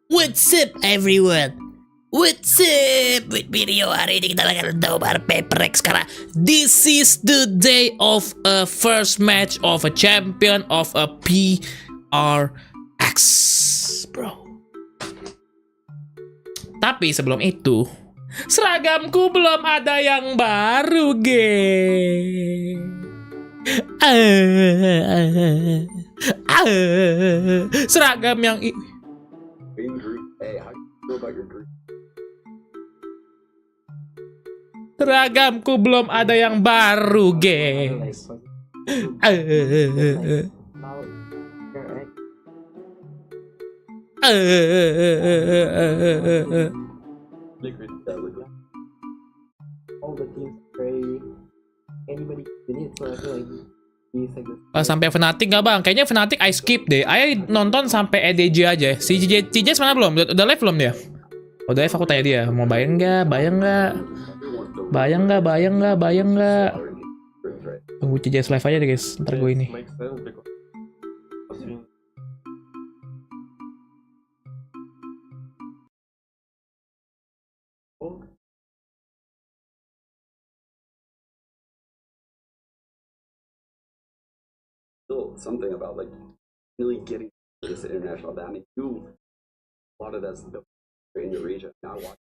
What's up everyone? What's up? With video hari ini kita akan mencoba Paperrex karena this is the day of a first match of a champion of a PRX, bro. Tapi sebelum itu, seragamku belum ada yang baru, geng. Seragam yang seragamku belum ada yang baru, guys. Sampai Fnatic nggak bang? Kayaknya Fnatic I skip deh. Ayo nonton sampai EDG aja. Si Djaja mana belum? Udah live belum dia? Udah live, aku tanya dia. Mau bayang nggak? Bayang nggak? Bayang nggak? Bayang nggak? Bayang nggak? Tunggu Djaja live aja deh guys. Ntar gue ini. Something about like really getting this international. I mean, you wanted us to in your region. Now watch.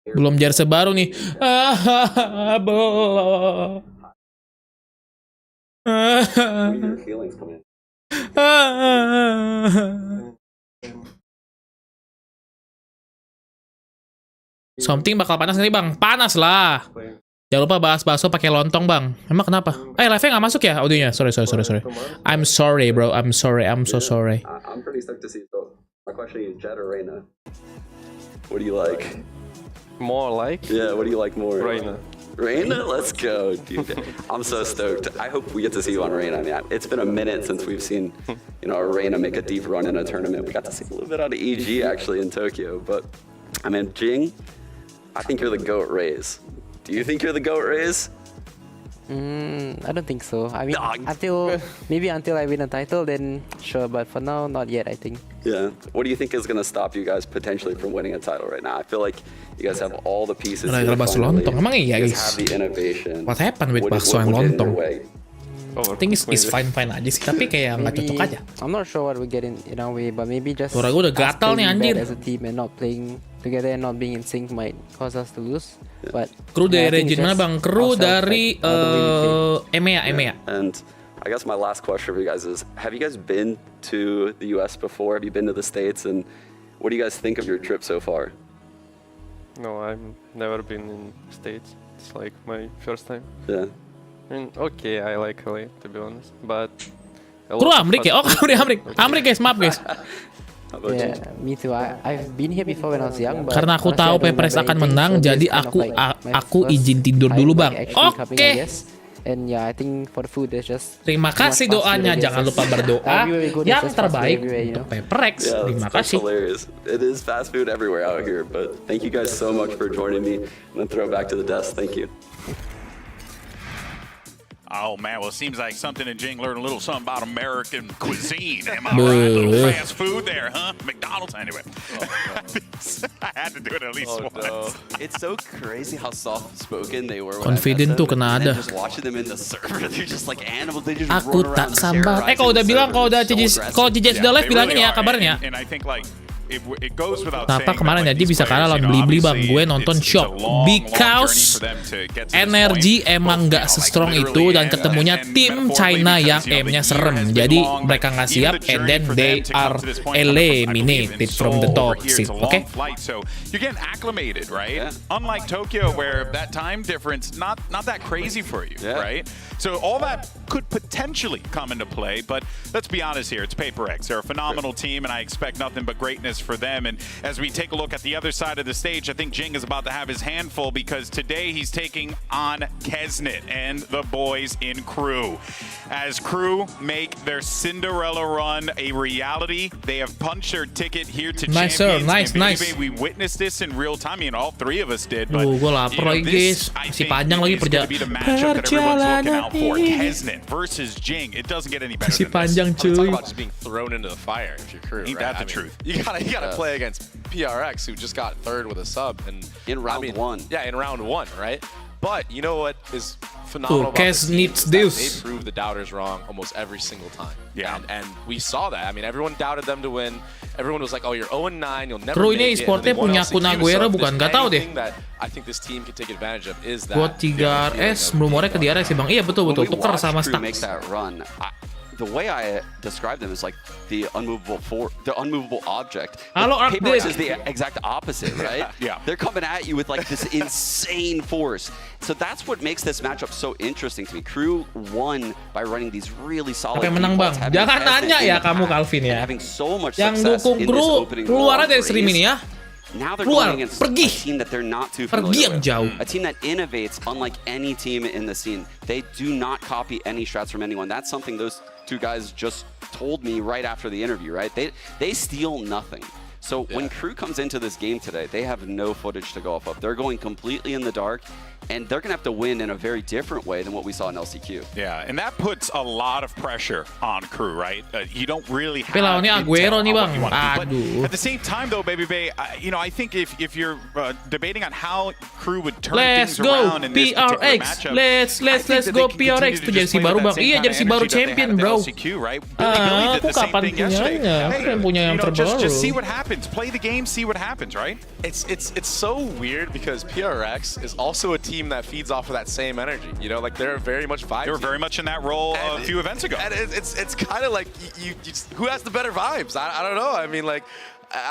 Belum jersey baru nih. Belum. Your feelings come in. Something bakal panas nanti bang. Panas lah. Jangan lupa bahas bakso pakai lontong bang. Emang kenapa? Live-nya nggak masuk ya audionya? Sorry. I'm sorry bro. I'm sorry. I'm so sorry. I'm pretty stoked to see. So my question is, Jet or Reina? What do you like? More like? Yeah. What do you like more? Reina. Reina, let's go, dude. I'm so stoked. I hope we get to see you on Reina. I mean, it's been a minute since we've seen, a Reina make a deep run in a tournament. We got to see a little bit out of EG actually in Tokyo, but I mean, Jing, I think you're the GOAT, Raze. Do you think you're the GOAT, Raze? I don't think so. I mean, until I win a title, then sure. But for now, not yet, I think. Yeah. What do you think is going to stop you guys potentially from winning a title right now? I feel like you guys have all the pieces. Bakso lontong. Emang iya You guys? guys have the innovation. What happened with bakso and lontong? Oh, Thing is fine aja sih. Tapi kayak nggak cocok aja. I'm not sure what we get in our way, but maybe just Suara gue udah us gatal nih playing anjir. bad as a team and not playing together and not being in sync might cause us to lose. But Kru yeah, I dari think region it's mana just bang? Kru ourselves, dari like, the way we play. EMEA. And I guess my last question for you guys is, have you guys been to the US before? Have you been to the States? And what do you guys think of your trip so far? No, I've never been in States. It's like my first time. Yeah. I mean, okay, I like LA to be honest, but Kru Amrik ya? Oh Amrik guys, maaf guys. How about you? Yeah, me too. I've been here before when I was young. But Karena aku honestly, tahu I don't Paperrex remember akan anything, menang, so this jadi is kind of like my aku first izin tidur time dulu like bang. actually coming, I Oke. guess. And yeah, I think for the food there's just Terima kasih too much fast food, doanya. I guess. Jangan lupa berdoa. Everywhere we go, there's Yang just fast food terbaik everywhere, untuk Paperrex. Yeah, Terima that's kasih. hilarious. It is fast food everywhere out here, but thank you guys so much for joining me. I'm gonna throw it back to the desk. Thank you. Oh man, well it seems like something in Jing learned a little something about American cuisine. Am I right? A little fast food there, huh? McDonald's anyway. I had to do it at least once. No. It's so crazy how soft-spoken they were. Confident tuh kena ada. Just watching them in the server, they're just like animals. They just Aku run tak around sabar. terrorizing Kalau udah the bilang, server. kalau udah They're so kalau aggressive. Djaja sudah live They bilangin really ya are. kabarnya. And I think like it goes without Kenapa saying kemarin that, jadi like, bisa these kalah players, lawan Blibli bang? obviously Gue nonton it's a shock long because journey for them to get to this energi point. emang Both, nggak se-strong itu dan ketemunya tim China yang aimnya serem. Jadi mereka nggak siap and then they are eliminated from the top seed. Oke? So you're getting acclimated, right? Unlike Tokyo, where that time difference not that crazy for you, right? So all that could potentially come into play, but let's be honest here, it's Paperrex. They're a phenomenal team, and I expect nothing but greatness for them. And as we take a look at the other side of the stage, I think Jing is about to have his handful because today he's taking on Kesnet and the boys in Crew. As Crew make their Cinderella run a reality, they have punched their ticket here to Nice, sir. Champions. Nice. We witnessed this in real time. I mean, all three of us did. But Gue lapar lagi guys. Masih panjang lagi perjalanan for Kesnet versus Jing. It doesn't get any better Masih than this. panjang cuy. About just being thrown into the fire if you're Crew. Ain't right? that the truth? You gotta you got to play against PRX, who just got third with a sub, and in round one. Yeah, in round one, right? But you know what is phenomenal about Cass this team needs is that this. they prove the doubters wrong almost every single time. Yeah. And we saw that. I mean, everyone doubted them to win. Everyone was like, "Oh, you're 0-9, you'll never Kru make ini it." e-sportnya And they won punya LCQ, Kun Aguero so if bukan? there's Nggak tahu deh. anything that I think this team can take advantage of is that. Buat 3RS, rumornya ke DRX sih bang. Iya betul When we tuker watched sama Crew make Stax. that run, the way I describe them is like the unmovable object. Halo, But Paperrex update. is the exact opposite, right? Yeah. They're coming at you with like this insane force. So that's what makes this matchup so interesting to me. Crew won by running these really solid. Siapa yang menang bang? defaults, having Jangan tested nanya in ya the kamu past, Calvin and ya. having so much Yang success dukung in this Crew opening keluar war dari race. stream ini ya. Now they're Keluar, going against pergi. a team that they're not too Pergi familiar yang with. jauh. A team that innovates unlike any team in the scene. They do not copy any strats from anyone. That's something those two guys just told me right after the interview, right? They steal nothing. So when Crew comes into this game today, they have no footage to go off of. They're going completely in the dark, and they're going to have to win in a very different way than what we saw in LCQ. Yeah, and that puts a lot of pressure on Crew, right? You don't really have Tapi lawannya Aguero intel nih, on what Bang. you want to do. Aduh. But at the same time, though, Baby Bay, I think if you're debating on how Crew would turn Let's things go around in this particular PRX. matchup, Let's I think let's that go they can continue PRX to tuh just jersey play baru with bang. that Iya same jersey kind of baru energy that they champion had at bro. LCQ, right? Billy did Aku the same kapan thing yesterday. punyanya? Aku yang punya yang terbaru. Just see what happens. Play the game, see what happens, right? It's so weird because PRX is also a team that feeds off of that same energy. You know, like they're very much vibe. They were very much in that role a few events ago. And it's kind of like you just, who has the better vibes? I don't know. I mean, like.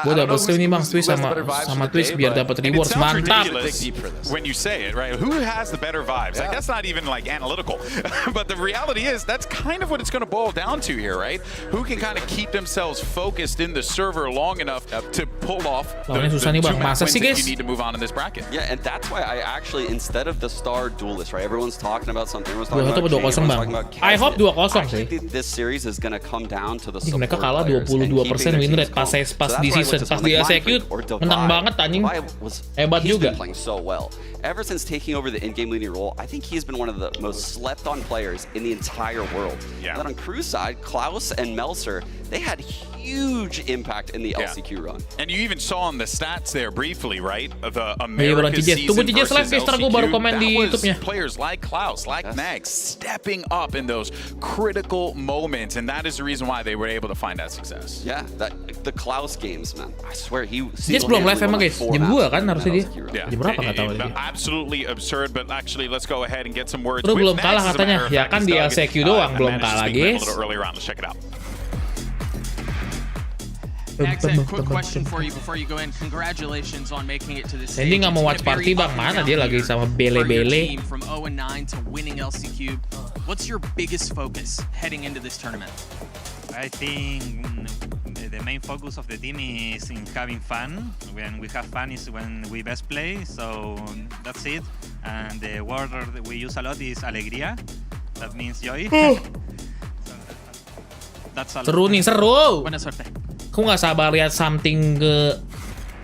Gue dapet stream nih bang, Twitch sama Twitch biar dapat rewards. Sounds Mantap. ridiculous when you say it, right? Who has the better vibes? Like that's not even like analytical, but the reality is that's kind of what it's going to boil down to here, right? Who can kind of keep themselves focused in the server long enough to pull off the susah nih, Bang. 2 Masa wins sih, that guys? you need to move on in this bracket. Yeah, and that's why I actually, instead of the star duelist, right? Everyone's talking about something. Everyone's talking 2-1 about atau 2-0 Kane, everyone's bang. talking about I hope 2-0 I sih. think this series is going to come down to the Ih, support mereka kalah players and 22% keeping win their rate teams pas calm. di So season, that's pas why I di looked at LCQ or menang Divide. banget anjing. Hebat He's juga. been playing so well. Ever since taking over the in-game leading role, I think he's been one of the most slept-on players in the entire world. Yeah. And then on Crew's side, Klaus and Melser, they had huge impact in the LCQ run. And you even saw on the stats there briefly, right? The Iya, Bang, America TJ. season Tunggu TJ versus live, guys. Ntar gua baru LCQ. komen di That was YouTube-nya. players like Klaus, like Mag, stepping up in those critical moments, and that is the reason why they were able to find that success. Yeah, the Klaus games, man. I swear he. Dia sebelum live emang guys, jam 2 kan harusnya dia. Yeah. Jam berapa nggak tahu dia. Absolutely absurd, but actually, let's go ahead and get some words. Terus with belum Max, kalah as a katanya. matter of Ya fact, kan he's di dug. LCQ doang I belum managed to kalah, speak with him a guys. little earlier on. Let's check it out. Max, I have a quick question for you before you go in. Congratulations on making it to this stage. Sandy nggak mau It's watch been a party, very Bang. up and Mana down dia lagi year sama for your bele-bele. team from 0-9 to winning LCQ. What's your biggest focus heading into this tournament? I think the main focus of the team is in having fun. When we have fun is when we best play, so that's it. And the word that we use a lot is alegría. That means joy. So that's all. Seru nih, seru. Buena suerte. Aku nggak sabar lihat something ke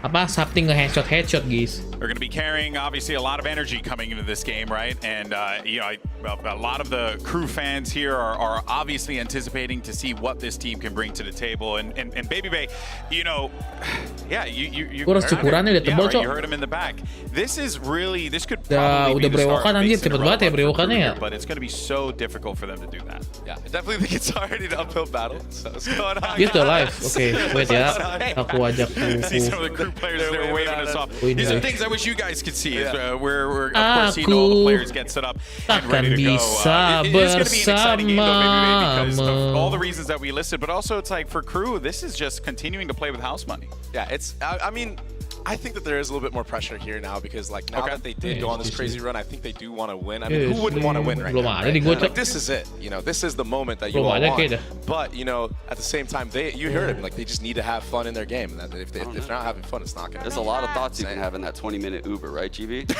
headshot guys. They're going to be carrying, obviously, a lot of energy coming into this game, right? And, you know, a lot of the Crew fans here are obviously anticipating to see what this team can bring to the table. And Baby Bay, you know, yeah, you Gua harus cukurannya udah tebal, right, Cok. you heard him in the back. This could Udah probably be the start brewokan of anjir, facing a cepet banget ya roadblock for brewokannya Crew ya. here, but it's going to be so difficult for them to do that. Yeah, I definitely think it's already an uphill battle. So what's going on? Dia sudah live. Oke, wait ya. Aku ajak See some of the Crew players they're waving us off. These are things I wish you guys could see. Where of course you know all the players get set up and ready to go. Takkan It is going to be an exciting game though, maybe because of bersamamu. all the reasons that we listed, but also it's like for Crew, this is just continuing to play with house money. Yeah, I mean, I think that there is a little bit more pressure here now because like now that they did go on this crazy run, I think they do want to win. I mean, who wouldn't want to win right Belum now? ada di gua, Like Cok. this is it. You know, this is the moment that you Belum all ada want. kayaknya. But you know, at the same time, you heard him. Like they just need to have fun in their game. And that if they're not having fun, it's not gonna. There's a lot of thoughts you can have in that 20-minute Uber, right, GB?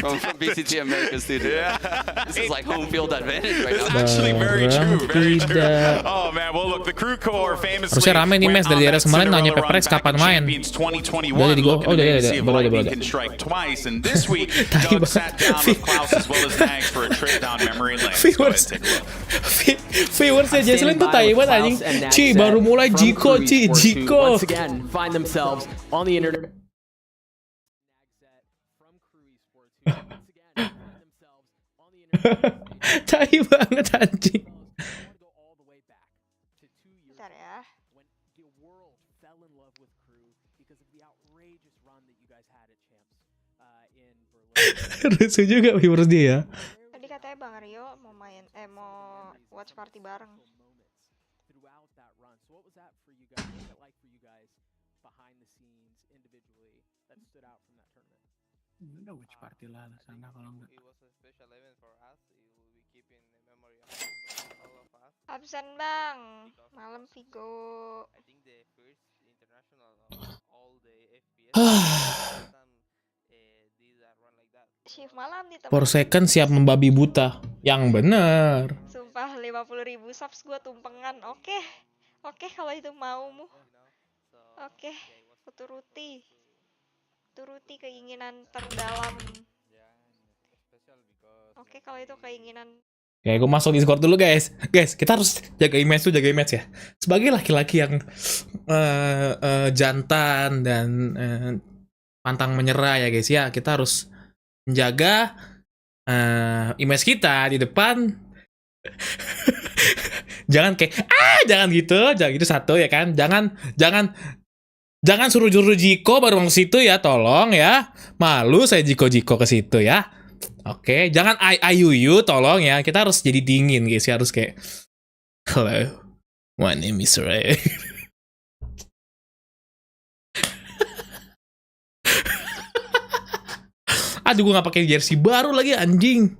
from BCT America Studio. Yeah. This is like home field advantage right It's now. actually very true, very true. Barracuda. Oh man, well look, the Crew core famously Harusnya rame nih, Mes, dari daerah kemarin nanya Paperrex kapan main. Udah di gua looking to maybe see if baru Lightning ada. can strike twice. And this week, Doug sat down with Klaus as well as Nags for a trip down memory lane. Let's go ahead and take a look. Viewersnya Jesslyn tuh Taiwan anjing. Ci baru mulai Jiko, Ci Jiko. Once again, find themselves on the internet. Tai banget anjing. Bentar ya. Rusuh juga viewers dia ya. Tadi katanya Bang Rio mau watch party bareng. Udah watch party lah sana kalau enggak. Absen Bang, malam Vigo. Shift malam nih teman. For second siap membabi buta. Yang bener. Sumpah 50.000 subs gua tumpengan. Oke kalau itu maumu. Oke, aku turuti keinginan terdalam. Oke kalau itu keinginan. Oke, gue masuk Discord dulu guys. Guys, kita harus jaga image ya. Sebagai laki-laki yang jantan dan pantang menyerah ya guys ya, kita harus menjaga image kita di depan. Jangan kayak jangan gitu satu ya kan. Jangan suruh Jiko baru masuk situ ya, tolong ya. Malu saya Jiko ke situ ya. Oke, jangan ayuyu tolong ya. Kita harus jadi dingin guys, harus kayak hello, my name is Ray. Aduh, gue gak pakai jersey baru lagi anjing.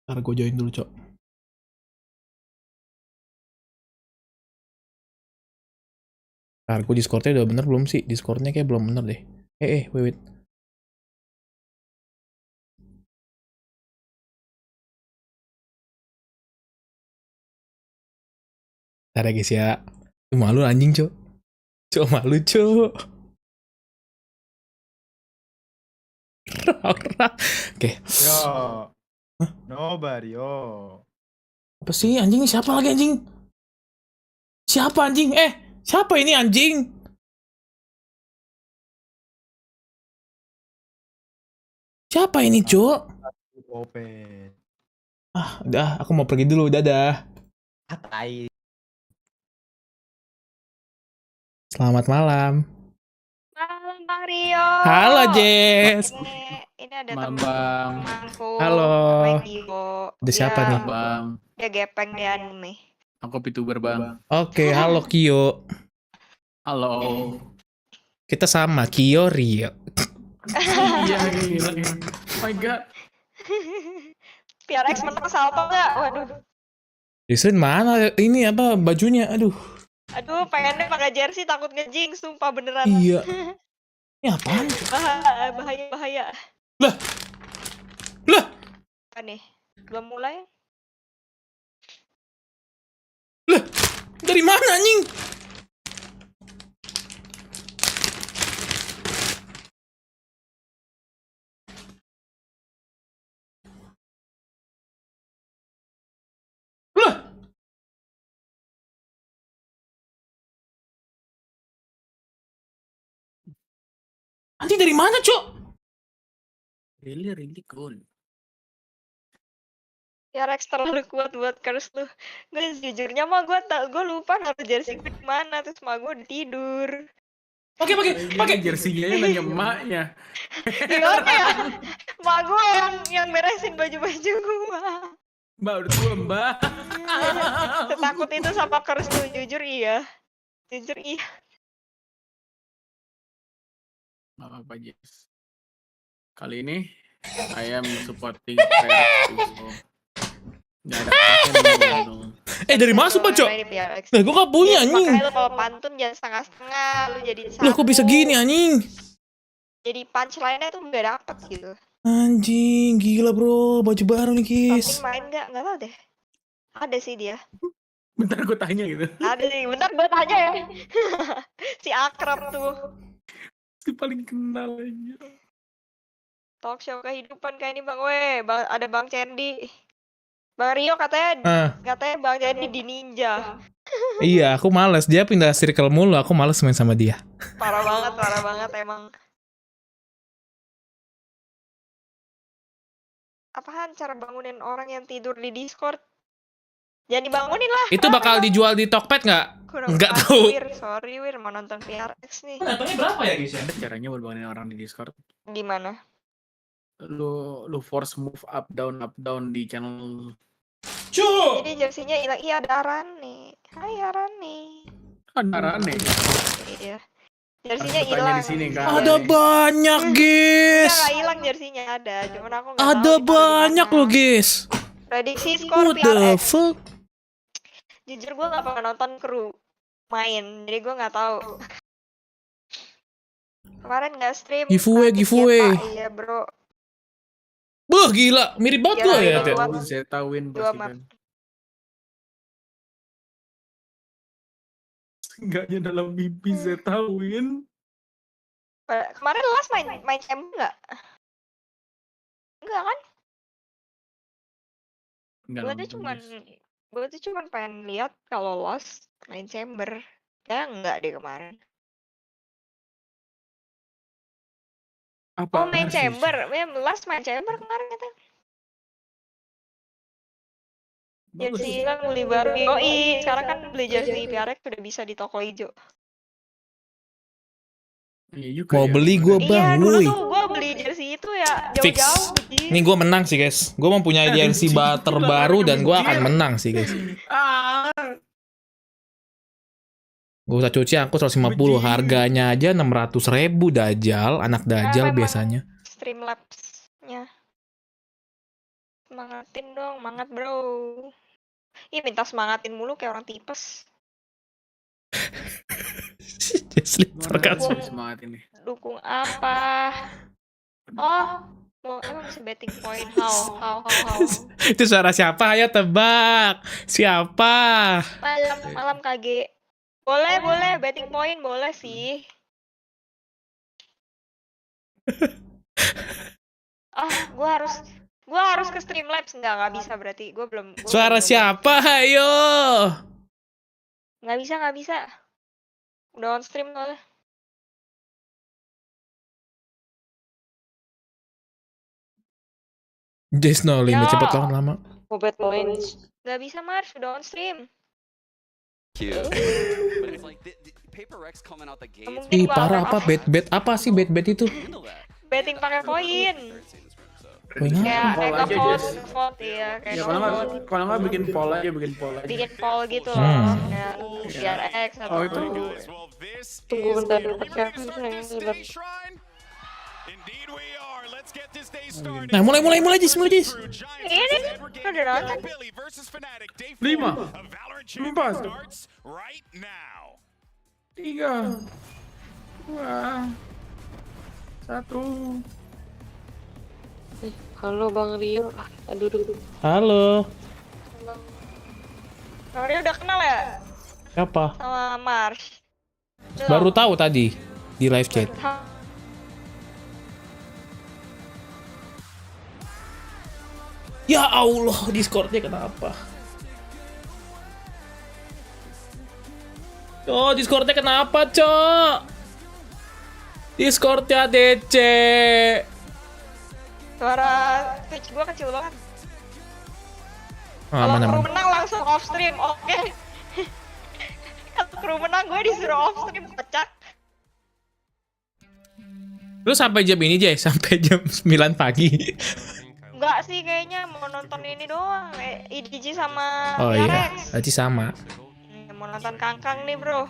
Ntar gue join dulu, Cok. Ntar gue Discord-nya udah bener belum sih? Discord-nya kayak belum bener deh. Wait. Ntar ya guys ya. Malu anjing, Cok. Malu, Cok. Oke. Yo. Nobody, yo. Apa sih anjing? Siapa lagi anjing? Siapa anjing? Siapa ini anjing? Siapa ini, Cok? Udah, aku mau pergi dulu. Dadah. Selamat malam. Malam Bang Rio. Halo, Jess. Ini ada Bang. temanku. Halo. Namanya Rio. Ada siapa nih? Bang. Dia gepeng di anime. Aku VTuber, Bang. Oke, halo Kyo. Halo. Kita sama, Kyo Rio. Iya. Oh my god. PRX menang salto nggak? Waduh. Jason mana ini apa bajunya? Aduh. Aduh, pengennya pakai jersey takut ngejing, sumpah beneran. Iya. Ini apaan? Bahaya. Lah. Apa nih? Belum mulai? Lah. Dari mana anjing? Anjing dari mana, Cok? Really cool. PRX terlalu kuat buat curse lu. Gue jujurnya mah gue lupa naruh jersey gue di mana, terus mah gue tidur. Pakai jersey-nya nanya emaknya. Gimana ya? Mak gue yang beresin baju-baju gue. Mbak udah tua, Mbak. Setakut itu sama curse lu, jujur iya. Gak apa-apa, Jess. Kali ini I am supporting PayPal. Gak ada dong. Dari mana sumpah, Cok? Nah, gue gak punya anjing. Makanya lu kalau pantun jangan setengah-setengah, lu jadi satu. Lah, kok bisa gini anjing? Jadi punchline-nya tuh gak dapet gitu. Anjing, gila bro, baju baru nih, Kis. Tapi main gak tahu deh. Ada sih dia. Bentar gue tanya gitu. Ada sih, bentar gue tanya ya. Si akrab tuh. Si paling kenal aja. Talk show kehidupan kayak ini Bang. Weh, ada Bang Cendi. Bang Rio katanya Bang Cendi di Ninja. Iya, aku males. Dia pindah circle mulu, aku males main sama dia. Parah banget emang. Apaan cara bangunin orang yang tidur di Discord? Jangan dibangunin lah. Itu bakal dijual di Tokped nggak? Kurang Nggak tahu, tahu. Wir. Sorry Wir, mau nonton PRX nih. Datangnya berapa ya guys ya? Caranya buat bangunin orang di Discord. Gimana? Lu force move up down di channel. Jadi jersinya hilang. Iya ada Arane. Hai Arane. Ada Arane. Iya. Jersinya Tanya hilang. di sini kan. Ada banyak guys. Enggak hilang jersinya ada. Cuman aku nggak Ada tahu banyak loh guys. prediksi skor What the PRX. fuck? Jujur gue nggak pernah nonton kru main, jadi gue nggak tahu. Kemarin nggak stream. Giveaway. Iya bro. Beuh gila, mirip banget gue ya. Zeta win Dua pasti map. kan. Enggaknya dalam mimpi Zeta win. Kemarin last main chamber nggak? Enggak kan? Gue tuh cuman pengen lihat kalau lost main chamber. Kayak enggak deh kemarin. Apa? Main chamber. Last main chamber kemarin kata. Jersey kan beli baru. Yoi, sekarang kan beli jersey PRX udah bisa di toko hijau. Mau beli gue Iya, bang, dulu woi. tuh gue beli jersey itu ya Fix. jauh-jauh. Nih gue menang sih guys. Gue mempunyai jersey terbaru dan gue akan menang sih guys. Gue usah cuci aku 150, harganya aja 600.000 Dajjal, anak Dajjal biasanya. Streamlabs-nya. Semangatin dong, semangat bro. Ih minta semangatin mulu kayak orang tipes. Semangat ini. Dukung apa? Oh, emang bisa betting point. How. Itu suara siapa? Ayo tebak. Siapa? Malam KG. Boleh betting point boleh sih. Gua harus ke Streamlabs nggak bisa berarti. Gua belum. Suara siapa? Ayo. Nggak bisa. Udah on stream soalnya. Just no limit, cepet banget lama. Bet points. Nggak bisa Mars, udah on stream. Paperrex coming out the gate. Ih parah apa bet apa sih bet itu? Betting pakai poin. Poin Kayak Poll aja, Jess. vote ya kayak Ya kalau nggak bikin poll aja. bikin poll gitu loh. Ya, PRX atau Oh itu. Tunggu bentar. Nah mulai Jis. Ini udah nonton. 5 4 3 2 1. Halo Bang Rio. Aduh. Halo. Bang Rio udah kenal ya Siapa? sama Mars? Baru tahu tadi di live chat. Ya Allah, Discordnya kenapa? Oh, Discordnya kenapa, Cok? Discordnya DC. Suara Twitch gua kecil banget. Kalau Aman. kru menang langsung off stream, oke. Kalau kru menang gue disuruh off stream pecah. Lu sampai jam ini, Jay? Sampai jam 9 pagi. Enggak sih kayaknya mau nonton ini doang. EDG sama Oh iya, PRX. berarti sama. Mau nonton Kangkang nih, bro.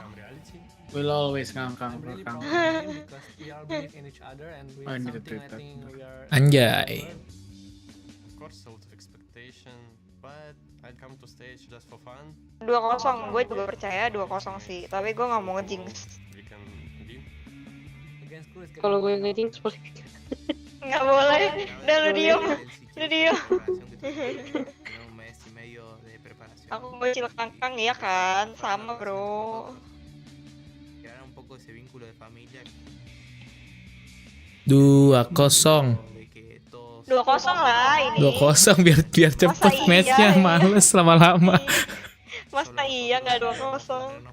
Will always kangkang. Oh, ini the tweet. Anjay. Dua 2-0, gue juga percaya 2-0 sih. Tapi gue nggak mau ngejinx. Kalau gue ngejinx boleh. Nggak boleh. Udah lu diem. Aku bocil kangkang ya kan, sama bro. 2-0. 2-0 lah ini. 2-0 biar cepet Masa matchnya, iya? males lama-lama. Masa iya nggak 2-0?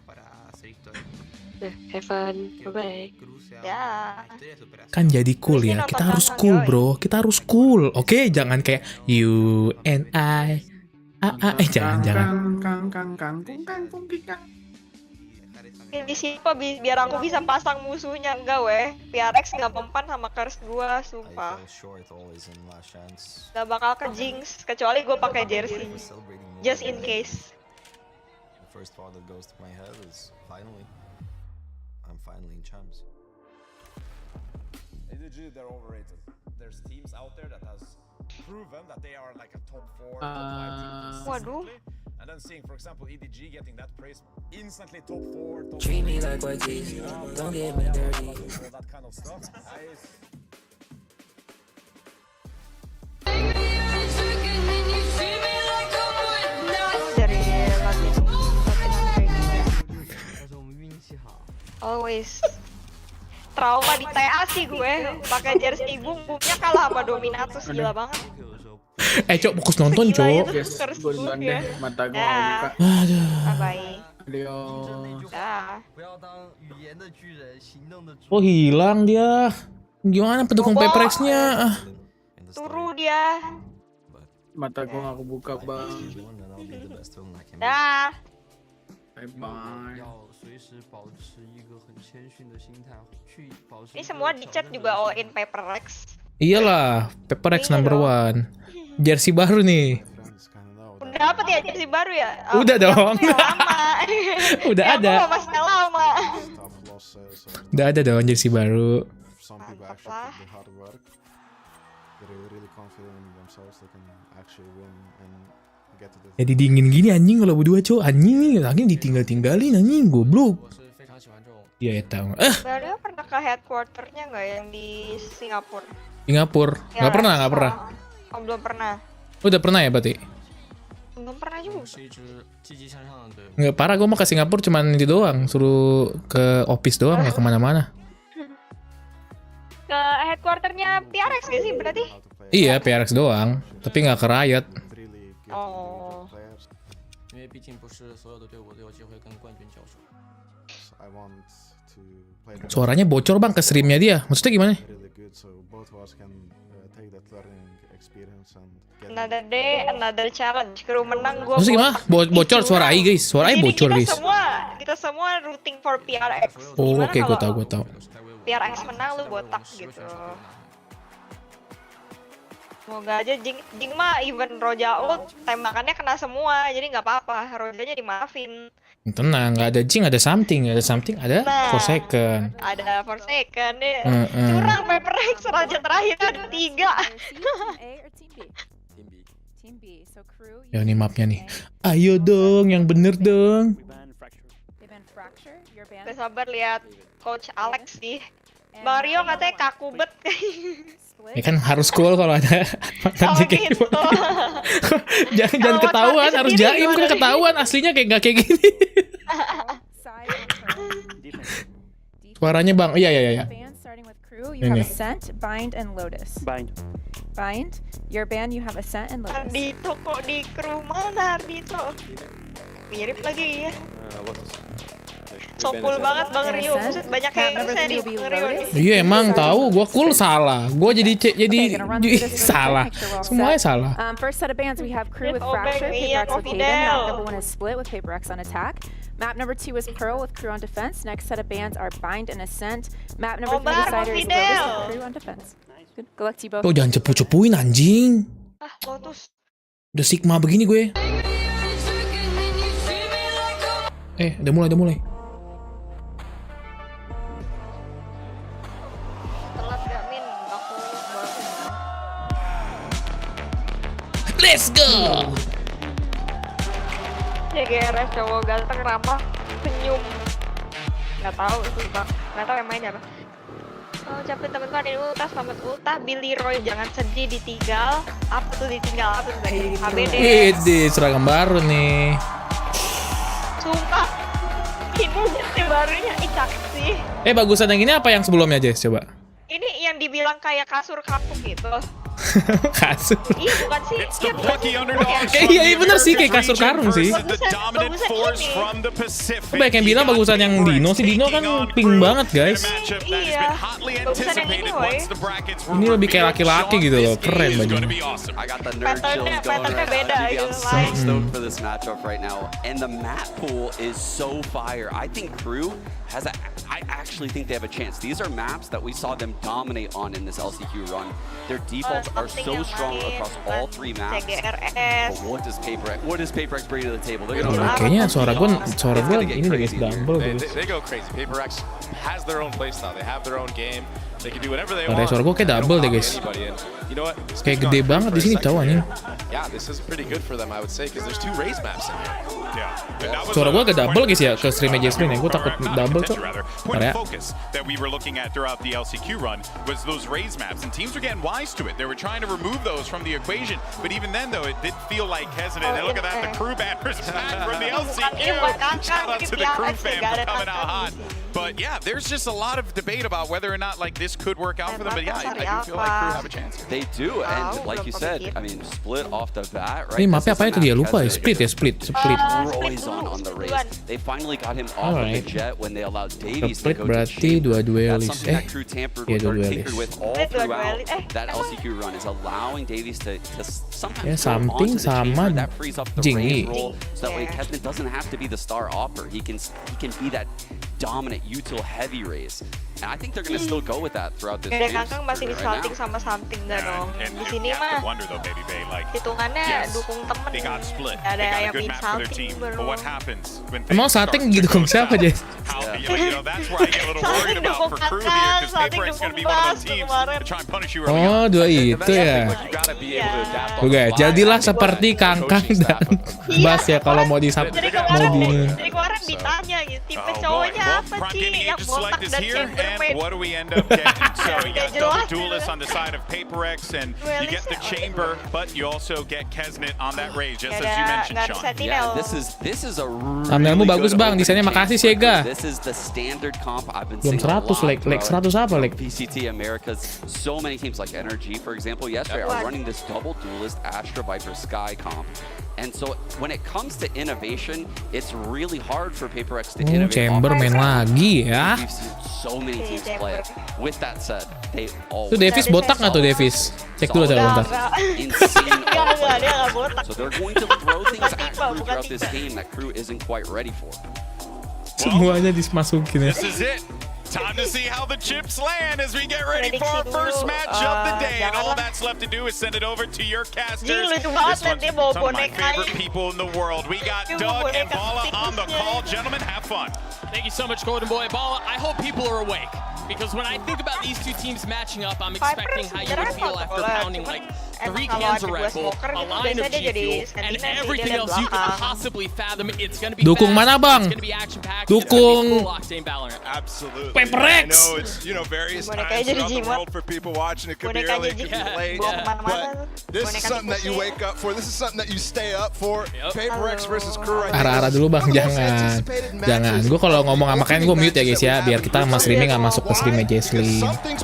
Have fun, bye-bye. Ya. Kan jadi cool ya, kita harus cool bro, kita harus cool. Oke, jangan kayak you and I. Jangan. Ini siapa biar aku bisa pasang musuhnya enggak weh. PRX nggak mempan sama Curse gua, sumpah. Gak bakal ke jinx kecuali gue pakai jersey. Just in case. First thought that goes to my head is I'm finally in champs. EDG, they're overrated. There's teams out there that has proven that they are like a top 4, top 5 team consistently. And then seeing, for example, EDG getting that praise instantly top 4, top 3. Treat me like white tees, don't get me dirty. All that kind of stuff. Always trauma di TA sih gue pakai jersey boomnya kalah sama Dominatus, gila banget. Cok, fokus nonton cok. Gue duluan deh, mata gue buka. Aduh. Bye. Adios. Oh hilang dia. Gimana pendukung Paperrex-nya? Turu dia. Mata gue gak kebuka bang. Dah. Bye bye. Ini semua di chat juga all in Paperrex. Iyalah, Paperrex number 1. Jersey baru nih. Udah dapet ya jersey baru ya? Udah dong. Lama. Udah Ya, ada. aku masih lama. Udah ada dong jersey baru. Mantap lah. Jadi dingin gini anjing kalau berdua cok. Anjing ditinggal-tinggalin anjing goblok. Iya tahu. Baru pernah ke headquarternya nggak yang di Singapura? Singapura. Ya, Nggak pernah. Oh, belum pernah. Udah pernah ya berarti? Belum pernah juga. Nggak parah, gue mau ke Singapura cuman itu doang. Suruh ke office doang, nggak kemana-mana. Ke headquarternya PRX gak sih berarti? Iya, PRX doang. Tapi nggak ke Riot. Oh. Suaranya bocor bang ke streamnya dia. Maksudnya gimana? Another day, another challenge. Kru menang gue. Maksudnya gimana? Bocor suara AI guys. Suara AI bocor guys. Kita semua rooting for PRX. Oh oke, gue tahu. PRX menang lu botak gitu. Semoga aja Jing mah even Roja ult tembakannya kena semua, jadi nggak apa-apa, Rojanya dimaafin. Tenang, nggak ada Jing, ada something, ada for second. Ada for second deh. Curang Paperrex, Raja terakhir ada 3. Ya ini mapnya nih. Ayo dong, yang bener dong. Gak sabar lihat Coach Alex sih. Bang Rio katanya kaku bet. Ya kan harus cool kalau ada mantan gitu. jangan ketahuan, harus jaim kan ketahuan aslinya kayak nggak kayak gini. Suaranya bang, iya. You have Ascent, Bind, and Lotus. Bind. Your band, you have Ascent and Lotus. Ardito kok di kru mana Ardito? Mirip lagi ya. Sopul banget Bang Rio, buset banyak yang seri Bang Rio nih. Iya emang tahu, gua cool salah, gua jadi salah, semuanya salah. First set of bands we have Crew with Fracture, Paperrex with Haven. Map number 1 is Split with Paperrex on attack. Map number 2 is Pearl with Crew on defense. Next set of bands are Bind and Ascent. Map number 3 Decider is Lotus with Crew on defense. Good luck to you both. Oh jangan cepu-cepuin anjing. Lotus. Udah Sigma begini gue. Udah mulai. Let's go. CGRS cowok ganteng ramah senyum. Nggak tahu itu bang. Nggak tahu yang main apa. Oh capek temen-temen ini ultah selamat ultah. Billy Roy jangan sedih ditinggal. Apa Tuh ditinggal tuh dari HBD. Ini seragam baru nih. Sumpah. Ini yang barunya cakep sih. Bagusan yang ini apa yang sebelumnya, Jess? Coba. Ini yang dibilang kayak kasur kapuk gitu. Kasur. Iya bukan sih. Iya bener sih kayak kasur karung sih. Banyak yang bilang bagusan yang Dino sih. Dino kan pink banget guys. Iya. Bagusan yang ini woy. Ini lebih kayak laki-laki gitu loh. Keren bajunya. Patternnya beda gitu. For this matchup right now, and the map pool is so fire. I think Crew has a. I actually think they have a chance. These are maps that we saw them dominate on in this LCQ run. Their defaults are so strong across all three maps. But what does Paperrex bring to the table? They're gonna Kayaknya suara gue ini deh guys, double guys. They go crazy. Paperrex has their own playstyle. They have their own game. They can do whatever they want. Suara gue kayak double deh guys. You know what? Kayak gede banget di sini cowoknya. Yeah, this is pretty good for them, I would say, because there's 2 raise maps in here. Suara gue agak double guys ya ke streamnya Jasmine ya. Gue takut double tuh. Point of focus that we were looking at throughout the LCQ run was those raise maps, and teams were getting wise to it. They were trying to remove those from the equation, but even then, though, it did feel like hesitant. And look at that, the crew banners back from the LCQ. Shout out to the crew fam for coming out hot. But yeah, there's just a lot of debate about whether or not like this could work out for them. But yeah, I do feel like Crew have a chance. They do, and like you said, I mean, split off the bat, right? Ini mapnya apa itu dia lupa ya? Split. Always on the race. They finally got him off of the jet when they allowed Davies to Split go berarti dua duelis. That's something that Crew tampered with all throughout that LCQ run, is allowing Davies to sometimes go onto the chamber. That frees up the raise roll, so that way Kevin doesn't have to be the star offer. He can be that dominant util heavy raise. And I think they're gonna still go with that throughout this game. Kangkang masih di salting sama something dah dong. Di sini mah hitungannya dukung temen. Ada yang in salting baru. Emang salting didukung siapa Jess? Salting dukung Kangkang, salting dukung Bas kemarin. Oh dua itu ya. Oke, jadilah seperti Kangkang dan Bas ya kalau mau Jadi kemarin ditanya gitu, tipe cowoknya apa sih yang botak dan chambermaid. What do we end up getting? So you got double duelist on the side of Paperrex, and you get the chamber, but you also get Kesnet on that raise, just as you mentioned, Sean. Yeah, this is a thumbnailmu bagus bang, desainnya makasih Sega. This is the standard comp I've been belum seeing 100 like 100 apa like PCT Americas. So many teams like NRG, for example, yesterday are running this double duelist Astra Viper Sky comp. And so when it comes to innovation, it's really hard for Paperrex to innovate. Chamber main lagi ya. We've seen so many teams play it. With that said, they all. Tuh Davis botak nggak tuh Davis? Cek dulu bentar. Insane. Dia nggak botak. So they're going to throw things at Crew throughout this game that Crew isn't quite ready for. Semuanya dimasukin ya. This is it. Time to see how the chips land as we get ready for our first match of the day. And all that's left to do is send it over to your casters. This one's some of my favorite people in the world. We got Doug and Bala on the call. Gentlemen, have fun. Thank you so much, Golden Boy. Bala, I hope people are awake. Because when I think about these two teams matching up, I'm expecting how you would feel after pounding like 3 cans of Red Bull, a line of G Fuel, and everything else you could possibly fathom. It's going to be dukung fast, mana bang? It's going to be action-packed, dukung Absolutely. Paperrex. I know it's, various times throughout the world for people watching. It could be early, it could be late. But this is something that you wake up for. This is something that you stay up for. Paperrex versus Crew. Arah-arah dulu bang, jangan. Gue kalau ngomong sama kalian gue mute ya guys ya, biar kita sama streamnya nggak masuk ke streamnya Jesslyn. Oke,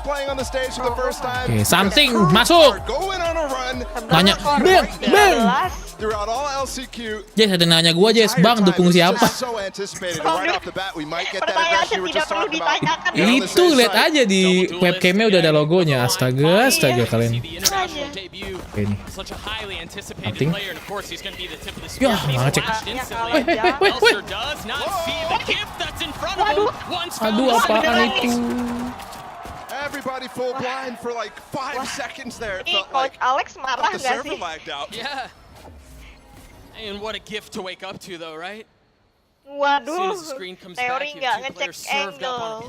something masuk. Nanya, bang. Jess ada nanya gue Jess, bang dukung siapa? Itu lihat aja di webcamnya udah ada logonya. Astaga kalian. Ini. Penting. Ya, ngecek. Weh. Aduh, apaan itu? Everybody full blind for like 5 seconds there. Coach Alex marah nggak sih? Yeah. And what a gift to wake up to though, right? Waduh, teori nggak ngecek angle.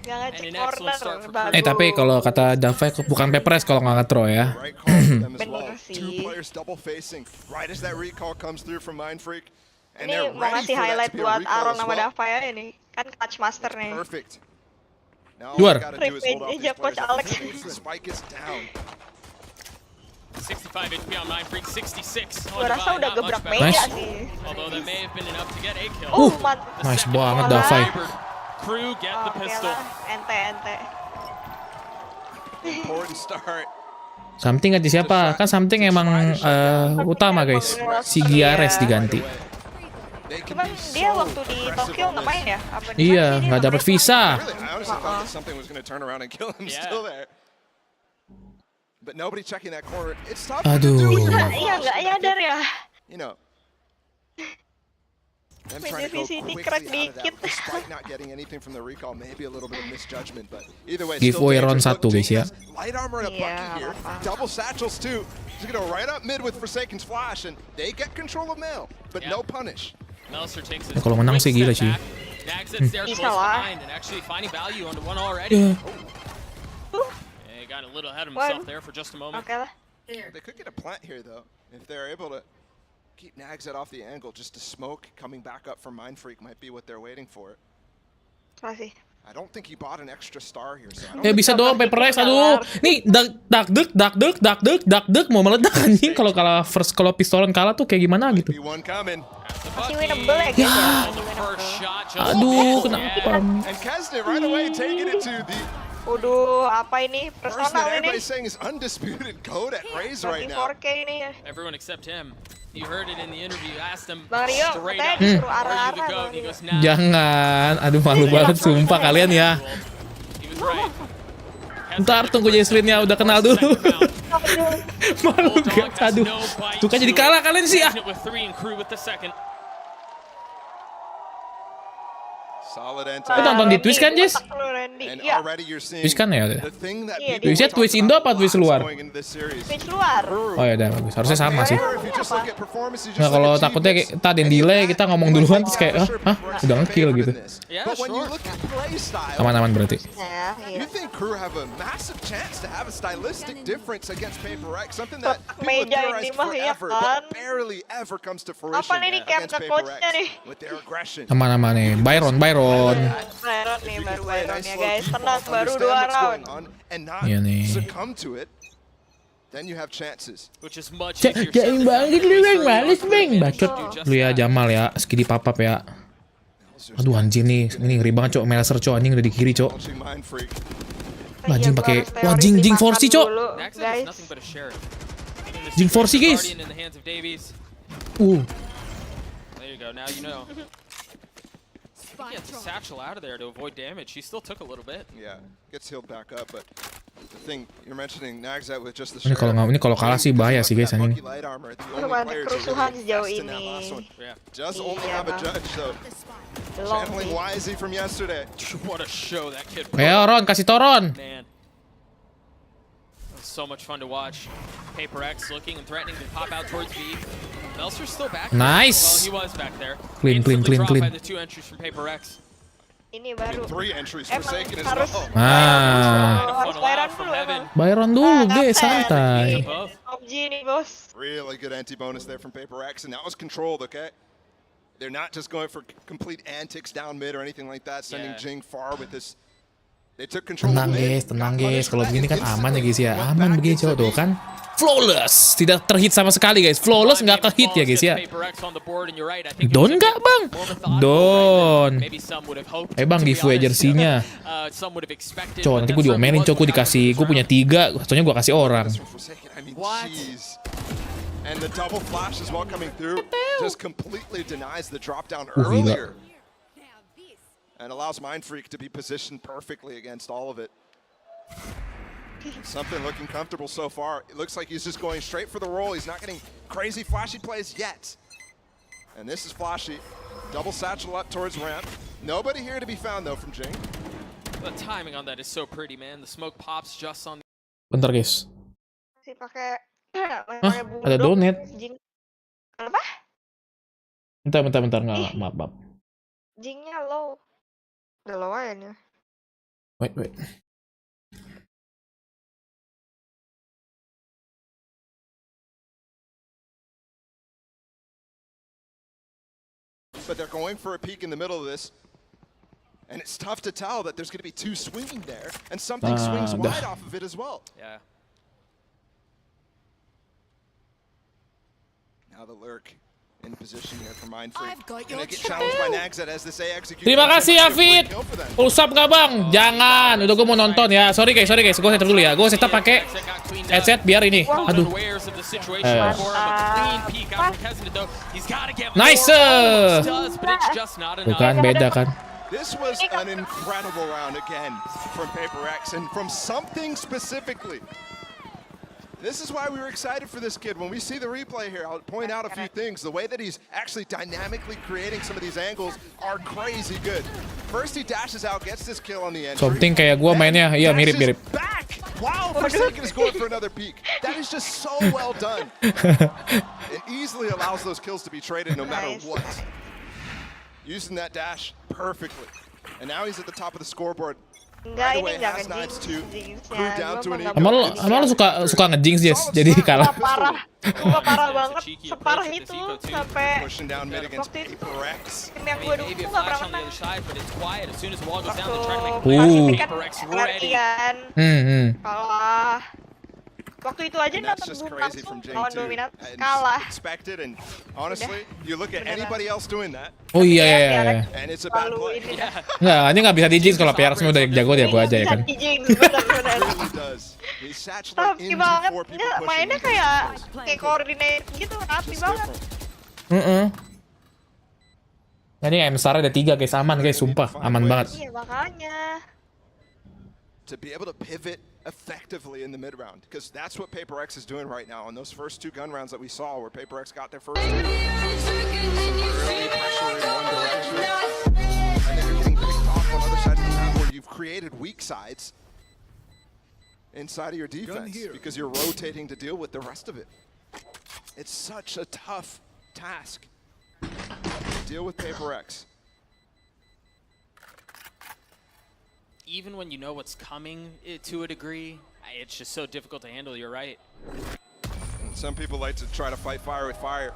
Nggak ngecek corner. Tapi kalau kata Davai bukan Paperrex kalau nggak nge-throw ya. Bener sih. Ini Ini mau ngasih highlight buat Aaron sama Davai ya ini. Kan clutch master nih. Luar. Revenge aja Coach Alex. 65 HP on Mindfreak, 66 on Gua rasa Divide, udah not much gebrak better. meja Nice. sih. Although that may have been enough to get a kill. Nice banget Davai. Crew get the Oke pistol. lah, ente. Important start. Something ganti siapa? Kan Something emang utama guys. Si Giares diganti. Cuman dia waktu di Tokyo ngapain ya? Apa di Iya, mana sih dia nggak dapat ngapain? visa. Really, I honestly thought that something was going to turn around and kill him still there. But nobody checking that corner. It's tough to do. Iya, nggak nyadar ya. You know. Them Main trying to go divisi quickly crack out of that dikit. despite not getting anything from the recall, maybe a little bit of misjudgment, but either way, Giveaway still round dangerous. 1 Look, guys ya. Jing has light armor and a bucket here, double satchels too. He's gonna go right up mid with Forsaken's flash, and they get control of Mel, but no punish. Melser takes his Kalau menang sih gila sih. Nag sits there close Bisa lah. behind and actually finding value onto one already. Yeah. Yeah, he got a little ahead of himself there for just a moment. Oke lah. They could get a plant here though, if they're able to keep Nagset off the angle. Just a smoke coming back up from Mindfreak might be what they're waiting for. Masih. I don't think he bought an extra star here. So Ya bisa dong Paperrex, aduh. Nih dak mau meledak anjing kalau kalah first, kalau pistolan kalah tuh kayak gimana gitu. Masih winnable ya guys ya. Aduh, kenapa? And Kesnet right away taking it to the Waduh, apa ini? person Personal that ini. everybody's saying is undisputed goat at Raze right now. 4K ini ya. Everyone except him. You heard it in the interview. You asked him Bang Rio, straight katanya up, disuruh "Are you the arah-arah goat?" Bang And he Rio. goes, "Nah." Jangan, aduh malu banget sumpah kalian ya. He was right. Ntar tunggu Jesslyn-nya udah kenal dulu. Malu gak? Aduh. Tuh kan jadi kalah kalian sih ah. With 3 and Crew with the second. Solid Lu nonton di Twitch kan, Jess? And Iya. already you're seeing Twitch kan ya? the thing that Iya, people Twitch-nya were Twitch talking Indo about apa Twitch luar? going into this series. Twitch luar. Oh ya udah bagus. Harusnya sama sih. If you just look at performance, you just Nah look kalau at takutnya teammates, kita ada yang delay, kita ngomong duluan terus kayak udah nge-kill gitu. But when you look at play style, Aman-aman berarti. Ya, you iya. think Crew have a massive chance to have a stylistic difference against Paperrex, something that people have Meja theorized ini mah ya forever, kan. but barely ever comes to fruition Apa nih camp against ke coachnya nih? Paperrex with their aggression. Aman-aman nih. Byron. Byron nih, baru Byron ya guys. Tenang, baru 2 round. And not Iya nih. succumb to it, then you have chances. Which is much easier said Jangan than banget done. lu yang males Crew bang. managed Bacot. to do just Lu ya that. Jamal ya. Skidi papap ya. Aduh anjing nih. Ini ngeri banget cok. Melser cok. Anjing udah di kiri cok. Launching Mind Freak. Lah Iya, Jing gua pakai. harus Wah teori Jing dimakan forsi cok. dulu, Nagset is guys. nothing but a sheriff. Jing forsi guys. Guardian in the hands of Davies. Uh. There you go. Now you know. He gets a satchel out of there to avoid damage. He still took a little bit. Yeah, gets healed back up, but the thing you're mentioning Nagset with just the Ini kalau nggak, ini kalau kalah sih bahaya sih guys anjing. light armor, the Belum only ada players kerusuhan who sejauh really invest in that ini. last one. Yeah. Does only Iya, have a Bang. judge, so Belum channeling sih. wisely from yesterday. What a show that kid put Ayo on. Ron kasih toron. Man. It was so much fun to watch. Paperrex looking and threatening to pop out towards B. Melser's still back there. Nice. Well, he was back there. Clean, clean, Instantly clean, dropped clean. by the 2 entries from Paperrex. Ini baru. 3 entries Emang Forsaken as harus well. harus Funnel Byron out from dulu heaven. emang. Byron dulu guys santai. Both. Top G nih bos. Really good anti-bonus there from Paperrex, and that was controlled, okay? They're not just going for complete antics down mid or anything like that, sending Yeah. Jing far with this. They took control of Tenang mid. guys, tenang guys. Kalau begini kan aman ya guys ya. Aman begini cowok tuh kan. Flawless, tidak terhit sama sekali guys. Flawless nggak kehit ya guys ya. Don nggak bang? Don. Bang giveaway jersinya. Cowok nanti gue diomelin cowok, gue dikasih, gue punya 3, soalnya gue kasih orang. I mean, jeez. And the double flash as well coming through just completely denies the drop down Gila. earlier. And allows Mindfreak to be positioned perfectly against all of it. Something looking comfortable so far. It looks like he's just going straight for the roll. He's not getting crazy flashy plays yet. And this is flashy. Double satchel up towards ramp. Nobody here to be found though from Jing. The timing on that is so pretty, man. The smoke pops just on. Bentar guys. Masih pakai Hah? Ada donate. Jing. Apa? Bentar nggak, maaf. Jingnya low. Udah low aja nih. Wait. But they're going for a peek in the middle of this. And it's tough to tell that there's going to be 2 swinging there. And something swings wide off of it as well. Yeah. Now the lurk in position here for Mindfreak. Gonna get challenged by Nags as this A execute. Terima kasih Afid. Usap nggak bang? Jangan. Udah gue mau nonton ya. Sorry guys. Gue setup dulu ya. Gue setup pakai headset biar ini. Aduh. Nice. Bukan beda kan? This was an incredible round again from Paperrex and from something specifically. This is why we were excited for this kid. When we see the replay here, I'll point out a few things. The way that he's actually dynamically creating some of these angles are crazy good. First he dashes out, gets this kill on the entry. Something kayak gua mainnya, iya mirip-mirip. Back! Wow, Forsaken is going for another peek. That is just so well done. It easily allows those kills to be traded no matter what. Using that dash perfectly. And now he's at the top of the scoreboard. Enggak, ini enggak ngejinx. Amal lu suka ngejinx Jess, jadi kalah. Parah banget, separah itu sampai waktu itu tim yang gue dukung nggak pernah menang. Latihan, kalah. Waktu itu aja nonton langsung lawan Dominat kalah. Oh iya. Nggak, ini nggak bisa di-jinx kalau PRX udah jago dia gua aja ya kan. Tapi banget, nggak mainnya kayak koordinat gitu, rapi banget. Ini MSI ada 3 guys, aman guys, sumpah aman banget. Iya makanya. To be able to pivot effectively in the mid round, because that's what Paperrex is doing right now. On those first 2 gun rounds that we saw, where Paperrex got their first, some early pressure in one direction, and then you're getting picked off on the other side of the map, where you've created weak sides inside of your defense because you're rotating to deal with the rest of it. It's such a tough task to deal with Paperrex. Even when you know what's coming to a degree, it's just so difficult to handle, you're right. And some people like to try to fight fire with fire.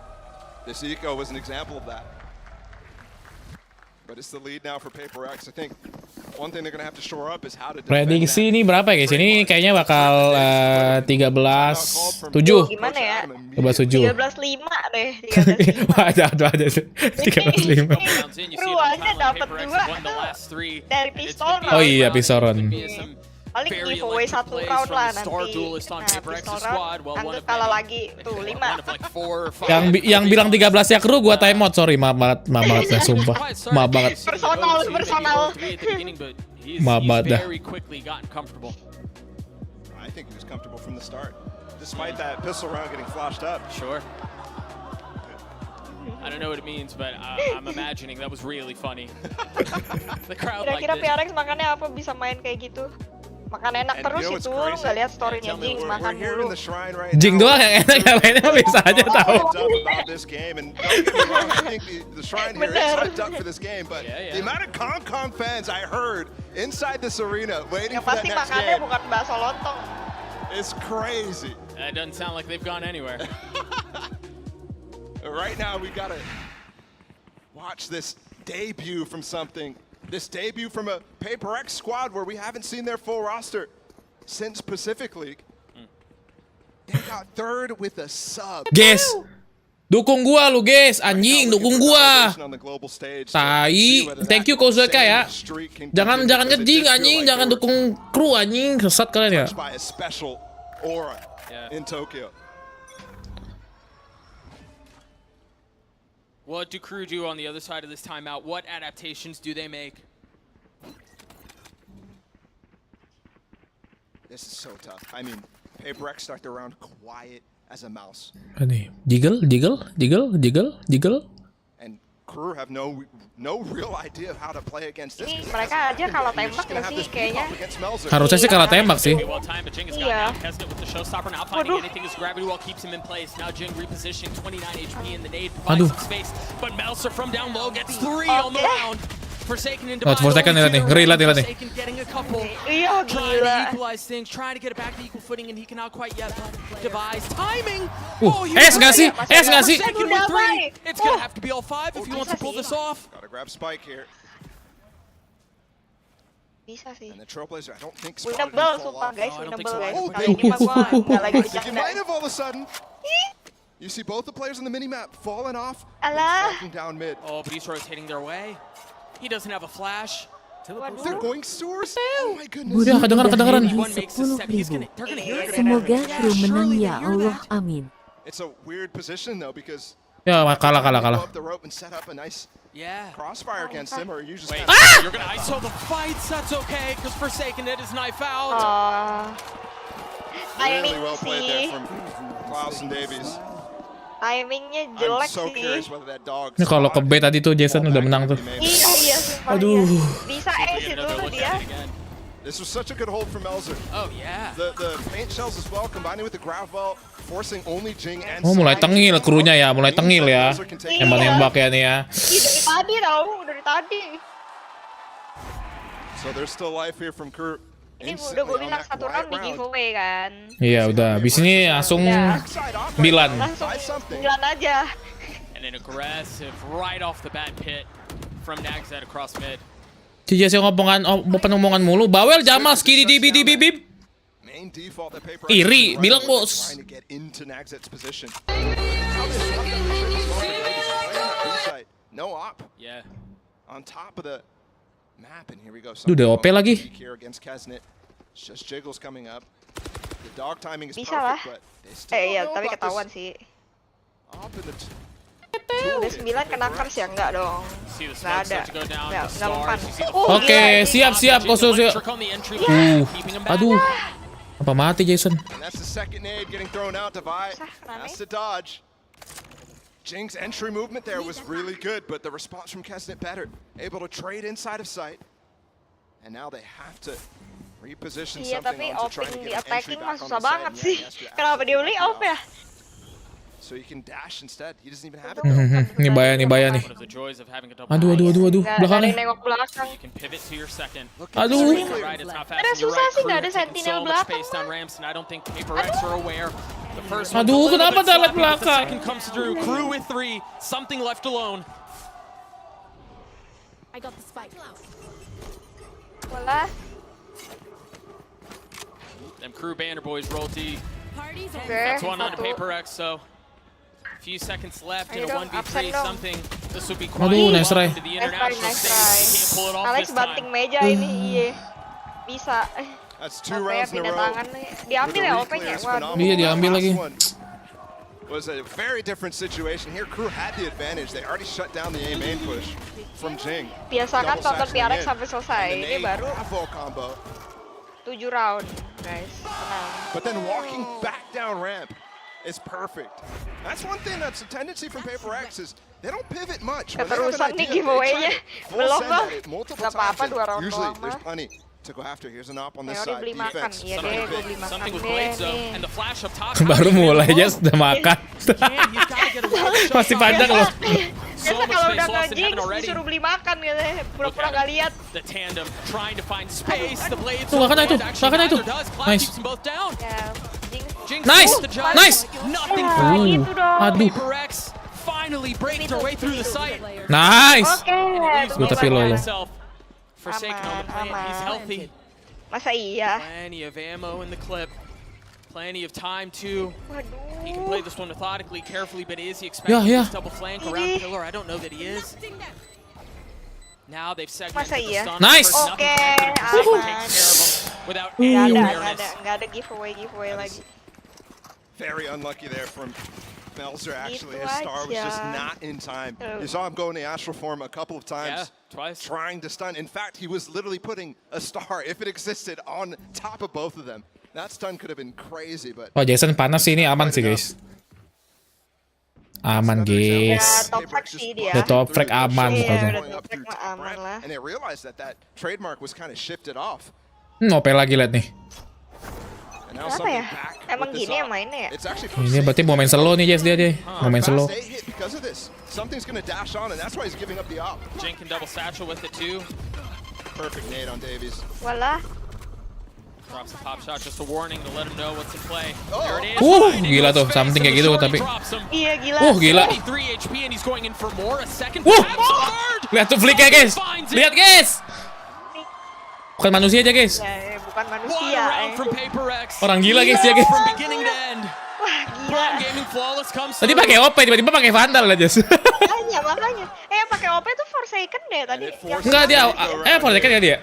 This eco was an example of that. But it's the lead now for Paperrex. I think one thing they're going to have to shore up is how to defend that. Prediksi ini berapa ya guys? Ini kayaknya bakal 13-7. Gimana ya? 13-7. 13-5 deh. Ada 13-5. Ruannya dapat 2 dari pistol. Oh iya, pistol run. Paling giveaway 1 round lah nanti. Nah, pistol round, anggap kalah lagi. Tuh, 5. Yang bilang 13 ya kru, gua timeout, sorry, maaf banget ya, sumpah. Maaf banget. Personal. Maaf banget dah. I think he was comfortable from the start, despite that pistol round getting flashed up. Sure. I don't know what it means, but I'm imagining that was really funny. The crowd like Kira-kira PRX makannya apa bisa main kayak gitu? Makan enak terus itu, lu nggak lihat story-nya Jinx makan dulu. Jinx doang yang enak, yang lainnya bisa aja tahu. Yang pasti makannya bukan bakso lontong. It's crazy. That doesn't sound like they've gone anywhere. Right now we gotta watch this debut from something. This debut from a Paperrex squad where we haven't seen their full roster since Pacific League. They got 3rd with a sub. Guys, dukung gua lu guys, anjing, dukung gua. Tai, thank you Kaos ya. Jangan ngejing anjing, jangan dukung kru anjing, sesat kalian ya. What do crew do on the other side of this timeout? What adaptations do they make? This is so tough. I mean, Paperrex start the round quiet as a mouse. Ini jiggle. And crew have no real idea of how to play against this. Mereka aja kalau tembak nggak sih kayaknya? Harusnya sih kalah tembak sih. Iya. Aduh. Forsaken lihat nih, ngeri lihat nih. Iya gila. Es nggak sih? It's gonna have to be all 5 if he wants to pull this off. Gotta grab Spike here. Bisa sih. And the Trailblazer, I don't think Winnable sumpah guys, winnable guys. Kali ini mah gua nggak lagi bercanda. You see both the players on the mini-map falling off. Alah. Down mid. Oh, but he's rotating their way. He doesn't have a flash. They're going sewers. Oh my goodness. Udah kedengeran. Semoga kru menang ya Allah, amin. It's a weird position though because Ya kalah. up the rope and set up a nice Yeah. crossfire against him, or you just Wait, kinda you're gonna ISO the fights. That's okay, because Forsaken it is knife out. really well played there from Klaus and Davies. Timingnya I'm jelek so sih. curious whether that dog. Ini kalau ke B tadi tuh Jason udah menang tuh. Iya sumpah. Aduh. Bisa ace itu tuh dia. This was such a good hold from Melzer. Oh yeah. The paint shells as well, combining with the grav vault, forcing only Jing and. Oh mulai tengil krunya ya, mulai tengil ya. Nembak ya nih ya. Dari tadi tau, dari tadi. So there's still life here from crew. Ini udah gue bilang satu round di giveaway kan. Iya udah, abis ini langsung 9. Langsung 9 aja. And an aggressive right off the bat pit from Nagzed across mid. Cija sih omongan mulu. Bawel Jamal skidi di bib. Iri, bilang bos. No op. Yeah. On top of the map, and here we go. Duh, udah OP lagi. Just jiggles coming up. The dog timing is Bisa lah. perfect, but they still Iya, don't know tapi about ketahuan this sih. op in the Udah 9 kena curse ya? Enggak dong. Enggak ada. Enggak mempan. Oke, siap Koso. Aduh. Apa mati Jason? And that's the second nade getting thrown out. Divide has to dodge. Jing's entry movement there was really good, but the response from Kesnet better. Able to trade inside of sight. And now they have to reposition Iya, something tapi on to try to opening di get an entry attacking back mah on susah the banget side. sih. Kenapa dia beli off ya? So you can dash instead. He doesn't even have it. Nih bahaya nih. Aduh. Belakangnya. Nengok belakang. Aduh. Ada susah sih, nggak ada sentinel belakang. Aduh, kenapa dalam belakang? Crew with 3, something left alone. I got the spike. Bola. Them crew banner boys roll D. Oke. That's one on a Paperrex, so few seconds left in a 1v3 something. This would be quite Nice try. to the international stage. Can't pull it off Alex this banting time. meja ini, iya. Bisa. That's 2 rounds in a row. Tangan nih. Diambil ya OP-nya. Waduh. Iya diambil lagi. Was a very different situation here. Crew had the advantage. They already shut down the A main push from Jing. Biasakan tonton PRX sampai selesai. And Ini baru combo. 7 round, guys. Tenang. But then walking back down ramp is perfect. That's one thing that's a tendency from Paperrex is they don't pivot much. Keterusan nih giveaway-nya. Belum loh. Gak apa-apa 2 round Usually doang there's mah. plenty to go after. Here's an op on this Teori side. beli makan. Defense. Iya deh, gue beli makan deh. Baru mulai aja sudah makan. Masih panjang loh. Biasa kalau udah nge-jinx disuruh beli makan gitu. Pura-pura gak lihat. Tuh, gak kena itu. Nice. Ya, Nice. gitu dong. Aduh. Finally breaking their way through the site. Nice. Oke. Gue tapi lo. Forsaken on the plant, he's healthy. Masa iya? Plenty of ammo in the clip. Plenty of time too. He can play this one methodically, carefully, but is he expecting this double flank around pillar? I don't know that he is. Now they've segmented the stun. Nice. Oke, aman. Without any awareness. Nggak ada giveaway lagi. Very unlucky there from Melzer. Actually, his Itu star was just aja. not in time. You saw him go into astral form a couple of times. Twice. Trying to stun. In fact, he was literally putting a star, if it existed, on top of both of them. That stun could have been crazy, but... Wah Jason panas sih ini, aman sih guys. Aman guys. Ya, top frag sih dia. The top frag aman Iya, pokoknya. udah top frag mah aman lah. And they realized that trademark was kind of shifted off. OP lagi liat nih. Kenapa ya? Emang gini ya mainnya ya? Ini berarti mau main slow nih Jess dia. Mau main slow. Something's gonna dash on, and that's why he's giving up the op. Jink can double satchel with it too. Perfect nade on Davies. Walah. Drops a pop shot, just a warning to let him know what's in play. There it is. Gila tuh, something kayak gitu tapi. Iya gila. Gila. 3 HP and he's going in for more. A second. Lihat tuh flicknya guys. Lihat guys. Bukan manusia aja guys. Ya, bukan manusia. From Paperrex. Orang gila guys ya guys. From beginning to end. Wah Prime Gaming Flawless comes Tadi through. pakai OP, tiba-tiba pakai Vandal aja. Makanya. Yang pakai OP tuh Forsaken deh tadi. Enggak dia, Forsaken ya dia.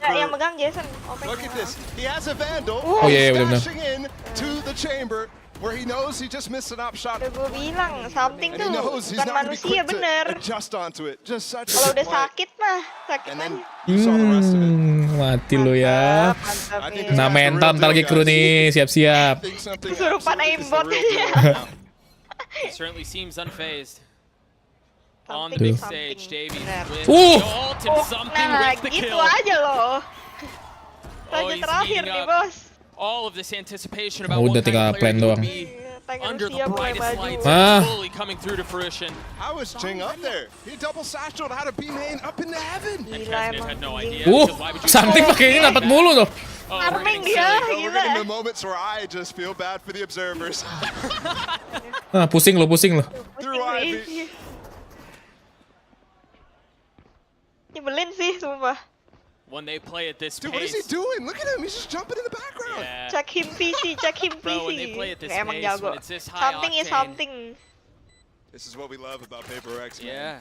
Yang megang Jason. OP. Look at this. He has a Vandal. Oh iya, benar-benar. Dashing in to the chamber where he knows he just missed an op shot. Udah gue bilang, something And he tuh knows he's bukan not gonna be manusia quick bener. to adjust onto it. Just such a Kalau good udah play. sakit mah, sakit And then aja. you saw the rest of it. Mati lu ya. Mantap I think ya. this Nah, guy's the mental real ntar lagi deal, kru guys. nih, siap-siap. Think something Kesurupan absolutely is the aimbot. real deal right now. He certainly seems unfazed. On Something the big is stage, something. Davies Bener. with Uh. the ult and something Nah, with the gitu kill. aja loh. Raja he's terakhir heating nih, up. bos. All of this anticipation about Udah what kind tinggal of plan player he doang. will be under the brightest lights Ah. fully coming through to fruition. How was Jing up there? He double satcheled, had a B main up into heaven. And Gila President emang. had no idea. Uh, because why would you something pakai ini dapat mulu tuh. Oh, we're Farming getting dia, silly. We're gila. getting the moments where I just feel bad for the observers. Ah, pusing lo. Through Ivy. Nyebelin sih, sumpah. When they play at this Dude, what is pace. he doing? Look at him. He's just jumping in the background. Yeah. Check him PC, check him PC. Bro, when they play at this Emang pace, jago. when it's this high Something is octane. something. This is what we love about Paperrex, man. Yeah.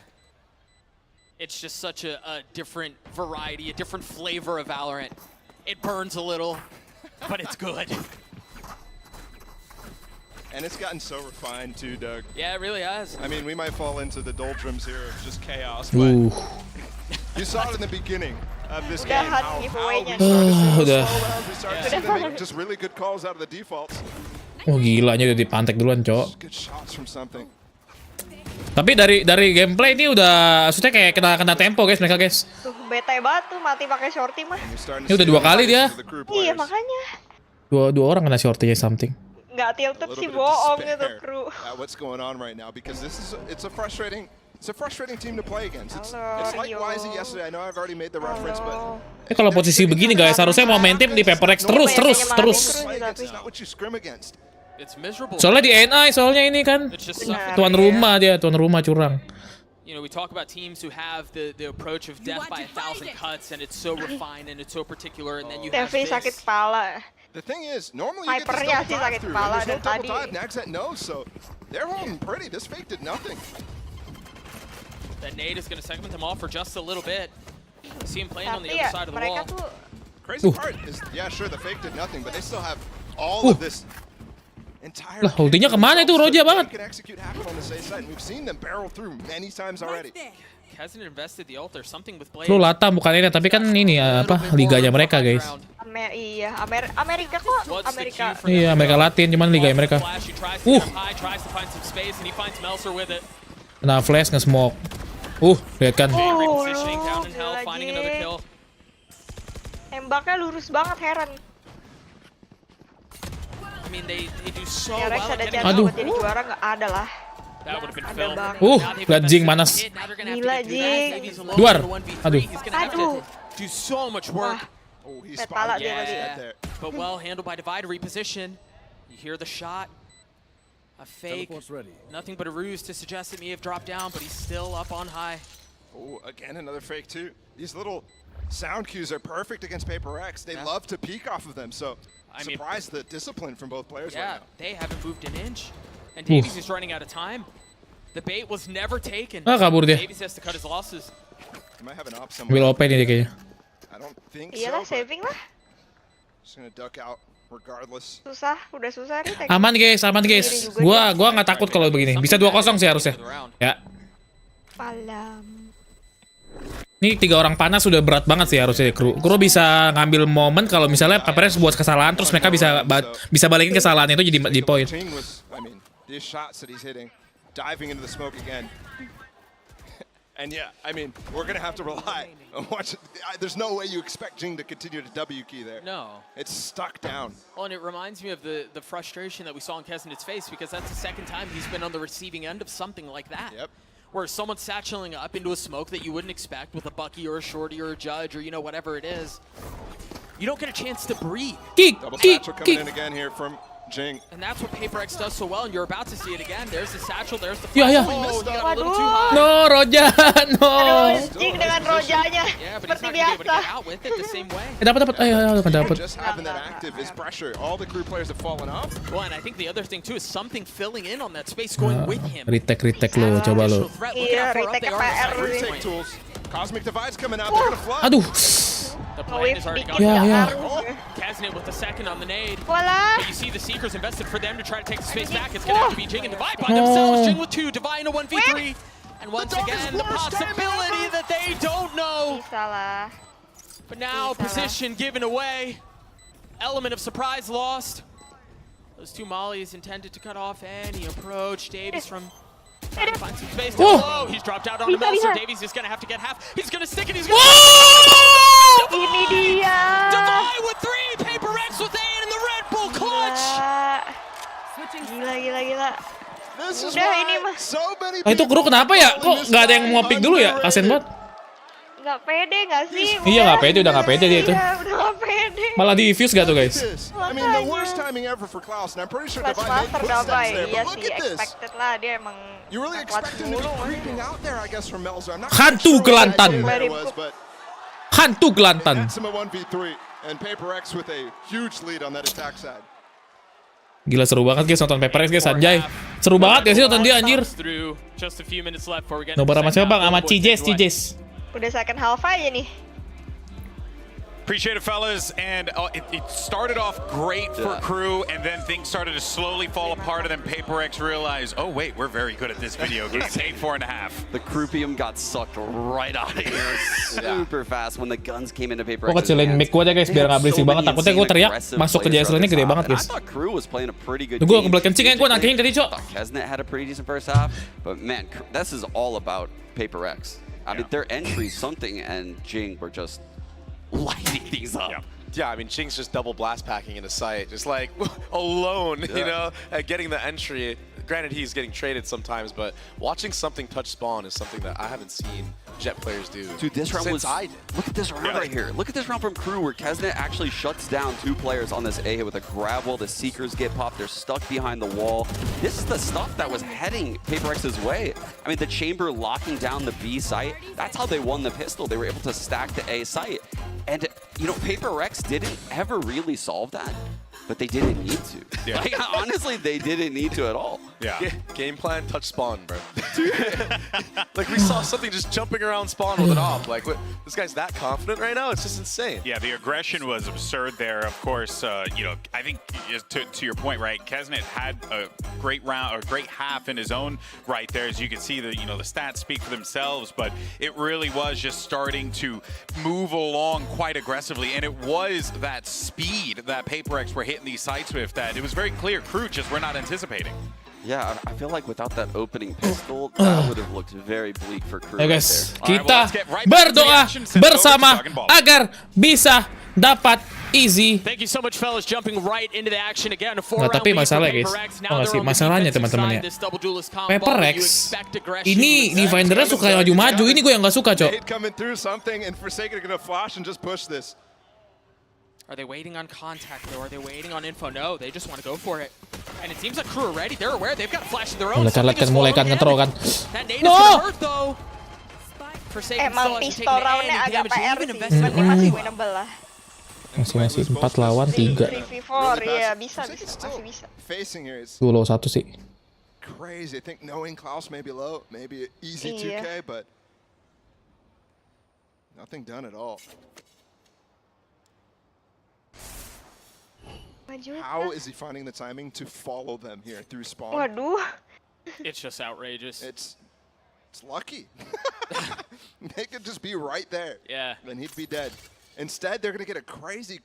It's just such a different variety, a different flavor of Valorant. It burns a little, but it's good. And it's gotten so refined too, Doug. Yeah, it really has. I mean, we might fall into the doldrums here of just chaos, Ooh. but you saw it in the beginning of this game. Udahan How giveaway-nya. we started seeing the Udah. slow rounds, we started seeing them make just really good calls out of the defaults. Oh gilanya udah dipantek duluan, Cok. Good shots from something. Tapi dari gameplay ini udah maksudnya kayak kena tempo guys mereka guys. Tuh, bete banget tuh mati pakai shorty mah. Ini udah 2 kali dia. Iya, makanya. Dua orang kena shorty something. Nggak tilted sih, bohong gitu, kru. What's going on right now? Because it's a frustrating team to play against. It's like Yo. YZ yesterday. I know I've already made the reference, but Kalau posisi begini guys harusnya mau main tim di Paperrex terus. it's not what you scrim against. It's miserable. Soalnya di NI soalnya ini kan It's just tuan rumah dia, tuan rumah curang. You know, we talk about teams who have the approach of death by 1,000 cuts, and it's so refined and it's so particular, and then you have TV sakit this. kepala. The thing is, normally you get this Hypernya double sih dive sakit through, kepala and there's no dari double tadi. dive. Nagset knows, so they're holding pretty. This fake did nothing. That nade is going to segment them off for just a little bit. See him playing on the Tapi other ya, side of the mereka wall. tuh Crazy part is, yeah, sure, the fake did nothing, but they still have all of this entire. Lah, ultinya kemana itu Roja banget? Can execute happen on the safe side, and we've seen them barrel through many times already. Hasn't invested the ult or something with Blade. Lu Lata bukan ini tapi kan ini apa liganya mereka guys. Amerika kok, Amerika. Iya Amerika Latin cuman liga mereka. Tries to find some space and he finds Melser with it. Nah flash nge-smoke. Lihat kan. Repositioning down in hell, finding another kill. Tembaknya lurus banget, heran. I mean, they do so Ya, Rex well. ada at jadwal getting buat jadi juara nggak ada lah. That would have been Ada filled. banget. Lihat Jing manas. Gila, Jing. Duar. Aduh. He's gonna have to do so much work. Oh, he Petala spotted dia tadi. there. But well handled by Divide to reposition. You hear the shot. A fake. Nothing but a ruse to suggest it may have dropped down, but he's still up on high. Oh, again, another fake too. These little sound cues are perfect against Paperrex. They love to peek off of them, so I mean, surprised the discipline from both players Yeah, right now. they haven't moved an inch. And Davies is running out of time. The bait was never taken. Kabur dia. Davies has to cut his losses. He might have an op Ambil somewhere. OP nih dia kayaknya. I don't think Iyalah, so. but saving lah. Just gonna duck out regardless. Susah, udah susah nih. Aman guys. Gua nggak takut kalau begini. Bisa 2-0 sih harusnya. Ya. Malam. Ini 3 orang panas sudah berat banget sih harusnya kru. Kru bisa ngambil momen kalau misalnya Paperrex buat kesalahan terus mereka bisa balikin kesalahan itu jadi di poin. Ting was, I mean, these shots that he's hitting, diving into the smoke again. And yeah, I mean, we're gonna have to rely on watch. There's no way you expect Jing to continue to W key there. No. It's stuck down. Well, and it reminds me of the frustration that we saw in Kesnit's face, because that's the second time he's been on the receiving end of something like that. Yep. Where someone's satcheling up into a smoke that you wouldn't expect with a Bucky or a Shorty or a Judge or, you know, whatever it is. You don't get a chance to breathe. Double satchel coming in again here from Jing. And that's what Paperrex does so well, and you're about to see it again. There's the satchel, there's the Yeah, flash. yeah. Oh, he got a little too high. No, Roja, no. Aduh, Jing dengan rojanya. Yeah, but he's Seperti not gonna be able to biasa. get out with it the same way. Dapat. Ayo, dapat. Just having that active is pressure. All the crew players have fallen off. Well, and I think the other thing too is something filling in on that space going with him. Retake lo, coba lo. Iya, retake PR Retake tools. Cosmic Divide's coming out. They're gonna flood. Aduh. The plan is already gone. Yeah. Kaznet with the second on the nade. Voila. But you see the Seekers invested for them to try to take the space back. It's going to have to be Jing and Divide by themselves. Jing with 2, Divide in a 1v3. And once again, the possibility that they don't know. Salah. But now, position given away. Element of surprise lost. Those 2 mollies intended to cut off any approach. Davies from... Find some space down low. He's dropped out on the middle, so Davies is going to have to get half. He's going to stick it. He's going to... Ini dia. Divide with 3. Paperrex with 8 in the Red Bull clutch. Gila. This is Udah ini mah. so many Itu kru kenapa ya? Kok nggak ada yang mau pick dulu ya? Kasian banget. Nggak pede nggak sih? Iya nggak pede, udah nggak pede dia itu. Iya, udah nggak pede. Malah di-fuse gak tuh guys? I mean, the worst timing ever for Klaus, and I'm pretty sure Divide made footsteps there. Iya But look sih, at this. expected lah dia emang. You really expect him to be creeping out there, I guess, from Melzer. I'm not Hantu Kelantan. but Hantu Kelantan. that's him a 1v3, and Paperrex with a huge lead on that attack side. Gila seru banget guys nonton Paperrex guys, anjay. Seru banget gak sih nonton dia anjir? Nobar sama siapa bang? Sama Cijes. Udah second half aja nih. Appreciate it, fellas. And it started off great for crew, and then things started to slowly fall apart, and then Paperrex realized, oh wait, we're very good at this video game. It's 8-4.5. The Croupium got sucked right out of here super fast when the guns came into Paperrex. Gue kecilin mic gue aja guys biar nggak berisik banget. Takutnya gue teriak masuk ke JSL ini gede banget guys. I thought Crew was playing a pretty good Gue kebelet kencing ya gue nangkingin tadi cok. Kaznet had a pretty decent first half, but man, this is all about Paperrex. I mean, their entry, something, and Jing were just lighting things up. Yeah, I mean, Jing's just double blast packing into sight, just like alone, you know, getting the entry. Granted, he's getting traded sometimes, but watching something touch spawn is something that I haven't seen Jet players do. Dude, this round was. I did. Look at this round right here. Look at this round from Crew where Kaznet actually shuts down 2 players on this A hit with a grab wall. The Seekers get popped. They're stuck behind the wall. This is the stuff that was heading Paperrex's way. I mean, the chamber locking down the B site. That's how they won the pistol. They were able to stack the A site. And, you know, Paperrex didn't ever really solve that. But they didn't need to. Yeah. Like, honestly, they didn't need to at all. Yeah. Game plan, touch spawn, bro. Like, we saw something just jumping around spawn with an op. Like, what, this guy's that confident right now? It's just insane. Yeah, the aggression was absurd there. Of course, you know, I think to your point, right? Kaznet had a great round, or great half in his own right there. As you can see, the stats speak for themselves. But it really was just starting to move along quite aggressively, and it was that speed that Paperrex were hitting these sites with that it was very clear Crew just were not anticipating. Yeah, I feel like without that opening pistol, that would have looked very bleak for Crew. Ya right guys, there. kita berdoa bersama agar bisa dapat easy. Thank you so much, fellas, jumping right into the action again. Nggak, tapi masalah guys, oh, sih, masalahnya teman-teman ya, Paperrex ini defendernya suka maju-maju. Ini gue yang nggak suka cok. Coming through something, and Forsaken are gonna flash and just push this. Are they waiting on contact though? Are they waiting on info? No, they just want to go for it. And it seems like Crew are ready. They're aware. They've got a flash of their own. Mulai kan ngetro kan. That nade is gonna hurt though. Emang pistol roundnya agak PR sih, tapi masih winnable lah. Masih 4 lawan 3. 3v4, iya bisa, masih bisa. Facing here is Dulu 1 sih. crazy. I think knowing Klaus may be low, maybe easy 2K, but nothing done at all. How is he finding the timing to follow them here through spawn? Waduh. It's just outrageous. It's lucky. They could just be right there. Yeah. Then he'd be dead. Instead, they're going to get a crazy...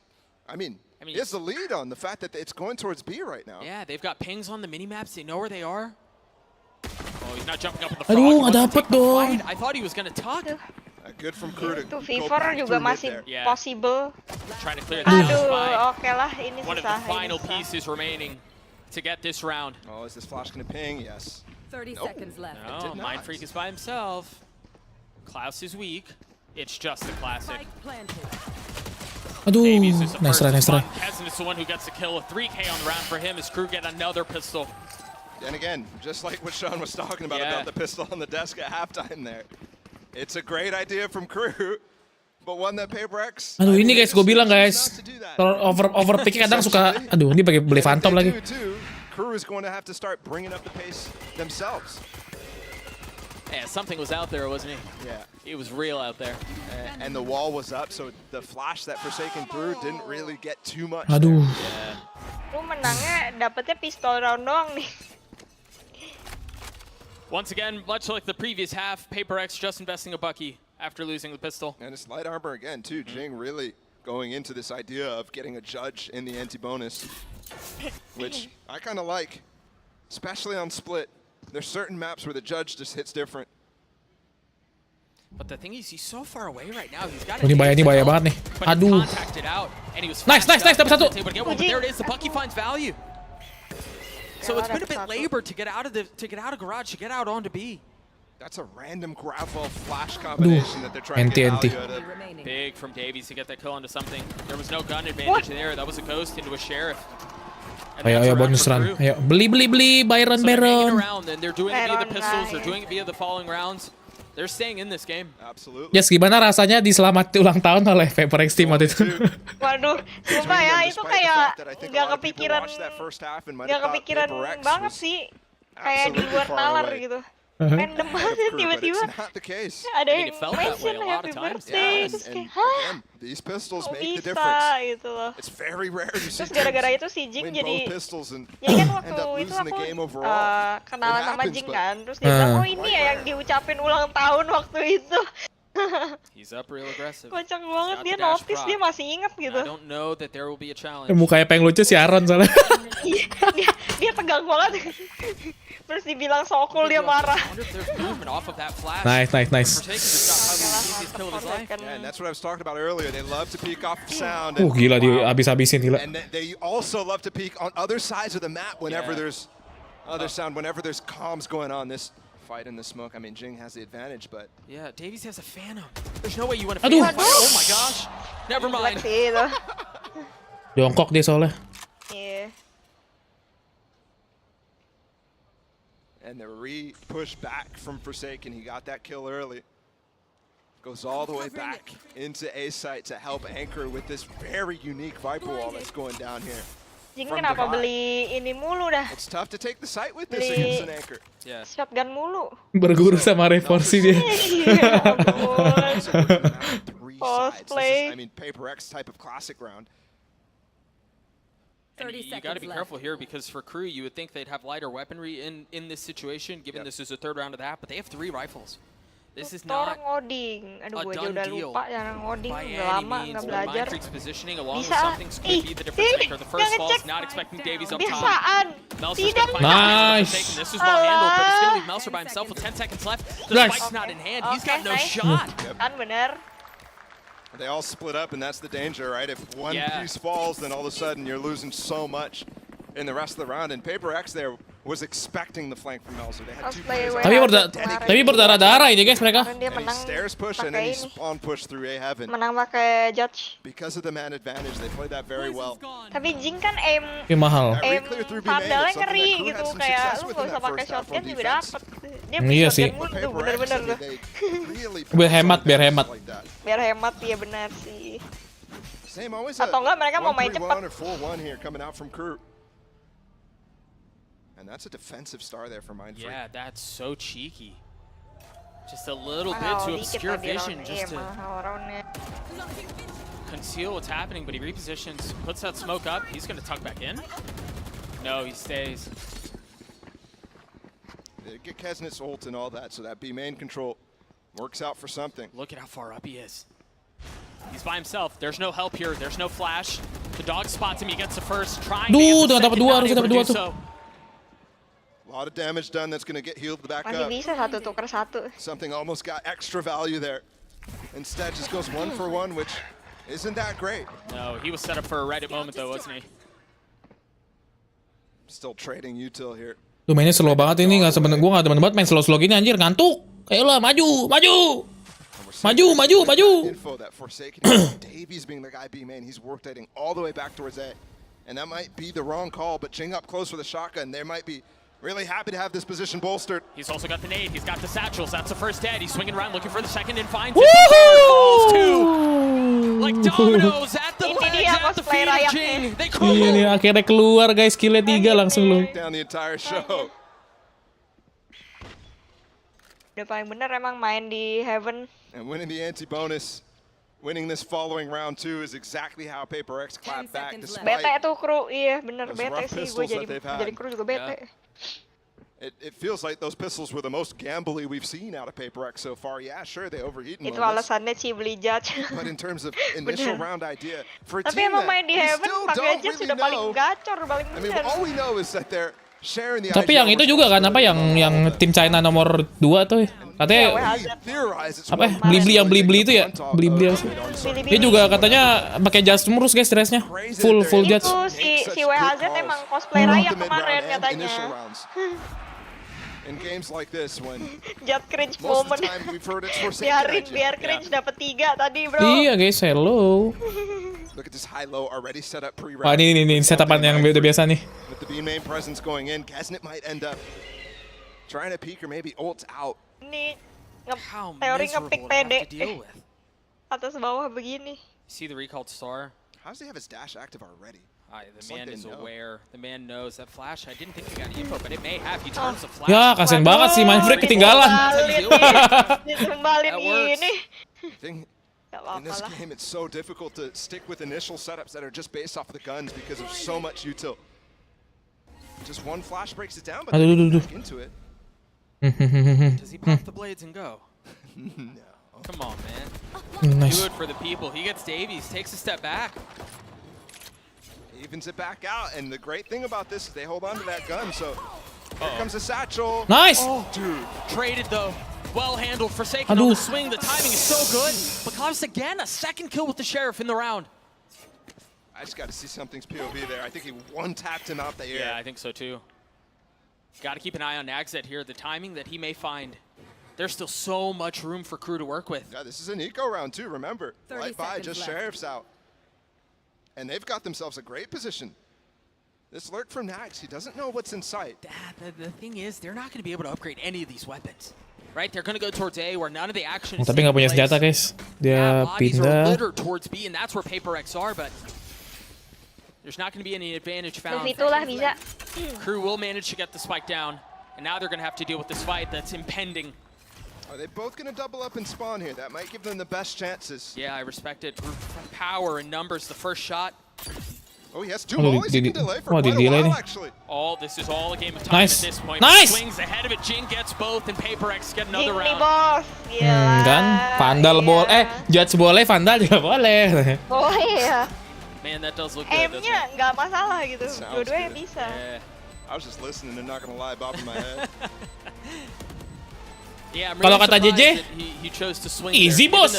I mean he has the lead on the fact that it's going towards B right now. Yeah, they've got pings on the minimaps. They know where they are. Oh, he's not jumping up in the frog. Aduh, nggak dapet dong. I thought he was going to tuck. Good from Crew to 2v4 juga masih possible. Trying to clear the Aduh, oke lah, ini one susah. of the final pieces remaining to get this round. Oh, is this flash going to ping? Yes. 30 seconds left. No, Mind Freak is by himself. Klaus is weak. It's just a classic. Aduh, Davies is the nice first try, nice try. one. Kesn is the one who gets the kill. A 3K on the round for him as Crew get another pistol. And again, just like what Sean was talking about the pistol on the desk at halftime there. It's a great idea from Crew, but one that Paperrex. Aduh, ini guys, gue bilang guys, kalau overpick kadang suka, aduh, ini pakai beli phantom lagi. Crew is going to have to start bringing up the pace themselves. Yeah, something was out there, wasn't he? Yeah. He was real out there. And the wall was up, so the flash that Forsaken threw didn't really get too much. Aduh. Lu menangnya dapetnya pistol round doang nih. Once again, much like the previous half, Paperrex just investing a bucky after losing the pistol. And it's light armor again, too. Jing really going into this idea of getting a judge in the anti-bonus, which I kind of like, especially on split. There's certain maps where the judge just hits different. But the thing is, he's so far away right now. He's got Ini bahaya banget nih. Aduh. Nice, dapat satu. There it is. The bucky finds value. So it's been a bit labor to get out of garage, to get out onto B. That's a random grab ball flash combination that they're trying to get value out of. Big from Davies to get that kill onto something. There was no gun advantage there. That was a ghost into a sheriff. Ayo bonus run. Ayo beli Byron. Around, and they're doing it via the pistols. They're doing it via the following rounds. They're staying in this game. Absolutely. Yes, gimana rasanya diselamati ulang tahun oleh Paperrex team waktu itu? Waduh, sumpah ya, itu kayak nggak kepikiran banget sih. Kayak di luar nalar gitu. Random banget tiba-tiba ada yang mention happy birthday. Terus kayak, hah? These pistols kok make the bisa difference. gitu loh. It's very rare to see Terus gara-gara itu si Jing jadi kan waktu itu aku kenalan sama Jing kan. Terus dia bilang, oh ini ya yang diucapin ulang tahun waktu itu. He's up real aggressive. Kocak banget, dia notice, dia masih inget gitu. I don't know that there will be a challenge. Mukanya pengen lucu si Aaron soalnya. Dia tegang banget. Terus dibilang so cool, dia marah. Nice. Yeah, and that's what I was talking about earlier. They love to peek off sound. Gila dia habis-habisin gila. And they also love to peek on other sides of the map whenever there's other sound, whenever there's comms going on. This fight in the smoke. I mean, Jing has the advantage, but yeah, Davies has a Phantom. There's no way you want to fight. Oh my gosh. Never mind. Jongkok dia soalnya. Yeah. And the re-push back from Forsaken. He got that kill early. Goes all the way back into A site to help anchor with this very unique Viper wall that's going down here. Jing kenapa beli ini mulu dah? It's tough to take the site with this against an anchor. Yeah. Shotgun mulu. Berguru sama Reforsi dia. Cosplay. I mean, Paperrex type of classic round. And you got to be careful here because for Crew, you would think they'd have lighter weaponry in this situation, given this is the third round of that, but they have 3 rifles. This is not ngoding. Aduh, gue udah lupa cara ngoding. Udah lama nggak belajar. Positioning along with something could be the difference maker. The first fall is not expecting Davies up top. Tidak. Nice. This is well handled, but it's going to leave Melser by himself with 10 seconds left. The spike's not in hand. He's got no shot. Kan bener. They all split up, and that's the danger, right? If one piece falls, then all of a sudden you're losing so much in the rest of the round. And Paperrex there was expecting the flank from Melser. They had 2 players. Tapi berdarah-darah ini guys mereka. Dia menang stairs push and then he spawn push through A heaven. Menang pakai judge. Because of the man advantage, they played that very well. Tapi Jing kan aim padahal ngeri gitu, kayak lu nggak usah pakai shotgun juga dapet. Dia iya sih. Tuh, bener-bener tuh. Biar hemat. Biar hemat, iya benar sih. Atau enggak mereka mau main cepat. And that's a defensive star there for Mindfree. Yeah, that's so cheeky. Just a little bit to obscure vision, just to conceal what's happening, but he repositions, puts that smoke up. He's going to tuck back in. No, he stays. They get Kesnit's ult and all that, so that B main control works out for something. Look at how far up he is. He's by himself. There's no help here. There's no flash. The dog spots him. He gets the first. Trying to get the second, not able to do so. A lot of damage done. That's going to get healed back Masih up. bisa 1 tuker 1. Something almost got extra value there. Instead, just goes 1 for 1, which isn't that great. No, he was set up for a Reddit moment though, wasn't he? Still trading util here. Tuh mainnya slow banget ini, gue gak temen banget main slow gini anjir, ngantuk. Ayolah maju. Maju. Info that Forsaken, Davies being the guy B main, he's rotating all the way back towards A. And that might be the wrong call, but Jing up close with a shotgun. They might be really happy to have this position bolstered. He's also got the nade. He's got the satchels. That's the first dead. He's swinging around looking for the second and finds it. The third falls too. Like dominoes at the ledge, at the feet of Jing. They Iya nih akhirnya keluar guys, killnya 3 langsung lu. Down the entire show. Udah paling bener emang main di Heaven. And winning the anti-bonus, winning this following round 2 is exactly how Paperrex clapped back despite Bete tuh kru, iya bener those bete rough sih, gue pistols that they've had. jadi kru juga bete. It feels like those pistols were the most gambly we've seen out of Paperrex so far. Yeah, sure, they overheat in Itu moments. alasannya sih beli Djaja. But in terms of initial round idea, for a Tapi team emang that main di we Heaven still pakai don't Djaja really sudah paling know. gacor, paling I mean, bener. all we know is that they're sharing the Tapi yang itu juga kan apa yang tim China nomor 2 tuh katanya apa beli-beli itu ya beli-beli dia juga katanya pakai jas terus guys dressnya full jas. Itu si WHZ emang cosplay Raya kemarin katanya. In games like this when Jat cringe most of moment. the time we've heard it's Forsaken. biar cringe dapat 3 tadi bro. Iya guys, hello. Look at this high-low already set up pre-round. Wah ini setupan yang udah biasa nih. With the B main presence going in, Gaznit might end up trying to peek or maybe ult out. Ini teori ngepick PD. Atas bawah begini. See the recalled star? How does he have his dash active already? The man is aware. The man knows that flash. I didn't think he got info, but it may have. He turns the flash. Ya kasian banget sih Manfred ketinggalan. Kembali ini. In this game, it's so difficult to stick with initial setups that are just based off of the guns because of so much util. Just one flash breaks it down, but they get back into it. Does he pop the blades and go? No. Come on, man. Nice. Do it for the people. He gets Davies, takes a step back. Evens it back out, and the great thing about this is they hold on to that gun, so here comes a satchel. Nice! Oh, dude. Traded, though. Well handled. Forsaken on the swing. The timing is so good. But Kaos again, a second kill with the Sheriff in the round. I just got to see something's POV there. I think he one-tapped him out the air. Yeah, I think so, too. Got to keep an eye on Nagzet here. The timing that he may find. There's still so much room for crew to work with. Yeah, this is an eco round, too, remember. Right by, just left. Sheriff's out. And they've got themselves a great position. This lurk from Nags, he doesn't know what's in sight. The thing is, they're not going to be able to upgrade any of these weapons. Right? They're going to go towards A where none of the action is Tapi nggak punya senjata guys. Dia pindah. Towards B, and that's where Paperrex are, but there's not going to be any advantage found. Itulah bisa. Crew will manage to get the spike down, and now they're going to have to deal with this fight that's impending. Are they both going to double up and spawn here? That might give them the best chances. Yeah, I respect it. Power and numbers, the first shot. Oh, he has two mollies. He can delay for quite a while, actually. This is all a game of time at this point. Nice. Swings ahead of it. Jing gets both, and Paperrex get another round. Bos. Kan, Vandal boleh. Judge boleh, Vandal juga boleh. Oh iya. Man, that does look good. M-nya nggak masalah gitu. Dua-duanya bisa. Yeah. I was just listening and not gonna lie, bobbing my head. Yeah, kalau kata JJ, easy bos.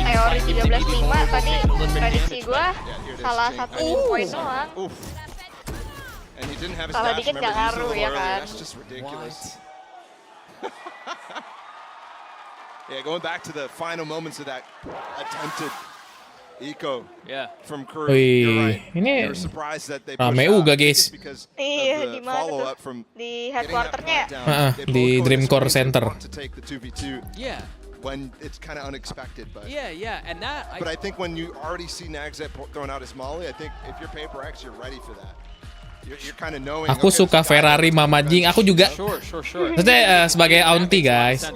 Teori 13.5 tadi prediksi gua salah satu poin doang. Salah dikit gak ngaruh ya kan. Yeah, going back to the final moments of that attempted eco from Crew. Ini rame juga guys. Iya, di mana tuh? Di headquarternya ya? Di DREAMCORE Center. Yeah. When it's kind of unexpected, but and that. But I think when you already see Nagzet throwing out his molly, I think if you're Paperrex, you're ready for that. You're kind of knowing. Aku suka Ferrari Mama Jing. Aku juga. Sure. Maksudnya sebagai auntie guys.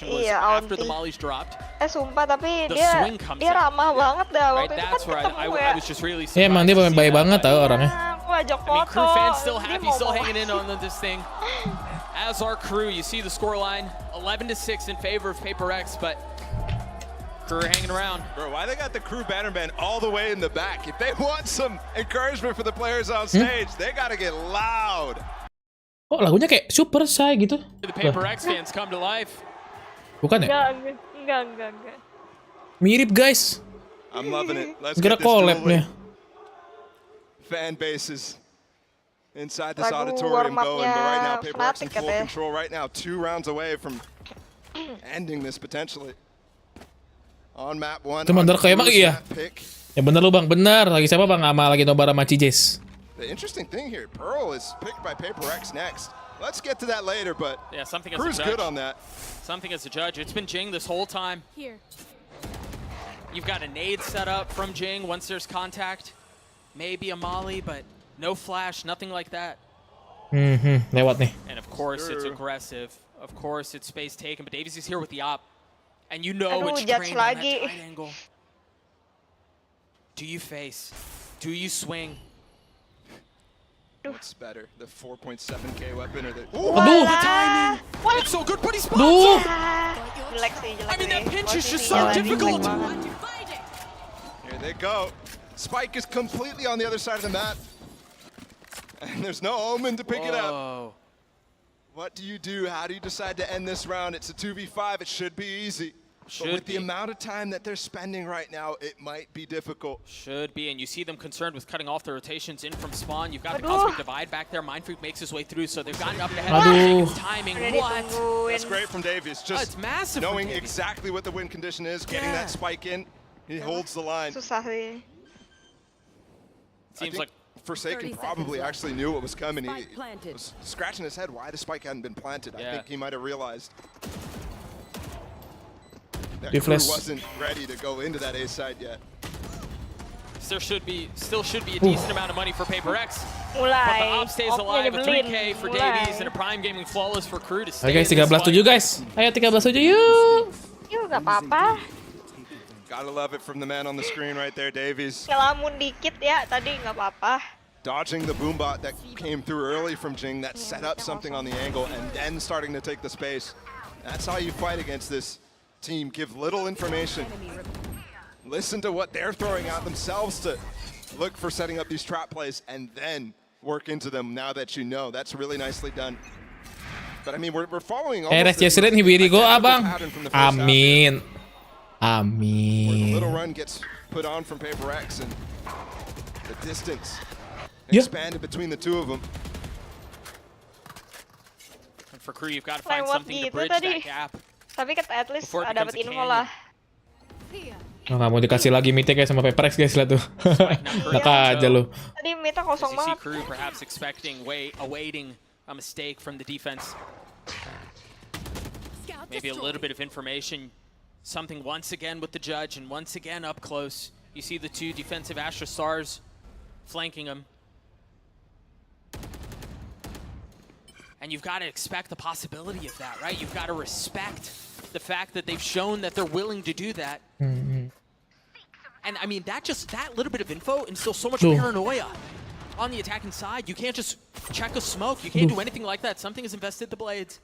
Iya, auntie. Sumpah tapi dia ramah banget dah waktu itu kan ketemu ya. Iya emang dia baik banget tau orangnya. Aku ajak foto. Crew fans still happy, still hanging in on this thing. As our Crew, you see the scoreline, 11-6 in favor of Paperrex, but Crew hanging around. Bro, why they got the Crew banner band all the way in the back? If they want some encouragement for the players on stage, they gotta get loud. Oh, lagunya kayak super shy gitu. The Paperrex fans come to life. Bukan ya? Enggak. Mirip guys. I'm loving it. Let's get this collab nih. Fan bases inside this Lagu auditorium going, but right now warm-upnya Paperrex in Fnatic full katanya. control right now, 2 rounds away from ending this potentially. On map 1. Itu bener kayak emang iya. Ya bener lu bang, bener. Lagi siapa bang? Lagi nobar sama Cijes. The interesting thing here, Pearl is picked by Paperrex next. Let's get to that later, but Yeah, something as Crew's a judge. good on that. Something as a judge. It's been Jing this whole time. Here. You've got a nade set up from Jing once there's contact. Maybe a molly, but no flash, nothing like that. Lewat nih. And of course, it's aggressive. Of course, it's space taken, but Davies is here with the op. And you know Aduh, it's judge trained on that lagi. tight angle. Do you face? Do you swing? What's better, the 4.7k weapon or the... Aduh. The timing! It's so good, but he's spots Duh. it! Jelek sih, jelek I mean, that sih. pinch is just Posisi. so difficult. Here they go. Spike is completely on the other side of the map. And there's no Omen to pick it up. Whoa. What do you do? How do you decide to end this round? It's a 2v5. It should be easy. Should but with be. the amount of time that they're spending right now, it might be difficult. Should be, and you see them concerned with cutting off the rotations in from spawn. You've got the Aduh. Cosmic Divide back there. Mindfreak makes his way through, so they've gotten up ahead. Aduh. It's timing. Udah What? ditungguin. That's great from Davies. Just it's massive from knowing Davies. exactly what the win condition is, getting that spike in. He holds the line. Susah sih. Seems like Forsaken probably actually knew what was coming. He was scratching his head why the spike hadn't been planted. I Yeah. think he might have realized that Defless. Crew wasn't ready to go into that A side yet. there still should be a decent amount of money for Paperrex. But the Mulai. op stays Opnya alive, a nyebelin. 3K for Mulai. Davies, and a Prime Gaming Flawless for Crew to stay Oke guys, in this 13-7 fight. guys. Ayo 13-7 yuk. Yuk, gak apa-apa. Gotta love it from the man on the screen right there, Davies. Ngelamun dikit ya tadi, gak apa-apa. Dodging the boombot that came through early from Jing that set up something on the angle and then starting to take the space. That's how you fight against this team. Give little information. Listen to what they're throwing out themselves to look for setting up these trap plays and then work into them now that you know. That's really nicely done. But I mean, we're following almost RS Jesserin Hibirigo abang. pattern from the first half here. Amin. Where the little Amin. run gets put on from Paperrex and the distance Yeah. expanded between the two of them. And for Crew, you've got to find Lewat something to gitu bridge tadi. that gap. Tapi kan at least Before it dapat becomes a info lah. Oh, nggak mau dikasih lagi mite guys sama Paperrex guys lah tuh. Enak aja lu. Tadi meta As kosong you see banget. Crew perhaps awaiting a mistake from the defense. Maybe a little bit of information. Something once again with the judge and once again up close. You see the two defensive Astra Stars flanking him. And you've got to expect the possibility of that, right? You've got to respect the fact that they've shown that they're willing to do that. And I mean, that little bit of info instills so much Duh. paranoia on the attacking side. You can't just check a smoke. You can't do anything like that. Something has invested the blades.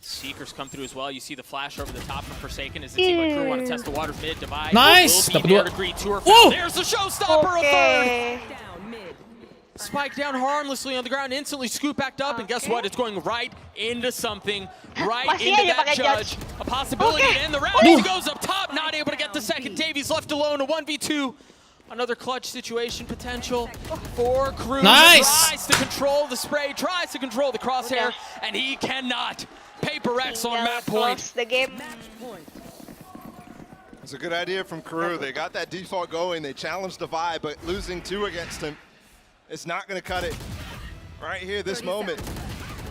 Seekers come through as well. You see the flash over the top of Forsaken as the team like Crew want to test the water mid divide. Nice! Will be Dapat there dua. to greet to her. Woo! There's the showstopper, a third. Oke. Spike down harmlessly on the ground, instantly scoop backed up, and guess what? It's going right into something, right Masih into aja that pakai judge. judge. A possibility Okay. to end the round. He goes up top, not able to get the second. Davies left alone, a 1v2. Another clutch situation potential for Crew. Nice. Tries to control the spray, tries to control the crosshair, and he cannot. Paperrex on map point. Close the game. It's a good idea from Crew. They got that default going. They challenged the vibe, but losing 2 against him, it's not going to cut it. Right here, this moment.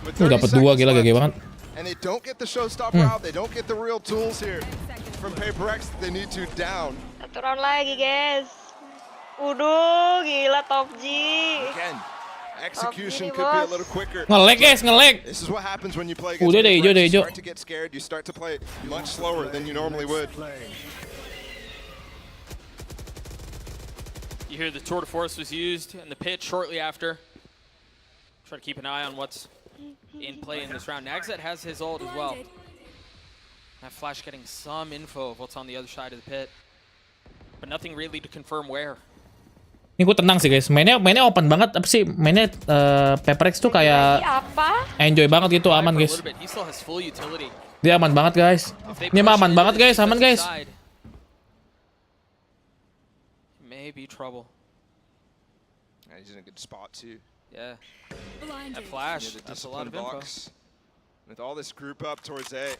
With 30 Dapat dua seconds gila left, GG banget. and they don't get the showstopper out. They don't get the real tools here from Paperrex that they need to down. Satu round lagi, guys. Uduh, gila top G. Again, execution Gini, could be a bos. little quicker. Nge-lag guys, nge-lag. This is what happens when you play against Udah deh, hijau Paperrex. deh, You hijau. start to get scared. You start to play much slower than you normally would. You hear the tour de force was used and the pitch shortly after. Try to keep an eye on what's in play in this round. Nagzet has his ult as well. That flash getting some info of what's on the other side of the pit. But nothing really to confirm where. Ini gue tenang sih guys. Mainnya open banget. Apa sih? Mainnya Paperrex tuh kayak Apa? enjoy banget gitu, aman For a guys. little bit, he still has full utility. Dia aman banget guys. If they Ini mah push aman into banget this guys, aman defensive guys. side, may be trouble. Yeah, he's in a good spot too. Yeah. That flash. Yeah, the That's a lot discipline of info. box. With all this group up towards A.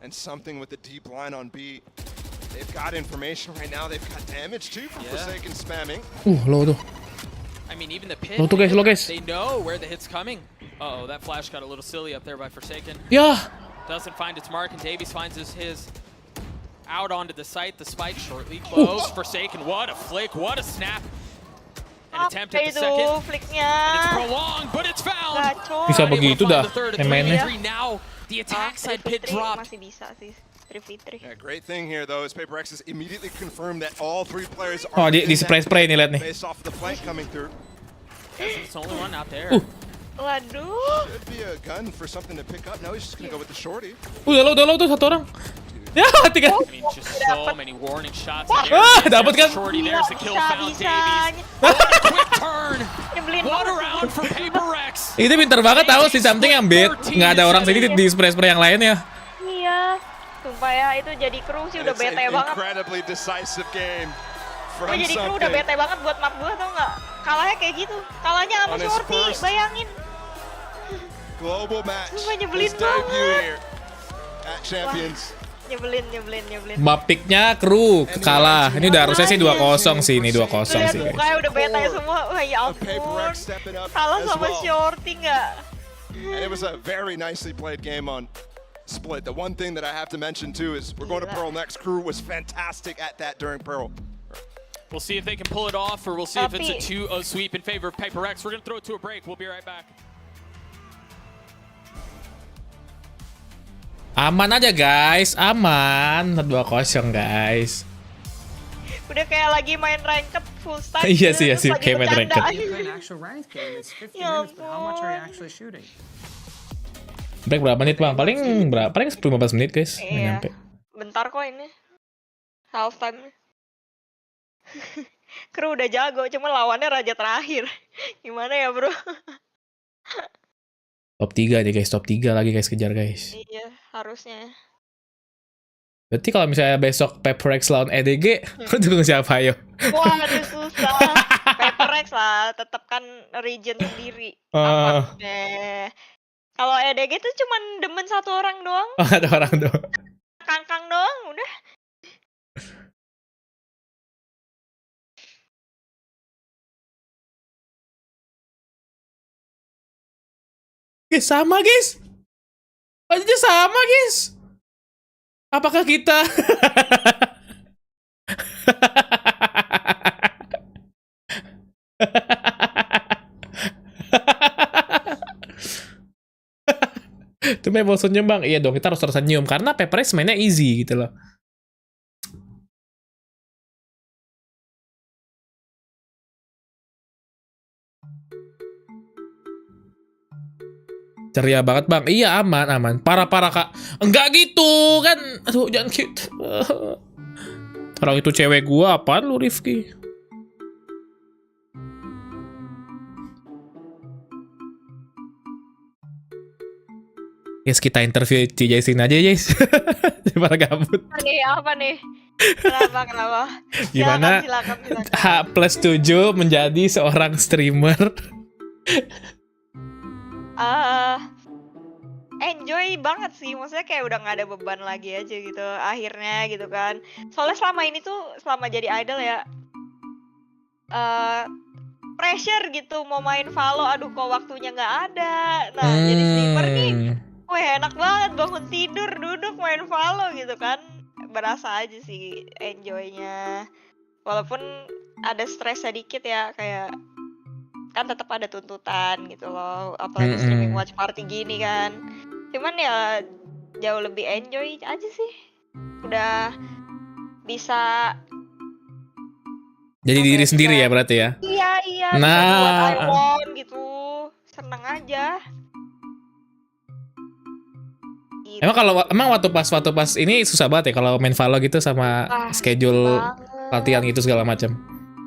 And something with the deep line on B. They've got information right now. They've got damage too from Forsaken spamming. Low tuh. I mean, even the pit. Low tuh guys, low guys. They know where the hit's coming. Uh oh, that flash got a little silly up there by Forsaken. Yeah. Doesn't find its mark, and Davies finds his out onto the site. The spike shortly close. Forsaken, what a flick, what a snap. An attempt at the second. And it's prolonged, but it's found. Bisa begitu dah mainnya. Now the attack side pit dropped. Masih bisa sih. 3v3. Yeah, great thing here though is Paperrex has immediately confirmed that all three players are. Oh, di spray nih, lihat nih. Based off the flank coming through. It's the only one out there. Waduh. Should be a gun for something to pick up. No, he's just gonna go with the shorty. Udah low tuh satu orang. Ya, 3. I mean, just so many warning shots. Dapat kan? Shorty, there's the kill found. Davies. What a quick turn. What a round for Paperrex. Itu pintar banget tahu sih something yang bait. Nggak ada orang sini di spray yang lainnya. Iya. Sumpah ya, itu jadi kru sih udah bete banget. Incredibly decisive game from jadi kru udah bete banget buat map gua, tau nggak? Kalahnya kayak gitu. Kalahnya sama Shorty, bayangin. Global match. Sumpah nyebelin banget. At Champions. Nyebelin. Mapiknya kru kalah. Ini udah harusnya sih 2-0 sih, ini 2-0 sih guys. Mukanya udah bete semua. Wah ya ampun. Kalah sama Shorty nggak? And it was a very nicely played game on Split. The one thing that I have to mention too is we're going to Pearl next. Crew was fantastic at that during Pearl. We'll see if they can pull it off, or we'll see if it's a 2-0 sweep in favor of Paperrex. We're going to throw it to a break. We'll be right back. Aman aja guys, aman. 2-0 guys. Udah kayak lagi main ranked full stack. Iya sih, kayak main ranked. Ya ampun. Break berapa menit bang? Paling 10-15 menit guys. Iya. Bentar kok ini. Half time. Kru udah jago, cuma lawannya raja terakhir. Gimana ya bro? Top 3 nih guys, top 3 lagi guys, kejar guys. Iya, harusnya. Berarti kalau misalnya besok Paperrex lawan EDG, lu dukung siapa ayo? Waduh susah. Paperrex lah, tetap kan region sendiri. Kalau EDG tuh cuman demen satu orang doang. Oh, ada orang doang. Kangkang doang, udah. Guys, sama guys. Aja sama guys. Apakah kita Tumben mau senyum bang. Iya dong, kita harus tersenyum karena Paperrex mainnya easy gitu loh. Ceria banget bang. Iya aman. Parah kak. Enggak gitu kan. Aduh jangan gitu. Orang itu cewek gua, apaan lu Rifki? Yes, kita interview Djaja sini aja guys. Para gabut. Apa nih? Kenapa? Gimana? Silakan. H+7 menjadi seorang streamer. Enjoy banget sih, maksudnya kayak udah nggak ada beban lagi aja gitu akhirnya gitu kan. Soalnya selama ini tuh selama jadi idol ya pressure gitu mau main Valo, aduh kok waktunya nggak ada. Nah jadi streamer nih, wah enak banget bangun tidur duduk main Valo gitu kan, berasa aja sih enjoynya walaupun ada stres sedikit ya, kayak kan tetap ada tuntutan gitu loh, apalagi streaming watch party gini kan. Cuman ya jauh lebih enjoy aja sih, udah bisa jadi diri sendiri ya berarti ya. Iya nah buat Iron gitu, seneng aja gitu. Emang waktu pas ini susah banget ya kalau main Valo gitu sama schedule latihan gitu segala macam.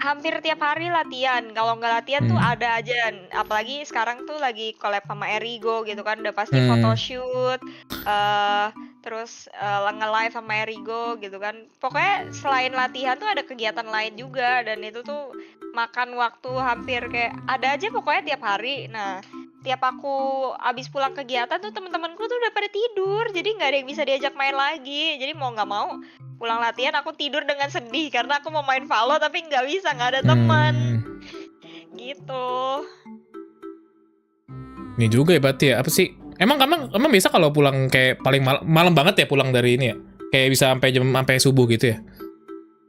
Hampir tiap hari latihan, kalau nggak latihan tuh ada aja. Apalagi sekarang tuh lagi collab sama Erigo gitu kan, udah pasti photoshoot, terus nge-live sama Erigo gitu kan. Pokoknya selain latihan tuh ada kegiatan lain juga, dan itu tuh makan waktu hampir kayak ada aja pokoknya tiap hari. Nah, tiap aku abis pulang kegiatan tuh temen-temenku tuh udah pada tidur, jadi nggak ada yang bisa diajak main lagi. Jadi mau nggak mau pulang latihan aku tidur dengan sedih karena aku mau main Valo tapi nggak bisa, nggak ada teman. Gitu. Ini juga ya berarti ya, apa sih? Emang bisa kalau pulang kayak paling malam banget ya pulang dari ini ya? Kayak bisa sampai subuh gitu ya?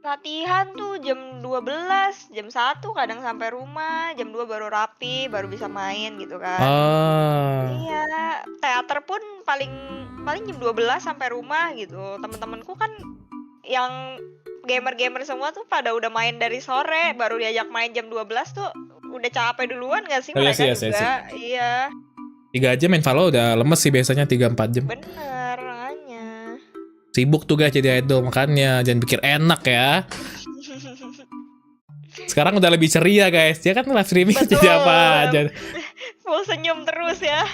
Latihan tuh jam 12, jam 1 kadang sampai rumah, jam 2 baru rapi, baru bisa main gitu kan. Iya, teater pun paling jam 12 sampai rumah gitu. Temen-temenku kan yang gamer-gamer semua tuh pada udah main dari sore, baru diajak main jam 12 tuh udah capek duluan gak sih mereka juga? Iya. 3 jam main Valo udah lemes sih biasanya 3-4 jam. Bener, makanya. Sibuk tuh guys jadi idol, makanya jangan pikir enak ya. Sekarang udah lebih ceria guys, dia kan live streaming jadi apa aja. Full senyum terus ya.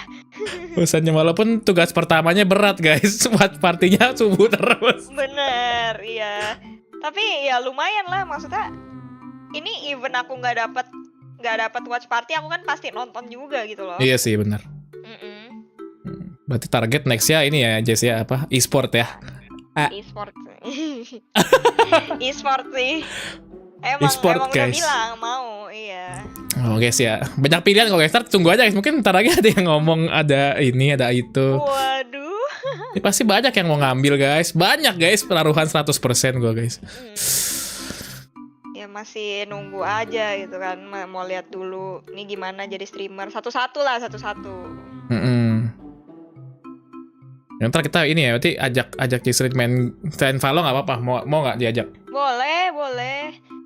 Full senyum, walaupun tugas pertamanya berat guys, buat partinya subuh terus. Bener, iya. Tapi ya lumayan lah, maksudnya ini even aku nggak dapat watch party, aku kan pasti nonton juga gitu loh. Iya sih benar. Berarti target next ya ini ya Jess ya, apa e-sport ya? E-sport. E-sport sih. Emang E-sport, udah guys. bilang mau, iya. Oh guys ya, banyak pilihan kalau guys, tunggu aja guys, mungkin ntar lagi ada yang ngomong ada ini, ada itu. Waduh. Ini pasti banyak yang mau ngambil guys, banyak guys, penaruhan 100% gua guys. Ya masih nunggu aja gitu kan, mau lihat dulu nih gimana jadi streamer, satu-satu. Ntar kita ini ya, berarti ajak Cisrit main Valo nggak apa-apa, mau nggak diajak? Boleh.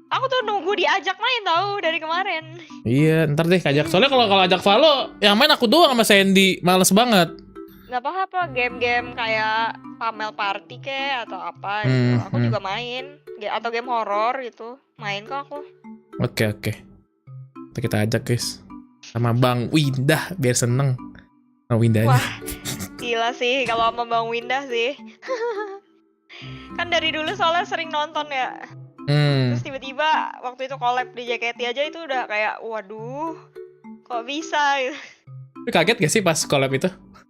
Aku tuh nunggu diajak main tau dari kemarin. Iya, ntar deh ajak. Soalnya kalau ajak Valo, yang main aku doang sama Sandy, males banget. Gak apa-apa, game-game kayak Pamel Party kek atau apa gitu. Aku juga main, atau game horor gitu, main kok aku. Oke. Ntar kita ajak guys, sama Bang Windah biar seneng. Bang Windahnya. Wah, gila sih kalau sama Bang Windah sih. Kan dari dulu soalnya sering nonton ya. Terus tiba-tiba waktu itu collab di Seagate aja itu udah kayak waduh, kok bisa gitu. Kaget gak sih pas collab itu?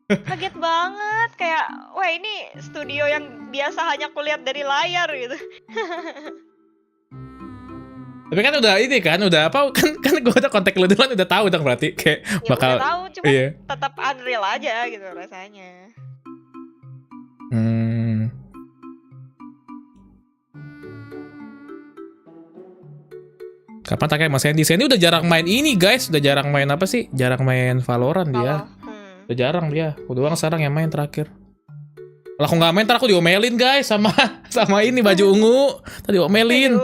Kaget banget, kayak wah ini studio yang biasa hanya kulihat dari layar gitu. Tapi kan udah ini kan, udah apa kan gue udah kontak lu duluan, udah tahu dong berarti kayak Ya bakal udah tahu, cuma tetap unreal aja gitu rasanya. Kapan tak kayak Mas Sandy? Sandy udah jarang main ini guys, udah jarang main apa sih? Jarang main Valorant dia. Udah jarang dia. Aku doang sekarang yang main terakhir. Kalau aku nggak main, ntar aku diomelin guys sama ini baju ungu. Tadi diomelin.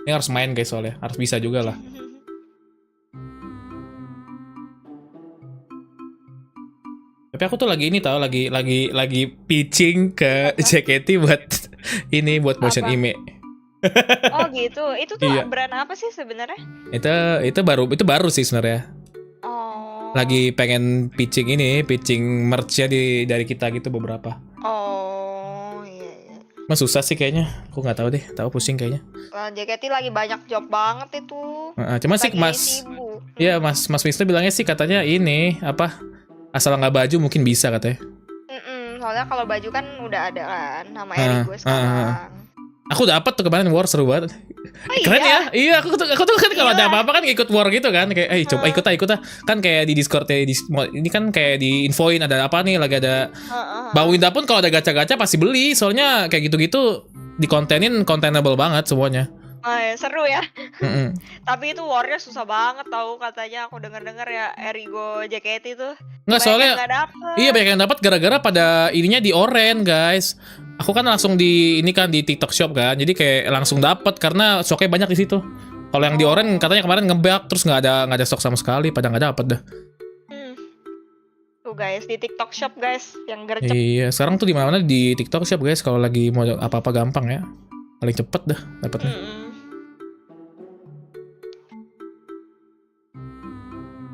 Ini harus main guys soalnya, harus bisa juga lah. Tapi aku tuh lagi ini tau, lagi pitching ke Seagate buat ini, buat motion image. Oh gitu, itu tuh brand apa sih sebenarnya? Itu baru sih sebenarnya. Oh. Lagi pengen pitching merch-nya dari kita gitu beberapa. Oh iya. Mas susah sih kayaknya, aku nggak tahu deh, tahu pusing kayaknya. JKT lagi banyak job banget itu. Cuma sih Mas, iya Mas Wisnu bilangnya sih katanya ini apa, asal nggak baju mungkin bisa katanya. Soalnya kalau baju kan udah ada kan sama Erigo sekarang. Aku dapat tuh kemarin war, seru banget. Keren ya? Iya, aku tuh kan kalau ada apa-apa kan ikut war gitu kan, kayak coba ikut ah. Kan kayak di Discord ini kan kayak di infoin ada apa nih, lagi ada Bang Winda pun kalau ada gacha-gacha pasti beli, soalnya kayak gitu-gitu dikontenin containable banget semuanya. Oh ya, seru ya. Tapi itu warnya susah banget tahu katanya, aku denger ya Erigo JKT itu. Enggak, soalnya iya banyak yang dapat gara-gara pada ininya di oren guys. Aku kan langsung di TikTok Shop kan, jadi kayak langsung dapat karena stoknya banyak di situ. Kalau yang di oren katanya kemarin ngebug terus nggak ada stok sama sekali, pada nggak dapat dah. Tuh guys, di TikTok Shop guys yang gercep. Iya, sekarang tuh di mana-mana di TikTok Shop guys, kalau lagi mau apa-apa gampang ya, paling cepet dah dapatnya.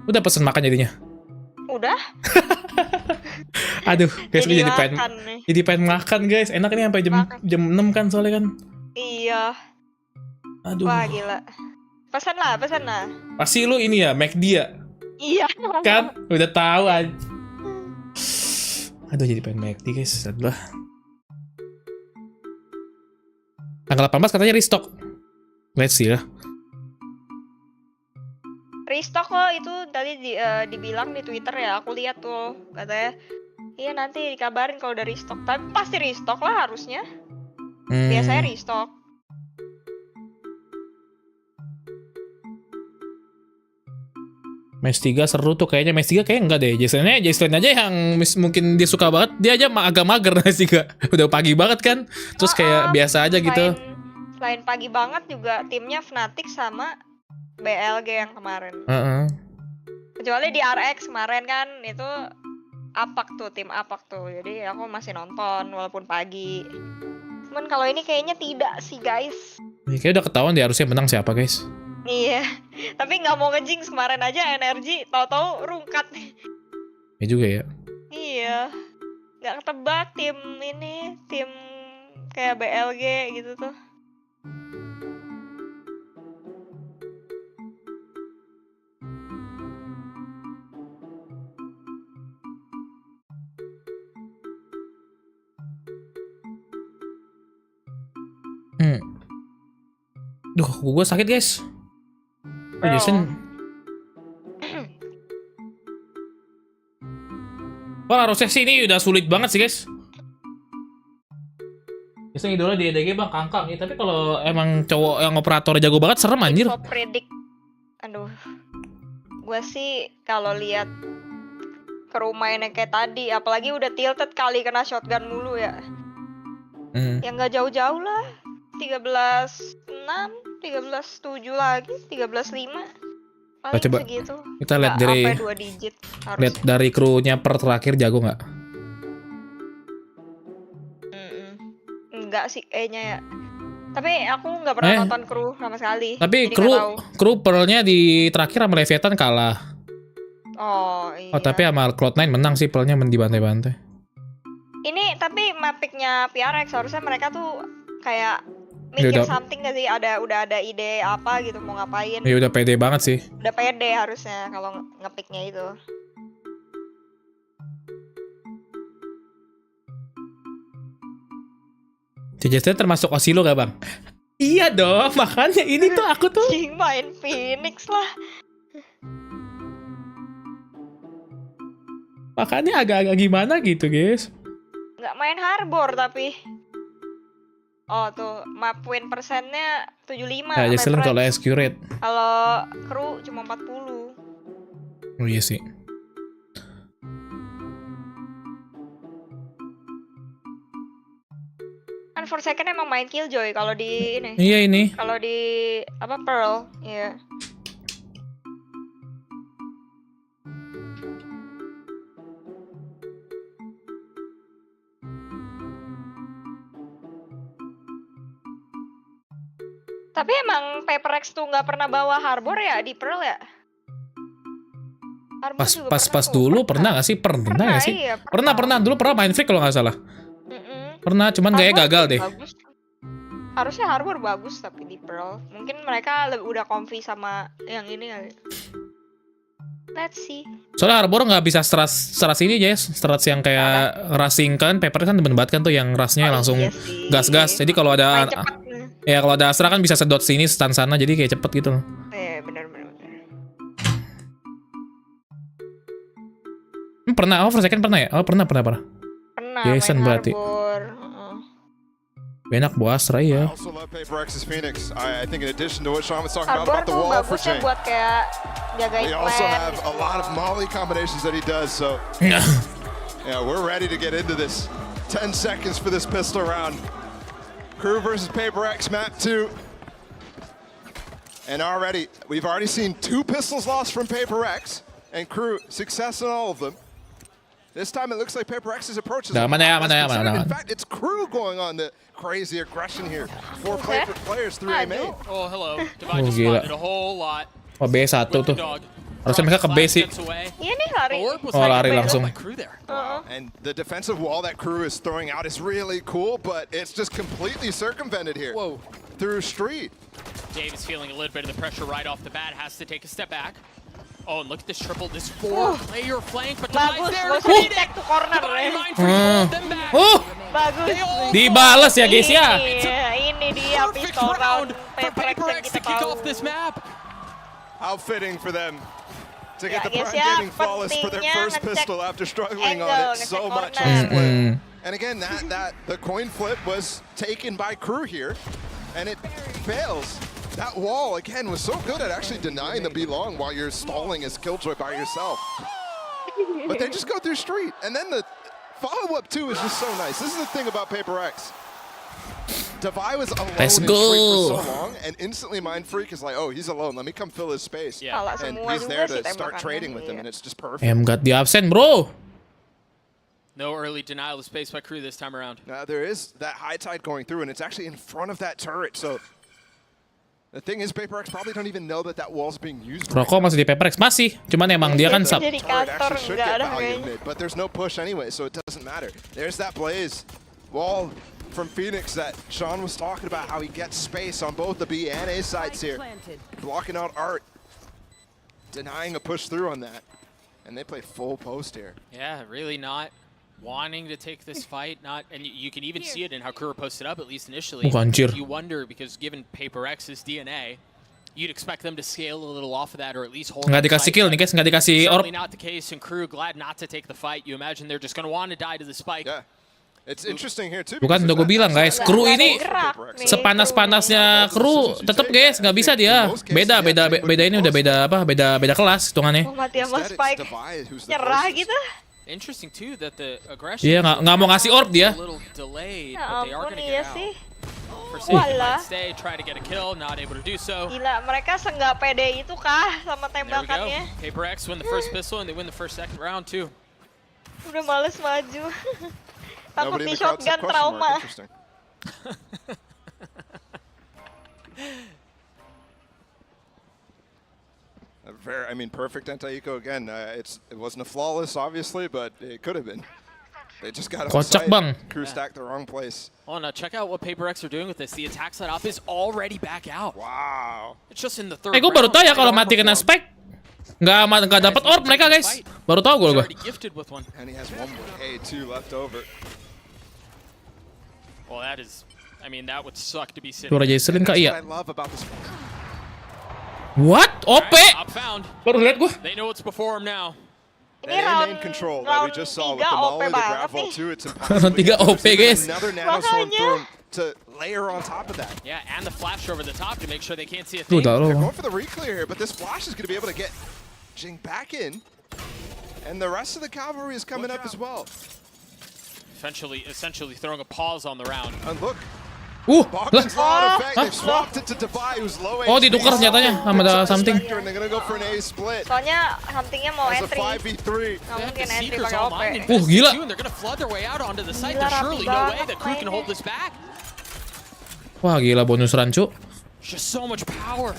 Udah pesen makan jadinya? Udah. Aduh, guys, Jadi jadi makan nih. jadi pengen makan guys. Enak nih sampai jam 6 kan soalnya kan. Iya. Aduh. Wah gila. Pesan lah. Pasti lu ini ya, McD ya? Iya. Kan? Udah tahu aja. Aduh, jadi pengen McD guys. Aduh. Tanggal 18 katanya restock. Let's see lah. Restock kok itu tadi dibilang di Twitter ya, aku lihat tuh katanya. Iya nanti dikabarin kalau udah restock. Tapi pasti restock lah harusnya. Biasanya restock. Match 3 seru tuh kayaknya. Match 3 kayaknya enggak deh. Jason aja yang mungkin dia suka banget. Dia aja agak mager Match 3. Udah pagi banget kan. Terus kayak biasa aja gitu. Selain pagi banget juga timnya Fnatic sama BLG yang kemarin. Kecuali di RX kemarin kan itu tim Apak tuh. Jadi aku masih nonton walaupun pagi. Cuman kalau ini kayaknya tidak sih guys. Kayaknya udah ketahuan dia harusnya menang siapa guys. Iya, tapi nggak mau ngejinx kemarin aja energi, tahu-tahu rungkat. Ya juga ya. Iya, nggak ketebak tim kayak BLG gitu tuh. Duh, gue sakit guys. Oh, Jason. Wah, harusnya sih ini udah sulit banget sih guys. Jason idola di EDG bang, kangkang ya. Tapi kalau emang cowok yang operator jago banget, serem anjir. Predict. Aduh. Gue sih kalau lihat kru mainnya kayak tadi, apalagi udah tilted kali kena shotgun mulu ya. Yang nggak jauh-jauh lah. 13-6, 13-7 lagi, 13-5. Paling coba segitu. Kita lihat dari sampai 2 digit. Lihat dari krunya per terakhir jago nggak? Enggak sih kayaknya ya. Tapi aku nggak pernah nonton kru sama sekali. Tapi kru pearlnya di terakhir sama Leviathan kalah. Oh iya. Oh tapi sama Cloud9 menang sih, pearlnya dibantai-bantai. Ini tapi mapiknya PRX harusnya mereka tuh kayak mikir something gak sih? Udah ada ide apa gitu mau ngapain? Ya udah pede banget sih. Udah pede harusnya kalau ngepiknya itu. Djaja termasuk Osilo gak bang? Iya dong, makanya ini tuh aku tuh main Phoenix lah. Makanya agak-agak gimana gitu guys. Nggak main Harbor tapi. Oh tuh, map win persennya 75. Ya, Jason kalau accurate. Kalau kru cuma 40. Oh iya sih. Kan for second emang main Killjoy kalau di ini. Iya ini. Kalau di apa Pearl, iya. Tapi emang Paperrex tuh nggak pernah bawa Harbor ya di Pearl ya? Pas dulu pernah nggak sih? Pernah nggak sih? Iya, pernah dulu pernah main Freak kalau nggak salah. Pernah, cuman kayaknya gagal deh. Bagus. Harusnya Harbor bagus tapi di Pearl. Mungkin mereka udah comfy sama yang ini kali. Let's see. Soalnya Harbor nggak bisa seras ini Jess, seras yang kayak rushing kan. Paper kan temen banget kan tuh yang rushnya langsung gas-gas. Jadi kalau ada ya kalau ada Astra kan bisa sedot sini stun sana jadi kayak cepet gitu loh. Bener. Pernah, for second pernah ya? Oh pernah. Pernah. Jason berarti. Enak buat Astra ya. I also love Paperrex's Phoenix. I think in addition to what Sean was talking about the wall for Jane. Buat kayak jagain He also have a lot of molly combinations that he does. So yeah, we're ready to get into this. 10 seconds for this pistol round. Crew versus Paperrex, map 2. And we've already seen 2 pistols lost from Paperrex, and Crew success in all of them. This time it looks like Paperrex's approach is mana. In fact, it's Crew going on the crazy aggression here. 4 players, 3 A main. Oh, hello. Divide just spotted a whole lot. Oh, B1 tuh. Harusnya mereka ke base sih. Iya nih lari. Oh, lari langsung. And the defensive wall that Crew is throwing out is really cool, but it's just completely circumvented here. Whoa. Through street. Dave is feeling a little bit of the pressure right off the bat, has to take a step back. Oh, and look at this triple, this four-player flank, but Bagus, there gak to usah beat di-tag it. tuh corner ya. Bagus. Dibales ya guys ya. Ini dia pistol round Paperrex yang kita tahu. How fitting for them to get the guys, prime gaming flawless for their first pistol after struggling on it so much on split. And again, the coin flip was taken by Crew here, and it fails. That wall, again, was so good at actually denying the B-long while you're stalling as Killjoy by yourself. But they just go through street. And then the follow-up, too, is just so nice. This is the thing about Paperrex. Devi was alone in street for so long, and instantly Mind Freak is like, oh, he's alone. Let me come fill his space. Yeah. And he's there to start trading with him, and it's just perfect. Got di absen, bro. No early denial of space by Crew this time around. There is that high tide going through, and it's actually in front of that turret, so... The thing is, Paperrex probably don't even know that wall's being used. Rokok masih di Paperrex masih, cuman emang dia kan sub. But there's no push anyway, so it doesn't matter. There's that blaze wall from Phoenix that Sean was talking about, how he gets space on both the B and A sides here, blocking out Art, denying a push through on that, and they play full post here. Yeah, really not wanting to take this fight, and you can even see it in how Kura posted up, at least initially. You wonder, because given Paperrex's DNA, you'd expect them to scale a little off of that, or at least hold. Nggak dikasih kill nih guys, nggak dikasih orb. Certainly not the case, and Crew glad not to take the fight. You imagine they're just going to want to die to the spike. Yeah. It's interesting here too. Bukan, udah gue bilang guys, Crew ini sepanas-panasnya Crew tetap guys, nggak bisa dia. Beda ini udah beda kelas hitungannya. Mati sama Spike, nyerah gitu. Interesting too that the aggression. Iya, nggak mau ngasih orb dia. Ya ampun, iya sih. Walah. Try to get a kill, not able to do so. Gila, mereka senggak pede itu kah sama tembakannya? Paperrex win the first pistol and they win the first second round too. Udah males maju. Takut di shotgun trauma. Perfect anti-eco again. It wasn't a flawless, obviously, but it could have been. They just got kocak bang. Crew stacked the wrong place. Oh, now check out what Paperrex are doing with this. The attack setup is already back out. Wow. It's just in the third. Gue baru tahu ya kalau mati kena Spek. Nggak dapat orb mereka guys. Baru tahu gue. And he has one more A2 left over. Well, that would suck to be sitting. Suara Jason kah? Iya. I love about this. What? OP? Baru lihat gue. They know what's before him now. Ini round control that we just saw with the molly, the gravel too. It's round 3 OP guys. Another nanoswarm thrown to layer on top of that. Yeah, and the flash over the top to make sure they can't see a thing. They're going for the reclear here, but this flash is going to be able to get Jing back in, and the rest of the cavalry is coming up as well. Essentially throwing a pause on the round. And look. Bogdan's lot effect. They've swapped it to Devi, who's low HP. Oh, ditukar senjatanya sama something. They're gonna go for an A split. Soalnya somethingnya mau entry. As a 5v3. Nggak mungkin entry pakai OP. Gila. They're gonna flood their way out onto the site. There's surely no way that Crew can hold this back. Wah, gila bonus rancu. Just so much power.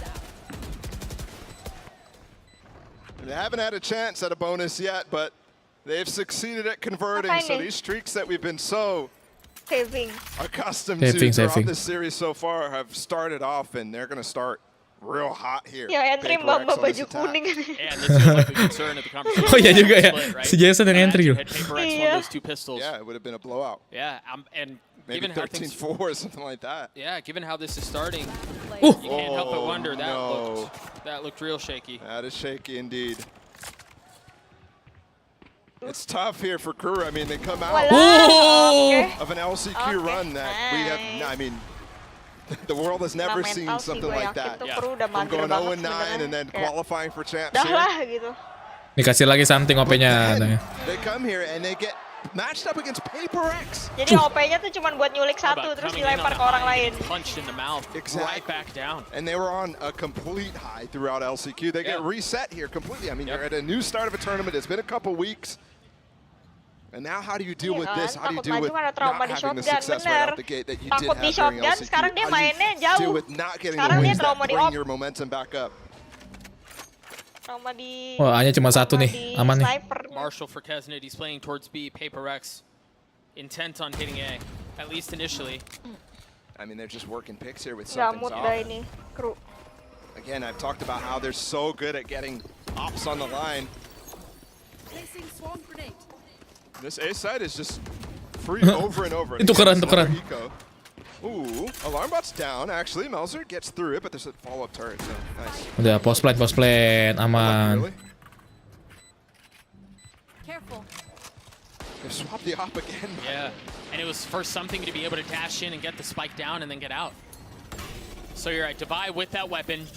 They haven't had a chance at a bonus yet, but they've succeeded at converting. So these streaks that we've been so accustomed to throughout this series so far have started off, and they're going to start real hot here. Ya, entry mbak baju kuning. And this is like the concern of the conversation. Oh iya juga ya, si Jason yang entry loh. Yeah, it would have been a blowout. Yeah, and maybe 13-4 or something like that. Yeah, given how this is starting, you can't help but wonder that looked real shaky. That is shaky indeed. It's tough here for Crew. I mean, they come out of an LCQ run that we have. I mean, the world has never seen something like that. From going 0-9 and then qualifying for champs here. Dikasih lagi something OP-nya. They come here and they get matched up against Paperrex. Jadi OP-nya tuh cuma buat nyulik satu terus dilempar ke orang lain. Punched in the mouth, right back down. And they were on a complete high throughout LCQ. They get reset here completely. I mean, you're at a new start of a tournament. It's been a couple weeks. And now how do you deal with this? How do you deal with not having the success right out the gate that you did have during LCQ? Sekarang dia mainnya jauh. Deal with not getting the wins that bring your momentum back up? Sama di Wah, hanya cuma satu nih, aman nih. sniper. Marshall for Kesnet, he's playing towards B. Paperrex, intent on hitting A, at least initially. I mean, they're just working picks here with something Jamut dah off. ini, kru. Again, I've talked about how they're so good at getting ops on the line. This A side is just free over and over. Itu keren, itu keren. Ooh, alarm bot's down. Actually, Melzer gets through it, but there's a follow-up turret. So nice. Udah post plan, aman. Careful. They swapped the op again. Yeah, and it was for something to be able to dash in and get the spike down and then get out. So you're right, Divide with that weapon.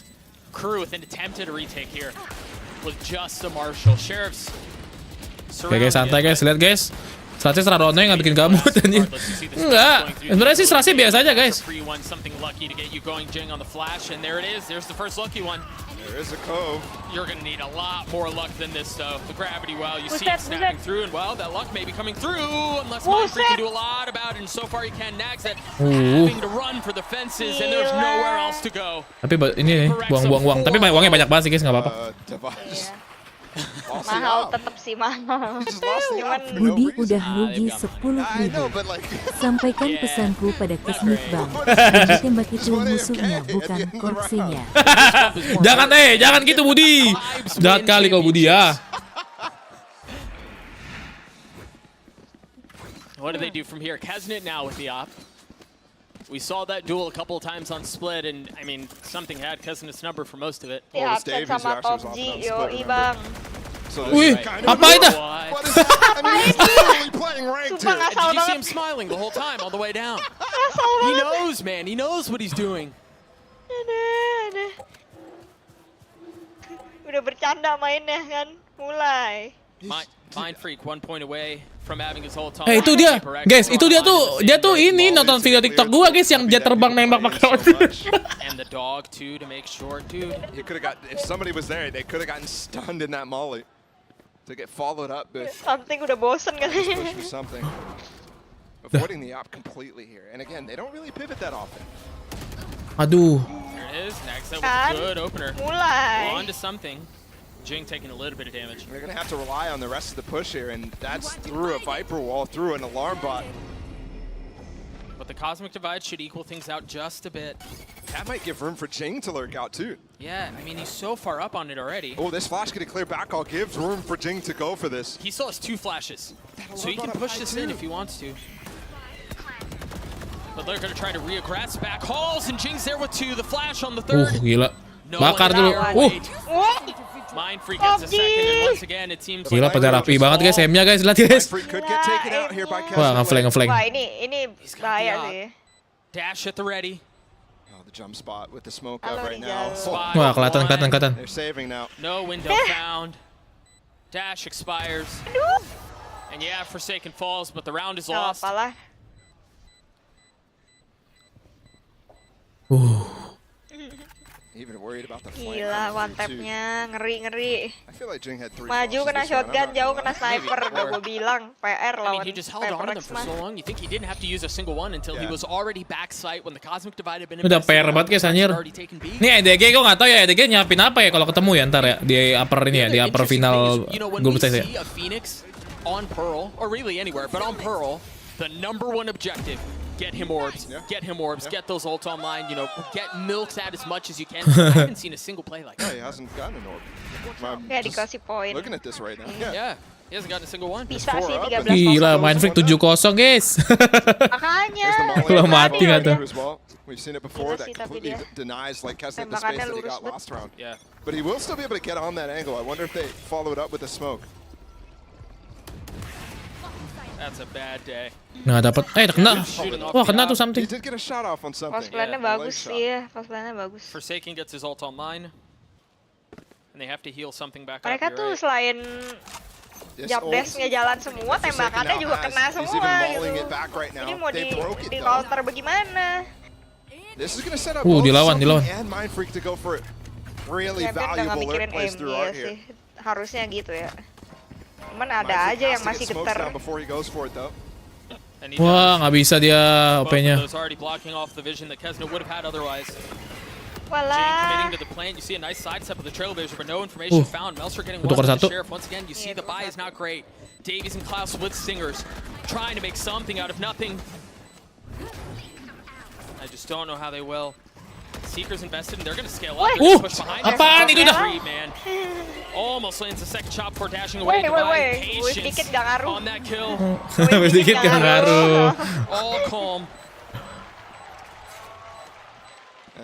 Crew with an attempt at a retake here with just a Marshall. Sheriffs. Oke guys, santai guys, lihat guys. Strasnya Serarono yang nggak bikin gabut anjing. Enggak, sebenarnya sih Strasnya biasa aja guys. Something lucky to get you going, Jing on the flash, and there it is. There's the first lucky one. There is a cove. You're gonna need a lot more luck than this though. The gravity well, you see it snapping through, and well, that luck may be coming through unless Mindfreak can do a lot about it, and so far he can. Nags that having to run for the fences, and there's nowhere else to go. Tapi ini nih, buang-buang. Tapi uangnya banyak banget sih guys, nggak apa-apa. Mahal tetap sih mahal. Cuman Budi udah rugi 10.000. Sampaikan pesanku pada Kesmit Bang. Yang tembak itu musuhnya bukan korupsinya. Jangan gitu Budi. Jahat kali kau Budi ya. What do they do from here? Kesnet now with the op. We saw that duel a couple of times on Split, and I mean, something had Kesnet's number for most of it. ya absen sama Top G, yoi bang. Wih, apa itu? Sumpah ngasal Did you see banget. him smiling the whole time all the way down? He knows, man. He knows what he's doing. Aduh. Udah bercanda mainnya kan, mulai. Mind Freak 1 point away from having his whole time. Itu dia, guys. Itu dia tuh ini nonton video TikTok gua guys yang dia terbang nembak pakai roti. And the dog too to make sure, dude. You could have got, if somebody was there, they could have gotten stunned in that molly. To get followed up with Something udah bosen kali. push for something. Avoiding the op completely here. And again, they don't really pivot that often. Aduh. There it is. Nags that was a good opener. Mulai. On to something. Jing taking a little bit of damage. They're going to have to rely on the rest of the push here, and that's through a Viper wall, through an alarm bot. But the Cosmic Divide should equal things out just a bit. That might give room for Jing to lurk out too. Yeah, I mean, he's so far up on it already. Oh, this flash getting clear back all gives room for Jing to go for this. He still has 2 flashes, so he can push this in if he wants to. But they're going to try to reaggress back hauls, and Jing's there with 2. The flash on the 3rd. Gila. Bakar dulu. Mind Freak gets a second, and once again it seems Gila, pada rapi banget guys, M-nya guys, lihat guys. Wah, ngeflank. Wah, ini bahaya sih. Dash at the ready. Oh, the jump spot with the smoke up right now. Wah, kelihatan. They're saving now. No window found. Dash expires. And yeah, Forsaken falls, but the round is lost. Apalah. Even worried about the flank. Gila, one tap-nya ngeri. I feel like Jing had 3 Maju kena shotgun, jauh kena sniper. Udah gue bilang, PR I lawan mean, he just held on to them Paperrex for mah. so long. You think he didn't have to use a single one until he was already back sight when the Cosmic Divide had been Udah invested. PR banget guys anjir. Nih EDG kok nggak tahu ya, EDG nyiapin apa ya kalau ketemu ya ntar ya di upper ini ya, di upper final group stage ya. See a Phoenix on Pearl, or really anywhere, but on Pearl, the #1 objective. Get him orbs, get those ults online, you know, get milks out as much as you can. I haven't seen a single play like that. Yeah, he hasn't gotten an orb. Ya dikasih poin. Looking at this right now. Yeah, he hasn't gotten a single one. Bisa sih 13-0. Gila, Mindfreak 7-0 guys. Makanya. Kalau mati nggak tuh. We've seen it before. That completely denies like Kesnet the space that he got last round. Yeah. But he will still be able to get on that angle. I wonder if they follow it up with the smoke. That's a bad day. Nggak dapat. Kena. Wah, kena tuh something. He did get a shot off on something. Pas plannya bagus sih, pas plannya bagus. Forsaken gets his ult online, and they have to heal something back Mereka up. tuh selain jump dash-nya jalan semua, tembakannya juga kena semua gitu. Ini mau di counter bagaimana? This is gonna set up dilawan. and Mindfreak to go for really valuable lurk plays through art here. Harusnya gitu ya. Cuman ada aja yang masih getar. Wah, nggak bisa dia OP-nya. committing to the plant. You see a nice sidestep of the trailblazer, but no information found. Melser getting one with the sheriff. Once again, you see the buy is not great. Davies and Klaus with stingers, trying to make something out of nothing. I just don't know how they will. Seekers invested, and they're going to scale up. They're gonna push behind. Apaan itu dah? Man. Almost lands the second shot before dashing away. Patience on that kill. Sedikit gak ngaruh. All calm.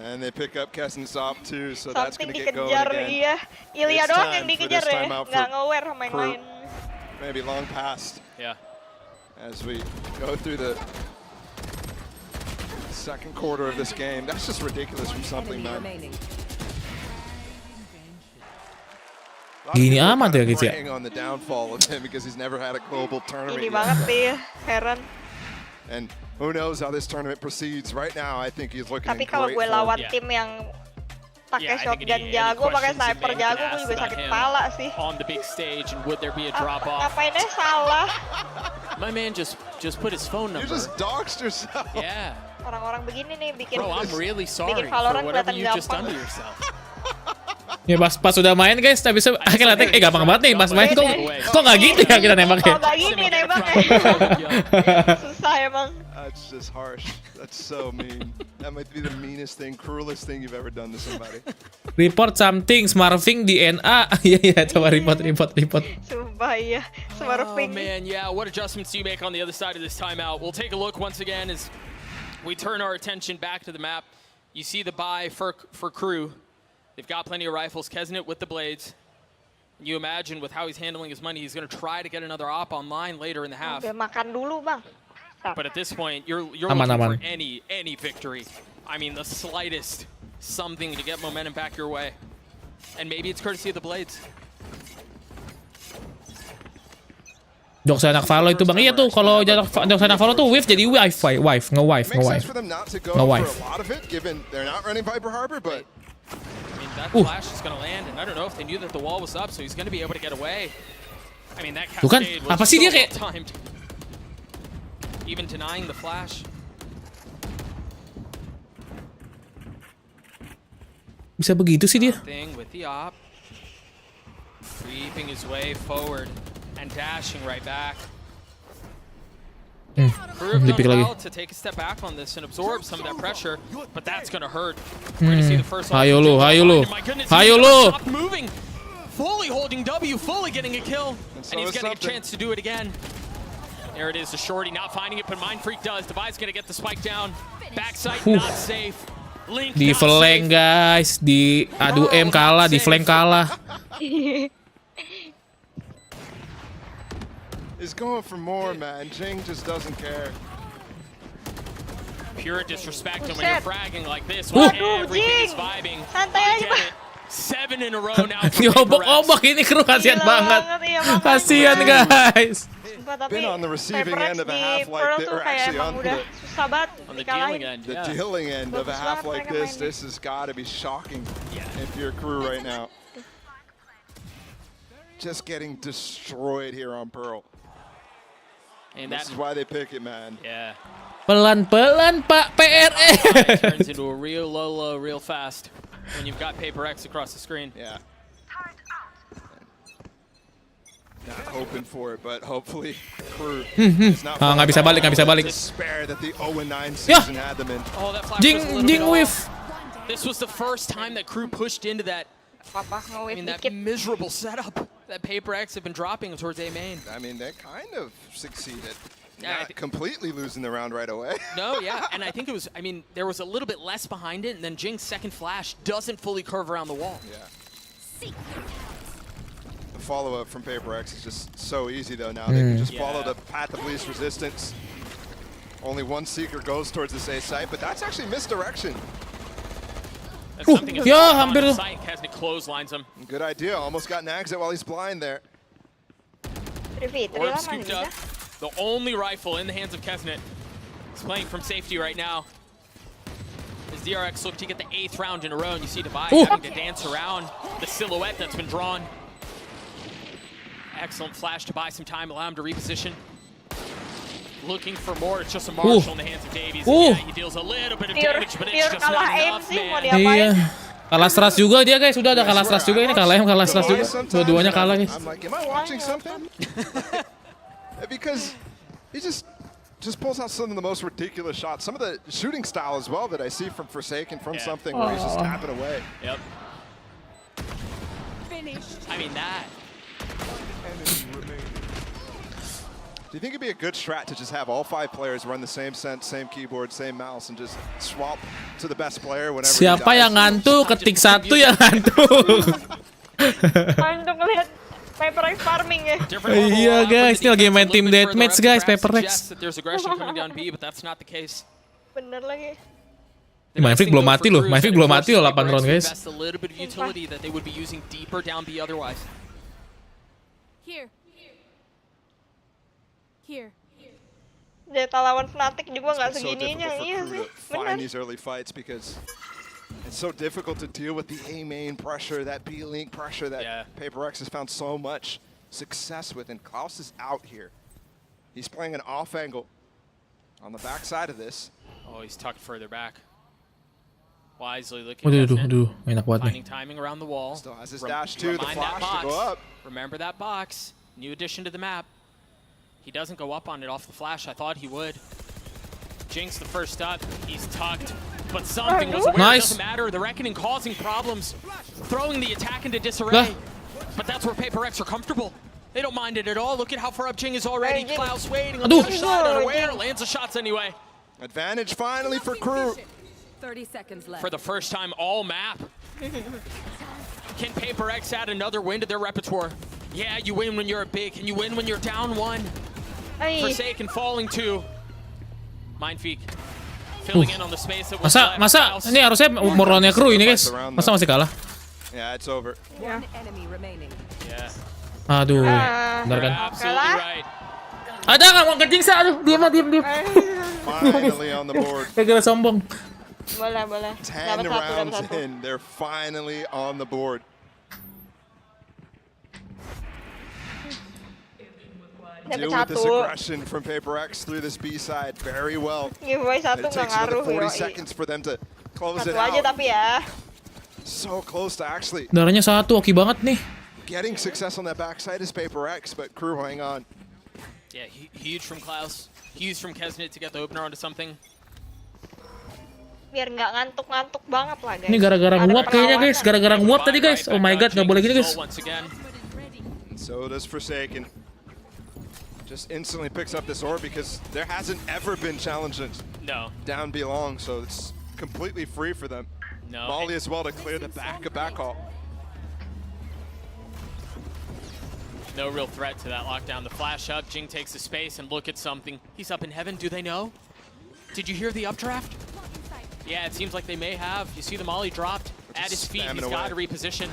And they pick up Kuznetsov too, so that's going to get going dikejar, again. iya. Ilya It's doang time yang for dikejar this ya, timeout nggak for nge-aware sama yang Crew. lain. Maybe long past. Yeah. As we go through the second quarter of this game. That's just ridiculous from something, man. Gini amat ya guys ya. On the downfall of him because he's never had a global tournament Ini yet. banget sih, heran. And who knows how this tournament proceeds. Right now, I think he's looking Tapi in kalau great gue form. lawan tim yang pakai Yeah, I think shotgun any jago, pakai questions you sniper may jago, gue ask juga about sakit him kepala sih. on the big stage, and would there be a drop off? Ngapainnya salah? My man just put his phone number. You just doxed yourself. Yeah. Orang-orang begini nih bikin Bro, I'm really sorry bikin for Valorant whatever kelihatan you just done gampang. to yourself. Ya pas udah main guys, tapi akhirnya gampang banget nih pas main kok nggak gitu ya kita nembaknya. Kok nggak gini nembaknya? Susah emang. That's just harsh. That's so mean. That might be the meanest thing, cruelest thing you've ever done to somebody. Report something, smurfing di NA. Iya, coba report. Sumpah iya, Oh smurfing. man, yeah. What adjustments do you make on the other side of this timeout? We'll take a look once again as we turn our attention back to the map. You see the buy for Crew. They've got plenty of rifles. Kesnet with the blades. You imagine with how he's handling his money, he's going to try to get another op online later in the half. Udah makan dulu bang. But at this point, you're Aman, looking aman. for any victory. I mean, the slightest something to get momentum back your way. And maybe it's courtesy of the blades. Jokes anak Valo itu bang, iya tuh kalau jokes anak Valo tuh Wifi jadi Wifi, nge-wife. Makes sense for them not to go for a lot of it, given they're not running Viper Harbor, but I mean, that flash is going to land, and I don't know if they knew that the wall was up, so he's going to be able to get away. I mean, that Tuh kan, cascade was apa sih dia kayak- well timed. Even denying the flash. Bisa begitu sih dia. Thing with the op. Creeping his way forward and dashing right back. Crew have Dipik done lagi. well to take a step back on this and absorb some of that pressure, but that's going to hurt. We're going to see the first one. Hayo lu. My goodness, Hayo he's lu. never stopped moving. Fully holding W, fully getting a kill, and he's getting a chance to do it again. There it is, the shorty not finding it, but Mind Freak does. Devi's going to get the spike down. Backside not safe. Link Di not flank safe. guys, di adu M kalah, di flank kalah. is going for more, man. Jing just doesn't care. Pure disrespect, and when you're fragging like this, when everything is vibing, Santai aja, get it. 7 in a row now for Diobok-obok ini Kru, kasihan Gila banget. iya, makanya. Kasihan guys. Sumpah, tapi Been on the receiving HyperX end of a di half like Pearl that, tuh or kayak actually emang on udah the- susah banget on the dikalahin. dealing end. The Yeah. dealing end of a Bagus half banget like mereka this, mainnya. this has got to be shocking if you're a Crew right now. Just getting destroyed here on Pearl. And This that, is why they pick it, man. yeah, Pelan-pelan Pak PRE. turns into a real low real fast when you've got Paperrex across the screen. Yeah. Not hoping for it, but hopefully Crew is not Nggak bisa balik, nggak bisa balik. despair that the 0-9 Yeah. season had them in. Oh, that flash was a little bit Jing off. Wifi. This was the first time that Crew pushed into that. Apa I nge-wave mean, that dikit. miserable setup that Paperrex have been dropping towards A main. I mean, they kind of succeeded. Yeah, I Not completely losing the round right away. No, yeah, and I think it was. I mean, there was a little bit less behind it, and then Jing's second flash doesn't fully curve around the wall. Yeah. The follow-up from Paperrex is just so easy, though, now. They can just follow the path of least resistance. Only one Seeker goes towards this A site, but that's actually misdirection. That's something that's yeah, on hampir. the site. Kesnet clotheslines him. Good idea. Almost got nags it while he's blind there. Rivi, Orb lama scooped nih up. The only rifle in the hands of Kesnet. He's playing from safety right now. As DRX look to get the 8th round in a row, and you see Devi having to dance around the silhouette that's been drawn. Excellent flash to buy some time, allow him to reposition. looking for more. It's just a marshal in the hands of Davies. Yeah, he deals a little bit of damage, but it's just not enough, man. Iya. Kalah stras juga dia guys, sudah ada kalah stras juga ini, kalah stras juga. Dua-duanya kalah guys. I'm like, am I watching something? Because he just pulls out some of the most ridiculous shots. Some of the shooting style as well that I see from Forsaken from something where he's just tapping away. Yep. I mean that. Do you think it'd be a good strat to just have all 5 players run the same sense, same keyboard, same mouse, and just swap to the best player whenever? Siapa yang ngantuk? Ketik satu yang ngantuk. Ngantuk ngeliat PaperRex farming ya. Iya guys, ini lagi main team deathmatch guys, PaperRex. Bener lagi. Wifi belum mati loh, Wifi belum mati loh 8 round guys. Data lawan Fnatic juga nggak segininya, iya sih. Find these early fights because it's so difficult to deal with the A main pressure, that B link pressure that PaperRex has found so much success with. And Kaos is out here. He's playing an off angle on the back side of this. Oh, he's tucked further back. Wisely looking at enak banget nih. finding timing around the wall. Still has his dash too, the flash to go up. Remember that box. New addition to the map. He doesn't go up on it off the flash. I thought he would. Jinx the first up. He's tucked. But something was aware. It doesn't matter. The Reckoning causing problems. Throwing the attack into disarray. But that's where PaperRex are comfortable. They don't mind it at all. Look at how far up Jing is already. Klaus waiting on the other shot. Unaware. Lands the shots anyway. Advantage finally for Crew. 30 seconds left. For the first time all map. Can PaperRex add another win to their repertoire? Yeah, you win when you're big. Can you win when you're down 1? Forsaken falling 2. Mindfeek filling in on the space that was left. Masa ini harusnya umurnya Crew ini guys. Masa masih kalah? Yeah, it's over. One enemy remaining. Yeah. Aduh, benar kan? Absolutely right. Ada nggak mau kejingsa? Aduh, diam. Finally on the board. Gara-gara sombong. Boleh. 10 rounds in, they're finally on the board. Deal with this aggression from PaperRex through this B side very well. Giveaway It 1 takes another 40 seconds for them to close it aja out. tapi ya. So close to actually Darahnya 1, oke banget nih. getting success on that backside is PaperRex, but Crew hang on. Yeah, huge from Klaus. Huge from Kesnit to get the opener onto something. Biar nggak ngantuk-ngantuk banget lah guys. Ini gara-gara nguap kayaknya guys, gara-gara nguap tadi guys. Oh my god, nggak boleh gini guys. So does Forsaken. Just instantly picks up this orb because there hasn't ever been challenges down B long, so it's completely free for them. Molly as well to clear the back call. No real threat to that lockdown. The flash up, Jing takes the space and look at something. He's up in heaven, do they know? Did you hear the updraft? Yeah, it seems like they may have. You see the Molly dropped at his feet. He's got to reposition.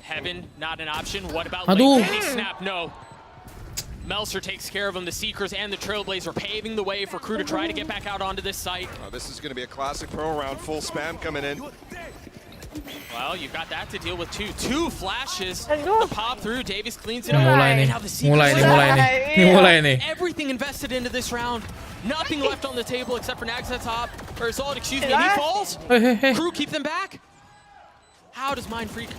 Heaven, not an option. What about late? Can he snap? No. Melser takes care of him. The Seekers and the Trailblazer paving the way for Crew to try to get back out onto this site. Oh, this is going to be a classic pro round. Full spam coming in. Well, you've got that to deal with too. 2 flashes. The pop through. Davies cleans it up. Mulai nih. Everything invested into this round. Nothing left on the table except for Nags at top. Or Solid, excuse me, he falls. Crew keep them back. How does Mindfreak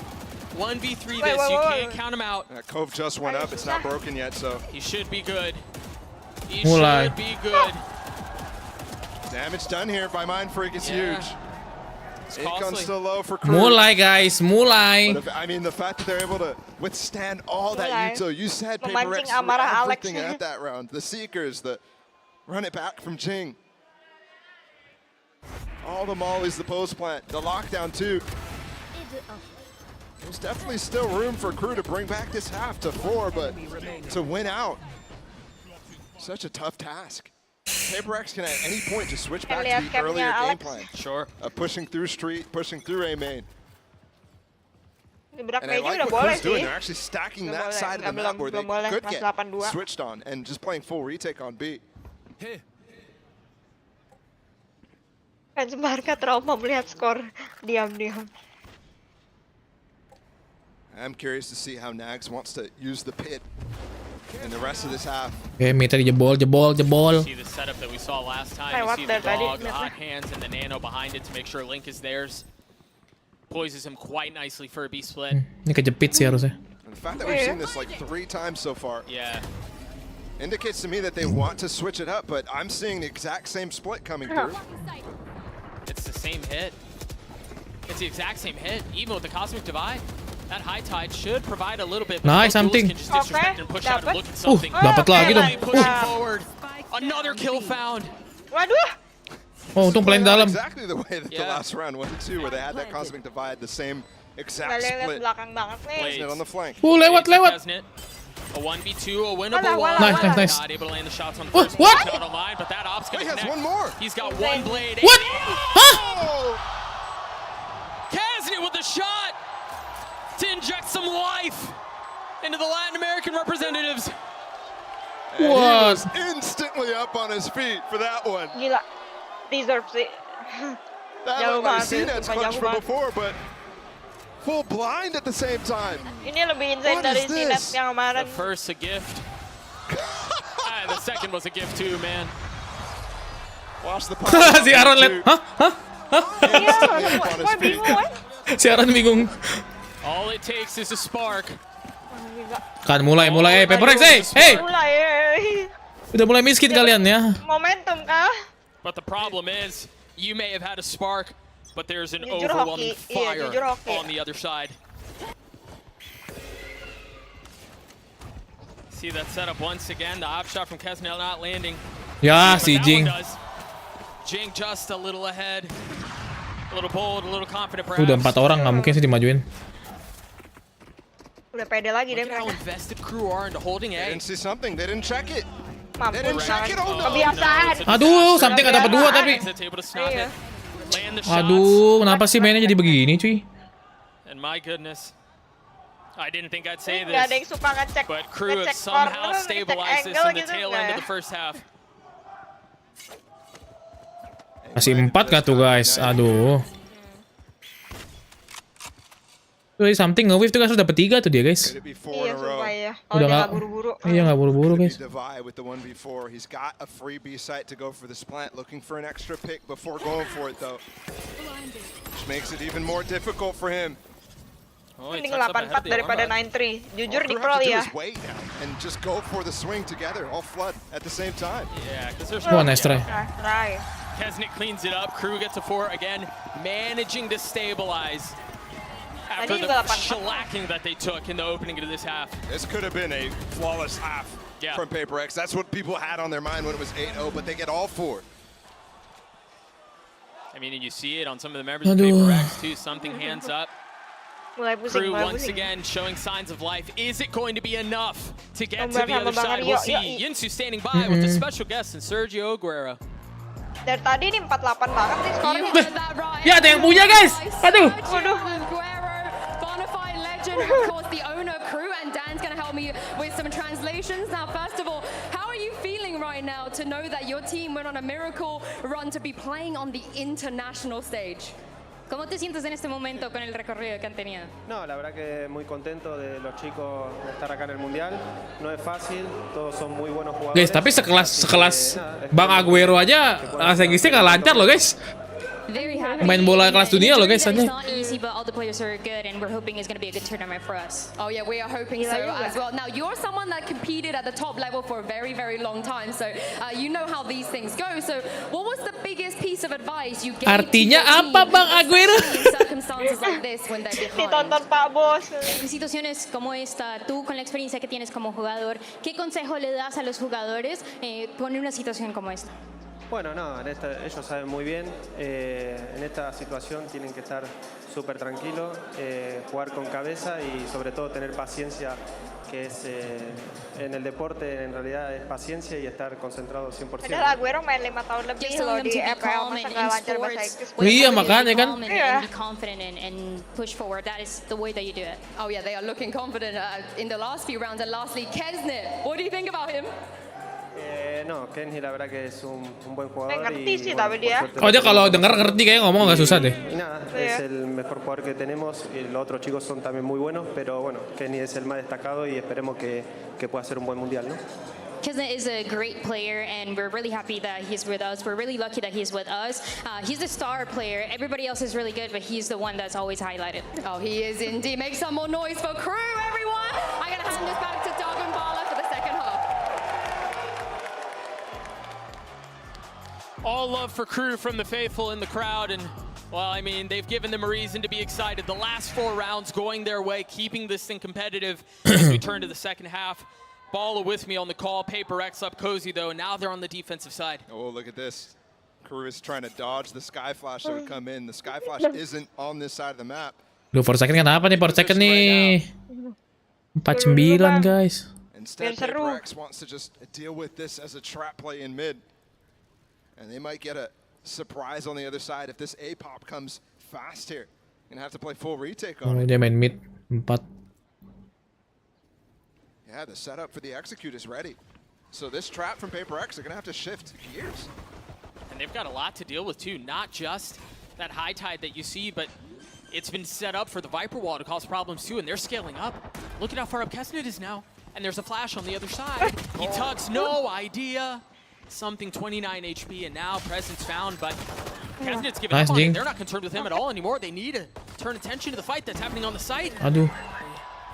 1v3 this? You can't count him out. Cove just went up. It's not broken yet, so he should be good. He should be good. Damage done here by Mindfreak is huge. Income still low for Crew. Mulai guys, mulai. But I mean, the fact that they're able to withstand all that util. You said PaperRex threw everything at that round. The Seekers, the run it back from Jing. All the mollies, the post plant, the lockdown too. There's definitely still room for Crew to bring back this half to 4, but to win out, such a tough task. PaperRex can at any point just switch back to the earlier game plan. Sure. Pushing through street, pushing through A main. And I like what Crew's doing. They're actually stacking that side of the map where they could get switched on and just playing full retake on B. Fans Barca trauma melihat skor diam-diam. I'm curious to see how Nags wants to use the pit in the rest of this half. Oke, Mita dijebol. See the setup that we saw last time. You see the dog, the hot hands, and the nano behind it to make sure Link is theirs. Poises him quite nicely for a B split. Ini kejepit sih harusnya. And the fact that we've seen this like 3 times so far. Yeah. Indicates to me that they want to switch it up, but I'm seeing the exact same split coming through. It's the same hit. It's the exact same hit, even with the Cosmic Divide. That high tide should provide a little bit. Nice, something. Can just disrespect and push out and look at something. Dapat lagi dong. Pushing forward. Another kill found. Waduh. Oh, untung paling dalam. Exactly the way that the last round went too, where they had that Cosmic Divide, the same exact split. Belakang banget nih. On the flank. Lewat. A 1v2, a winnable one. Nice. Not able to land the shots on the first What? shot on line, but that op's gonna connect. One more. He's got one blade. What? Huh? Kasnit with a shot to inject some life into the Latin American representatives. And he was instantly up on his feet for that one. Gila. Deserve sih. That looked like CNET's clutch from before, but full blind at the same time. Ini lebih insane dari Sinet yang kemarin. The first a gift. The second was a gift too, man. Watch the Si Aaron liat. Hah? Gue bingung. Si Aaron bingung. All it takes is a spark. Kan mulai. Paperrex, hey. Udah mulai miskin kalian ya. Momentum kah? But the problem is, you may have had a spark, but there's an overwhelming fire on the other side. See that setup once again. The op shot from Kesnel not landing. Ya, si Jing. Jing just a little ahead. A little bold, a little confident perhaps. Udah 4 orang, nggak mungkin sih dimajuin. Udah pede lagi deh mereka. How invested crew are into holding A. They didn't see something. They didn't check it. Mampu. They didn't check it. Oh no. Kebiasaan. Aduh, something nggak dapat 2 tapi. Aduh, kenapa sih mainnya jadi begini, cuy? And my goodness. I didn't think I'd say this. Gak ada yang suka ngecek. But crew have somehow stabilized this in the tail end of the first half. Masih 4 gak tuh guys? Aduh. Tuh something nge-wave tuh guys, udah dapet 3 tuh dia guys. Iya sumpah ya. Udah nggak buru-buru. Iya nggak buru-buru guys. With the 1v4, he's got a free B site to go for the plant, looking for an extra pick before going for it though. Which makes it even more difficult for him. Mending 8-4 daripada 9-3. Jujur di pro ya. And just go for the swing together, all flood at the same time. Yeah, because there's oh, nice try. Kesnit cleans it up. Crew gets a 4 again, managing to stabilize after the shellacking that they took in the opening of this half. This could have been a flawless half from Paperrex. That's what people had on their mind when it was 8-0, but they get all 4. I mean, and you see it on some of the members of Paperrex too. Something hands up. Crew once again showing signs of life. Is it going to be enough to get to the other side? We'll see. Yinsu standing by with a special guest and Sergio Aguero. Dari tadi nih 4-8 banget nih skornya. Ya ada yang punya guys. Aduh. Legend, of course, the owner of Crew, and Dan's going to help me with some translations. Now, first of all, how are you feeling right now to know that your team went on a miracle run to be playing on the international stage? ¿Cómo te sientes en este momento con el recorrido que han tenido? No, la verdad que muy contento de los chicos de estar acá en el Mundial. No es fácil, todos son muy buenos jugadores. Guys, tapi sekelas Bang Aguero aja bahasa Inggrisnya nggak lancar loh guys. Main bola kelas dunia loh guys. It's not easy, but all the players are good, and we're hoping it's going to be a good tournament for us. Oh yeah, we are hoping so as well. Now you're someone that competed at the top level for a very, very long time, so you know how these things go. So what was the biggest piece of advice you gave Artinya apa Bang Aguero? in circumstances like this when they're behind? Ditonton Pak Bos. En situaciones como esta, tú con la experiencia que tienes como jugador, ¿qué consejo le das a los jugadores con una situación como esta? Bueno, no, ellos saben muy bien, en esta situación tienen que estar súper tranquilos, jugar con cabeza y sobre todo tener paciencia, que es en el deporte en realidad es paciencia y estar concentrado 100%. Padahal Aguero main 5 tahun lebih loh di FPL, masa nggak lancar bahasa Inggris. Iya makanya kan. Be confident and push forward. That is the way that you do it. Oh yeah, they are looking confident in the last few rounds. And lastly, Kesnit, what do you think about him? No, Kenny la verdad que es un buen jugador. Ngerti sih bueno, tapi dia. Oh dia kalau denger ngerti kayaknya ngomong nggak susah deh. Y nada, es el mejor jugador que tenemos y los otros chicos son también muy buenos, pero bueno, Kenny es el más destacado y esperemos que pueda hacer un buen mundial, ¿no? Kesna is a great player, and we're really happy that he's with us. We're really lucky that he's with us. He's the star player. Everybody else is really good, but he's the one that's always highlighted. Oh, he is indeed. Make some more noise for Crew, everyone. I'm going to hand this back to Dog and Bala for the second half. All love for Crew from the faithful in the crowd, and well, I mean, they've given them a reason to be excited. The last 4 rounds going their way, keeping this thing competitive as we turn to the second half. Balla with me on the call. Paperrex up cozy though. Now they're on the defensive side. Oh, look at this. Crew is trying to dodge the Sky Flash that would come in. The Sky Flash isn't on this side of the map. Duh, for second kenapa nih? For second nih 49 guys. Instead, Paperrex wants to just deal with this as a trap play in mid. And they might get a surprise on the other side if this A-pop comes fast here. Gonna have to play full retake on it. Dia main mid 4. Yeah, the setup for the execute is ready. So this trap from Paperrex, they're gonna have to shift gears. And they've got a lot to deal with too. Not just that high tide that you see, but it's been set up for the Viper wall to cause problems too, and they're scaling up. Look at how far up Kesnit is now. And there's a flash on the other side. He tucks, no idea. Something 29 HP, and now presence found, but Kesnit's giving up on it. They're not concerned with him at all anymore. They need to turn attention to the fight that's happening on the site. Aduh.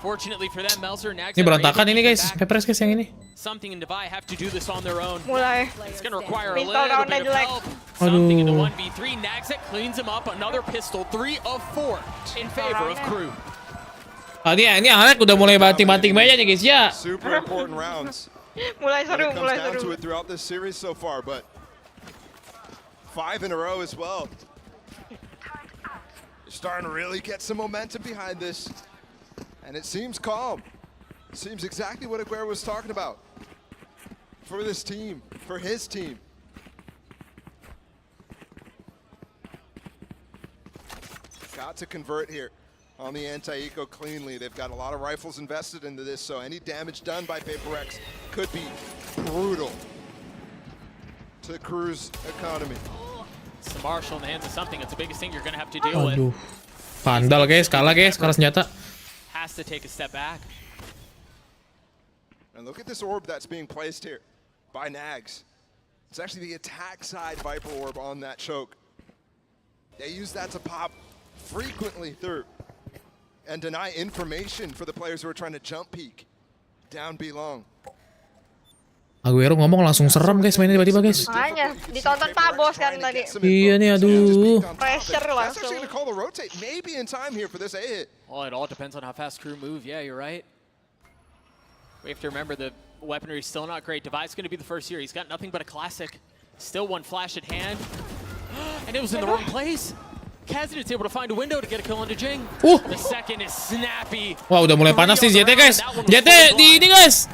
Fortunately for them, Melzer, Nags, Ini berantakan ini guys, Paperrex guys yang ini. Something and Divide have to do this on their own. Mulai. It's gonna require a little bit of help. Something in the 1v3. Nagset cleans him up. Another pistol. 3 of 4 in favor of Crew. Ini Alek udah mulai banting-banting meja nih guys ya. Super important rounds. Mulai seru, mulai down seru. to it throughout this series so far, but 5 in a row as well. You're starting to really get some momentum behind this. And it seems calm. Seems exactly what Aguero was talking about. For this team, for his team. Got to convert here on the anti-eco cleanly. They've got a lot of rifles invested into this, so any damage done by Paperrex could be brutal to Crew's economy. Some Marshall in the hands of something. It's the biggest thing you're going to have to deal with. Pandal guys, kalah senjata. Has to take a step back. And look at this orb that's being placed here by Nags. It's actually the attack side Viper orb on that choke. They use that to pop frequently through and deny information for the players who are trying to jump peek down B long. Aguero ngomong langsung serem guys mainnya tiba-tiba guys. Makanya ditonton Pak Bos kan tadi. Iya nih aduh. Pressure langsung. Maybe in time here for this A hit. Well, it all depends on how fast Crew move. Yeah, you're right. We have to remember the weaponry is still not great. Divide's going to be the first here. He's got nothing but a classic. Still one flash at hand. And it was in the wrong place. Kazanit's able to find a window to get a kill onto Jing. The second is snappy. Wah, udah mulai panas nih JT guys. JT di ini guys.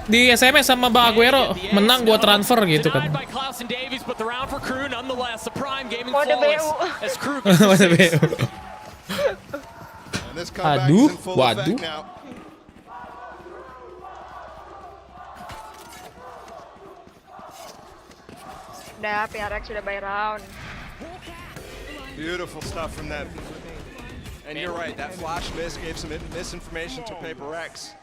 Di SMS sama Bang Aguero menang gua transfer gitu kan. Aduh, waduh. Udah, PRX sudah by round. Beautiful stuff from them. And you're right, that flash miss gave some misinformation to Paperrex.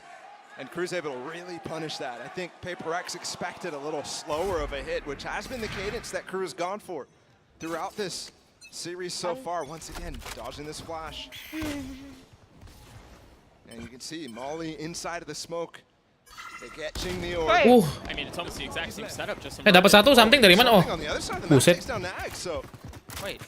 And Crew's able to really punish that. I think Paperrex expected a little slower of a hit, which has been the cadence that Crew's gone for throughout this series so far. Once again, dodging this flash. And you can see Molly inside of the smoke. They get Jing the orb. I mean, it's almost the exact same setup, just dapat satu something dari mana? Oh. Buset. Wait.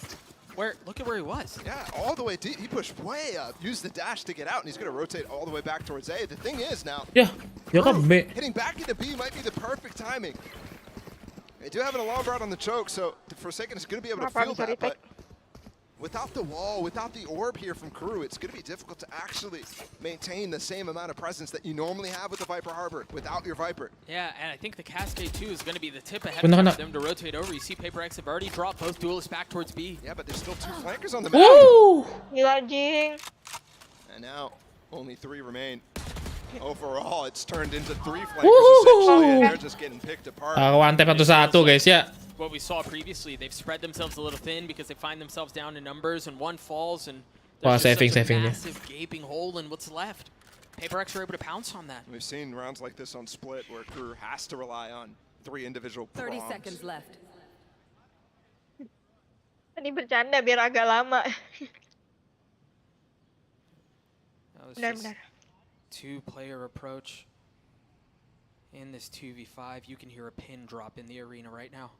Look at where he was. Yeah, all the way deep. He pushed way up, used the dash to get out, and he's going to rotate all the way back towards A. The thing is now, hitting back into B might be the perfect timing. They do have an alarm bar on the choke, so Forsaken is going to be able to feel that, but without the wall, without the orb here from Crew, it's going to be difficult to actually maintain the same amount of presence that you normally have with the Viper Harbor without your Viper. Yeah, and I think the Cascade 2 is going to be the tip ahead for them to rotate over. You see Paperrex have already dropped both duelists back towards B. Yeah, but there's still 2 flankers on the map. Gila, Jing. And now, only 3 remain. Overall, it's turned into 3 flankers essentially, and they're just getting picked apart. One tap satu guys ya. What we saw previously, they've spread themselves a little thin because they find themselves down in numbers, and one falls, and Wah, there's just saving such a massive gaping hole in what's left. Paperrex are able to pounce on that. We've seen rounds like this on Split where Crew has to rely on 3 individual 30 prongs. seconds left. Ini bercanda biar agak lama. Benar-benar. 2-player approach in this 2v5. You can hear a pin drop in the arena right now.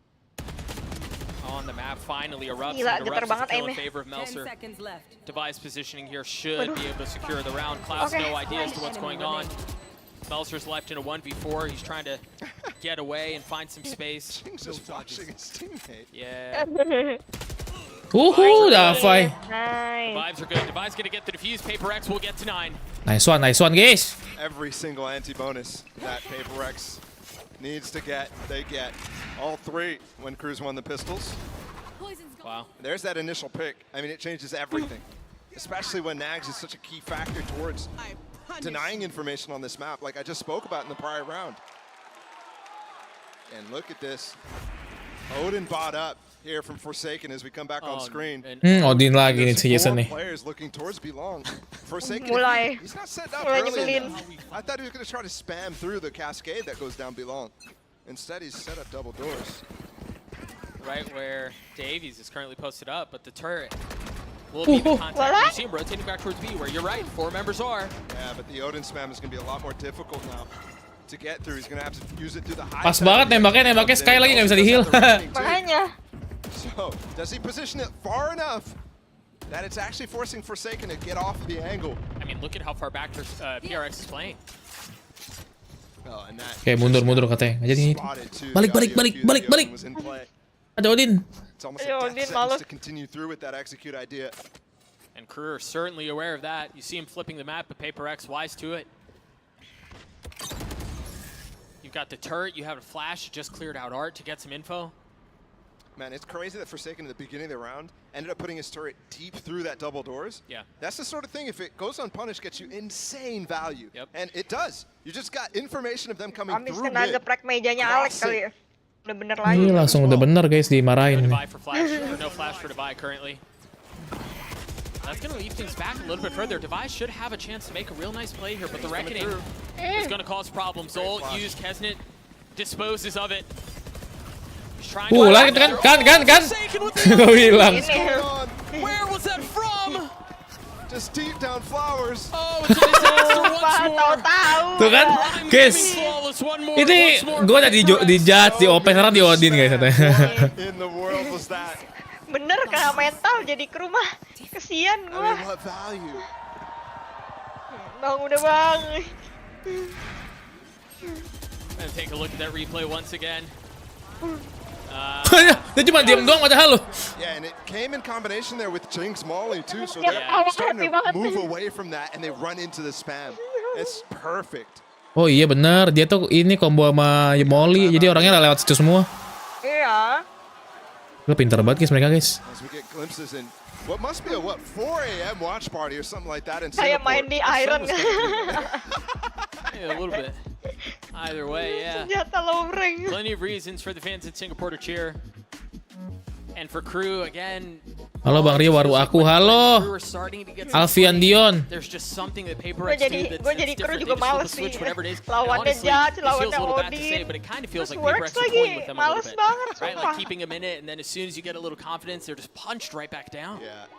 On the map, finally erupts. Gila, and getar erupts banget in aimnya. favor of 10 Melser. seconds left. Device positioning here should be able to secure the round. Klaus, no idea as to what's going on. Melser's left in a 1v4. He's trying to get away and find some space. Jinx is watching his teammate. Yeah. Woohoo, Davai. The vibes are good. Device gonna get the defuse. Paperrex will get to 9. Nice one guys. Every single anti-bonus that Paperrex needs to get, they get. All 3 when Cruz won the pistols. Wow. There's that initial pick. I mean, it changes everything. Especially when Nags is such a key factor towards denying information on this map, like I just spoke about in the prior round. And look at this. Odin bought up here from Forsaken as we come back on screen. Odin lagi nih si Jason nih. Players looking towards Belong. Forsaken, Mulai. he's not set up Mulai early nyebelin. enough. I thought he was going to try to spam through the cascade that goes down Belong. Instead, he's set up double doors. Right where Davies is currently posted up, but the turret will be the contact. You see him rotating back towards B, where you're right, 4 members are. Yeah, but the Odin spam is going to be a lot more difficult now to get through. He's going to have to use it through the high. Pas banget nembaknya Sky lagi nggak bisa di heal. Makanya. So, does he position it far enough that it's actually forcing Forsaken to get off the angle? I mean, look at how far back PRX is playing. Oh, and that Oke, mundur katanya. Nggak jadi. Balik. Ada Odin. It's almost a death sentence to continue through with that execute idea. And Crew are certainly aware of that. You see him flipping the map, but Paperrex wise to it. You've got the turret, you have a flash, you just cleared out Art to get some info. Man, it's crazy that Forsaken at the beginning of the round ended up putting his turret deep through that double doors. Yeah. That's the sort of thing, if it goes unpunished, gets you insane value. Yep. And it does. You just got information of them coming Habis through kena mid. geprek mejanya Alex kali ya. Udah bener lagi. Ini langsung udah bener guys dimarahin. Divide for flash, or no flash for Divide currently. That's going to leave things back a little bit further. Device should have a chance to make a real nice play here, but the Reckoning is going to cause problems. Zol used Kesnet, disposes of it. He's trying to... Lagi kan. Gue bilang. Where was that from? Just deep down flowers. Oh, it's a disaster once more. Tuh kan, guys. Ini gue tadi di Djaja, di OP, sekarang di Odin guys. In the world was that? Bener, kena mental jadi ke rumah. Kesian gua. What value? Bang, udah bang. And take a look at that replay once again. Dia cuma diam doang padahal lo. Yeah, and it came in combination there with Jinx Molly too, so they're starting to move away from that and they run into the spam. It's perfect. Oh iya benar, dia tuh ini combo sama Molly, jadi orangnya lewat situ semua. Iya. Gue pintar banget guys mereka guys. As we get glimpses in what must be a 4 a.m. watch party or something like that in Kayak main di Iron. Yeah, a little bit. Either way, yeah. Senjata lowering. Plenty of reasons for the fans in Singapore to cheer. And for Crew, again... Halo Bang Rio, waru aku. Halo. Alfian Dion. There's just something that Paperrex do Gue jadi Crew juga males sih. Lawannya Djaja, lawannya Odin. But it kind of feels like Works Paperrex are toying lagi. with them a little Males bit. banget, Right, sumpah. like keeping them in it, and then as soon as you get a little confidence, they're just punched right back down. Yeah.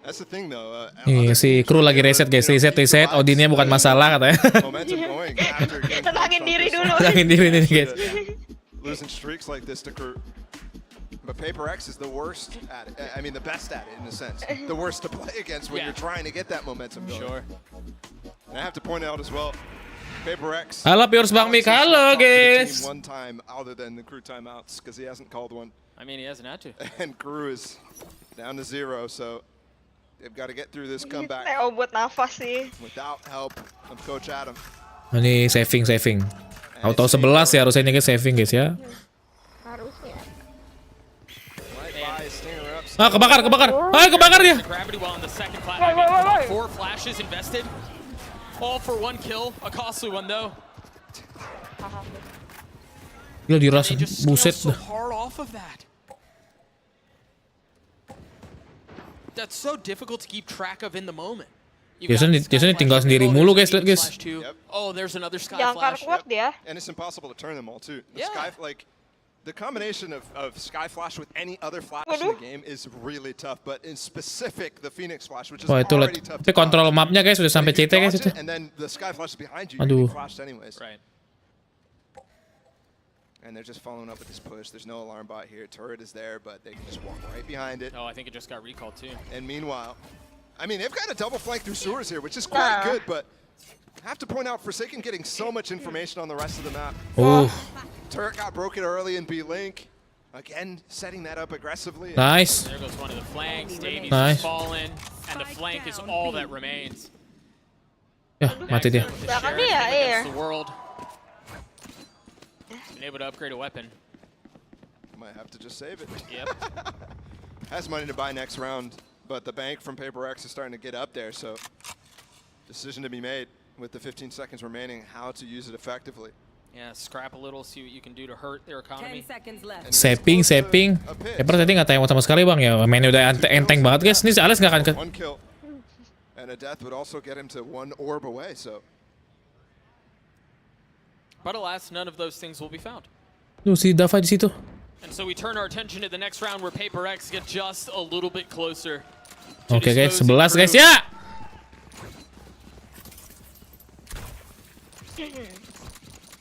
That's the thing though. Nih si Crew lagi reset guys, reset. Odinnya bukan masalah katanya. Momentum going after getting Tenangin diri dulu. Tenangin diri nih guys. Losing streaks like this to Crew. But Paperrex is the worst at it. I mean, the best at it in a sense. The worst to play against when you're trying to get that momentum going. Sure. And I have to point out as well, Paperrex. Halo Piors Bang Mik, halo guys. One time other than the Crew timeouts because he hasn't called one. I mean, he hasn't had to. And Crew is down to 0, so they've got to get through this comeback Neo buat nafas sih. without help of Coach Adam. Ini saving. Auto 11 ya harusnya ini guys saving guys ya. Harusnya. Kebakar. Kebakar dia. Gravity well on the second flat. I mean, 4 flashes invested. All for one kill, a costly one though. Gila diras, They just scale buset so dah. hard off of that. That's so difficult to keep track of in the moment. Biasanya tinggal sendiri mulu guys, lihat guys. Oh, there's another sky Jangkar flash. kuat dia. And it's impossible to turn them all too. The sky, like the combination of Sky Flash with any other flash in the game is really tough. But in specific, the Phoenix Flash, which is Wah itu lihat, already tough. tapi kontrol mapnya guys udah sampai CT guys itu. And then the Sky Flash is behind you. Aduh. You're getting flashed anyways. Right. And they're just following up with this push. There's no alarm bot here. Turret is there, but they can just walk right behind it. Oh, I think it just got recalled too. And meanwhile, I mean, they've got a double flank through sewers here, which is quite good, but I have to point out Forsaken getting so much information on the rest of the map. Oh. Turret got broken early in B-Link. Again, setting that up aggressively. Nice. There goes one of the flanks. Davies Nice. has fallen, and the flank is all that remains. Ya, mati dia. Belakang dia, iya. The world. Been able to upgrade a weapon. Might have to just save it. Yep. Has money to buy next round, but the bank from Paperrex is starting to get up there, so decision to be made with the 15 seconds remaining, how to use it effectively. Yeah, scrap a little, see what you can do to hurt their economy. 10 seconds left. Saving. Paper tadi nggak tayang sama sekali bang ya. Mainnya udah enteng banget guys. Ini Alex nggak akan ke. One kill, and a death would also get him to one orb away, so. But alas, none of those things will be found. Tuh si Dava di situ. And so we turn our attention to the next round where Paperrex get just a little bit closer. Oke guys, 11 guys ya.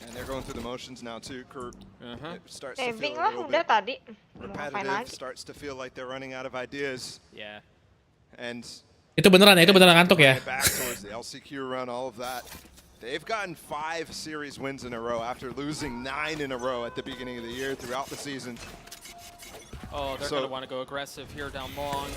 And they're going through the motions now too. Kurt starts to Saving feel lah a little udah bit tadi. Mau ngapain repetitive, lagi? starts to feel like they're running out of ideas. Yeah. And Itu beneran ya, itu beneran ngantuk ya. back towards the LCQ run, all of that. They've gotten 5 series wins in a row after losing 9 in a row at the beginning of the year throughout the season. Oh, they're going to want to go aggressive here down long.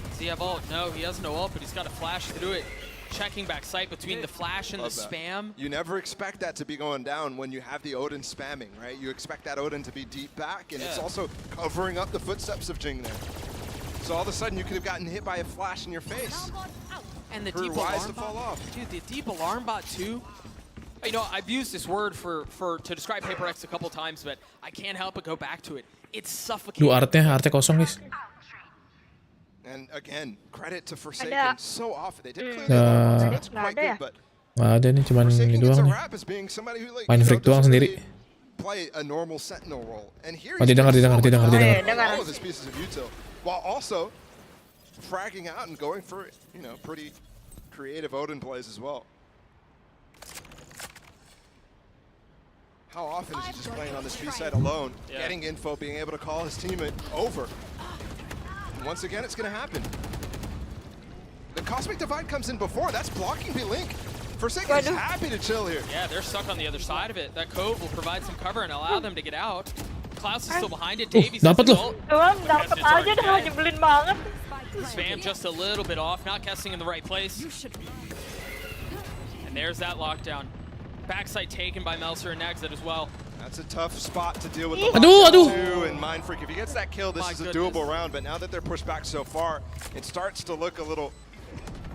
Does he have ult? No, he has no ult, but he's got to flash through it. Checking back sight between the flash and the spam. You never expect that to be going down when you have the Odin spamming, right? You expect that Odin to be deep back, and it's also covering up the footsteps of Jing there. So all of a sudden you could have gotten hit by a flash in your face. And the Crew deep wise alarm to fall bot. off. Dude, the deep alarm bot too. You know, I've used this word to describe Paperrex a couple times, but I can't help but go back to it. It's suffocating. Duh, artnya kosong guys. And again, credit to Forsaken. So often they did clear Nah. that's quite good, but Nggak ada nih, cuman ini gets a doang nih. rap as being somebody who like Main freak doang sendiri. play a normal sentinel role. And here Oh, dia dengar. all of his pieces of util while also fragging out and going for, you know, pretty creative Odin plays as well. How often is he just playing on this B side alone, getting info, being able to call his teammate over? And once again, it's going to happen. The Cosmic Divide comes in before. That's blocking B-Link. Forsaken is happy to chill here. Yeah, they're stuck on the other side of it. That cove will provide some cover and allow them to get out. Klaus is still behind it. Davies dapat loh. Dapet aja dah, nyebelin banget. Spam just a little bit off, not guessing in the right place. And there's that lockdown. Backside taken by Melser and Nagzet as well. That's a tough spot to deal with the Aduh. too, and Mindfreak, if he gets that kill, this is a doable round, but now that they're pushed back so far, it starts to look a little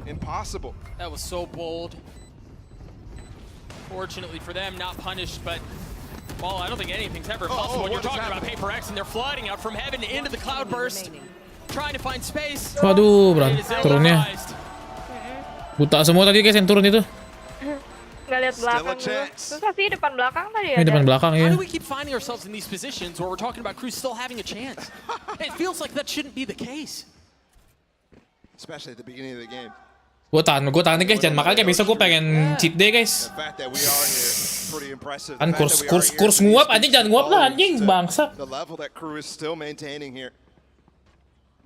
impossible. That was so bold. Fortunately for them, not punished, but well, I don't think anything's ever possible when you're talking about Paperrex and they're flooding out from heaven into the cloudburst, trying to find space. Waduh, turunnya. Buta semua tadi guys yang turun itu. Nggak lihat belakang dulu. Susah sih depan belakang tadi ya. Ini depan belakang ya. How do we keep finding ourselves in these positions where we're talking about crews still having a chance? It feels like that shouldn't be the case. Especially at the beginning of the game. Gue tahan nih guys, jangan makan kayak besok gue pengen cheat day guys. Kan kurs nguap aja, jangan nguap lah anjing, bangsa. The level that crew is still maintaining here.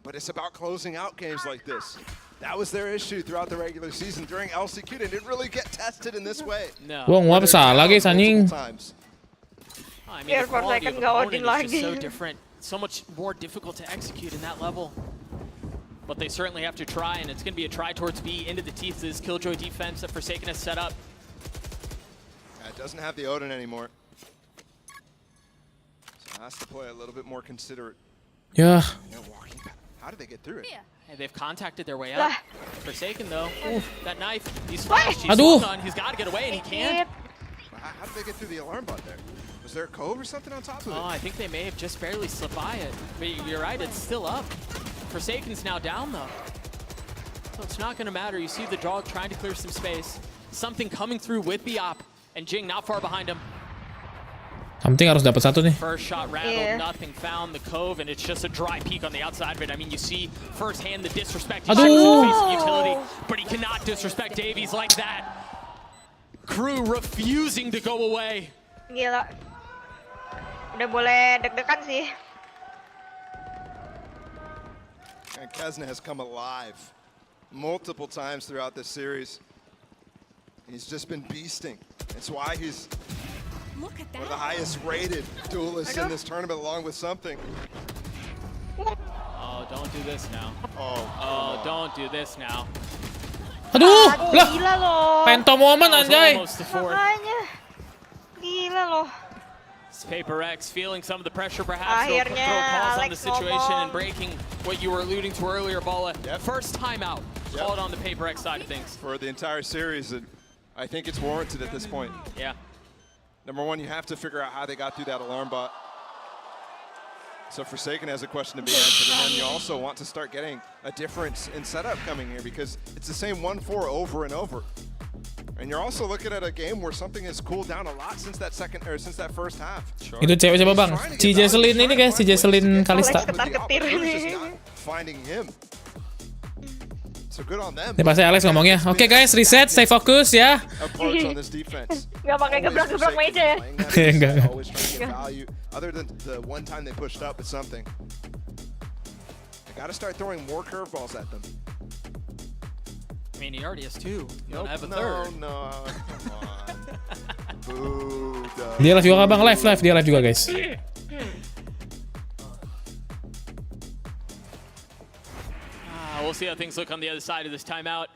But it's about closing out games like this. That was their issue throughout the regular season. During LCQ, they didn't really get tested in this way. No. Gua nguap salah guys anjing. I mean, the quality of opponent is just so different. So much more difficult to execute in that level. But they certainly have to try, and it's going to be a try towards B into the teeth of this Killjoy defense that Forsaken has set up. It doesn't have the Odin anymore. So it has to play a little bit more considerate. Yeah. How did they get through it? And they've contacted their way out. Forsaken though, that knife, he's flashed, he's Aduh. on, he's got to get away and he can't. How did they get through the alarm bot there? Was there a cove or something on top of it? Oh, I think they may have just barely slipped by it. But you're right, it's still up. Forsaken's now down though. So it's not going to matter. You see the dog trying to clear some space. Something coming through with the op. And Jing not far behind him. Something harus dapat satu nih. First shot rattled, nothing found the cove, and it's just a dry peek on the outside of it. I mean, you see firsthand the disrespect. He's facing utility, but he cannot disrespect Davies like that. Crew refusing to go away. Gila. Udah boleh deg-degan sih. And Kesna has come alive multiple times throughout this series. He's just been beasting. That's why he's one of the highest rated duelists in this tournament, along with something. Oh, don't do this now. Oh, don't do this now. Aduh, lah. Gila loh. Phantom Woman anjay. Makanya. Gila loh. Paperrex feeling some of the pressure, perhaps throw pause on the situation and breaking what you were alluding to earlier, Bala. First time out, called on the Paperrex side of things. For the entire series, and I think it's warranted at this point. Yeah. Number one, you have to figure out how they got through that alarm bot. So Forsaken has a question to be answered, and then you also want to start getting a difference in setup coming here because it's the same 1-4 over and over. And you're also looking at a game where something has cooled down a lot since that first half. Itu cewek siapa bang? Si Jesselyn ini guys, si Jesselyn Kalista. Finding him. So good on them. Ini pasti Alex ngomongnya. Oke guys, reset, stay fokus ya. Gak pakai gebrak-gebrak meja ya. Enggak. Other than the one time they pushed up with something. They gotta start throwing more curveballs at them. I mean, he already has two. You don't have a third. No, come on. Boo, Dia live juga bang, live dia live juga guys. We'll see how things look on the other side of this timeout.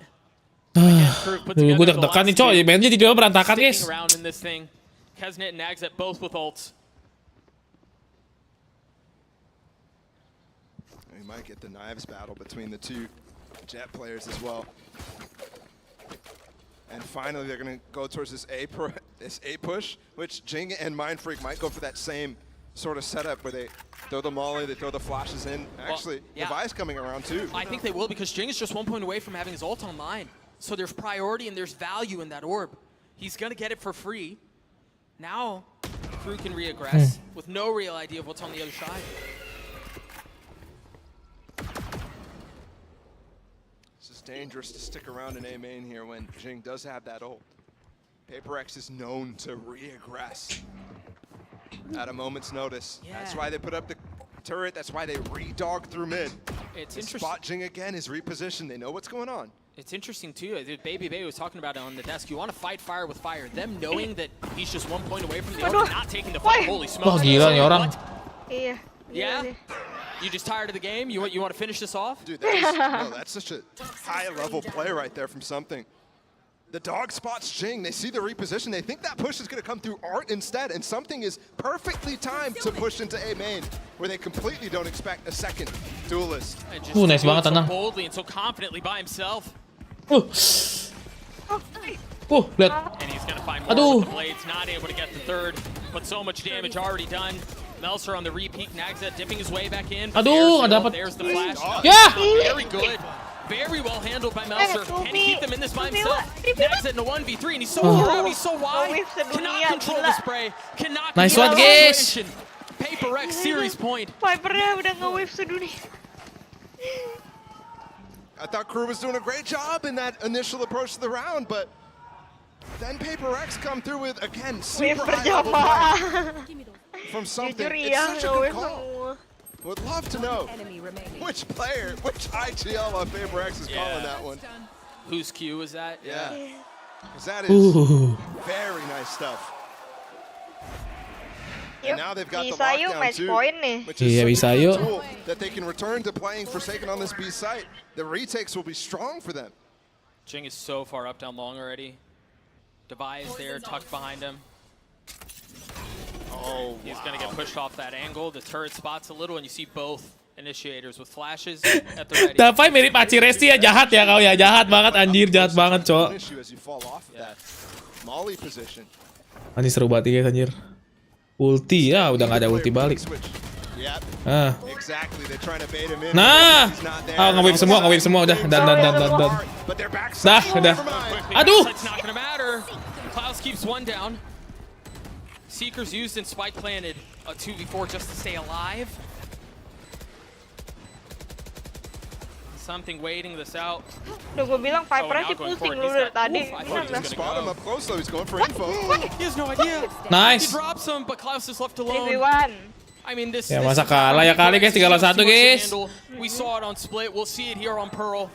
Dulu gue deg-degan nih coy, mainnya di dalam berantakan guys. Around in this thing. Kesnet and Nagzet both with ults. We might get the knives battle between the two Jet players as well. And finally, they're going to go towards this A push, which Jing and Mindfreak might go for that same sort of setup where they throw the molly, they throw the flashes in. Actually, Levi's coming around too. I think they will because Jing is just 1 point away from having his ult online. So there's priority and there's value in that orb. He's going to get it for free. Now, Crew can re-aggress with no real idea of what's on the other side. Dangerous to stick around in A main here when Jing does have that ult. Paperrex is known to re-aggress at a moment's notice. Yeah. That's why they put up the turret. That's why they re-dog through mid. It's they interesting. Spot Jing again, is repositioned. They know what's going on. It's interesting too. Baby was talking about it on the desk. You want to fight fire with fire. Them knowing that he's just 1 point away from the orb, not taking the fight. Holy smokes! Wah gila nih orang. Iya. Yeah. You just tired of the game? You want to finish this off? Dude, that's such a high-level play right there from something. The dog spots Jing. They see the reposition. They think that push is going to come through Art instead, and something is perfectly timed to push into A main, where they completely don't expect a second duelist. Nice banget tenang. So boldly and so confidently by himself. Lihat. And he's going to find more with the blades. Not able to get the third, but so much damage already done. Melser on the repeat, Nagzet dipping his way back in. Aduh, nggak dapat. There's the flash. Yeah! Very good. Very well handled by Melser. Can he keep them in this by himself? Nagzet in a 1v3, and he's so far out, he's so wide. Cannot control the spray. Cannot nice control one, the guys. situation. Paperrex series point. Vipernya udah nge-wave sedunia. I thought Crew was doing a great job in that initial approach to the round, but then Paperrex come through with, again, super high-level play from something. It's such a good call. Would love to know which player, which IGL on Paperrex is calling that one. Whose cue is that? Yeah. Because that is very nice stuff. And now they've got the lockdown too, which is such a tool that they can return to playing Forsaken on this B site. The retakes will be strong for them. Jing is so far up down long already. Devi is there, tucked behind him. He's going to get pushed off that angle. The turret spots a little, and you see both Initiators with flashes at the ready. Dapai mirip Aci Resti ya, jahat ya kau ya, jahat banget anjir, jahat banget cok. Anjir seru banget guys anjir. Ulti ya, udah nggak ada ulti balik. Nah, nge-wave semua udah, dan. Dah, udah. Aduh. Klaus keeps one down. Seekers used and Spike planted a 2v4 just to stay alive. Something waiting this out. Udah gue bilang Viper aja pusing lu dari tadi. He has no idea. Nice. He drops him, but Klaus is left alone. 3v1. I mean, this. Ya masa kalah ya kali guys, 3-1 guys. We saw it on split. We'll see it here on Pearl.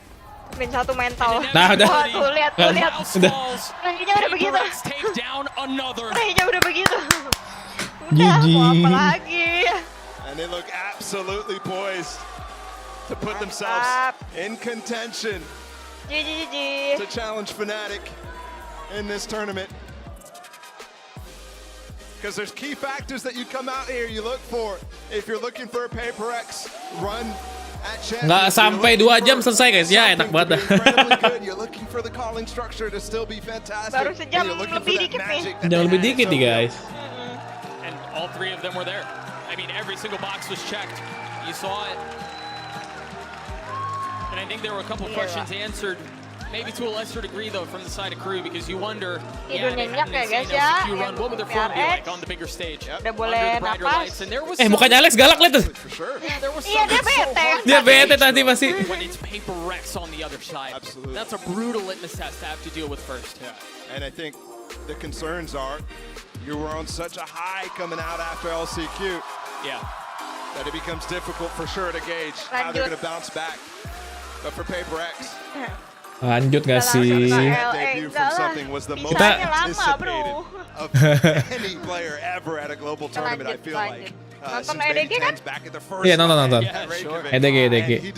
Min satu mental. Nah, udah. Wah, tuh lihat. Ranginya udah begitu. Ranginya udah begitu. Udah, mau apa lagi? And they look absolutely poised to put themselves in contention to challenge Fnatic in this tournament. Because there's key factors that you come out here, you look for. If you're looking for a Paperrex run at champion, nggak sampai 2 jam selesai guys, ya enak banget. You're looking for the calling structure to still be fantastic. Baru sejam lebih dikit nih. Jangan lebih dikit nih guys. And all three of them were there. I mean, every single box was checked. You saw it. And I think there were a couple questions answered, maybe to a lesser degree though, from the side of crew, because you wonder, tidur nyenyak ya guys ya. run, what would their form be like on the bigger stage? Udah boleh napas. Mukanya Alex galak liat tuh. Iya dia bete. Dia bete tadi masih. When it's Paperrex on the other side, that's a brutal litmus test to have to deal with first. And I think the concerns are, you were on such a high coming out after LCQ. Yeah. That it becomes difficult for sure to gauge how they're going to bounce back. But for Paperrex, lanjut gak sih? Kita of any player ever at a global tournament, I feel like. Nonton EDG kan? Iya nonton. EDG.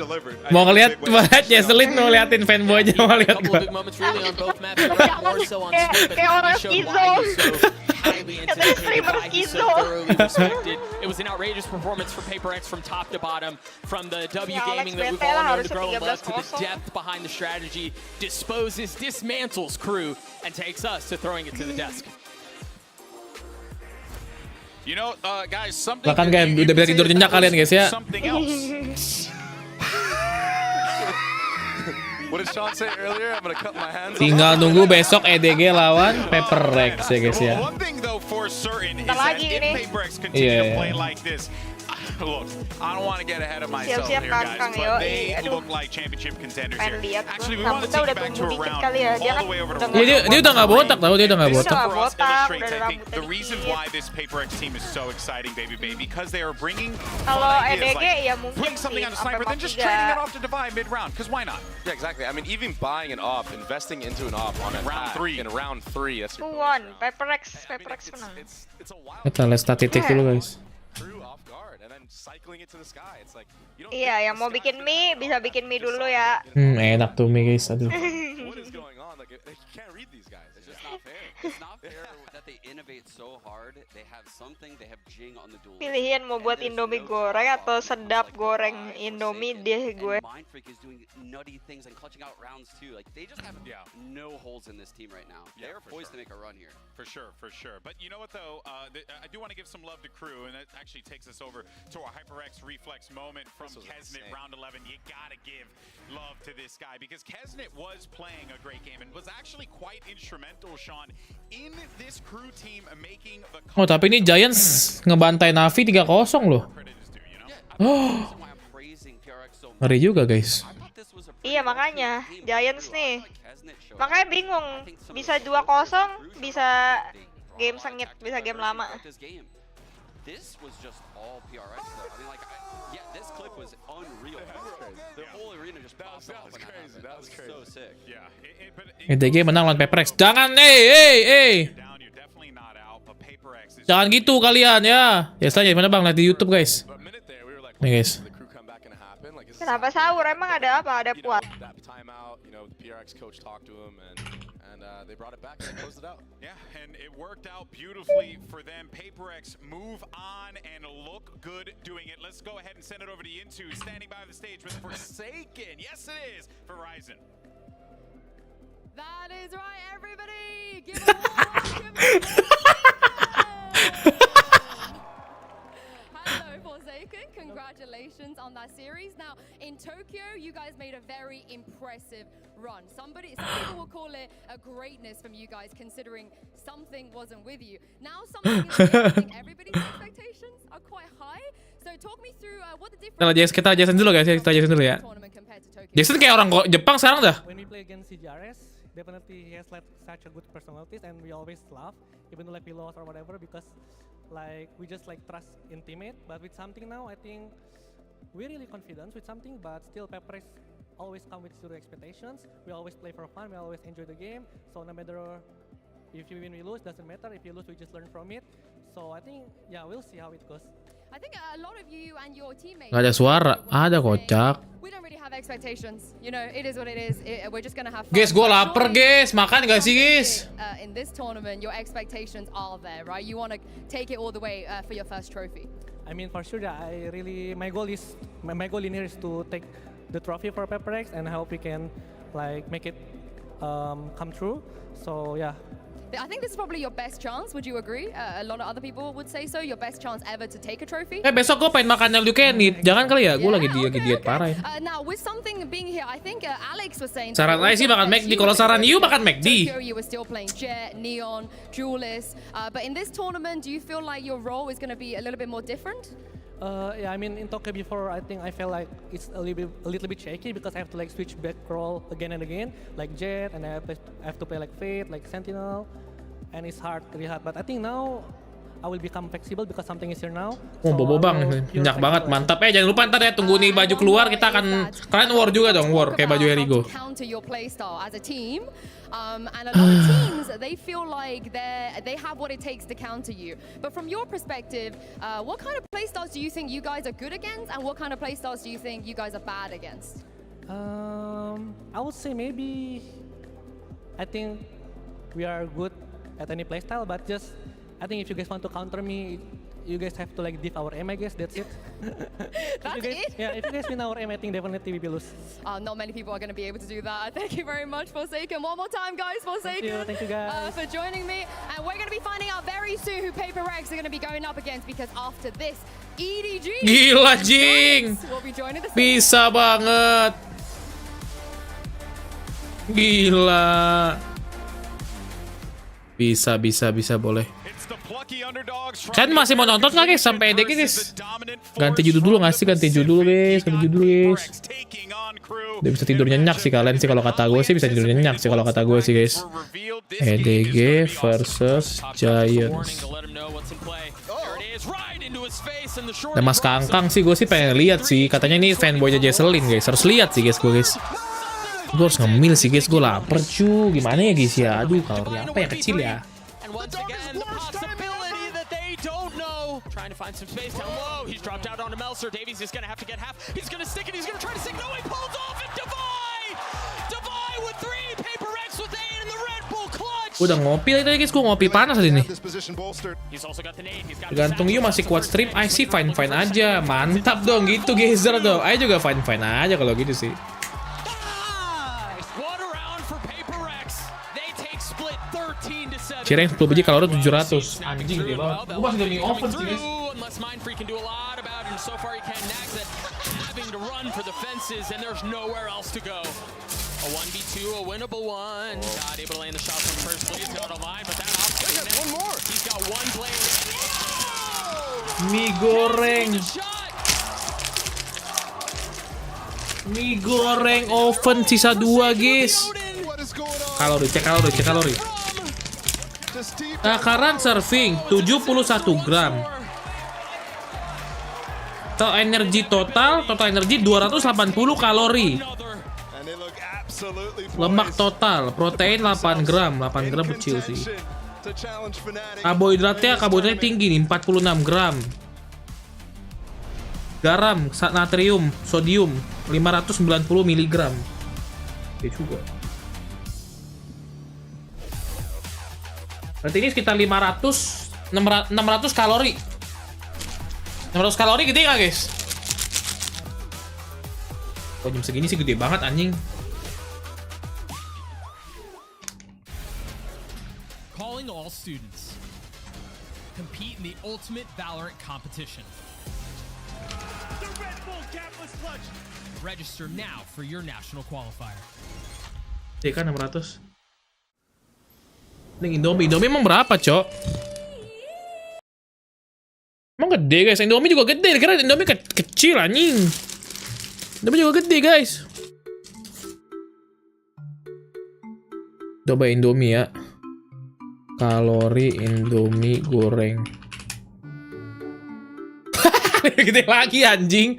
Mau ngeliat Jesselin mau liatin fanboynya mau liat gua. Kayak orang skizo. Katanya streamer skizo. It was an outrageous performance for Paperrex from top to bottom, from the W gaming that we've all known to grow and love to the depth behind the strategy, dismantles crew, and takes us to throwing it to the desk. You know, guys, something. Bahkan kayak udah bisa tidur nyenyak kalian guys ya. What did Sean say earlier? I'm gonna cut my hands. Tinggal nunggu besok EDG lawan Paperrex ya guys ya. One thing though for certain is that if Paperrex continue to play like this, look, I don't want to get ahead of myself here, guys, but they look like championship contenders here. Actually, we want to take you back to a round all the way over to Dia udah nggak botak tau, dia udah nggak botak. For us illustrates, I think, the reason why this Paperrex team is so exciting, baby, because they are bringing fun ideas like putting something on a sniper, then just trading it off to Divide mid-round, because why not? Yeah, exactly. I mean, even buying an op, investing into an op on round 3. In round 3, that's your Paperrex menang. Kita lihat statistik dulu guys. cycling it to the sky. It's like you don't. Iya, yang mau bikin mie bisa bikin mie dulu ya. Enak tuh mie guys, aduh. What is going on? Like, you can't read these guys. It's just not fair. It's not fair that they innovate so hard. They have something. They have Jing on the duel. Pilihin mau buat Indomie goreng atau sedap goreng Indomie deh gue. Mindfreak is doing nutty things and clutching out rounds too. Like they just have no holes in this team right now. They are poised to make a run here. For sure. But you know what though? I do want to give some love to crew, and that actually takes us over to a HyperX reflex moment from Kesnet round 11. You gotta give love to this guy because Kesnet was playing a great game and was actually quite instrumental, Sean, in this crew team making the. Oh tapi ini Giants ngebantai Navi 3-0 loh. Oh, ngeri juga guys. Iya makanya Giants nih. Makanya bingung, bisa 2-0, bisa game sengit, bisa game lama. This was just all PRX though. I mean, like, this clip was unreal. The whole arena just popped off. That was crazy. So sick. Yeah. EDG menang lawan Paperrex. Jangan, jangan gitu kalian ya. Ya selanjutnya mana bang, lihat di YouTube guys. Nih guys. Kenapa sahur? Emang ada apa? Ada puat? That timeout, you know, the PRX coach talked to him and they brought it back and they closed it out. Yeah, and it worked out beautifully for them. Paperrex move on and look good doing it. Let's go ahead and send it over to Yintu, standing by the stage with Forsaken. Yes, it is for Ryzen. That is right, everybody. Give it Hello, Forsaken. Congratulations on that series. Now, in Tokyo, you guys made a very impressive run. Some people will call it a greatness from you guys, considering something wasn't with you. Now, something is I think everybody's expectations are quite high. So, talk me through what the difference. Kalau kita Jason dulu guys, kita Jason dulu ya. Jason kayak orang Jepang sekarang dah. When we play against CGRS, definitely he has like such a good personalities, and we always laugh, even though like we lost or whatever, because like we just like trust in teammate. But with something now, I think we're really confident with something, but still Paperrex always come with zero expectations. We always play for fun, we always enjoy the game. So no matter if you win, we lose, doesn't matter. If you lose, we just learn from it. So I think, yeah, we'll see how it goes. I think a lot of you and your teammates. Gak ada suara, ada kocak. We don't really have expectations. You know, it is what it is. We're just gonna have fun. Guys, gue lapar guys, makan gak sih guys? In this tournament, your expectations are there, right? You want to take it all the way for your first trophy. I mean, for sure, that my goal in here is to take the trophy for Paperrex, and I hope we can like make it come true. So yeah. I think this is probably your best chance. Would you agree? A lot of other people would say so. Your best chance ever to take a trophy. Besok gue pengen makan yang Lukenit. Jangan kali ya, gue lagi diet parah ya. Now with something being here, I think Alex was saying. Saran saya sih makan McD. Kalau saran you makan McD. You were still playing Jet, Neon, Duelist, but in this tournament, do you feel like your role is going to be a little bit more different? Yeah, I mean, in Tokyo before, I think I felt like it's a little bit shaky because I have to like switch back role again and again, like Jet, and I have to play like Fate, like Sentinel, and it's really hard. But I think now I will become flexible because something is here now. Oh, bobo bang, minyak banget, mantap. Jangan lupa ntar ya tunggu nih baju keluar, kita akan kalian war juga dong, war kayak baju Herigo. Counter your playstyle as a team. And a lot of teams, they feel like they have what it takes to counter you. But from your perspective, what kind of playstyles do you think you guys are good against, and what kind of playstyles do you think you guys are bad against? I would say maybe I think we are good at any playstyle, but just I think if you guys want to counter me, you guys have to like diff our aim, I guess. That's it. That's it? Yeah, if you guys win our aim, I think definitely we will lose. Not many people are going to be able to do that. Thank you very much, Forsaken. One more time, guys, Forsaken. Thank you guys. For joining me. And we're going to be finding out very soon who Paperrex are going to be going up against, because after this, EDG. Gila, Jing. Will be joining the Bisa banget. Gila. Bisa boleh. Kan masih mau nonton nggak guys sampai EDG guys? Ganti judul dulu nggak sih? Ganti judul guys. Udah bisa tidur nyenyak sih kalian sih, kalau kata gue sih bisa tidur nyenyak sih kalau kata gue sih guys. EDG versus Giants. Dan Mas Kangkang sih gue sih pengen lihat sih, katanya ini fanboynya Jesselin guys, harus lihat sih guys gue guys. Gue harus ngemil sih guys, gue lapar cu. Gimana ya guys ya? Aduh, kalori apa ya kecil ya? Trying to find some space down low. He's dropped out onto Melser. Davies is going to have to get half. He's going to stick it. He's going to try to stick. No, he pulls off it. Divide with 3. Paperrex with 8 in the Red Bull clutch. Udah ngopi tadi guys, gue ngopi panas tadi nih. Tergantung you masih kuat stream, I sih fine aja. Mantap dong gitu Gazer dong. I juga fine aja kalau gitu sih. Cireng 10 biji kalori 700. Anjing dia banget. Gue masih demi oven sih guys. Unless Mindfree can do a lot about it, and so far he can. Nags it, having to run for the fences, and there's nowhere else to go. A 1v2, a winnable one. Not able to land the shot from first place. Got a line, but that option. One more. He's got one blade. Mie goreng. Mie goreng oven sisa 2 guys. Cek kalori. Takaran serving 71 gram. Total energi 280 kalori. Lemak total, protein 8 gram kecil sih. Karbohidratnya tinggi nih 46 gram. Garam, natrium, sodium 590 mg. Oke juga. Berarti ini sekitar 600 kalori. 600 kalori gede nggak guys? Oh, jam segini sih gede banget anjing. Calling all students. Compete in the ultimate Valorant competition. The Red Bull capless clutch. Register now for your national qualifier. DK 600. Ini Indomie emang berapa, Cok? Emang gede, guys. Indomie juga gede. Kira Indomie kecil anjing. Indomie juga gede, guys. Coba Indomie ya. Kalori Indomie goreng. Gede lagi anjing.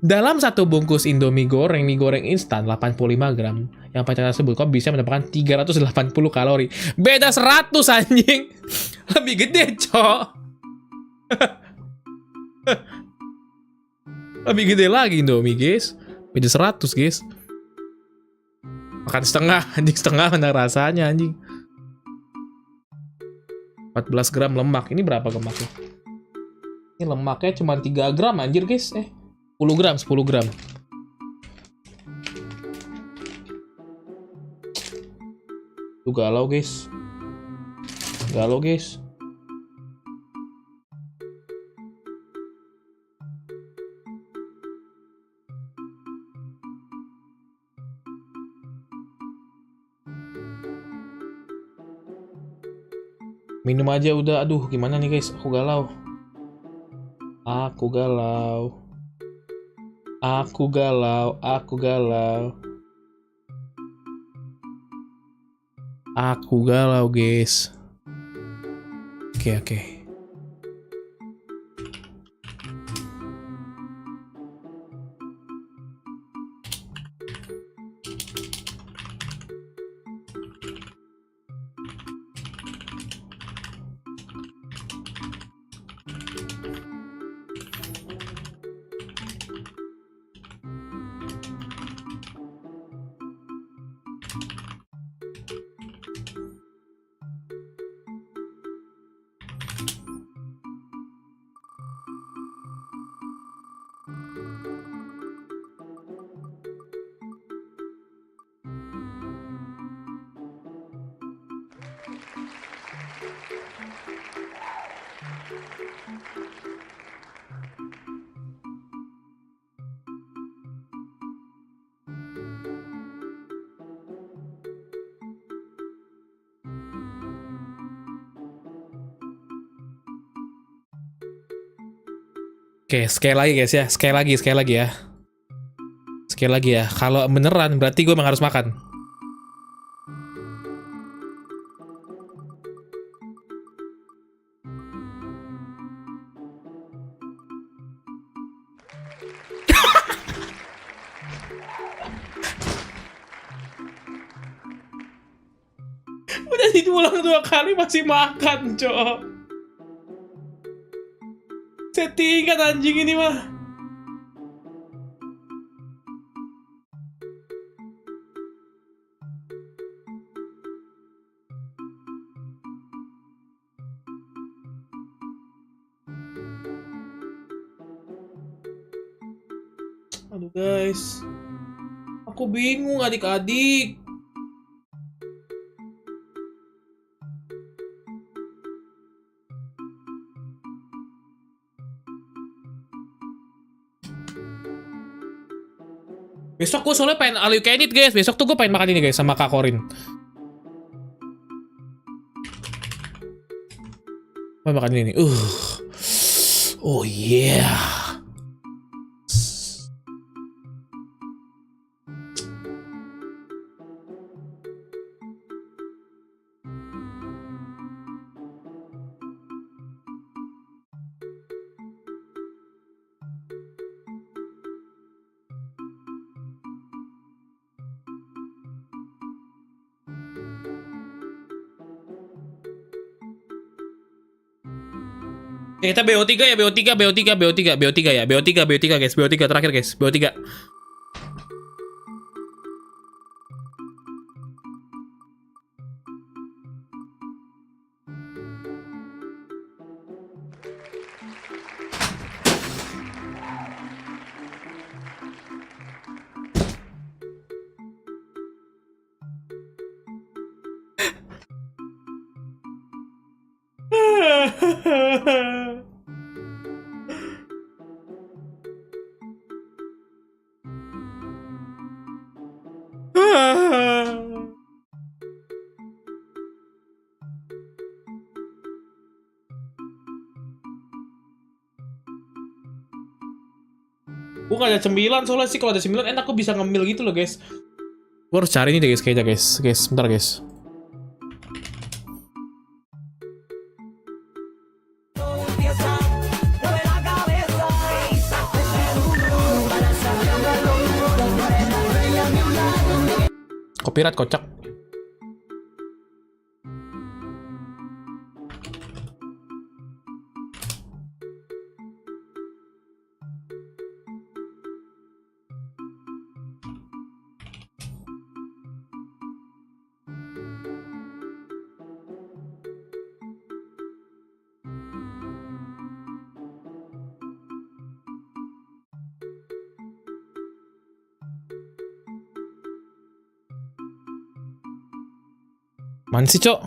Dalam satu bungkus Indomie goreng, mie goreng instan 85 gram. Yang pada tersebut kau bisa mendapatkan 380 kalori. Beda 100 anjing. Lebih gede, Cok. Lebih gede lagi Indomie, guys. Beda 100, guys. Makan setengah, anjing, setengah mana rasanya anjing. 14 gram lemak. Ini berapa lemaknya? Ini lemaknya cuma 3 gram anjir, guys. 10 gram, 10 gram. Tuh galau, guys. Galau, guys. Minum aja udah. Aduh, gimana nih, guys? Aku galau. Aku galau. Aku galau. Aku galau. Aku galau, guys. Oke. Oke, sekali lagi guys ya. Sekali lagi ya. Sekali lagi ya. Kalau beneran berarti gue emang harus makan. Udah diulang 2 kali masih makan, Cok. Settingan anjing ini mah. Aduh guys, aku bingung adik-adik. Besok gue soalnya pengen all you can eat, guys. Besok tuh gue pengen makan ini, guys, sama Kak Korin. Mau makan ini. Oh yeah. Kita BO3 ya, BO3 ya. BO3 guys, BO3 terakhir guys, BO3. Gue gak ada cemilan soalnya sih, kalau ada cemilan enak, gue bisa ngemil gitu loh guys. Gue harus cari ini deh guys, kayaknya guys. Bentar guys. Copyright kocak. Mana sih, Cok?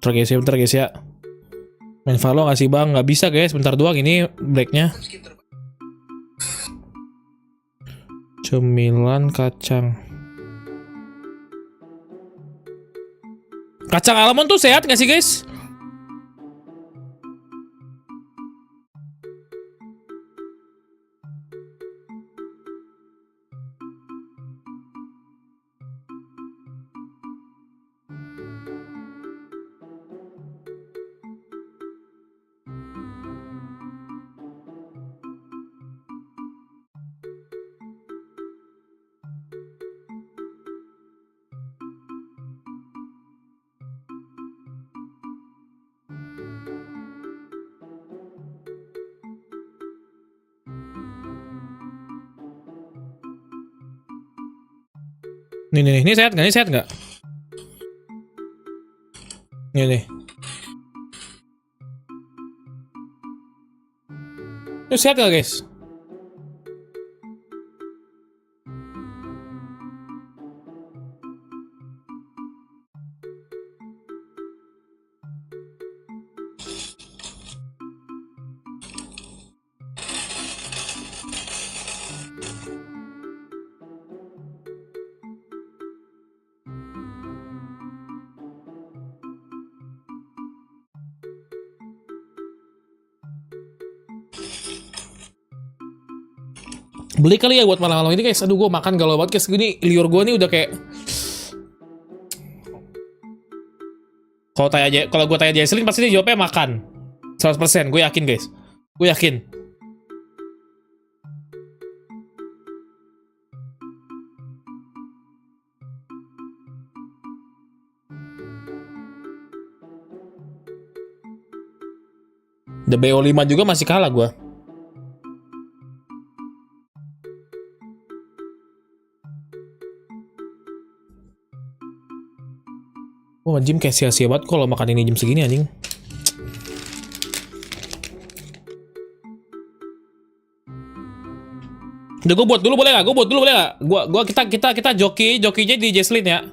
Bentar guys ya. Main Valo nggak sih bang? Nggak bisa guys, bentar doang ini breaknya. Cemilan kacang. Kacang almond tuh sehat nggak sih guys? Nih, ini sehat nggak? Ini sehat nggak? Nih. Ini sehat nggak guys? Beli kali ya buat malam-malam ini guys. Aduh, gue makan galau banget guys. Gini liur gue nih udah kayak. Kalau gue tanya Jesslyn pasti dia jawabnya makan. 100%, gue yakin guys. Gue yakin. The BO5 juga masih kalah gue. Wah, gym kayak sia-sia banget kalau makan ini jam segini anjing. Udah gue buat dulu boleh nggak? Kita jokinya di Jesslyn ya.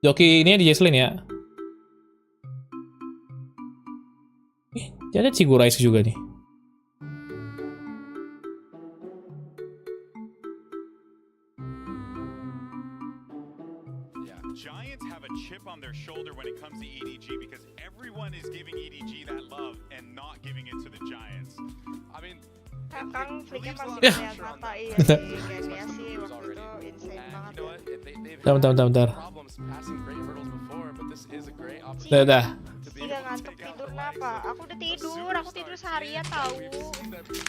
Joki ini di Jesslyn ya. Ada Cigurais juga nih. Giants have a chip on their shoulder when it comes to EDG because everyone is giving EDG that love and not giving it to the Giants. I mean, Kang flicknya masih kelihatan mata iya sih, kayaknya sih waktu itu insane banget. Bentar. Udah. Iya ngantuk tidur kenapa? Aku udah tidur, aku tidur seharian tahu.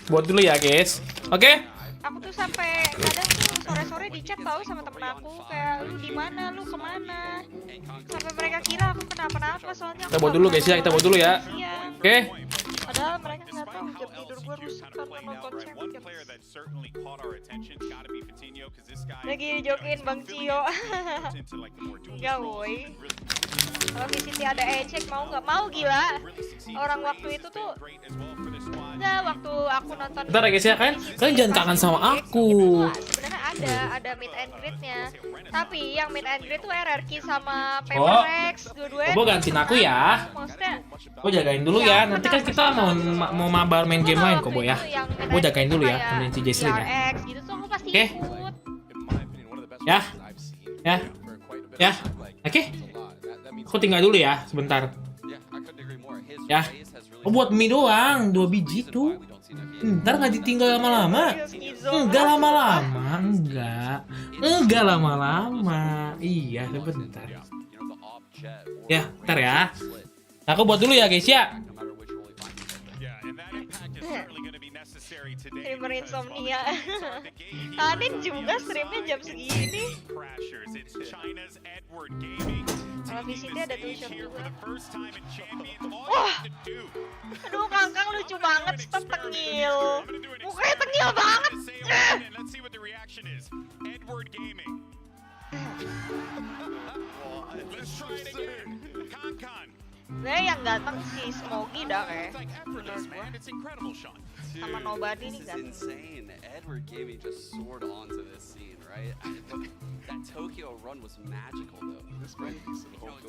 Buat dulu ya guys. Oke. Aku tuh sampai kadang tuh sore-sore di chat tahu sama temen aku kayak lu di mana, lu kemana? Sampai mereka kira aku kenapa-napa soalnya. Kita buat dulu guys ya, kita buat dulu ya. Oke. Padahal mereka nggak tahu jam tidur gue rusak karena nonton Champions. Lagi jokin Bang Cio. Enggak woi. Kalau di sini ada ecek mau nggak mau gila. Orang waktu itu tuh enggak waktu aku nonton. Bentar ya guys ya, kalian jangan kangen sama aku. Sebenarnya ada meet and greet-nya. Tapi yang meet and greet tuh RRQ sama Paperrex dua-duanya. Bobo gantiin aku ya. Maksudnya Gue jagain dulu ya. Nanti kan kita mau mabar main game lain kok, Boy ya. Gue jagain dulu ya, temenin si Jesslyn ya. gitu tuh aku pasti Oke. ikut. Ya. Ya. Ya. Oke. Aku tinggal dulu ya, sebentar. Ya. Oh, buat mie doang, 2 biji tuh. Ntar nggak ditinggal lama-lama. Enggak lama-lama, enggak lama-lama. Iya, sebentar. Ya, ntar ya. Aku buat dulu ya guys ya. Streamer insomnia. Tadi juga streamnya jam segini. Kalau di sini ada tulisan juga. Wah, aduh Kangkang lucu banget, stop tengil. Mukanya tengil banget. Yang ganteng si Smoggy dah kayak. Sama Nobody nih ganteng. Edward Gaming just soared onto this scene, right? That Tokyo run was magical though.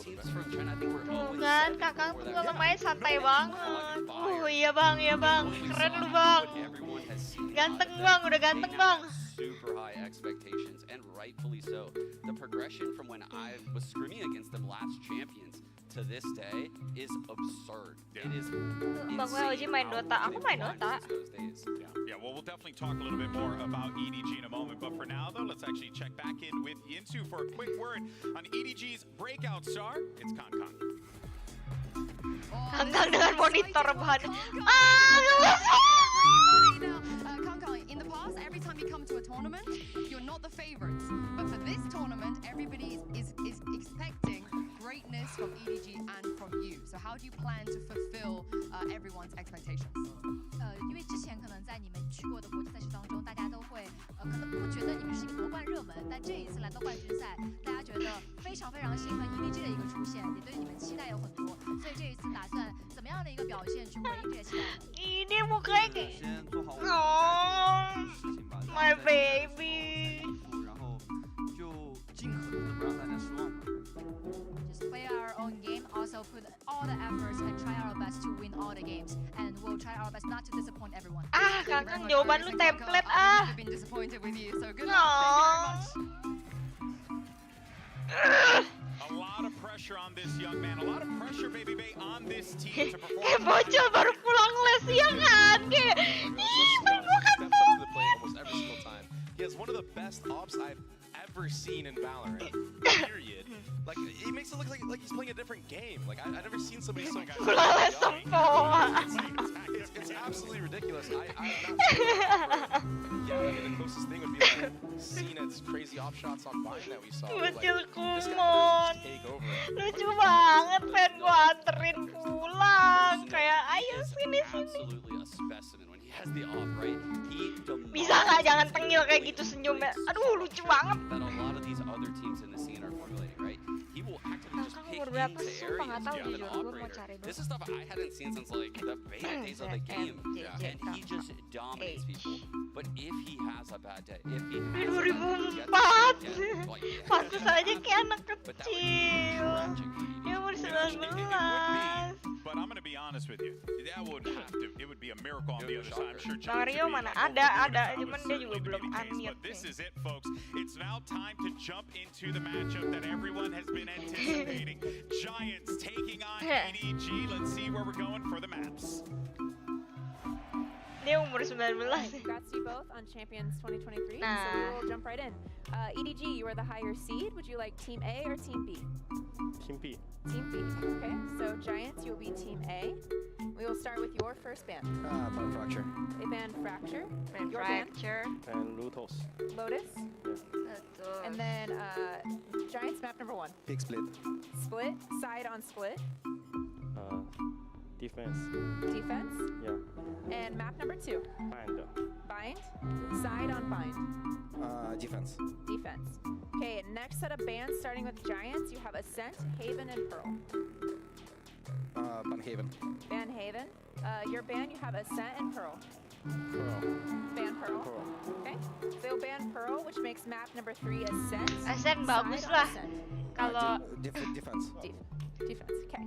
Teams from China, I think we're Tuh kan, Kakang tuh kalau main santai banget. Iya bang, keren lu bang. Ganteng bang, udah ganteng bang. Super high expectations, and rightfully so. The progression from when I was screaming against them last champions to this day is absurd. It is Bang Oji main Dota, aku main Dota. Yeah, well, we'll definitely talk a little bit more about EDG in a moment, but for now, though, let's actually check back in with Yinsu for a quick word on EDG's breakout star. It's Kangkang. Kangkang dengan monitor bahan. Kangkang, in the past, every time you come to a tournament, you're not the favorites. But for this tournament, everybody is expecting greatness from EDG and from you. So how do you plan to fulfill everyone's expectations? 因为之前可能在你们去过的国际赛事当中，大家都会可能不觉得你们是一个夺冠热门，但这一次来到冠军赛，大家觉得非常兴奋 EDG 的一个出现，也对你们期待有很多，所以这一次打算怎么样的一个表现去回应这些期待呢？ Ini mukanya my baby. Just play our own game, also put all the efforts and try our best to win all the games, and we'll try our best not to disappoint everyone. Kakang jawaban lu template ah. I've been disappointed with you, so good luck. Thank you very much. A lot of pressure on this young man. A lot of pressure, baby Bay, on this team to perform. Kayak bocil baru pulang les ya kan? Kayak almost every single time. He has one of the best ops I've ever seen in Valorant. Period. Like he makes it look like he's playing a different game. Like I've never seen somebody so good. It's absolutely ridiculous. Yeah, I mean the closest thing would be like Cena's crazy op shots on Vine that we saw. Bocil kumon. Lucu banget, pengen gua anterin pulang. Kayak ayo sini. Absolutely a specimen when he has the off, right? Bisa nggak jangan tengil kayak gitu senyumnya? Aduh lucu banget. That a lot of these other teams in the scene are formulating, right? He will actively just pick into areas of an operator. This is stuff I hadn't seen since like the beta days of the game, and he just dominates people. But if he has a bad day, if he has 2004, pantas aja kayak anak kecil. Dia umur 19. But I'm gonna be honest with you, that would have to. It would be a miracle on the other side. I'm sure. Mario mana ada, cuman dia juga belum unmute. This is it, folks. It's now time to jump into the matchup that everyone has been anticipating. Giants taking on EDG. Let's see where we're going for the maps. Dia umur 19. Congrats to you both on Champions 2023. So we will jump right in. EDG, you are the higher seed. Would you like Team A or Team B? Team B. Team B. Okay. So Giants, you will be Team A. We will start with your first band. Band Fracture. A band Fracture. Band Your Fracture. And Lotus. Lotus. And then Giants map number 1. Big Split. Split. Side on split. Defense. Defense. Yeah. And map number 2. Bind. Bind. Side on bind. Defense. Defense. Okay, next set of bands starting with Giants, you have Ascent, Haven, and Pearl. Van Haven. Van Haven. Your band, you have Ascent and Pearl. Pearl. Band Pearl. Pearl. Okay. So band Pearl, which makes map number 3 Ascent. Ascent bagus lah. Kalau Defense. Defense. Okay.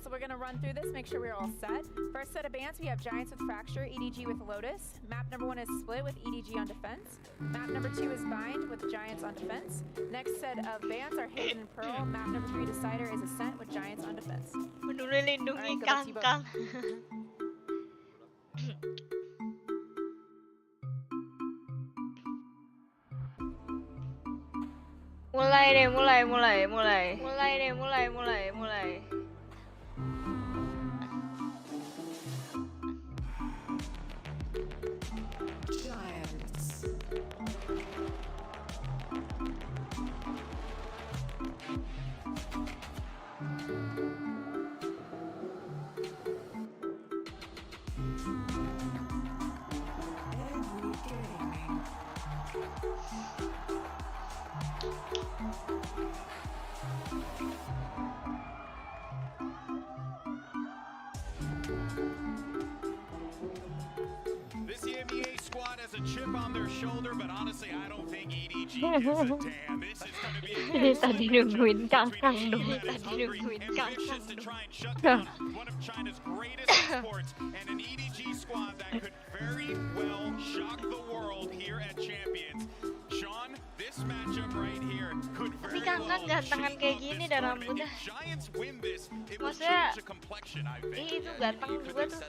So we're gonna run through this, make sure we're all set. First set of bands, we have Giants with Fracture, EDG with Lotus. Map number 1 is Split with EDG on defense. Map number 2 is Bind with Giants on defense. Next set of bands are Haven and Pearl. Map number 3 Decider is Ascent with Giants on defense. Peduli lindungi Kangkang. Mulai. This EMEA squad has a chip on their shoulder, but honestly, I don't think EDG gives a damn. This is going to be Tadi nungguin Kangkang dong. ambitious to try and shut down one of China's greatest exports, and an EDG squad that could very well shock the world here at Champions. Sean, this matchup right here could very well gantengan kayak gini dan rambutnya. Giants win this, it will Maksudnya, change the complexion, I think. itu ganteng juga tuh.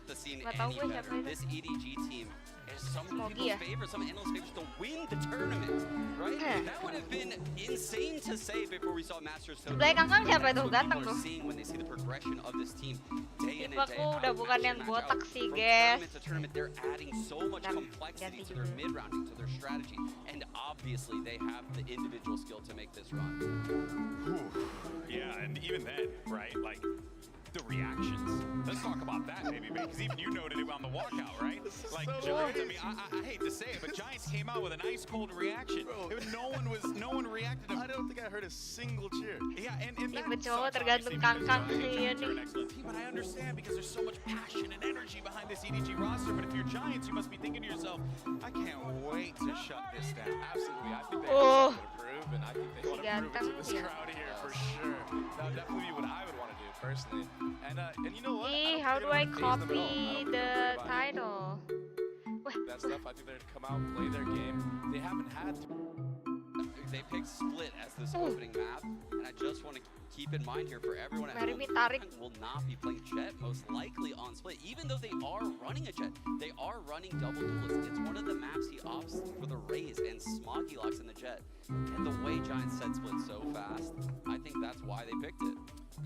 Gak tau gue siapa itu. This EDG team is some people's favorite, some analysts' favorites to win the tournament, right? That would have been insane to say before we saw Masters Tokyo. Sebelah Kangkang siapa itu? Ganteng tuh. Seeing when they see the progression of this team day in and day Tipe aku out. udah bukan yang botak sih, guys. From tournament, they're adding so much complexity to their mid-rounding, to their strategy, and obviously they have the individual skill to make this run. Yeah, and even then, right, like, the reactions. Let's talk about that, maybe, because even you noted it on the walkout, right? Like, Giants, I mean, I hate to say it, but Giants came out with an ice-cold reaction. No one reacted. I don't think I heard a single cheer. Yeah, and Tipe cowok tergantung Kangkang sih ini. But I understand because there's so much passion and energy behind this EDG roster. But if you're Giants, you must be thinking to yourself, I can't wait to shut this down. Absolutely, I think they have something to prove, and I think they want to prove it to this crowd here for sure. That would definitely be what I would want to do personally. And you know what? How do I copy the title? That stuff, I think they're gonna come out and play their game. They haven't had to. They picked Split as this opening map, and I just want to keep in mind here for everyone at Mari home, mi tarik. will not be playing Jet most likely on Split, even though they are running a Jet. They are running double duelists. It's one of the maps he opts for the Raze, and Smoggy locks in the Jet. And the way Giants said Split so fast, I think that's why they picked it.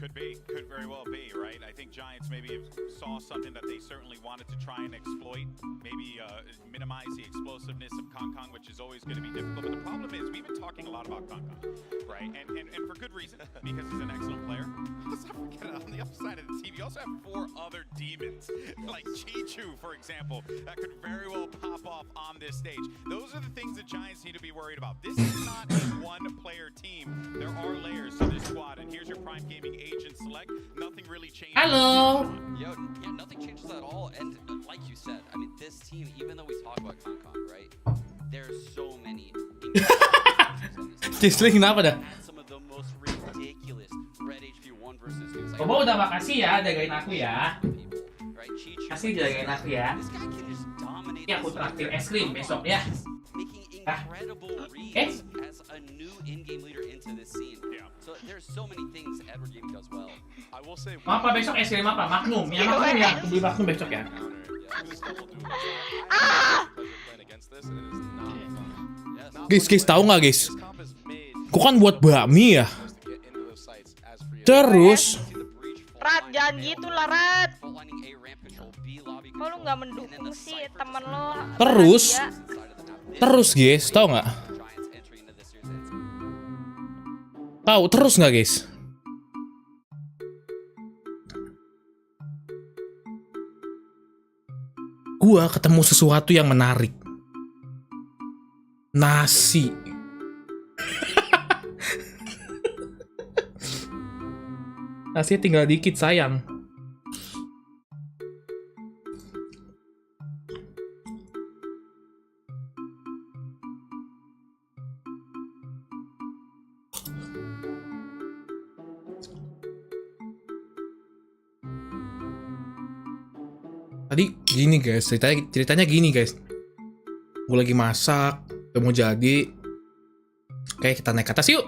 Could be, could very well be, right? I think Giants maybe saw something that they certainly wanted to try and exploit, maybe minimize the explosiveness of Kangkang, which is always going to be difficult. But the problem is, we've been talking a lot about Kangkang, right? And for good reason, because he's an excellent player. Let's not forget, on the other side of the team, you also have 4 other demons, like Chichu, for example, that could very well pop off on this stage. Those are the things that Giants need to be worried about. This is not a one-player team. There are layers to this squad, and here's your Prime Gaming agent select. Nothing really changes. Hello. Yeah, nothing changes at all. And like you said, I mean, this team, even though we talk about Kangkang, right? There's so many. Cisling kenapa dah? Some of the most ridiculous red HP 1 versus 2. Bobo udah makasih ya, jagain aku ya. Kasih jagain aku ya. Ini aku traktir es krim besok ya. Incredible reads as a new in-game leader into this scene. So there's so many things Edward Gaming does well. I will say. Apa besok es krim apa? Magnum. Yang Magnum ya. Aku beli Magnum besok ya. Guys, tahu nggak guys? Gua kan buat bakmi ya. Terus Rat, jangan gitu lah, Rat. Kok lu nggak mendukung sih temen lo? Terus guys, tahu nggak? Tahu terus nggak guys? Gua ketemu sesuatu yang menarik. Nasi. Nasinya tinggal dikit sayang. Tadi gini guys, ceritanya gini guys. Gue lagi masak, udah mau jadi. Oke, kita naik ke atas yuk.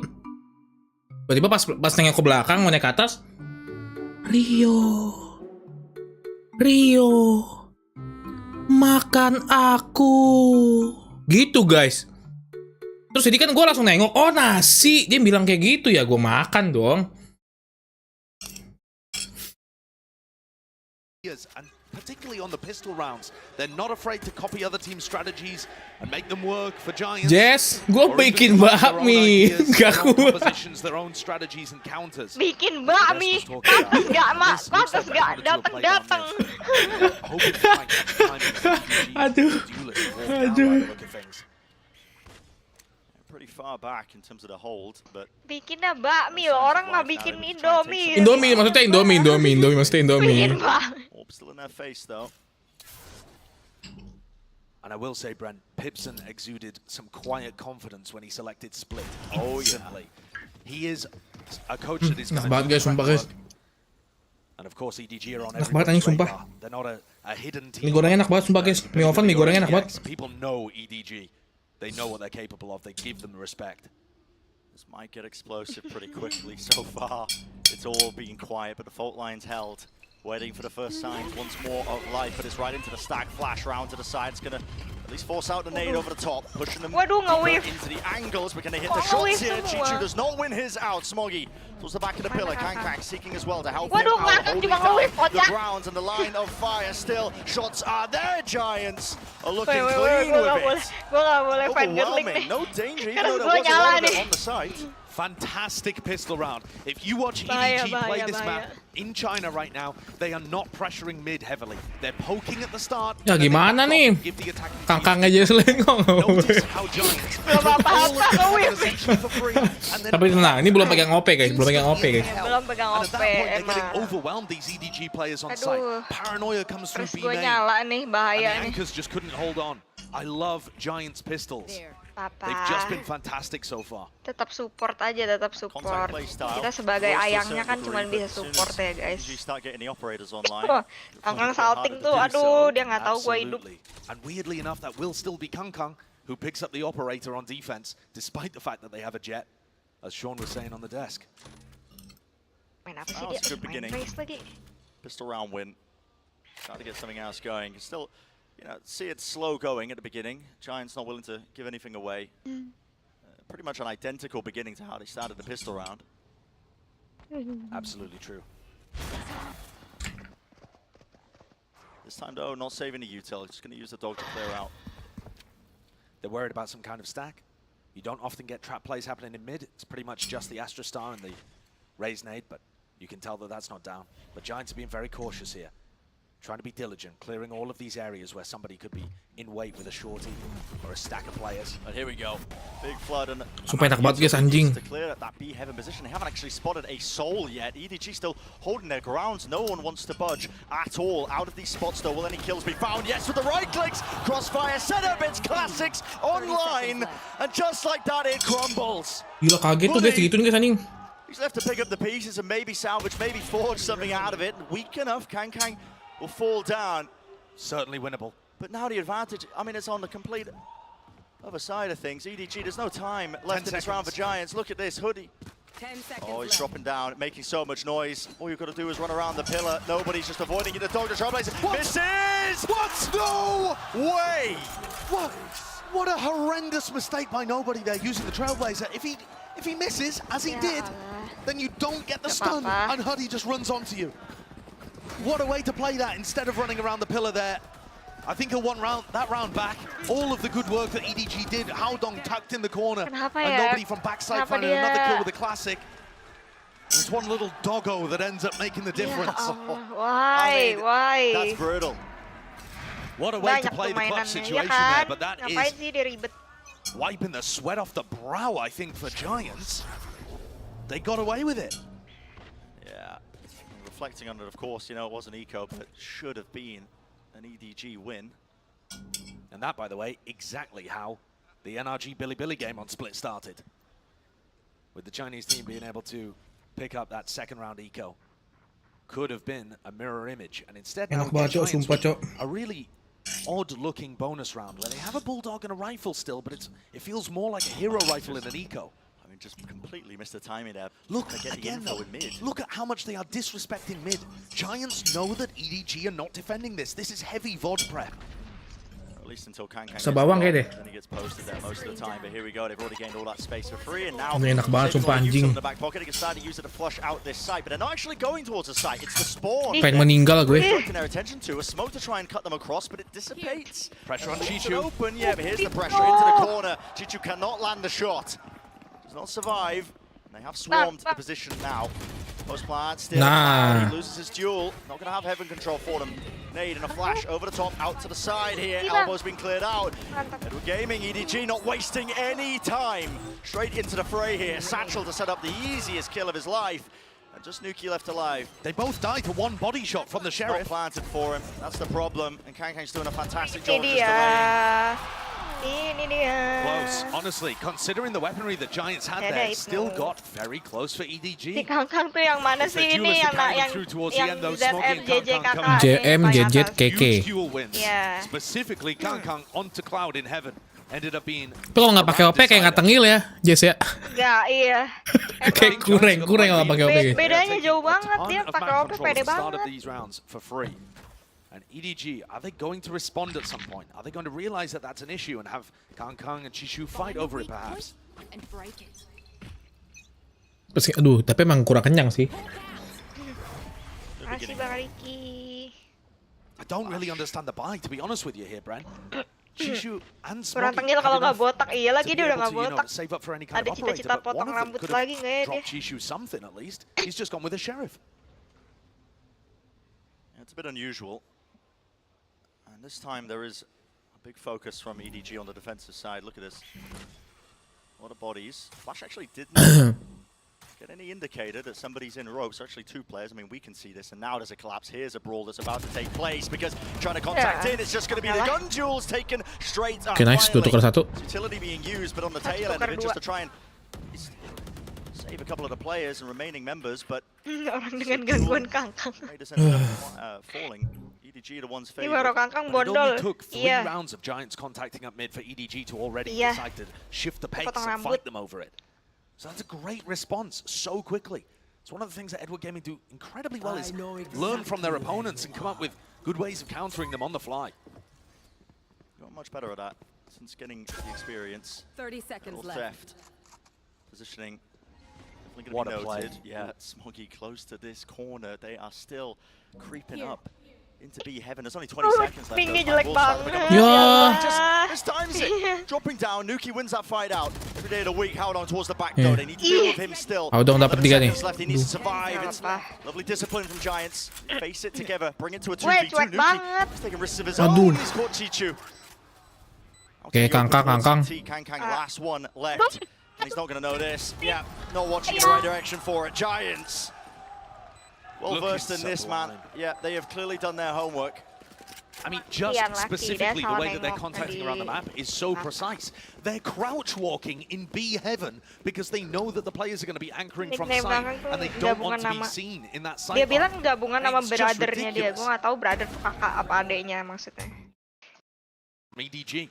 Tiba-tiba pas nengok ke belakang mau naik ke atas, Rio, makan aku. Gitu guys. Terus jadi kan gue langsung nengok, oh nasi. Dia bilang kayak gitu ya, gue makan dong. And particularly on the pistol rounds, they're not afraid to copy other team strategies and make them work for Giants. Jess, gue bikin bakmi. Gak kuat. Bikin bakmi, pantas gak dateng. Aduh. Pretty far back in terms of the hold, but bikinnya bakmi loh, orang mah bikin Indomie. Indomie maksudnya Indomie maksudnya Indomie. Still in their face though. And I will say, Brent, Pipson exuded some quiet confidence when he selected Split. Oh yeah. Simply. He is a coach that is going to work. And of course EDG are on everyone's radar. They're not a hidden team. Mie gorengnya enak banget sumpah guys. Mie oven mie gorengnya enak banget. People know EDG. They know what they're capable of. They give them the respect. This might get explosive pretty quickly so far. It's all being quiet, but the fault line's held. Waiting for the first signs once more of life, but it's right into the stack. Flash round to the side. It's going to at least force out the nade over the top, pushing them into the angles. We're going to hit the shots here. Chichu does not win his out. Smoggy towards the back of the pillar. Kang seeking as well to help him out. Holding down the grounds and the line of fire still. Shots are there. Giants are looking clean with it. Overwhelming. No danger, even though there was a lot of it on the site. Fantastic pistol round. If you watch EDG play this map in China right now, they are not pressuring mid heavily. They're poking at the start. Ya gimana nih? Kangkang aja selengkong. Tapi tenang, ini belum pegang OP guys, Belum pegang OP. Overwhelmed these EDG players on site. Paranoia comes through B main. Nyala nih, bahaya and the Anchors just couldn't hold on. I love Giants pistols. They've just been fantastic so far. Tetap support aja, tetap support. Kita sebagai ayangnya kan cuma bisa support ya guys. Kangkang salting tuh, aduh dia nggak tahu gua hidup. And weirdly enough, that will still be Kangkang who picks up the operator on defense, despite the fact that they have a jet, as Sean was saying on the desk. Main apa sih dia? Main race lagi. Pistol round win. Trying to get something else going. Still. You know, see it's slow going at the beginning. Giants not willing to give anything away. Pretty much an identical beginning to how they started the pistol round. Absolutely true. This time though, not saving the util. Just going to use the dog to clear out. They're worried about some kind of stack. You don't often get trap plays happening in mid. It's pretty much just the Astra Star and the Raise Nade, but you can tell that that's not down. The Giants are being very cautious here. Trying to be diligent, clearing all of these areas where somebody could be in wait with a shorty or a stack of players. And here we go. Big flood and sumpah enak banget guys anjing. To clear at that B heaven position. They haven't actually spotted a soul yet. EDG still holding their grounds. No one wants to budge at all. Out of these spots though, will any kills be found? Yes, with the right clicks. Crossfire setup, it's classics online. And just like that, it crumbles. Gila kaget tuh guys, gitu nih guys anjing. He's left to pick up the pieces and maybe salvage, maybe forge something out of it. Weak enough, Kang will fall down. Certainly winnable. But now the advantage, I mean, it's on the complete other side of things. EDG, there's no time left in this round for Giants. Look at this, Hoodie Oh, he's dropping down, making so much noise. All you've got to do is run around the pillar. Nobody's just avoiding it. The dog, the Trailblazer misses! What? No way! What a horrendous mistake by nobody there using the Trailblazer. If he misses, as he did, then you don't get the stun, and Huddy just runs onto you. What a way to play that instead of running around the pillar there. I think he'll want that round back. All of the good work that EDG did. Haodong tucked in the corner. And nobody from backside finding another kill with a classic. It's one little doggo that ends up making the difference. Why? Why? That's brutal. What a way to play the clutch situation there, but that is wiping the sweat off the brow, I think, for Giants. They got away with it. Yeah, reflecting on it, of course, you know, it was an eco, but it should have been an EDG win. And that, by the way, exactly how the NRG Billy Billy game on Split started. With the Chinese team being able to pick up that second round eco. Could have been a mirror image. And instead, now a really odd-looking bonus round where they have a Bulldog and a rifle still, but it feels more like a hero rifle in an eco. I mean, just completely missed the timing there. Look, again though, look at how much they are disrespecting mid. Giants know that EDG are not defending this. This is heavy VOD prep. At least until Kankang Sa bawang kayak deh. Then he gets posted there most of the time, but here we go. They've already gained all that space for free, and now Ini enak banget sumpah anjing. in the back pocket. They can start to use it to flush out this site, but they're not actually going towards the site. It's the spawn. Pengen meninggal gue. Directing their attention to a smoke to try and cut them across, but it dissipates. Pressure on Leaves Chichu. it open, yeah, but here's the pressure into the corner. Chichu cannot land the shot. Does not survive. They have swarmed the position now. Post plant still. Nah. He loses his duel. Not going to have heaven control for them. Nade and a flash over the top, out to the side here. Elbow's been cleared out. Edward Gaming, EDG not wasting any time. Straight into the fray here. Satchel to set up the easiest kill of his life. And just Nuki left alive. They both died to one body shot from the Sheriff. Not planted for him. That's the problem. And Kankang's doing a fantastic job of just delaying. Close, honestly, considering the weaponry that Giants had there, still got very close for EDG. Si Kangkang tuh yang mana sih ini yang ZM JJ kakak. JM JJ KK. Yeah. Specifically, Kangkang onto Cloud in heaven ended up being. Tapi kalau nggak pakai OP kayak nggak tengil ya, Jess ya. Nggak, iya. Kayak kurang kalau pakai OP. Bedanya jauh banget, dia pakai OP pede banget. And EDG, are they going to respond at some point? Are they going to realize that that's an issue and have Kangkang and Chishu fight over it perhaps? Aduh, tapi emang kurang kenyang sih. Masih Bang Ricky. I don't really understand the buy, to be honest with you here, Bran. Chishu and kurang tengil kalau nggak botak, iya lagi dia udah nggak botak. Ada cita-cita potong rambut lagi nggak ya dia? Chishu something at least. He's just gone with a Sheriff. It's a bit unusual. And this time there is a big focus from EDG on the defensive side. Look at this. A lot of bodies. Flash actually didn't get any indicator that somebody's in ropes. Actually, two players. I mean, we can see this. And now there's a collapse. Here's a brawl that's about to take place because trying to contact in, it's just going to be the gun duels taken straight up. Okay, nice. Tukar satu. Utility being used, but on the tail end of it, just to try and save a couple of the players and remaining members, but orang dengan gangguan Kangkang. Falling. EDG the ones favored. Ini baru Kangkang It only bondol. took 3 rounds of Giants contacting up mid for EDG to already decide to shift the pace and fight them over it. So that's a great response so quickly. It's one of the things that Edward Gaming do incredibly well is learn from their opponents and come up with good ways of countering them on the fly. Got much better at that since getting the experience. 30 seconds left. Theft. Positioning. What a play. Yeah, Smoggy close to this corner. They are still creeping up into B heaven. There's only 20 seconds left. This time is it. Dropping down. Nuki wins that fight out. Every day of the week, Haodong towards the back though. They need to deal with him still. Haodong dapat 3 nih. Left. He needs to survive. It's lovely discipline from Giants. Face it together. Bring it to a 2v2. Nuki is taking risks of his own. He's caught Chichu. Okay, Kangkang. Kangkang, last one left. And he's not going to know this. Yeah, not watching in the right direction for it. Giants. Well versed in this, man. Yeah, they have clearly done their homework. I mean, just specifically the way that they're contacting around the map is so precise. They're crouch walking in B heaven because they know that the players are going to be anchoring from sight and they don't want to be seen in that sight. Dia bilang gabungan sama brothernya dia. Gue nggak tahu brother tuh kakak apa adeknya maksudnya. EDG.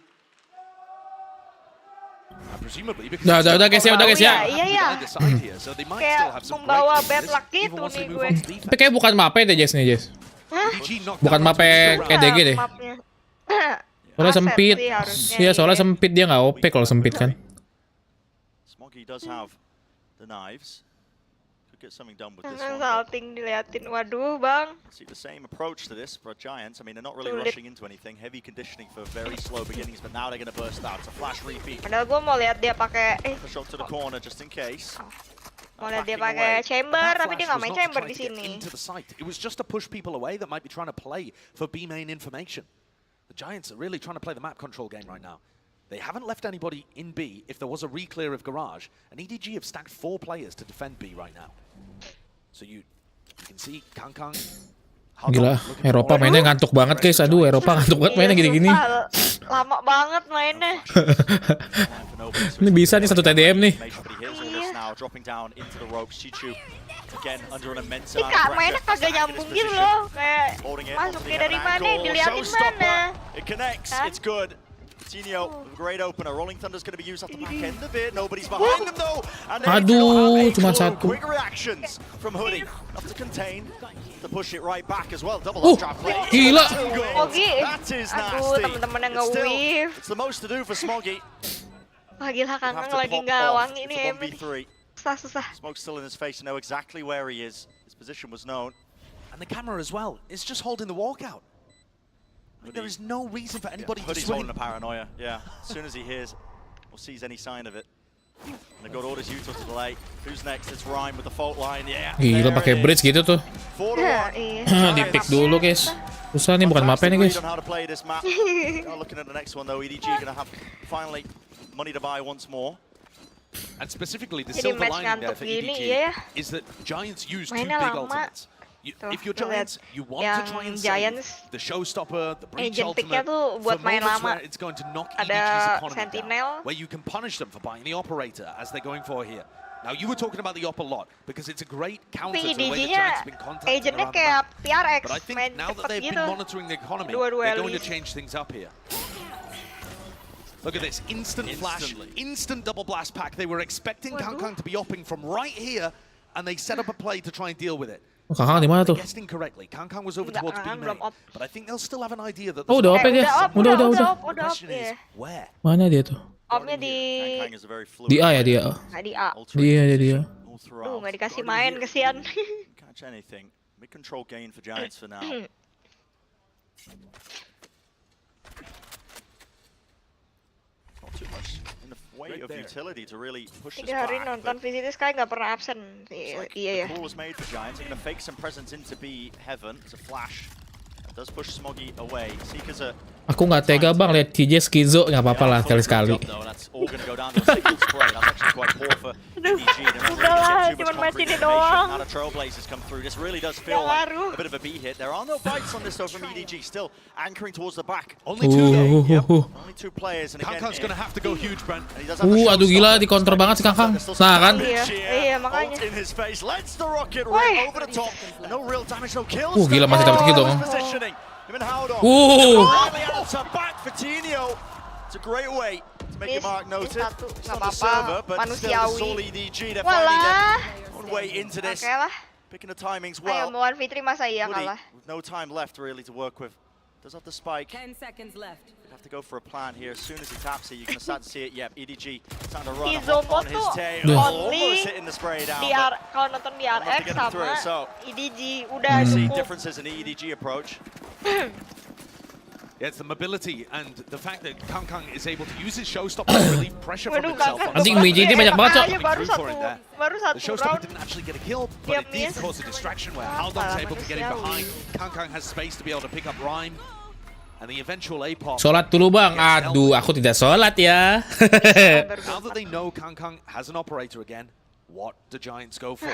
Udah guys ya, Iya ya. Kayak membawa bad luck gitu nih gue. Tapi kayak bukan mapnya deh Jess nih Jess. Hah? Bukan mapnya EDG deh. Mapnya. Soalnya sempit. sih harusnya, Iya soalnya sempit, dia nggak OP kalau sempit kan. Smoggy does have the knives. Could get something done with this one. Salting diliatin, waduh bang. See the same approach to this for Giants. I mean, they're not really rushing into anything. Heavy conditioning for very slow beginnings, but now they're going to burst out. It's a flash repeat. Padahal gue mau lihat dia pakai. Push out to the corner just in case. Mau lihat dia pakai chamber, tapi dia nggak main chamber di sini. It was just to push people away that might be trying to play for B main information. The Giants are really trying to play the map control game right now. They haven't left anybody in B if there was a re-clear of Garage, and EDG have stacked 4 players to defend B right now. So you can see Kangkang. Gila, Eropa mainnya ngantuk banget guys. Aduh, Eropa ngantuk banget mainnya gini-gini. Lama banget mainnya. Ini bisa nih 1 TDM nih. Ini kak mainnya kagak nyambung gitu loh. Kayak masuknya dari mana, diliatin mana. It connects, it's good. Coutinho, great opener. Rolling Thunder's going to be used at the back end of it. Nobody's behind them though. Aduh, cuma 1. Quick reactions from Hoodie. Enough to contain, to push it right back as well. Double updraft play. Gila. Smoggy. That is nasty. Aduh, temen-temen yang nge-weave. It's the most to do for Smoggy. Wah gila, Kangkang lagi nggak wangi nih em. Susah. Smoke's still in his face. You know exactly where he is. His position was known. And the camera as well. It's just holding the walkout. I mean, there is no reason for anybody to Hoodie's swing. holding a paranoia, yeah. As soon as he hears or sees any sign of it. And they got orders Yuto to delay. Who's next? It's Rhyme with the fault line, yeah. Gila pakai bridge gitu tuh. Di pick dulu guys. Susah nih, bukan mapnya nih guys. Looking at the next one though, EDG gonna have finally money to buy once more. And specifically, the silver lining there for EDG is that Giants use 2 big ultimates. If you're Giants, you want to try and save the showstopper, the breach ultimate for moments where it's going to knock EDG's economy down, where you can punish them for buying the operator as they're going for here. Now you were talking about the op a lot because it's a great counter to the way the Giants have been contacting around the map. But I think now that they've been monitoring the economy, they're going to change things up here. Look at this, instant flash, instant double blast pack. They were expecting Kangkang to be opping from right here, and they set up a play to try and deal with it. Kangkang di mana tuh? Guessed incorrectly. Kangkang was over towards B main, but I think they'll still have an idea that. Oh, udah op dia. Udah. The question is where? Mana dia tuh? Opnya di A ya dia. Di A. Dia. Nggak dikasih main, kesian. Catch anything. Mid control gain for Giants for now. Not too much in the way of utility to really push this 3 hari back. nonton Visitis kayak nggak pernah absen. Iya ya. The call was made for Giants. They're going to fake some presence into B heaven. It's a flash. It does push Smoggy away. Seekers are. Aku nggak tega bang lihat TJ skizo, nggak apa-apa lah sekali-sekali. Udahlah, cuma match ini doang. This really does feel like a bit of a B hit. There are no bites on this though from EDG. Still anchoring towards the back. Only 2 Yep. Only 2 players. And again, Kangkang's gonna have to go huge, Brent. Aduh gila, di counter banget si Kangkang. Nah kan? Iya makanya. In his face. Let's the rocket ring over the top. No real damage, no kills. Gila masih dapat kill dong. Positioning. Him and Howdon. Back for Tino. It's a great way to make your mark noted. It's not the server, but still it's all EDG. They're finding their own way into this. Picking the timings well. Ayo, mau 1v3 masa iya kalah. With no time left really to work with. Does have the spike. 10 seconds left. Have to go for a plan here. As soon as he taps it, you're going to start to see it. Yep, EDG starting to run Izomo on his tail. Only Almost hitting the spray down. Kalau nonton di RX sama EDG udah see differences in the EDG approach. Yeah, it's the mobility and the fact that Kangkang is able to use his showstopper to relieve pressure from himself. Anjing BJT banyak banget cok. Baru satu The showstopper didn't actually get a kill, but it did cause a distraction where Haldon's able to get in behind. Kangkang has space to be able to pick up Rhyme. And the eventual A-pop. Sholat dulu bang. Aduh, aku tidak sholat ya. Now that they know Kangkang has an operator again, what do Giants go for?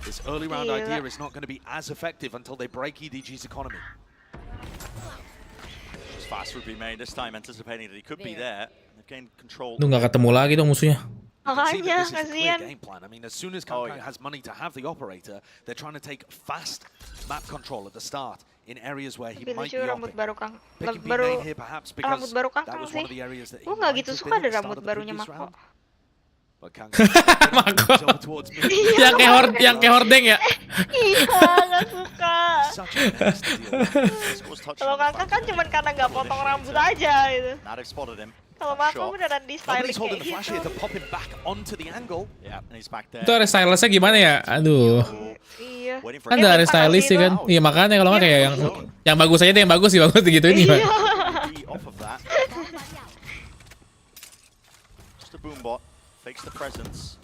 This early round idea is not going to be as effective until they break EDG's economy. Just fast would be made this time, anticipating that he could be there. They've gained control. Duh, nggak ketemu lagi dong musuhnya. Makanya, kasihan. I mean, as soon as Kangkang has money to have the operator, they're trying to take fast map control at the start. in areas where he Tapi might lucu be rambut open. baru Kang. Picking B Baru main here perhaps rambut because baru that Kang was sih. one of the areas that he Gue nggak might gitu have suka been ada at the start rambut of the barunya previous Mako. round. But Kang Mako. over towards mid. yang kayak hordeng ya. Iya, nggak suka. Such a mess to deal with. Kalau Kakak kan cuma karena nggak potong rambut aja gitu. Now they've spotted him. Kalau Mako beneran di styling Nobody's holding kayak the flash here to gitu. pop him back onto the angle. Yeah, and he's back there. Itu ada stylistnya gimana ya? Aduh. Iya. Kan nggak ada stylist sih kan? Iya makanya kalau nggak kayak yang bagus aja deh, yang bagus sih bagus gitu ini. Iya. Off of that. Just a boom bot fakes the presence.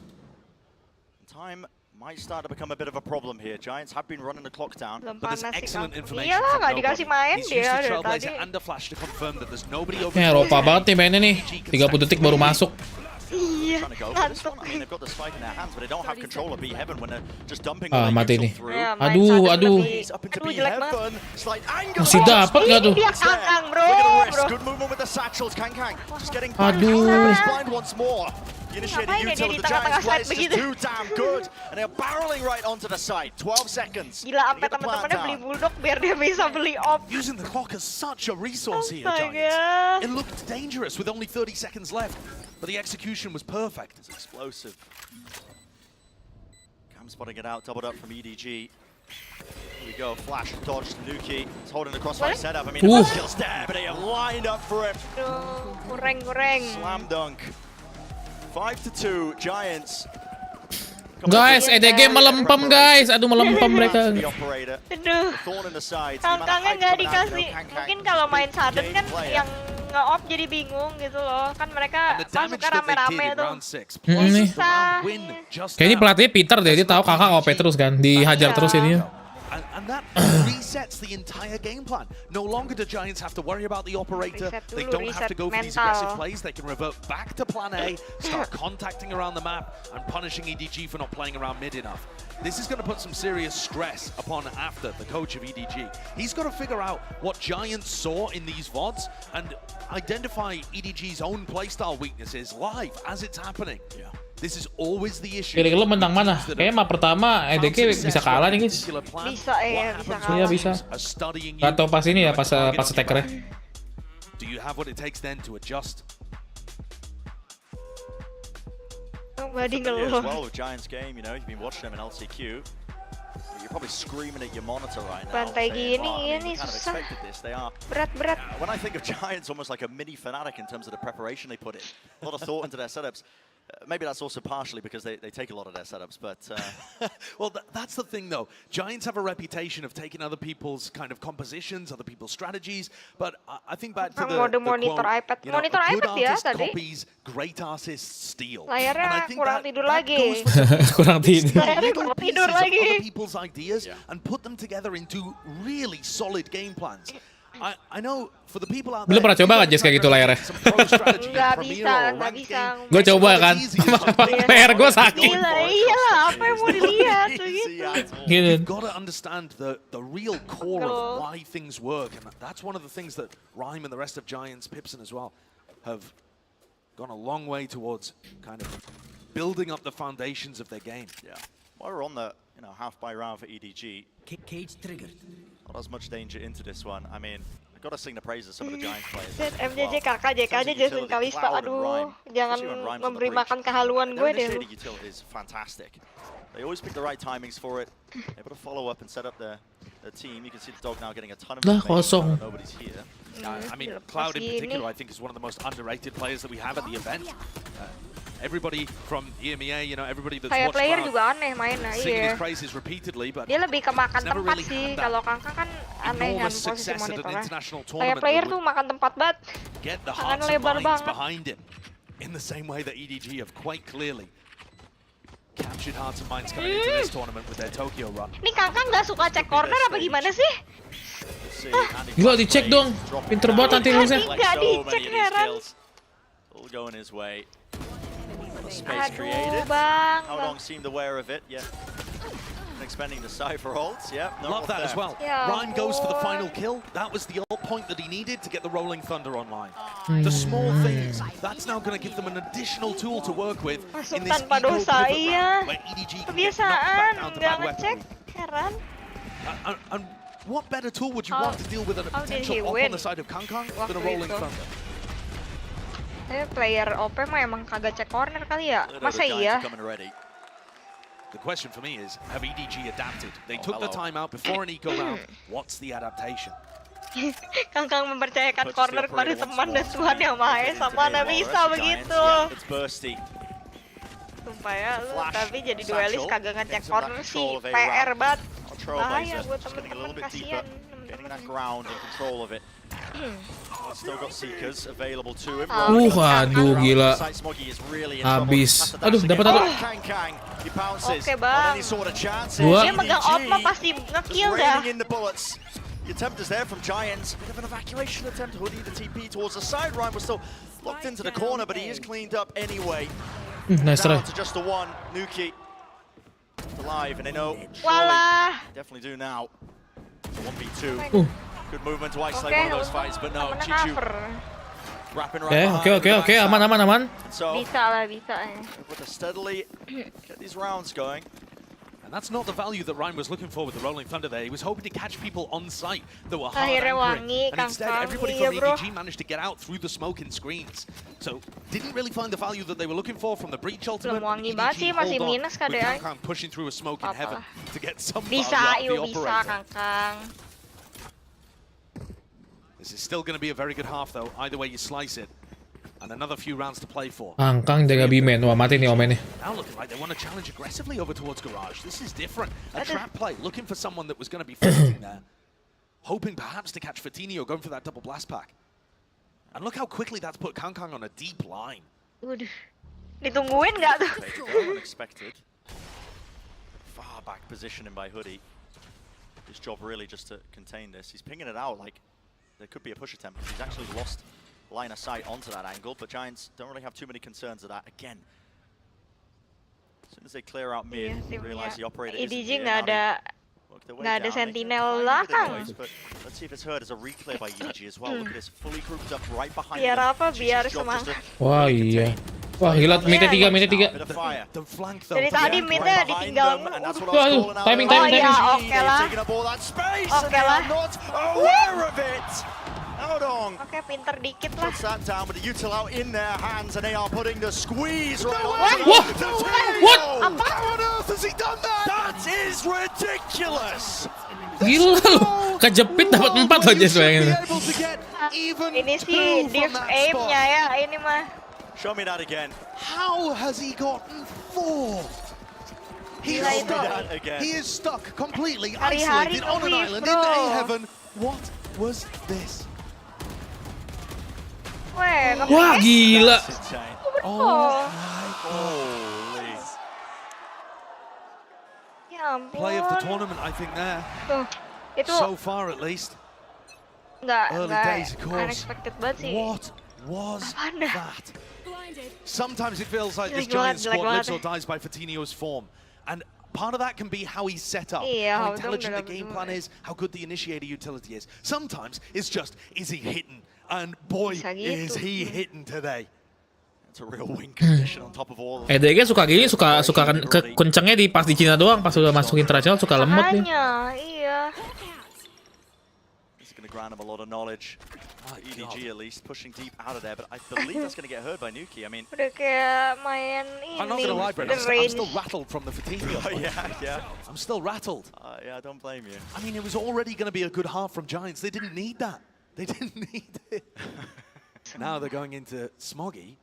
Time might start to become a bit of a problem here. Giants have been running the clock down. Belum But there's panas sih excellent Kang. information Iya lah, from nggak nobody. dikasih main He's dia used the dari trailblazer tadi. and the flash to confirm that there's nobody over Ya Eropa banget nih mainnya nih. 30 detik baru masuk. Iya, Trying to go for this one. I mean, they've got the spike in their hands, but they don't have control of B Heaven when they're just dumping all Ah, their mati neutral nih. through. Ya, main Aduh, sadar aduh. lebih. He's up into Aduh, B jelek banget. Heaven. Slight angle. Masih dapat nggak tuh? Dia Kang, bro. Look at the wrist. Bro. Good movement with the satchels. Kang just getting back. Aduh. He's blind once more. The initiated Ngapain ya dia util di of the tengah-tengah Giants site plays just begitu? too damn good. And they're barreling right onto the site. 12 seconds. Gila, sampai Get the plant teman-temannya beli down. bulldog biar dia bisa beli op. Using the clock as such a resource here, Astaga. Giants. It looked dangerous with only 30 seconds left, but the execution was perfect. It's explosive. Cam spotting it out, doubled up from EDG. Here we go, flash, dodge, Nuki. He's holding the crossfire setup. I mean, Ooh. skills there, but they have lined up for him. Aduh, kureng. Slam dunk. 5-2, Giants. Guys, EDG melempem guys. Aduh melempem mereka. The operator. Aduh. The thorn in the side. Kang-kangnya nggak dikasih. Mungkin kalau main sudden kan yang nge-off jadi bingung gitu loh. Kan mereka And the damage masuknya that they did rame-rame in tuh. round 6, Mm, plus nih. the round win just Kayaknya now. pelatihnya Peter deh, dia tahu kakak OP terus kan, dihajar Iya. terus ini. And that resets the entire game plan. No longer do Giants have to worry about the operator. Reset They dulu, don't have to reset go for these mental. aggressive plays. They can revert back to plan A, start contacting around the map, and punishing EDG for not playing around mid enough. This is going to put some serious stress upon After, the coach of EDG. He's got to figure out what Giants saw in these VODs and identify EDG's own playstyle weaknesses live as it's happening. Yeah. This is always the issue. Kira-kira lo menang mana? Kayaknya map pertama EDG bisa kalah nih guys. Bisa ya, bisa kalah. Iya bisa. Gak tau pas ini ya, pas stackernya. Do you have what it takes then to adjust? Nobody Familiar as ngeluh. well with Giants game, you know, you've been watching them in LCQ. You're probably screaming at your monitor right now. Bantai saying, gini, "Oh, I mean, we ini kind of susah. expected this." They are. Berat. When I think of Giants, almost like a mini Fnatic in terms of the preparation they put in. A lot of thought into their setups. Maybe that's also partially because they take a lot of their setups, but... Well, that's the thing, though. Giants have a reputation of taking other people's kind of compositions, other people's strategies, but I think back to the Monitor quote, iPad. you know, Monitor a good iPad ya artist tadi. copies, great artists steal. Layarnya And I think kurang that tidur goes lagi. for Kurang tidur. Layarnya little kurang pieces tidur of lagi. other people's ideas and put them together into really solid game plans. I know for the people out there. Lu pernah coba nggak Jess kayak gitu layarnya? Nggak bisa. Gue coba kan, layar gue sakit. Gila, iyalah, apa yang mau dilihat tuh gitu. Gitu. You've got to understand the real core of why things work, and that's one of the things that Rhyme and the rest of Giants, Pipson as well, have gone a long way towards kind of building up the foundations of their game. Yeah. While we're on the half by round for EDG, Cage triggered. not as much danger into this one. I mean, I've got to sing the praises of some of the Giants players. MJJ kakak JKJ Jason Kalista, aduh, jangan memberi makan kehaluan gue deh lu. The utility is fantastic. They always pick the right timings for it. Able to follow up and set up their team. You can see the dog now getting a ton of kosong. nobody's here. I mean, Cloud in particular, I think, is one of the most underrated players that we have at the event. Everybody from EMEA, you know, everybody that's Kayak watched player Cloud juga aneh mainnya, singing iya. his praises repeatedly, but Dia lebih ke makan never tempat really sih, had that kalau Kakak kan aneh kan enormous posisi success at an monitornya. international Kayak tournament player that tuh would makan tempat banget. get the Tangan hearts and lebar minds banget. behind him in the same way that EDG have quite clearly captured hearts and minds coming into this tournament with their Tokyo run. Ini Kakak nggak suka cek corner apa gimana sih? Gila dicek dong, pinter banget nanti Lusa. Nggak dicek, heran. All going his way. Space created. Bang. How long seemed aware of it? Yeah. Expending the Cypher ults. Yeah. Love that as well. Ya Rhyme goes for the ampun. final kill. That was the ult point that he needed to get the Rolling Thunder online. The small things, that's now going to give them an additional tool to work with Masuk in this tanpa eco dosa, pivot iya. round, where EDG can get knocked back Kebiasaan, down to nggak bad ngecek, weaponry. heran. And what better tool would you want to deal with a potential op on the side of Kangkang than a rolling thunder? Player OP mah emang kagak cek corner kali ya? Masa iya? The question for me is, have EDG adapted? They took the time out before an eco round. What's the adaptation? Kangkang mempercayakan corner kepada teman dan Tuhan yang Maha Esa, mana bisa begitu? Sumpah ya, lu tapi jadi duelis kagak ngecek corner sih, PR banget. Bahaya buat temen-temen, kasihan temen-temen. Still got seekers available to him. Aduh gila. Habis. Aduh, dapat satu. Oke, Bang. Dua. Dia megang op mah pasti nge-kill dah. The attempt is there from Giants. Bit of an evacuation attempt. Hoodie, the TP towards the side. Ryan was still locked into the corner, but he is cleaned up anyway. Nice try. Down to just the one. Nuki alive, and they know. Walah. Definitely do now. 1v2. Good movement to isolate one of those fights, but no, Chichu wrapping right behind. Oke, aman. Bisa lah, bisa. Able to steadily get these rounds going. And that's not the value that Ryan was looking for with the Rolling Thunder there. He was hoping to catch people on site that were hard anchoring. And instead, everybody from EDG managed to get out through the smoke and screens. So, didn't really find the value that they were looking for from the breach ultimate. Masih minus With KDA. Kangkang pushing through a smoke in heaven to get some Bisa, value out of the bisa operator. Kangkang. This is still going to be a very good half, though, either way you slice it. And another few rounds to play for. Kangkang jaga B-man. Wah, mati nih Omen nih. Now looking like they want to challenge aggressively over towards Garage. This is different. A trap play, looking for someone that was going to be fighting there. Hoping perhaps to catch Fatinho going for that double blast pack. And look how quickly that's put Kangkang on a deep line. Waduh. Ditungguin nggak tuh? Unexpected. Far back positioning by Hoodie. His job really just to contain this. He's pinging it out like there could be a push attempt. He's actually lost line of sight onto that angle, but Giants don't really have too many concerns of that. Again, as soon as they clear out mid, realize the operator isn't EDG here. nggak ada sentinel belakang. But let's see if it's heard as a reclear by EDG as well. Look at this, fully grouped up right behind Biar them. apa? Biar semangat. Wah iya. Wah gila, minta tiga. Dari tadi minta ditinggal. Waduh, timing. Oh iya, oke lah. Oke lah. Oke, pinter dikit lah. Puts that down with the util out in their hands, and they are putting the squeeze right on. What? How on earth has he done that? That is ridiculous. Gila lu, kejepit dapat 4 aja bayangin. Ini sih div aim-nya ya, ini mah. Show me that again. How has he gotten 4? He is stuck. He is stuck completely isolated on an island in A heaven. What was this? Wah gila. Oh holy. Ya ampun. Play of the tournament, I think there. Itu so far at least. Early days, of course. Unexpected banget sih. What was that? Sometimes it feels like this giant squad lives or dies by Fatinho's form. And part of that can be how he's set up, how intelligent the game plan is, how good the initiator utility is. Sometimes it's just, is he hitting? And boy, is he hitting today. It's a real win condition on top of all. EDG suka gini, suka kencengnya di pas di Cina doang, pas udah masuk internasional suka lemot nih. Iya. It's going to grant him a lot of knowledge. EDG at least pushing deep out of there, but I believe that's going to get heard by Nuki. I mean, udah kayak main ini. I'm not going to lie, Brent. I'm still rattled from the Fatinho. yeah. I'm still rattled. Yeah, I don't blame you. I mean, it was already going to be a good half from Giants. They didn't need that. They didn't need it. Now they're going into Smoggy,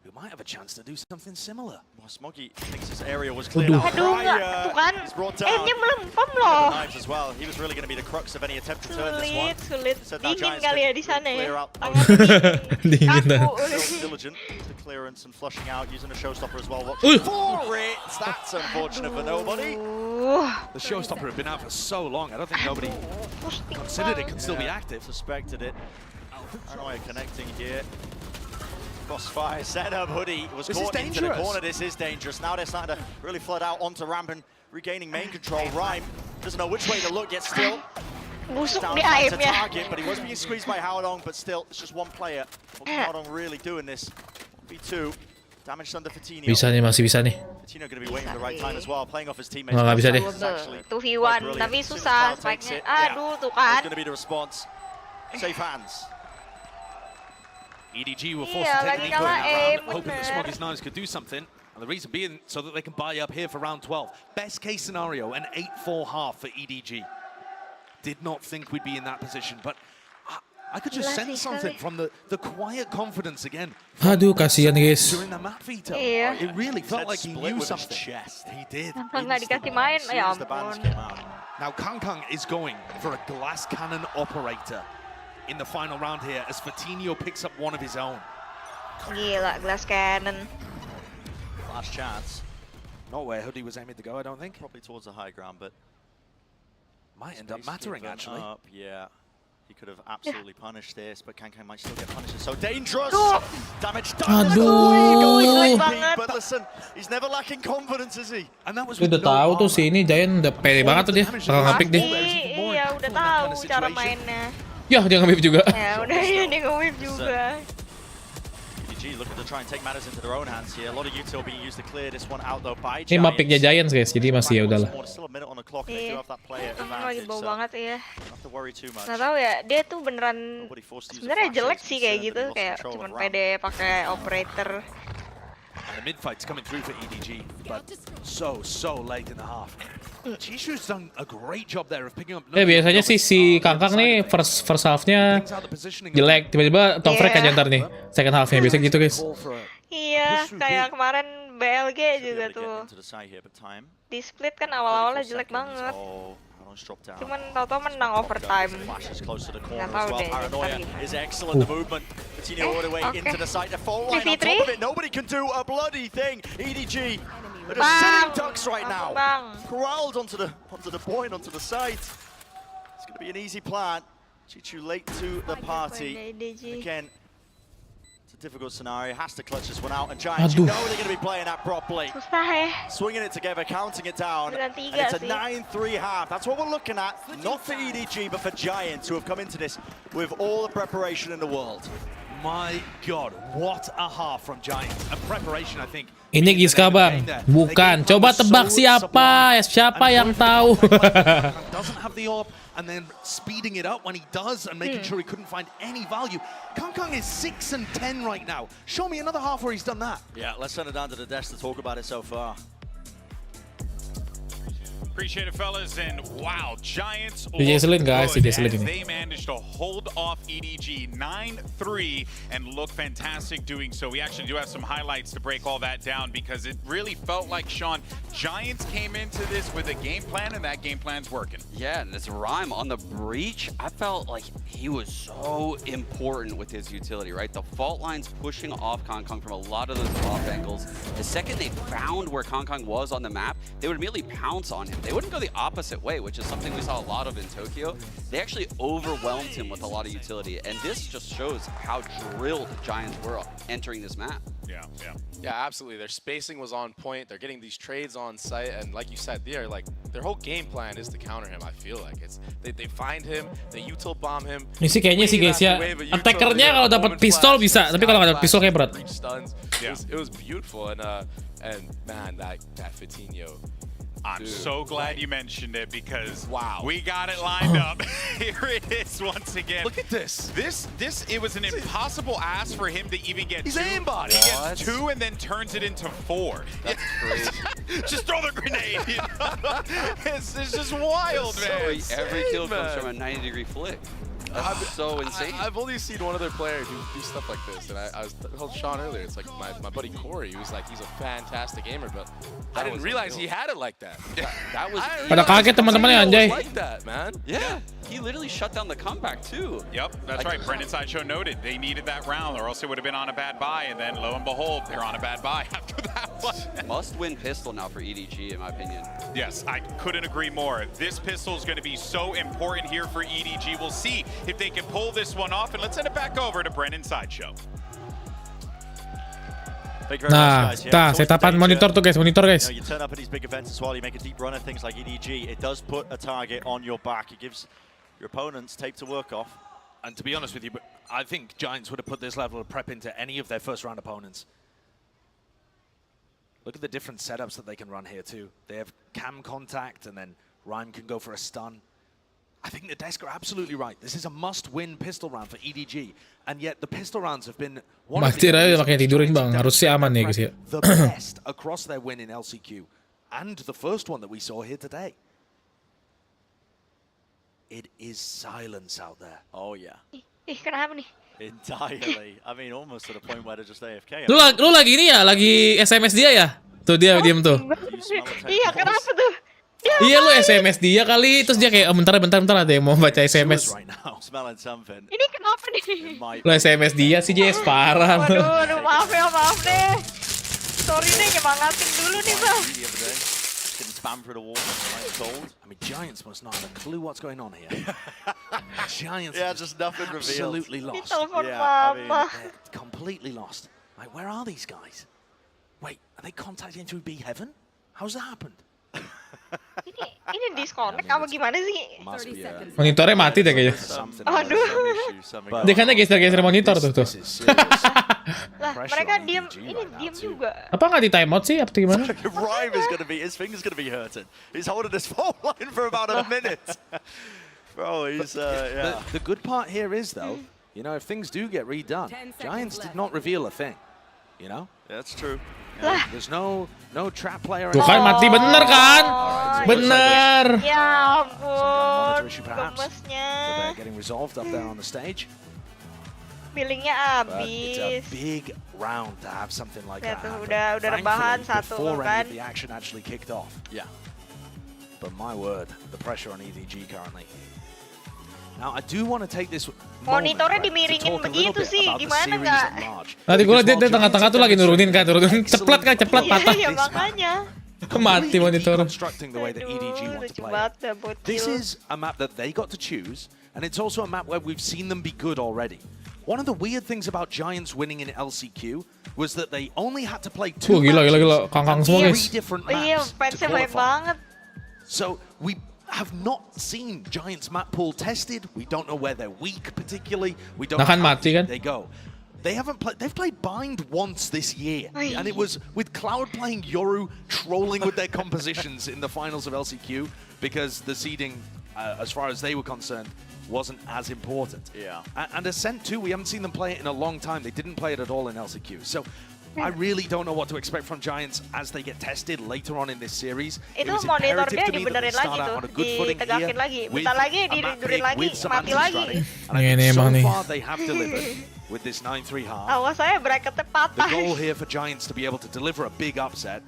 who might have a chance to do something similar. Well, Smoggy thinks his area was cleared out. Aduh, tuh kan. Aimnya melempem loh. As well. He was really going to be the crux of any attempt to turn this one. Sulit. Dingin kali ya di sana ya. Dingin. Diligent to clearance and flushing out using a showstopper as well. Watching for it. That's unfortunate for nobody. The showstopper had been out for so long. I don't think nobody considered it could still be active. Suspected it. Paranoia connecting here. Crossfire setup. Hoodie was caught into the corner. This is dangerous. Now they're starting to really flood out onto ramp and regaining main control. Rhyme doesn't know which way to look yet still. Busuk Down di to aimnya. target, but he was being squeezed by Howdong, but still, it's just one player. Howdong really doing this. B2. Damage done to Fatino. Bisa nih, masih bisa nih. Fatino going to be waiting the right time as well, playing off his teammates. Nggak bisa deh. 2v1, tapi susah spike-nya. Aduh, tuh kan. That's going to be the response. Safe hands. EDG were forced to take the lead going that round, hoping that Smoggy's Nines could do something. And the reason being so that they can buy up here for round 12. Best case scenario, an 8-4 half for EDG. Did not think we'd be in that position, but I could just sense something from the quiet confidence again. Aduh, kasihan guys. During the map veto. Iya. It really felt like he knew something. He did. Nggak dikasih main, ya ampun. Now Kangkang is going for a glass cannon operator in the final round here as Fatino picks up one of his own. Gila, glass cannon. Last chance. Not where Hoodie was aiming to go, I don't think. Probably towards the high ground, but might end up mattering actually. Yeah. He could have absolutely punished this, but Kangkang might still get punished. It's so dangerous. Damage done. But listen, he's never lacking confidence, is he? And that was Udah tahu tuh sini Giant udah pede banget tuh dia, bakal nge-pick deh. Iya, udah tahu cara mainnya. Yah, dia nge-whip juga. Ya udah, dia nge-whip juga. EDG looking to try and take matters into their own hands here. A lot of util being used to clear this one out though by Ini map picknya Giants guys, jadi masih ya udahlah. Still a minute on the clock. They do have that player Lagi advantage. bau banget ya. Not to worry too much. Nggak tahu ya, dia tuh beneran sebenarnya jelek sih kayak gitu, kayak cuman pede pakai operator. And the mid fight's coming through for EDG, but so late in the half. Jishu's done a great job there of picking up. Biasanya sih si Kangkang nih first half-nya jelek, tiba-tiba top frag aja ntar nih second half-nya, biasanya gitu guys. Iya, kayak kemarin BLG juga tuh. Di split kan awal-awalnya jelek banget. Cuman tau-tau menang overtime. Nggak tahu deh. Is excellent. The movement. Fatino all the way into the side. The full line on top of it. Nobody can do a bloody thing. EDG. They're just sitting ducks right now. Corralled onto the point, onto the side. It's going to be an easy plan. Chichu late to the party. Again, it's a difficult scenario. Has to clutch this one out. And Giants, you know they're going to be playing that properly. Swinging it together, counting it down. And it's a 9-3 half. That's what we're looking at. Not for EDG, but for Giants, who have come into this with all the preparation in the world. My God, what a half from Giants. And preparation, I think. Ini Giska bang, bukan. Coba tebak siapa yang tahu. Doesn't have the orb, and then speeding it up when he does, and making sure he couldn't find any value. Kangkang is 6 and 10 right now. Show me another half where he's done that. Yeah, let's send it down to the desk to talk about it so far. Appreciate it, fellas, and wow, Giants guys, they managed to hold off EDG 9-3 and look fantastic doing so. We actually do have some highlights to break all that down because it really felt like, Sean, Giants came into this with a game plan, and that game plan's working. Yeah, and this Rhyme on the breach, I felt like he was so important with his utility, right? The fault lines pushing off Kangkang from a lot of those off angles. The second they found where Kangkang was on the map, they would immediately pounce on him. They wouldn't go the opposite way, which is something we saw a lot of in Tokyo. They actually overwhelmed him with a lot of utility, and this just shows how drilled Giants were entering this map. Yeah, absolutely. Their spacing was on point. They're getting these trades on site, and like you said, their whole game plan is to counter him. I feel like they find him, they util bomb him. Ini sih kayaknya sih guys ya, attackernya kalau dapat pistol bisa, tapi kalau nggak dapat pistol kayak berat. It was beautiful, and man, that Fatino. I'm so glad you mentioned it because wow, we got it lined up. Here it is once again. Look at this. It was an impossible ask for him to even get He's aimbot. He gets 2 and then turns it into 4. That's crazy. Just throw the grenade. You know? It's just wild, man. Every kill comes from a 90-degree flick. That's so insane. I've only seen one other player do stuff like this, and I told Sean earlier, it's like my buddy Corey, he was like, he's a fantastic gamer, but I didn't realize he had it like that. That was Pada kaget teman-temannya anjay. Like that, man. Yeah, he literally shut down the comeback too. Yep, that's right. Brendan Sideshow noted they needed that round, or else it would have been on a bad buy, and then lo and behold, they're on a bad buy after that one. Must-win pistol now for EDG, in my opinion. Yes, I couldn't agree more. This pistol is going to be so important here for EDG. We'll see if they can pull this one off, and let's send it back over to Brendan Sideshow. Nah, setapan monitor tuh guys, monitor guys. You turn up at these big events as well, you make a deep run at things like EDG, it does put a target on your back. It gives your opponents tape to work off. And to be honest with you, I think Giants would have put this level of prep into any of their first round opponents. Look at the different setups that they can run here too. They have cam contact, and then Rhyme can go for a stun. I think the desk are absolutely right. This is a must-win pistol round for EDG, and yet the pistol rounds have been one of the makanya tidurin bang, harusnya aman ya guys ya. The best across their win in LCQ, and the first one that we saw here today. It is silence out there. Oh yeah. Kenapa nih? Entirely. I mean, almost to the point where they're just AFK. Lu lagi ini ya, lagi SMS dia ya? Tuh dia diem tuh. Iya, kenapa tuh? Iya lu SMS dia kali, terus dia kayak bentar ada yang mau baca SMS. Ini kenapa nih? Lu SMS dia sih Jess, parah. Waduh, maaf deh. Sorry nih, nyemangatin dulu nih bang. Spam through the wall, like told. I mean, Giants must not have a clue what's going on here. Giants, just nothing revealed. Absolutely lost. They're completely lost. Like, where are these guys? Wait, are they contacting through B Heaven? How's that happened? Ini disconnect apa gimana sih? Monitornya mati deh kayaknya. Aduh. Dia kan geser monitor tuh. Lah, mereka diem juga. Apa nggak di timeout sih? Apa gimana? Rhyme is gonna be, his finger's gonna be hurting. He's holding this phone line for about a minute. Bro, he's yeah. The good part here is though, you know, if things do get redone, Giants did not reveal a thing. You know? Yeah, that's true. There's no trap player. Tuh kan mati bener kan? Bener. Ya ampun. Gemesnya. Getting resolved up there on the stage. Feelingnya It's a abis. big round to have something like Ya that. tuh udah rebahan satu before kan. any of the action actually kicked off. Yeah. But my word, the pressure on EDG currently. Now I do want to take this Monitornya dimiringin begitu sih, gimana nggak? Nanti gue liat dia tengah-tengah tuh lagi nurunin ceplat patah. Iya makanya. Mati monitor. This is a map that they got to choose, and it's also a map where we've seen them be good already. One of the weird things about Giants winning in LCQ was that they only had to play two gila. Kangkang semua guys. different Iya, maps to fansnya banyak qualify. banget. So we have not seen Giants map pool tested. We don't know where they're weak particularly. We don't know how they go. They've played Bind once this year, and it was with Cloud playing Yoru, trolling with their compositions in the finals of LCQ because the seeding, as far as they were concerned, wasn't as important. Yeah. And Ascent too, we haven't seen them play it in a long time. They didn't play it at all in LCQ. So I really don't know what to expect from Giants as they get tested later on in this series. Itu monitor dia dibenerin lagi tuh, ditegakin lagi, bentar lagi, didurin lagi, mati lagi. So far they have delivered with this 9-3 half. Awas saya bracketnya patah. The goal here for Giants to be able to deliver a big upset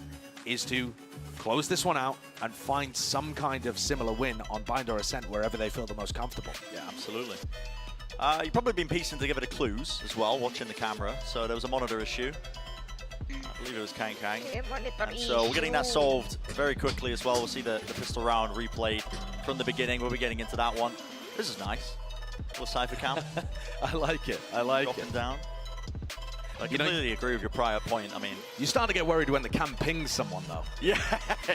is to close this one out and find some kind of similar win on Bind or Ascent wherever they feel the most comfortable. Yeah, absolutely. You've probably been piecing together the clues as well, watching the camera. So there was a monitor issue. I believe it was Kang. And so we're getting that solved very quickly as well. We'll see the pistol round replayed from the beginning. We'll be getting into that one. This is nice. Little cypher cam. I like it. I like it. Dropping down. I completely agree with your prior point. I mean, you start to get worried when the cam pings someone, though. Yeah,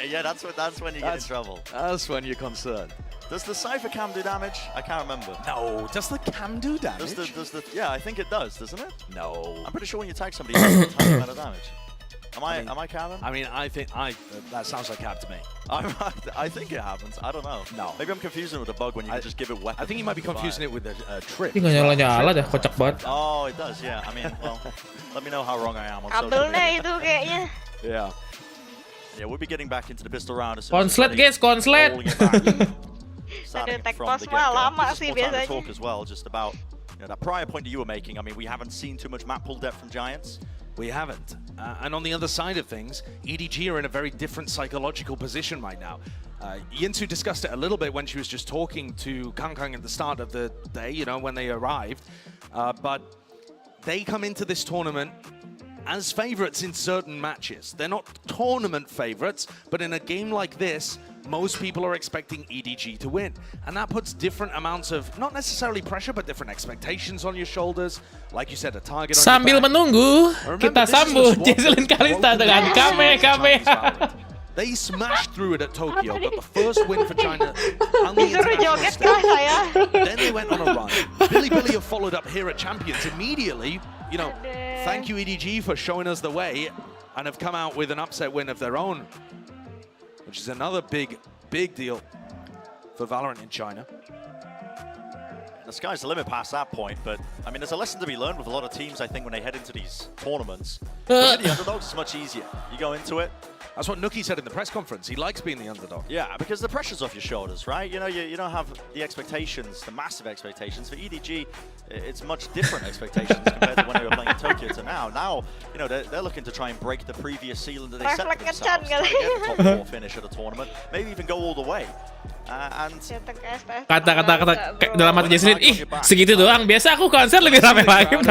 yeah, that's when you get in trouble. That's when you're concerned. Does the cypher cam do damage? I can't remember. No, does the cam do damage? Yeah, I think it does, doesn't it? No. I'm pretty sure when you tag somebody, it does a tiny amount of damage. Am I capping? I mean, I think that sounds like cap to me. I think it happens. I don't know. No. Maybe I'm confusing it with a bug when you can just give it weapons. I think you might be confusing it with a trick. Ini nggak nyala dah, kocak banget. Oh, it does. Yeah. I mean, well, let me know how wrong I am on Kabelnya itu kayaknya. Yeah. Yeah, we'll be getting back into the pistol round. Konslet guys, konslet. Ada tech pass mah lama sih biasanya. Talk as well, just about that prior point that you were making. I mean, we haven't seen too much map pull depth from Giants. We haven't. And on the other side of things, EDG are in a very different psychological position right now. Yinsu discussed it a little bit when she was just talking to Kang at the start of the day, you know, when they arrived. But they come into this tournament as favorites in certain matches. They're not tournament favorites, but in a game like this, most people are expecting EDG to win. And that puts different amounts of, not necessarily pressure, but different expectations on your shoulders. Like you said, a target on Sambil your back. menunggu, Remember, kita sambut Jesselyn Kalista dengan kame. They smashed through it at Tokyo, but the first win for China on the Disuruh joget kah saya? Then they went on a run. Billy have followed up here at Champions immediately. You know, thank you EDG for showing us the way. and have come out with an upset win of their own, which is another big deal for Valorant in China. The sky's the limit past that point, but I mean, there's a lesson to be learned with a lot of teams, I think, when they head into these tournaments. For the underdogs, it's much easier. You go into it. That's what Nookie said in the press conference. He likes being the underdog. Yeah, because the pressure's off your shoulders, right? You know, you don't have the expectations, the massive expectations. For EDG, it's much different expectations compared to when they were playing in Tokyo to now. Now, you know, they're looking to try and break the previous ceiling that they set for themselves. Try to get the top 4 finish at a tournament, maybe even go all the way. Kata-kata dalam hati Jesslyn, ih segitu doang. Biasa aku konser lebih ramai lagi.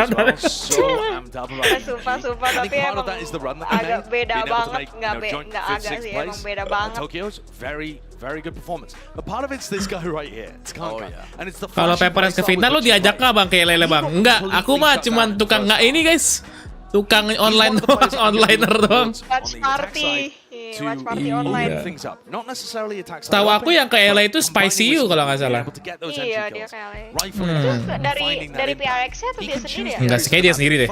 Sumpah, tapi emang agak beda banget, nggak agak sih, emang beda banget. Tokyo's very good performance. But part of it's this guy right here. It's Kanka. And it's the Kalau Paperrex ke final lo diajak nggak bang kayak Lele bang? Enggak, aku mah cuman tukang nggak ini guys. Tukang online doang, onliner doang. Watch party online. Tahu aku yang ke LA itu Spicy You kalau nggak salah. Iya, dia kayak dari PRX-nya atau dia sendiri ya? Enggak sih, kayak dia sendiri deh.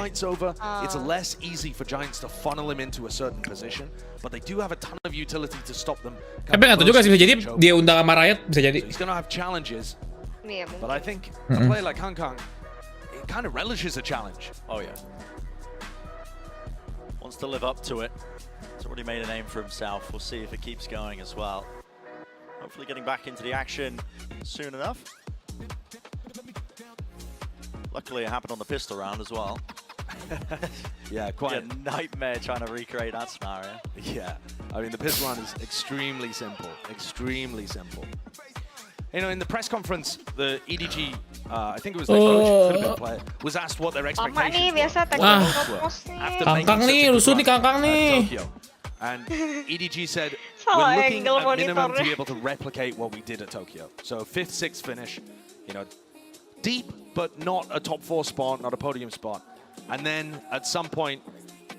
It's less easy for Giants to funnel him into a certain position, but they do have a ton of utility to stop them. Tapi nggak tahu juga sih, bisa jadi dia undang sama Riot, bisa jadi. He's gonna have challenges, but I think a player like Kang it kind of relishes a challenge. Oh yeah. Wants to live up to it. He's already made a name for himself. We'll see if it keeps going as well. Hopefully getting back into the action soon enough. Luckily it happened on the pistol round as well. Yeah, quite a nightmare trying to recreate that scenario. Yeah, I mean the pistol round is extremely simple. You know, in the press conference, the EDG, I think it was their coach, could have been a player, was asked what their expectations were after Kangkang nih, rusuh nih Kangkang nih. And EDG said, we're looking at minimum to be able to replicate what we did at Tokyo. So 5th, 6th finish, you know, deep, but not a top 4 spot, not a podium spot. And then at some point,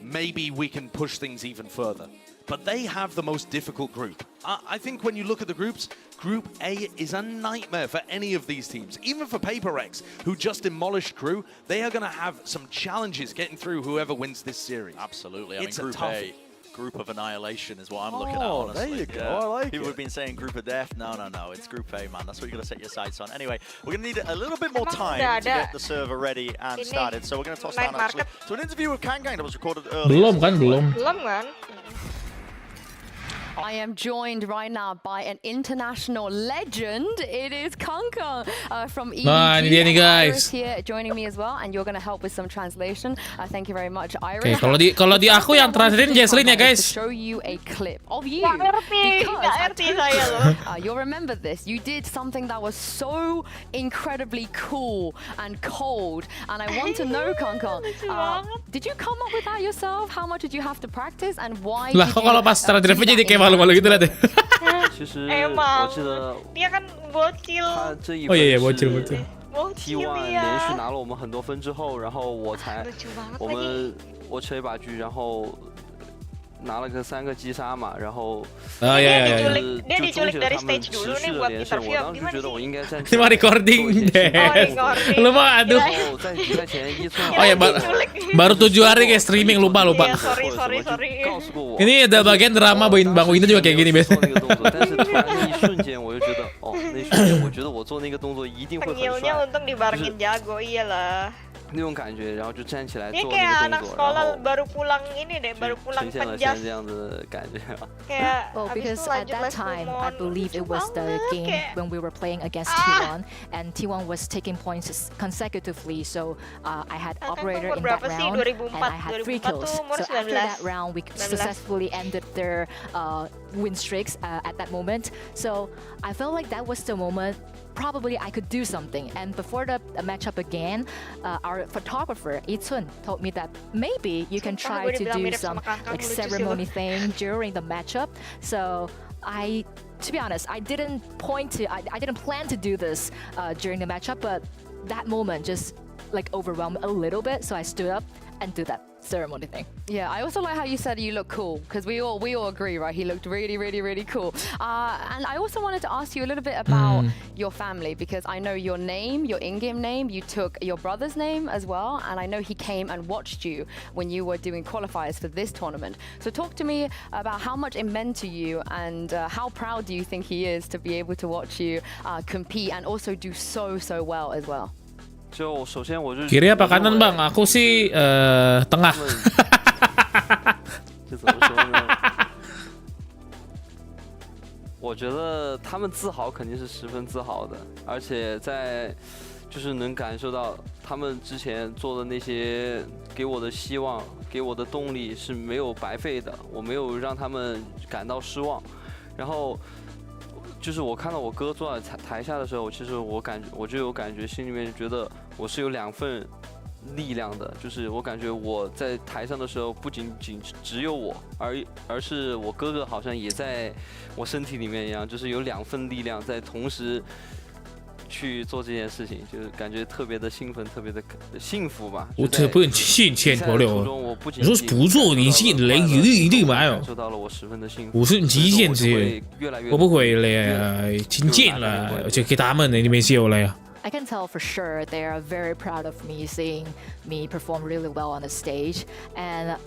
maybe we can push things even further. But they have the most difficult group. I think when you look at the groups, Group A is a nightmare for any of these teams. Even for Paperrex, who just demolished Crew, they are going to have some challenges getting through whoever wins this series. Absolutely. I mean, Group A, Group of Annihilation is what I'm looking at, honestly. There you go. I like People have been saying Group of Death. No. It's Group A, man. That's what you're going to set your sights on. Anyway, we're going to need a little bit more time to get the server ready and started. So we're going to toss down actually to an interview with Kang that was recorded earlier. Belum kan? I am joined right now by an international legend. It is Kanka from EDG. Nah, ini dia nih guys. Here joining me as well, and you're going to help with some translation. Thank you very much, Iris. Okay, kalau di aku yang translatein Jesslyn ya guys. Show you a clip of you. You'll remember this. You did something that was so incredibly cool and cold, and I want to know, Kanka, did you come up with that yourself? How much did you have to practice, and why? Lah, kok kalau pas secara drive jadi kayak malu-malu gitu lah deh. Emang dia kan bocil. Oh iya bocil. T1 连续拿了我们很多分之后，然后我缺一把狙，然后拿了个3个击杀嘛，然后dia diculik dari stage dulu nih buat interview.我当时觉得我应该站起来。recording deh. Lu mah aduh. Oh ya baru 7 hari guys streaming lupa. Sorry. Ini ada bagian drama Bang Winter juga kayak gini biasanya. 但是突然一瞬间我就觉得，那一瞬间我觉得我做那个动作一定会很帅。 Tengilnya untung dibarengin jago, iyalah. 那种感觉，然后就站起来做 kayak anak sekolah baru pulang ini deh, baru pulang penjas. 这样的感觉。 Well, because at that time, I believe it was the game when we were playing against T1, and T1 was taking points consecutively. So I had operator in that round, and I had 3 kills. So after that round, we successfully ended their win streaks at that moment. So I felt like that was the moment. Probably I could do something. And before the matchup again, our photographer Itsun told me that maybe you can try to do some like ceremony thing during the matchup. So to be honest, I didn't plan to do this during the matchup, but that moment just like overwhelmed a little bit. So I stood up and did that. ceremony thing. Yeah, I also like how you said you look cool, because we all agree, right? He looked really, really, really cool. And I also wanted to ask you a little bit about your family, because I know your name, your in-game name, you took your brother's name as well, and I know he came and watched you when you were doing qualifiers for this tournament. So talk to me about how much it meant to you, and how proud do you think he is to be able to watch you compete and also do so well as well. Kiri apa kanan bang? Aku sih tengah. 这怎么说呢？我觉得他们自豪肯定是十分自豪的，而且就是能感受到他们之前做的那些给我的希望、给我的动力是没有白费的，我没有让他们感到失望。然后就是我看到我哥坐在台下的时候，其实我就有感觉，心里面觉得我是有2份力量的，就是我感觉我在台上的时候，不仅只有我，而是我哥哥好像也在我身体里面一样，就是有2份力量在同时去做这件事情，就是感觉特别的兴奋，特别的幸福吧。我这不信欠头了，你说不做你信雷一定没有。感受到了我十分的幸福。我是极限职业，我不会了，听见了，就给他们那里面秀了呀。I can tell for sure they are very proud of me, seeing me perform really well on the stage, and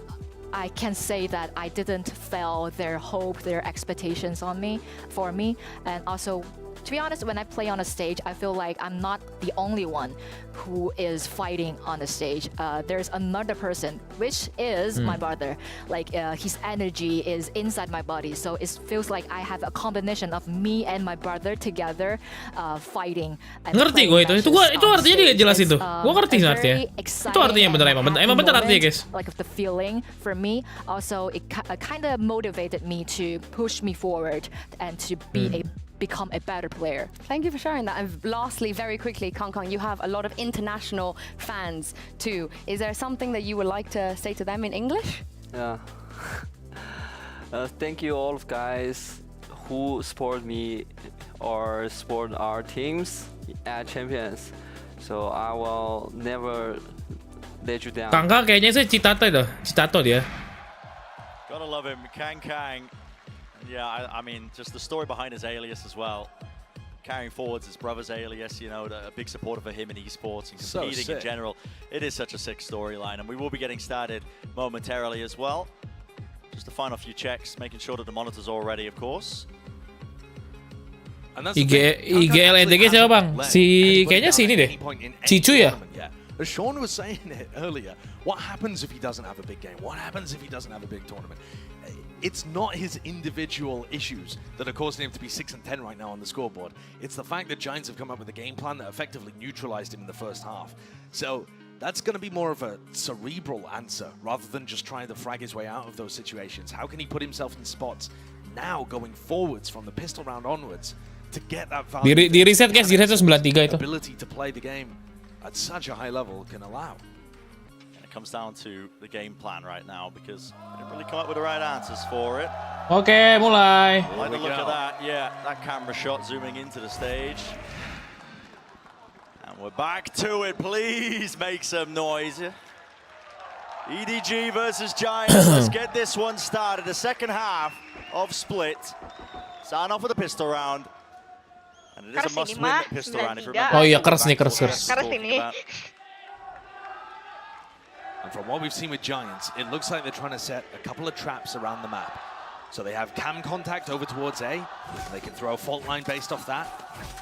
I can say that I didn't fail their hope, their expectations for me, and also, to be honest, when I play on a stage, I feel like I'm not the only one who is fighting on the stage. There's another person, which is my brother. Like his energy is inside my body, so it feels like I have a combination of me and my brother together fighting. Ngerti gue itu artinya dia jelas itu. Gue ngerti artinya. Itu artinya bener emang bener artinya guys. Like the feeling for me, also it kind of motivated me to push me forward and to become a better player. Thank you for sharing that. And lastly, very quickly, Kong, you have a lot of international fans too. Is there something that you would like to say to them in English? Yeah. Thank you all of guys who support me or support our teams at Champions. So I will never let you down. Kangkang kayaknya sih Citato dia. Gotta love him, Kang. Yeah, I mean, just the story behind his alias as well. Carrying forwards his brother's alias, you know, a big supporter for him in esports and competing in general. It is such a sick storyline, and we will be getting started momentarily as well. Just the final few checks, making sure that the monitor's all ready, of course. IGL EDG siapa bang? Kayaknya sini deh. Cicu ya? As Sean was saying it earlier, what happens if he doesn't have a big game? What happens if he doesn't have a big tournament? It's not his individual issues that are causing him to be 6 and 10 right now on the scoreboard. It's the fact that Giants have come up with a game plan that effectively neutralized him in the first half. So that's going to be more of a cerebral answer rather than just trying to frag his way out of those situations. How can he put himself in spots now going forwards from the pistol round onwards to get that value? Di reset guys, di reset 93 itu. Ability to play the game at such a high level can allow. It comes down to the game plan right now because I didn't really come up with the right answers for it. Oke, mulai. Like the look at that, yeah, that camera shot zooming into the stage. And we're back to it, please make some noise. EDG versus Giants, let's get this one started. The second half of Split. Starting off with a pistol round. And it is a must-win pistol round if you remember. Oh iya, keras nih, keras. And from what we've seen with Giants, it looks like they're trying to set a couple of traps around the map. So they have cam contact over towards A. They can throw a fault line based off that.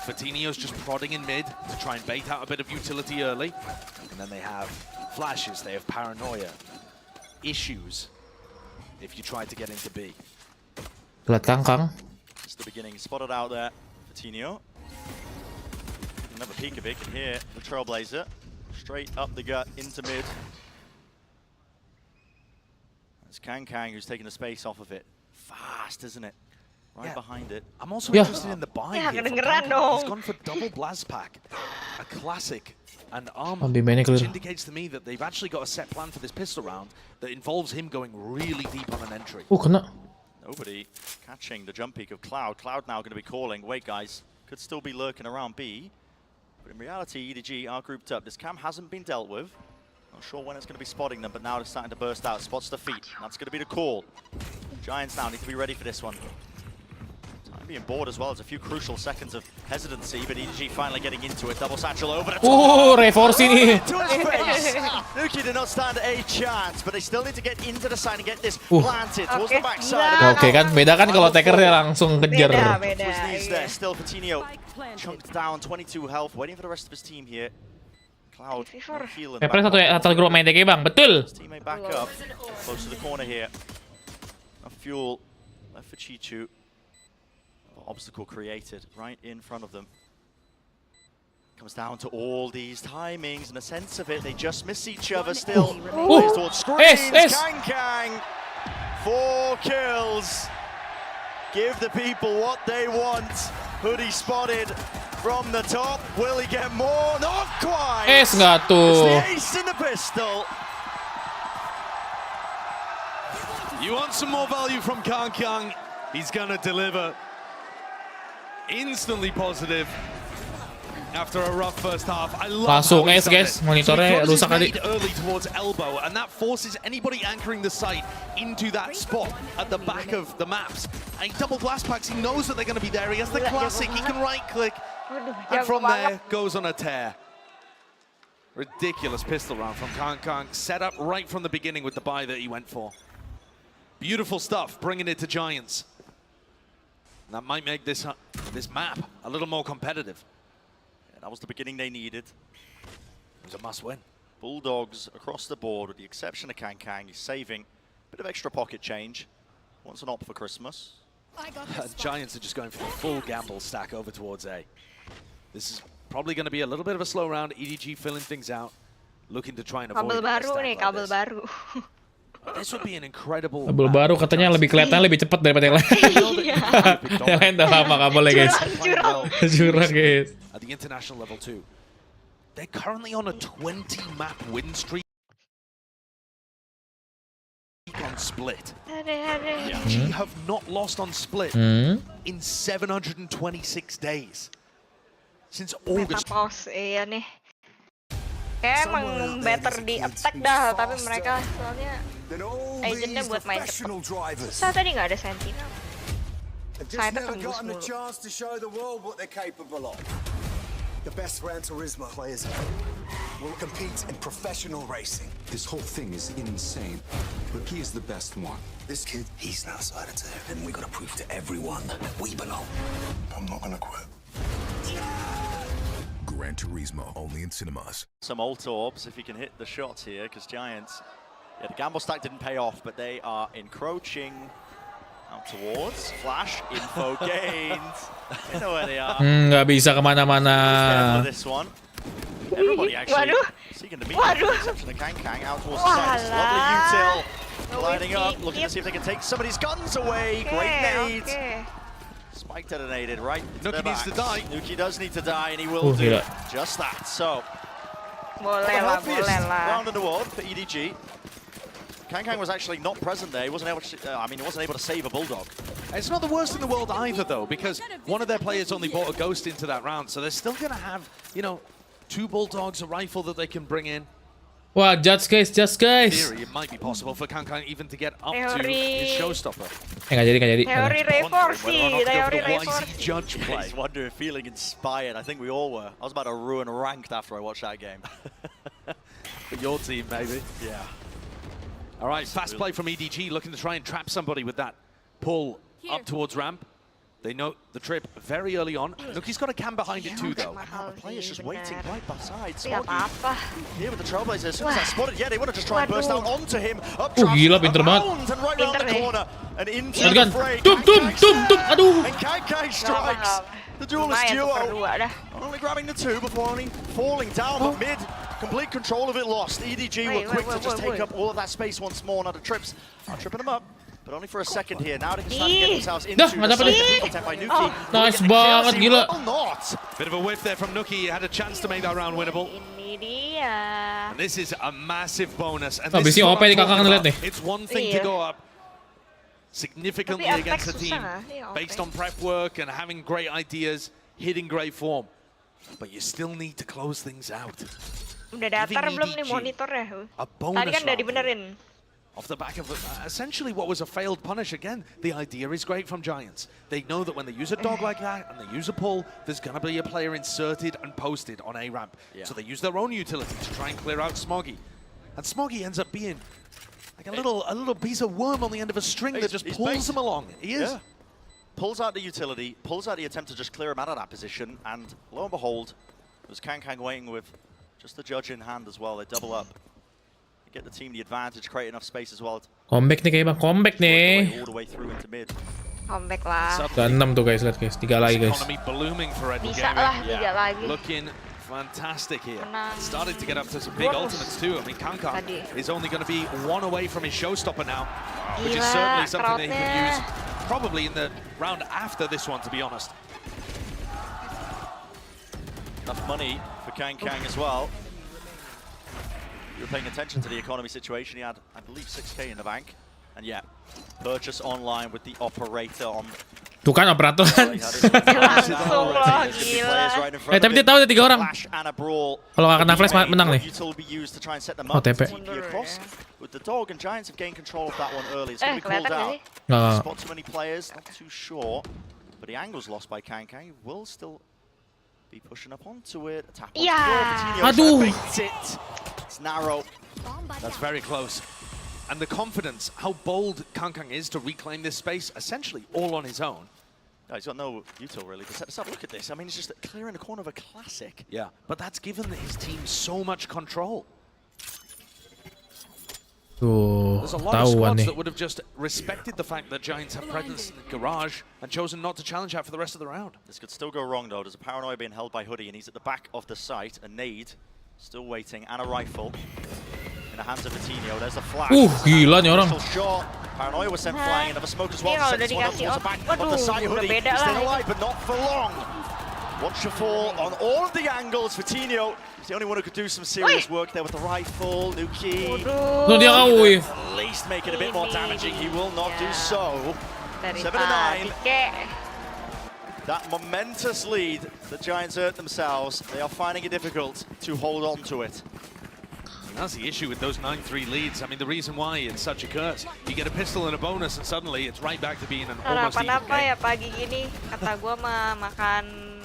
Fatinho's just prodding in mid to try and bait out a bit of utility early. And then they have flashes, they have paranoia. Issues if you try to get into B. Lihat Kangkang. Just the beginning, spotted out there, Fatinho. Another peek of it, can hear the Trailblazer. Straight up the gut into mid. It's Kang, who's taking the space off of it. Fast, isn't it? Right behind it. I'm also interested in the buy here. He's gone for double blast pack. A classic and armor, which indicates to me that they've actually got a set plan for this pistol round that involves him going really deep on an entry. Kena. Nobody catching the jump peek of Cloud. Cloud now going to be calling, wait guys, could still be lurking around B. But in reality, EDG are grouped up. This cam hasn't been dealt with. Not sure when it's going to be spotting them, but now it's starting to burst out. Spots the feet. That's going to be the call. Giants now need to be ready for this one. Time being bored as well. There's a few crucial seconds of hesitancy, but EDG finally getting into it. Double satchel over the top. Reforce ini. To his face. Nuki did not stand a chance, but they still need to get into the side and get this planted towards the backside. Oke kan, beda kan kalau Taker-nya langsung kejar. There. Still Coutinho chunked down, 22 health, waiting for the rest of his team here. Cloud healing. Satu grup main TK bang, betul. Teammate back up, close to the corner here. A fuel left for Chichu. Obstacle created right in front of them. Comes down to all these timings and a sense of it. They just miss each other still. Towards screens. Kang. 4 kills. Give the people what they want. Hoodie spotted from the top. Will he get more? Not quite. Nggak tuh. It's the ace in the pistol. You want some more value from Kang? He's gonna deliver. Instantly positive after a rough first half. I love langsung guys, monitornya rusak kali. Early towards elbow, and that forces anybody anchoring the site into that spot at the back of the maps. And he double blast packs. He knows that they're going to be there. He has the classic. He can right click, and from there goes on a tear. Ridiculous pistol round from Kang. Set up right from the beginning with the buy that he went for. Beautiful stuff, bringing it to Giants. That might make this map a little more competitive. Yeah, that was the beginning they needed. It was a must-win. Bulldogs across the board, with the exception of Kang. He's saving a bit of extra pocket change. Wants an op for Christmas. Giants are just going for the full gamble stack over towards A. This is probably going to be a little bit of a slow round. EDG filling things out, looking to try and avoid kabel baru. This would be an incredible. Kabel baru katanya lebih kelihatan lebih cepat daripada yang lain. Yang lain udah lama kabelnya guys. Curang guys. At the international level too, they're currently on a 20 map win streak on Split. EDG have not lost on Split in 726 days since August. Iya nih. Kayak emang better di attack dah, tapi mereka soalnya agentnya buat main cepet. Saya tadi nggak ada sentinel. Saya tembus mulu. The best Gran Turismo players will compete in professional racing. This whole thing is insane, but he is the best one. This kid, he's an outsider too, and we gotta prove to everyone that we belong. I'm not gonna quit. Gran Turismo, only in cinemas. Some ult orbs if he can hit the shots here, because Giants, yeah, the gamble stack didn't pay off, but they are encroaching out towards. Flash, info gained. You know where they are. Nggak bisa kemana-mana. This one. Everybody actually seeking to meet the exception of Kang out towards the side. This lovely util lining up, looking to see if they can take some of these guns away. Great nade. Spike detonated right into Nuki needs to die. Nuki does need to die, and he will do just that. So, boleh lah. Round in the world for EDG. Kang was actually not present there. He wasn't able to. He wasn't able to save a bulldog. It's not the worst in the world either, though, because one of their players only bought a ghost into that round, so they're still going to have, 2 bulldogs, a rifle that they can bring in. Wah, just guys. In theory, it might be possible for Kang even to get up to his showstopper. Nggak jadi. Teori reforce sih, teori Judge play. I wonder if feeling inspired. I think we all were. I was about to ruin ranked after I watched that game. For your team, maybe. Yeah. All right, fast play from EDG, looking to try and trap somebody with that pull up towards ramp. They know the trip very early on. Nuki's got a cam behind it too, though. The player's just waiting right beside Spoggy. Here with the Trailblazers, as soon as that's spotted, yeah, they want to just try and burst out onto him. Up gila, pinter banget. And right round the corner, and into the fray. Aduh. And Kang strikes. The duelist duo. Only grabbing the 2 before only falling down, but mid. Complete control of it lost. EDG were quick to just take up all of that space once more. Now the trips are tripping them up, but only for a second here. Now they can start to get themselves into the attempt by Nuki. Nice banget, gila. Bit of a whiff there from Nuki. He had a chance to make that round winnable. And this is a massive bonus. And this is it's one thing to go up significantly against a team based on prep work and having great ideas, hitting great form. But you still need to close things out. Udah datar belum nih monitornya? Tadi kan udah dibenerin. Off the back of essentially what was a failed punish again. The idea is great from Giants. They know that when they use a dog like that and they use a pull, there's going to be a player inserted and posted on A ramp. So they use their own utility to try and clear out Smoggy. And Smoggy ends up being like a little Bisa worm on the end of a string that just pulls him along. He is. Yeah. Pulls out the utility, pulls out the attempt to just clear him out of that position, and lo and behold, it was Kang waiting with just the judge in hand as well. They double up. Get the team the advantage, create enough space as well. Comeback nih kayak bang, comeback nih. All the way through into mid. Comeback lah. Udah 6 tuh guys, lihat guys, 3 lagi guys. Bisa lah 3 lagi. Looking fantastic here. Starting to get up to some big ultimates too. I mean, Kanka is only going to be 1 away from his showstopper now, which is certainly something that he can use probably in the round after this one, to be honest. Enough money for Kang as well. You're paying attention to the economy situation. He had, I believe, 6K in the bank. And yeah, purchase online with the operator on. Tuh kan operator kan. Langsung loh, gila. Tapi dia tahu ada 3 orang. Kalau nggak kena flash menang nih. Oh TP. With the dog and Giants have gained control of that one early. It's going to be called out. Spot too many players, not too sure. But the angle's lost by Kang. He will still be pushing up onto it. Tap on Aduh. It's narrow. That's very close. And the confidence, how bold Kang is to reclaim this space, essentially all on his own. No, he's got no util really to set this up. Look at this. I mean, it's just clearing the corner of a classic. Yeah, but that's given his team so much control. Tuh, There's a lot of tahuan squads nih. that would have just respected the fact that Giants have presence in the garage and chosen not to challenge that for the rest of the round. This could still go wrong though. There's a paranoia being held by Hoodie, and he's at the back of the site. A nade, still waiting, and a rifle in the hands of Vitinho. There's a flash. Gila nih orang. Shot. Paranoia was sent flying, another smoke as well. Ini kalau Set udah this one up dikasih towards the back of the waduh, site. udah Hoodie beda is still lah. alive, but not for long. Watch your fall on all of the angles. Vitinho is the only one who could do some serious work there with the rifle. Nuki. Tuh dia kawin. At least make it a bit more damaging. He will not do so. Dari 7-9. tadi, kek. That momentous lead, the Giants hurt themselves. They are finding it difficult to hold on to it. That's the issue with those 9-3 leads. I mean, the reason why it's such a curse. You get a pistol and a bonus, and suddenly it's right back to being an almost even Sarapan apa game. ya pagi gini? Kata gua mah makan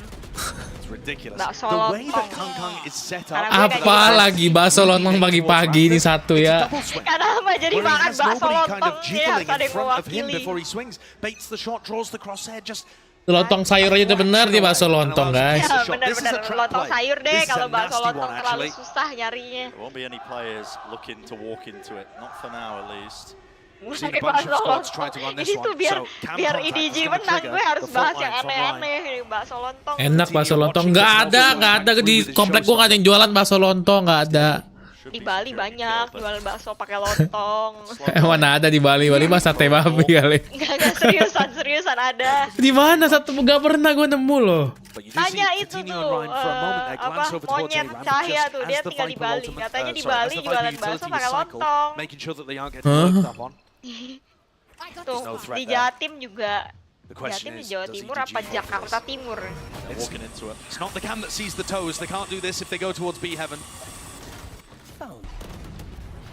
It's ridiculous. bakso The way that lontong. Kang is set up. Apa lagi bakso lontong pagi-pagi ini satu ya. Kenapa jadi Where he makan has bakso nobody kind lontong? of Ini jiggling harus ada in yang front of him mewakili. before he swings. Baits the shot, draws the crosshair, just Lontong sayur aja udah bener dia bakso lontong guys. Ya bener-bener lontong sayur deh, kalau bakso lontong terlalu susah nyarinya. There won't be any players looking to walk into it, not for now at least. seen a bunch of squads try to run this Ini tuh one. biar So cam biar contact EDG is gonna menang, trigger gue harus the bahas fault yang line from Ryan. aneh-aneh. Bakso lontong. Enak bakso lontong. Nggak ada di komplek gua nggak ada yang jualan bakso lontong, nggak ada. Di Bali banyak jual bakso pakai lontong. Mana ada di Bali? Bali mah sate babi kali. Enggak seriusan ada. Di mana satu nggak pernah gue nemu loh. Tanya itu tuh apa monyet Cahya tuh, dia tinggal di Bali. Katanya di Bali jualan bakso pakai lontong. Tuh di Jatim juga. Jatim di Jawa Timur apa Jakarta Timur? It's not the cam that sees the toes. They can't do this if they go towards B heaven.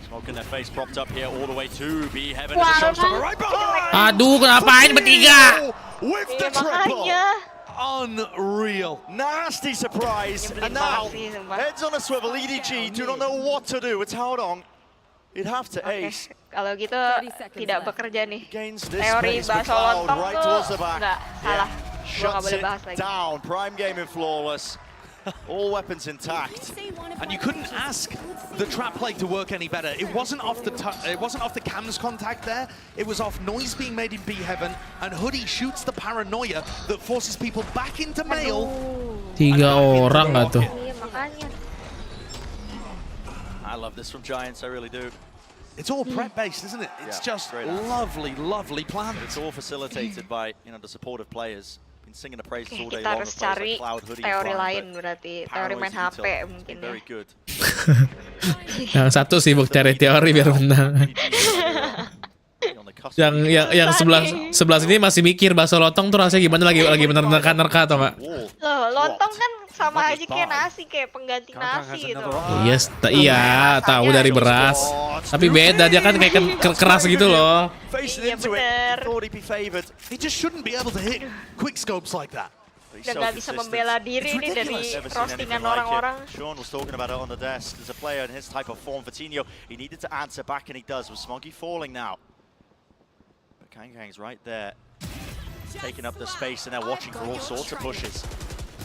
Smoke in their face, propped up here all the way to B heaven. It's a showstopper right behind. Aduh, kenapain bertiga? With the triple. Unreal. Nasty surprise. And now, heads on a swivel, EDG do not know what to do. It's held on. You'd have to ace. Kalau gitu tidak bekerja nih. Teori bakso lontong tuh nggak salah. Gue nggak boleh bahas lagi. Down, prime game in flawless. All weapons intact. And you couldn't ask the trap play to work any better. It wasn't off the cam's contact there. It was off noise being made in B heaven, and Hoodie shoots the paranoia that forces people back into mail. 3 orang nggak tuh? Iya makanya. I love this from Giants, I really do. It's all prep based, isn't it? It's just lovely, lovely planned. It's all facilitated by the supportive players. Been singing the praises all day Kita long. harus cari teori lain berarti, teori main HP mungkin ya. Very good. Yang satu sibuk cari teori biar menang. yang sebelah sini masih mikir bakso lontong tuh rasanya gimana lagi bener nerka atau enggak? Loh, lontong kan sama aja kayak nasi, kayak pengganti nasi gitu. Yes, iya, tahu dari beras. Tapi beda, dia kan kayak keras gitu loh. Iya bener. He just shouldn't be able to hit quick scopes like that. Udah nggak bisa membela diri nih dari roastingan orang-orang. Sean was talking about it on the desk. As a player in his type of form, Coutinho, he needed to answer back, and he does. With Smoggy falling now, but Kang's right there, taking up the space, and they're watching for all sorts of pushes.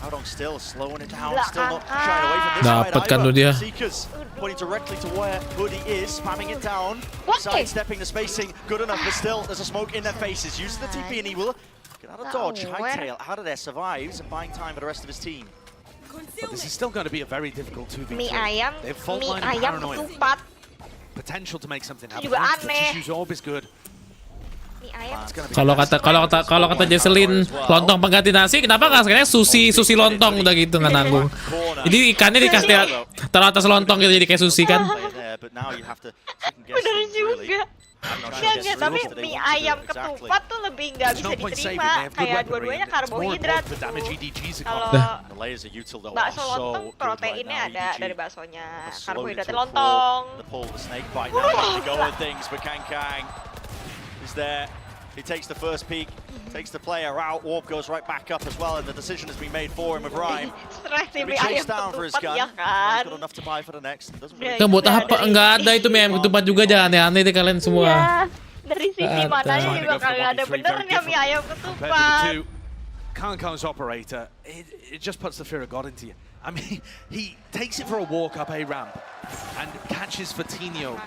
Haodong still slowing it down, still not shying away from this Dapat kan tuh dia. Seekers pointing directly to where Hoodie is, spamming it down, sidestepping the spacing, good enough, but still there's a smoke in their faces. Uses the TP, and he will get out of dodge. Hightail out of there, survives, and buying time for the rest of his team. But this is still going to be a very difficult 2v3. Mie ayam ketupat. Potential to make something happen. Juga aneh. The orb is good. Mie ayam. Kalau kata Jesselyn lontong pengganti nasi, kenapa nggak sekalian sushi lontong udah gitu nggak nanggung. Jadi ikannya dikasih taruh atas lontong gitu jadi kayak sushi kan. Bener juga. Enggak, tapi mie ayam ketupat tuh lebih nggak bisa diterima. Kayak dua-duanya karbohidrat tuh. Kalau bakso lontong proteinnya ada dari baksonya, karbohidratnya lontong. He takes the first peek, takes the player out, warp goes right back up as well, and the decision has been made for him with Rhyme. He'll be chased down for his gun. He's got enough to buy for the next. Kan buat apa? Enggak ada itu mie ayam ketupat juga, jangan aneh-aneh deh kalian semua. Iya, dari sisi mananya juga kagak ada benernya mie ayam ketupat. Kang's operator, it just puts the fear of God into you. I mean, he takes it for a walk up a ramp and catches Coutinho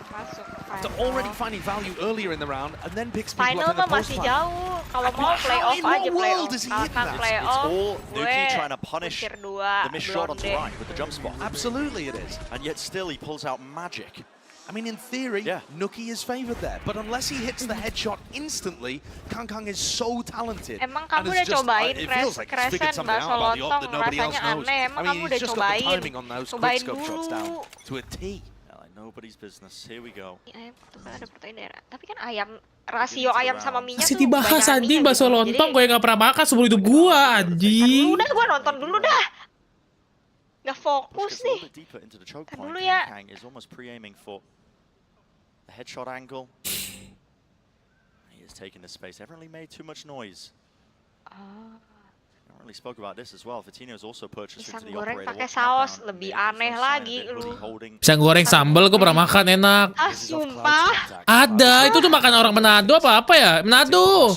after already finding value earlier in the round, and then picks people up in the masih jauh. Kalau mau playoff aja playoff. Akan playoff. Nuki trying to punish the missed shot onto Rhyme with the jump spot. Absolutely it is. And yet still he pulls out magic. I mean, in theory, Nuki is favored there, but unless he hits the headshot instantly, Kang is so talented. Emang kamu udah cobain Crescent bakso lontong, rasanya aneh. Emang kamu udah cobain dulu. To a T. Nobody's business. Here we go. Ayam ketupat ada protein daerah. Tapi kan rasio ayam sama minyak masih dibahas anjing bakso lontong, gue nggak pernah makan seumur hidup gua anjing. Udah gua nonton dulu dah. Nggak fokus nih. Kan dulu ya. Kang is almost pre-aiming for the headshot angle. He is taking the space. Haven't really made too much noise. Haven't really spoke about this as well. Coutinho is also purchased into the operator. Pakai saus lebih aneh lagi lu. Pisang goreng sambal gue pernah makan enak. Sumpah. Ada, itu tuh makan orang Manado apa ya? Manado.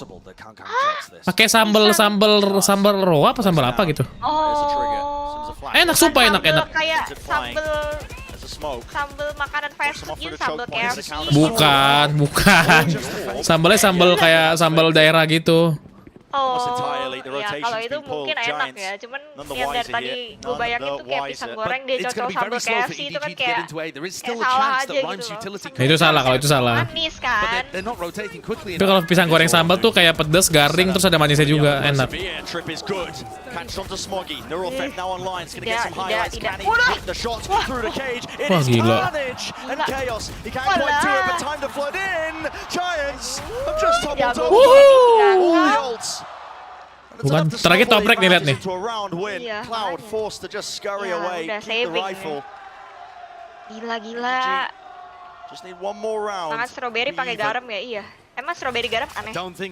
Pakai sambal roa apa sambal apa gitu. Enak, sumpah enak. Kayak sambal makanan fast food gitu, sambal KFC. Bukan. Sambalnya sambal kayak sambal daerah gitu. Oh, ya kalau itu mungkin enak ya, cuman yang dari tadi gue bayangin tuh kayak pisang goreng dia cocok sambal KFC itu kan kayak salah aja gitu loh. Itu salah, kalau itu salah. Manis kan. Tapi kalau pisang goreng sambal tuh kayak pedas, garing, terus ada manisnya juga, enak. Wah gila. Bukan, terakhir toprek nih, lihat nih. Iya. Udah saving. Gila. Makan strawberry pakai garam ya, iya. Emang strawberry garam aneh. Enggak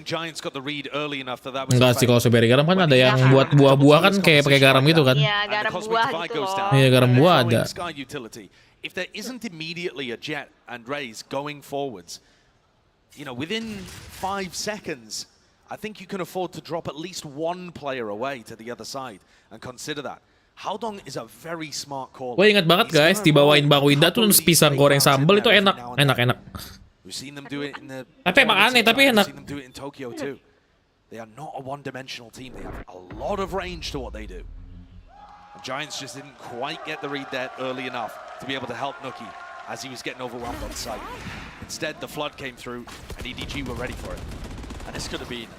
sih, kalau strawberry garam kan ada yang buat buah-buah kan kayak pakai garam gitu kan. Iya, garam buah gitu loh. Iya, garam buah ada. If there isn't immediately a jet and raise going forwards, you know, within 5 seconds, I think you can afford to drop at least one player away to the other side and consider that. Haodong is a very smart call. Wah, ingat banget guys, dibawain Bang Winda tuh pisang goreng sambal itu enak. We've seen them do it in the. Tapi emang aneh, tapi enak. We've seen them do it in Tokyo too. They are not a one-dimensional team. They have a lot of range to what they do. The Giants just didn't quite get the read there early enough to be able to help Nuki as he was getting overwhelmed on site. Instead, the flood came through, and EDG were ready for it. And this could have been,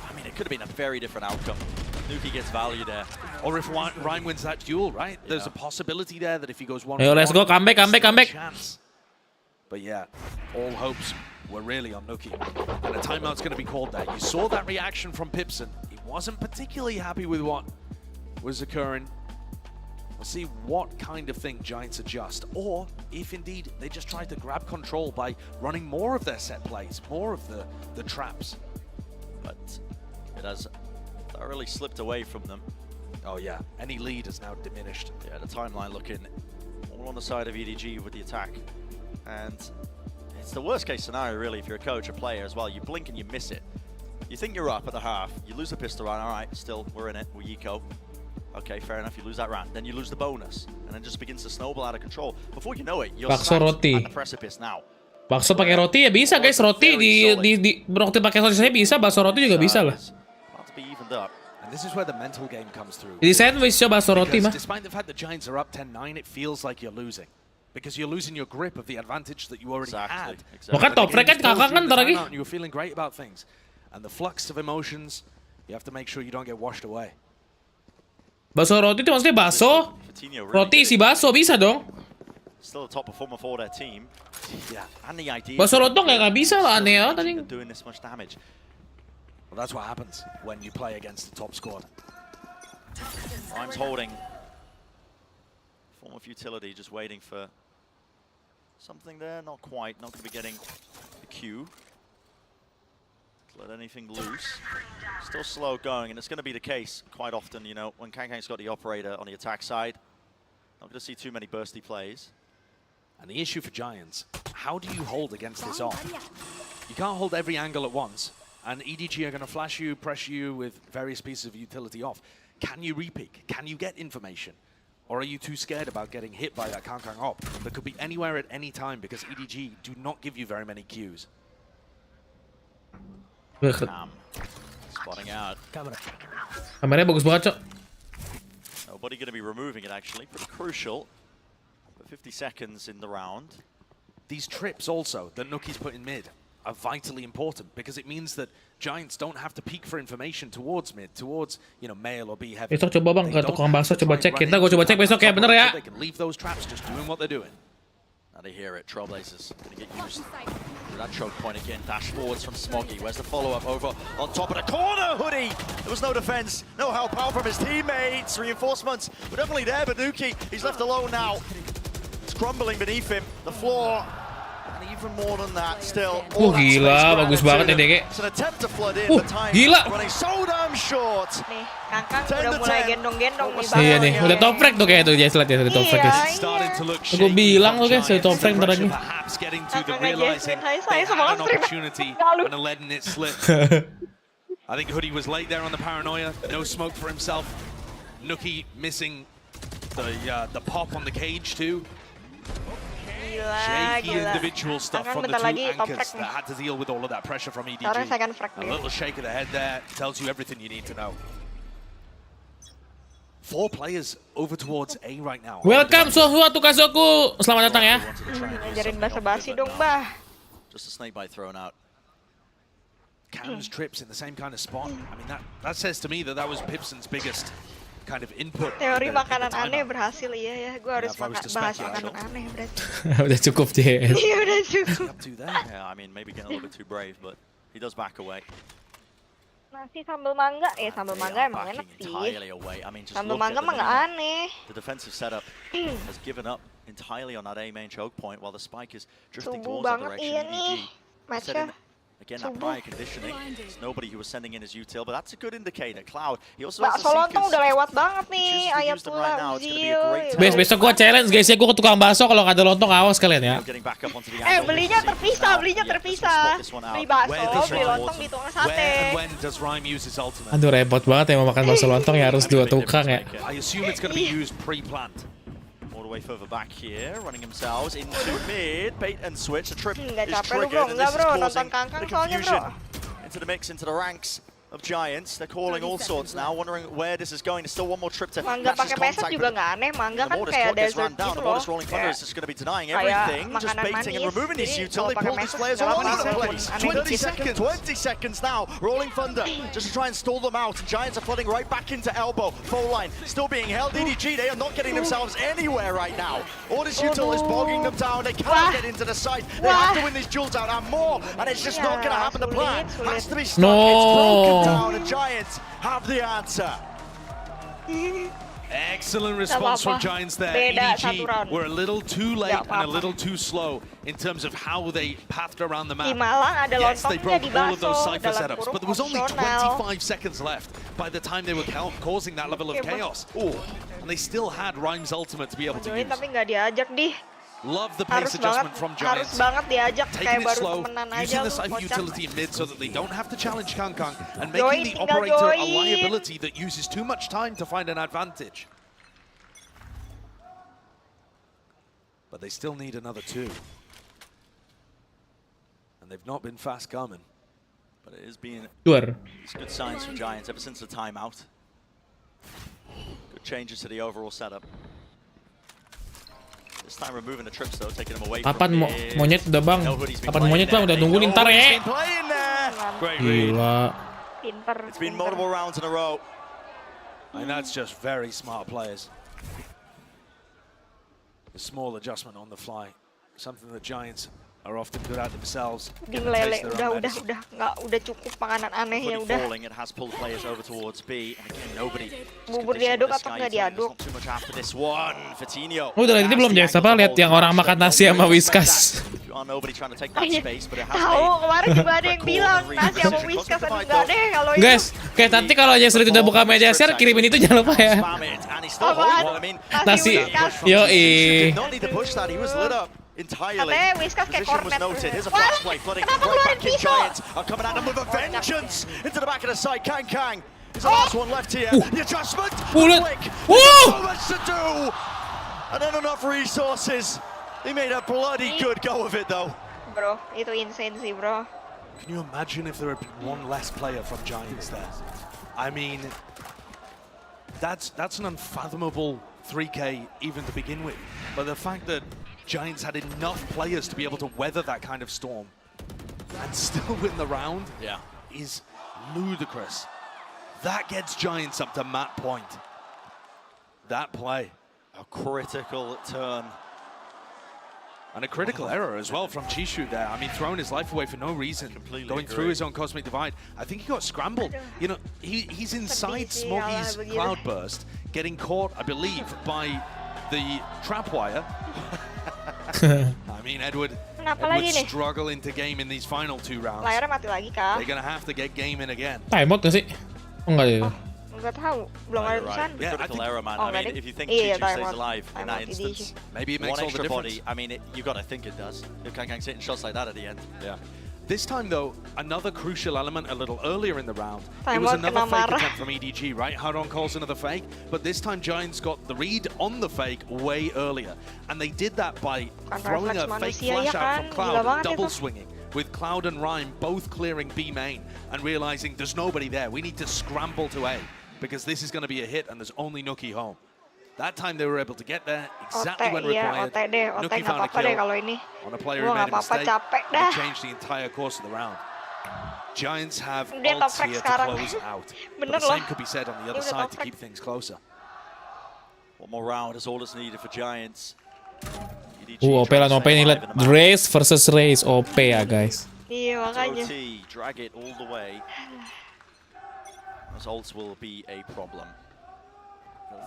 I mean, it could have been a very different outcome. Nuki gets value there. Or if Rhyme wins that duel, right? There's a possibility there that if he goes 1-1, ayo, let's go, comeback. But yeah, all hopes were really on Nuki. And a timeout's going to be called there. You saw that reaction from Pipson. He wasn't particularly happy with what was occurring. We'll see what kind of thing Giants adjust, or if indeed they just try to grab control by running more of their set plays, more of the traps. But it has thoroughly slipped away from them. Oh yeah, any lead is now diminished. Yeah, the timeline looking all on the side of EDG with the attack. And it's the worst case scenario really if you're a coach or player as well. You blink and you miss it. You think you're up at the half, you lose the pistol round, all right, still, we're in it, we're Yiko. Okay, fair enough, you lose that round. Then you lose the bonus, and then just begins to snowball out of control. Before you know it, you're Bakso sat roti. at the precipice now. Bakso pakai roti ya bisa guys, roti di roti pakai sosisnya bisa, bakso roti juga bisa lah. About to be evened up. And this is where the mental game comes through. Di sandwich coba bakso roti mah. Despite the fact that Giants are up 10-9, it feels like you're losing. Because you're losing your grip of the advantage that you already had. Maka top frag kan kakak kan ntar lagi. You were feeling great about things. And the flux of emotions, you have to make sure you don't get washed away. Bakso roti itu maksudnya bakso, roti isi bakso bisa dong. Still a top performer for their team. Yeah, and the idea. Bakso lontong nggak bisa lah, aneh ya tadi. Doing this much damage. Well, that's what happens when you play against the top squad. Rhymes holding. Form of futility, just waiting for something there. Not quite. Not going to be getting the Q. Let anything loose. Still slow going, and it's going to be the case quite often, you know, when Kangkang's got the operator on the attack side. Not going to see too many bursty plays. And the issue for Giants, how do you hold against this off? You can't hold every angle at once, and EDG are going to flash you, pressure you with various pieces of utility off. Can you repeak? Can you get information? Or are you too scared about getting hit by that Kangkang op that could be anywhere at any time because EDG do not give you very many cues? Spotting out. Kameranya bagus banget, Cok. Nobody going to be removing it, actually. Pretty crucial. But 50 seconds in the round. These trips also that Nuki's put in mid are vitally important because it means that Giants don't have to peek for information towards mid, towards, you know, male or B heavy. Besok coba bang ke tukang bakso coba cek kita, gue coba cek besok ya, bener ya. They can leave those traps just doing what they're doing. Now they hear it. Trailblazers going to get used to that choke point again. Dash forwards from Smoggy. Where's the follow-up over on top of the corner? Hoodie! There was no defense, no help out from his teammates. Reinforcements were definitely there, but Nuki, he's left alone now. It's crumbling beneath him. The floor. And even more than that, still. Gila, bagus banget ya DG. It's an attempt to flood in, but time gila. running so damn short. Nih, Kangkang udah mulai gendong-gendong nih. Iya nih, udah top frag tuh kayak tuh, ya lihat ya, udah top frag. Gue bilang tuh guys, udah top frag ntar lagi. Saya semangat I think Hoodie was late there on the paranoia. No smoke for himself. Nuki missing the pop on the cage too. Shaky individual stuff from the two anchors that had to deal with all of that pressure from EDG. A little shake of the head there tells you everything you need to know. 4 players over towards A right now. Welcome Sohua Tukasoku. Selamat datang ya. Ngajarin basa-basi dong, Bah. Just a snake bite thrown out. Cam's trips in the same kind of spot. I mean, that says to me that was Pipson's biggest kind of input. Teori makanan aneh berhasil, iya ya. Gue harus bahas makanan aneh berarti. Udah cukup JS. Iya udah cukup. Yeah, I mean, maybe getting a little bit too brave, but he does back away. Nasi sambal mangga, sambal mangga emang enak sih. Sambal mangga mah nggak aneh. The defensive setup has given up entirely on that A main choke point, while the spike is drifting towards that direction. Iya nih, matcha. Again, that prior conditioning. There's nobody who was sending in his util, but that's a good indicator. Cloud, he also has the Lontong udah lewat banget nih, Ayatullah Uzil. Besok gua challenge guys ya, gua ke tukang bakso kalau nggak ada lontong awas kalian ya. Belinya terpisah. Beli bakso, beli lontong di tukang sate. Aduh repot banget ya mau makan bakso lontong ya harus 2 tukang ya. I assume it's going to be used pre-planned. All the way further back here, running themselves into mid, bait and switch. The trip Nggak is capek lu triggered, and bro, this is nonton causing Kangkang the soalnya bro. confusion into the mix, into the ranks of Giants. They're calling all sorts now, wondering where this is going. There's still one more trip to Mangga pakai peset juga nggak aneh, Mangga kan kayak desert gitu loh. The Rolling Thunder is just going to be denying everything, just baiting and removing these util. They pull these players all over the place. 20 seconds now. Rolling Thunder just to try and stall them out. And Giants are flooding right back into elbow. Full line still being held. EDG, they are not getting themselves anywhere right now. All this util is bogging them down. They cannot get into the site. They have to win these duels out and more. And it's just not going to happen. The plan has to be stuck. It's broken down. And Giants have the answer. Excellent response from Giants there. EDG were a little too late and a little too slow in terms of how they pathed around the map. Yes, they broke all of those cypher setups, but there was only 25 seconds left by the time they were causing that level of chaos. And they still had Rhyme's ultimate to be able to use. Love the pace adjustment from Giants. Taking it slow, using the Cypher utility in mid so that they don't have to challenge Kangkang, and making the operator a liability that uses too much time to find an advantage. But they still need another 2. And they've not been fast coming. But it has been Good good signs from Giants ever since the timeout. Good changes to the overall setup. This time removing the trips though, taking them away from monyet udah bang? Kapan monyet bang? Udah nungguin ntar ya. Gila. It's been multiple rounds in a row. And that's just very smart players. A small adjustment on the fly, something that Giants are often good at themselves. Lele, udah cukup makanan aneh ya udah. It has pulled players over towards B, and again nobody. Bubur diaduk atau nggak diaduk? Too much after this one, Fatinho. Udah ini belum Jax, apa lihat yang orang makan nasi sama Whiskas. Nobody trying to take that space, but it has tahu kemarin juga ada yang bilang nasi sama Whiskas, aduh enggak deh kalau itu. Guys, kayak nanti kalau Jax udah buka media share kirimin itu jangan lupa ya. Nasi, yoi. Entirely. Position was noted. Here's a flash play flooding right back in. Giants are coming at them with a vengeance into the back of the side. Kang is the last one left here. The adjustment. Quick. So much to do. And then enough resources. They made a bloody good go of it though. Bro, itu insane sih bro. Can you imagine if there had been one less player from Giants there? I mean, that's an unfathomable 3K even to begin with. But the fact that Giants had enough players to be able to weather that kind of storm and still win the round is ludicrous. That gets Giants up to map point. That play. A critical turn. And a critical error as well from Chishu there. I mean, throwing his life away for no reason. Going through his own Cosmic Divide. I think he got scrambled. You know, he's inside Smoggy's Cloudburst, getting caught, I believe, by the trapwire. I mean, Edward struggle into game in these final 2 rounds. Layarnya mati lagi kah? They're gonna have to get game in again. Timeout gak sih? Oh enggak ya. Enggak tahu, belum ada tulisan. Critical error, man. I mean, if you think Chichu stays alive in that instance, maybe it makes all the difference. Body, I mean, you gotta think it does. If Kangkang's hitting shots like that at the end. Yeah. This time, though, another crucial element a little earlier in the round. It was another fake attempt from EDG, right? Haron calls another fake, but this time Giants got the read on the fake way earlier. And they did that by throwing a fake flash out from Cloud and double swinging, with Cloud and Rhyme both clearing B main and realizing there's nobody there. We need to scramble to A, because this is going to be a hit and there's only Nuki home. That time they were able to get there exactly when required. Nuki found a kill on a player who made a mistake and changed the entire course of the round. Giants have ults here to close out. But the same could be said on the other side to keep things closer. One more round is all that's needed for Giants. OP lah, OP nih, lihat race versus race, OP ya guys. Iya makanya. Drag it all the way. Those ults will be a problem.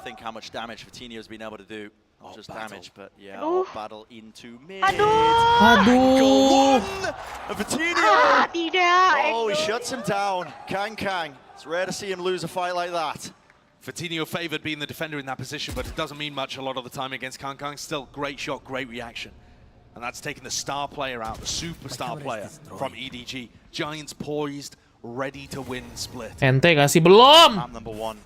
Think how much damage Fatinho's been able to do. Not just damage, but yeah, battle into mid. Aduh. Fatinho! Oh, he shuts him down. Kang. It's rare to see him lose a fight like that. Fatinho favored being the defender in that position, but it doesn't mean much a lot of the time against Kang. Still, great shot, great reaction. And that's taken the star player out, the superstar player from EDG. Giants poised, ready to win split. Ente kasih belum?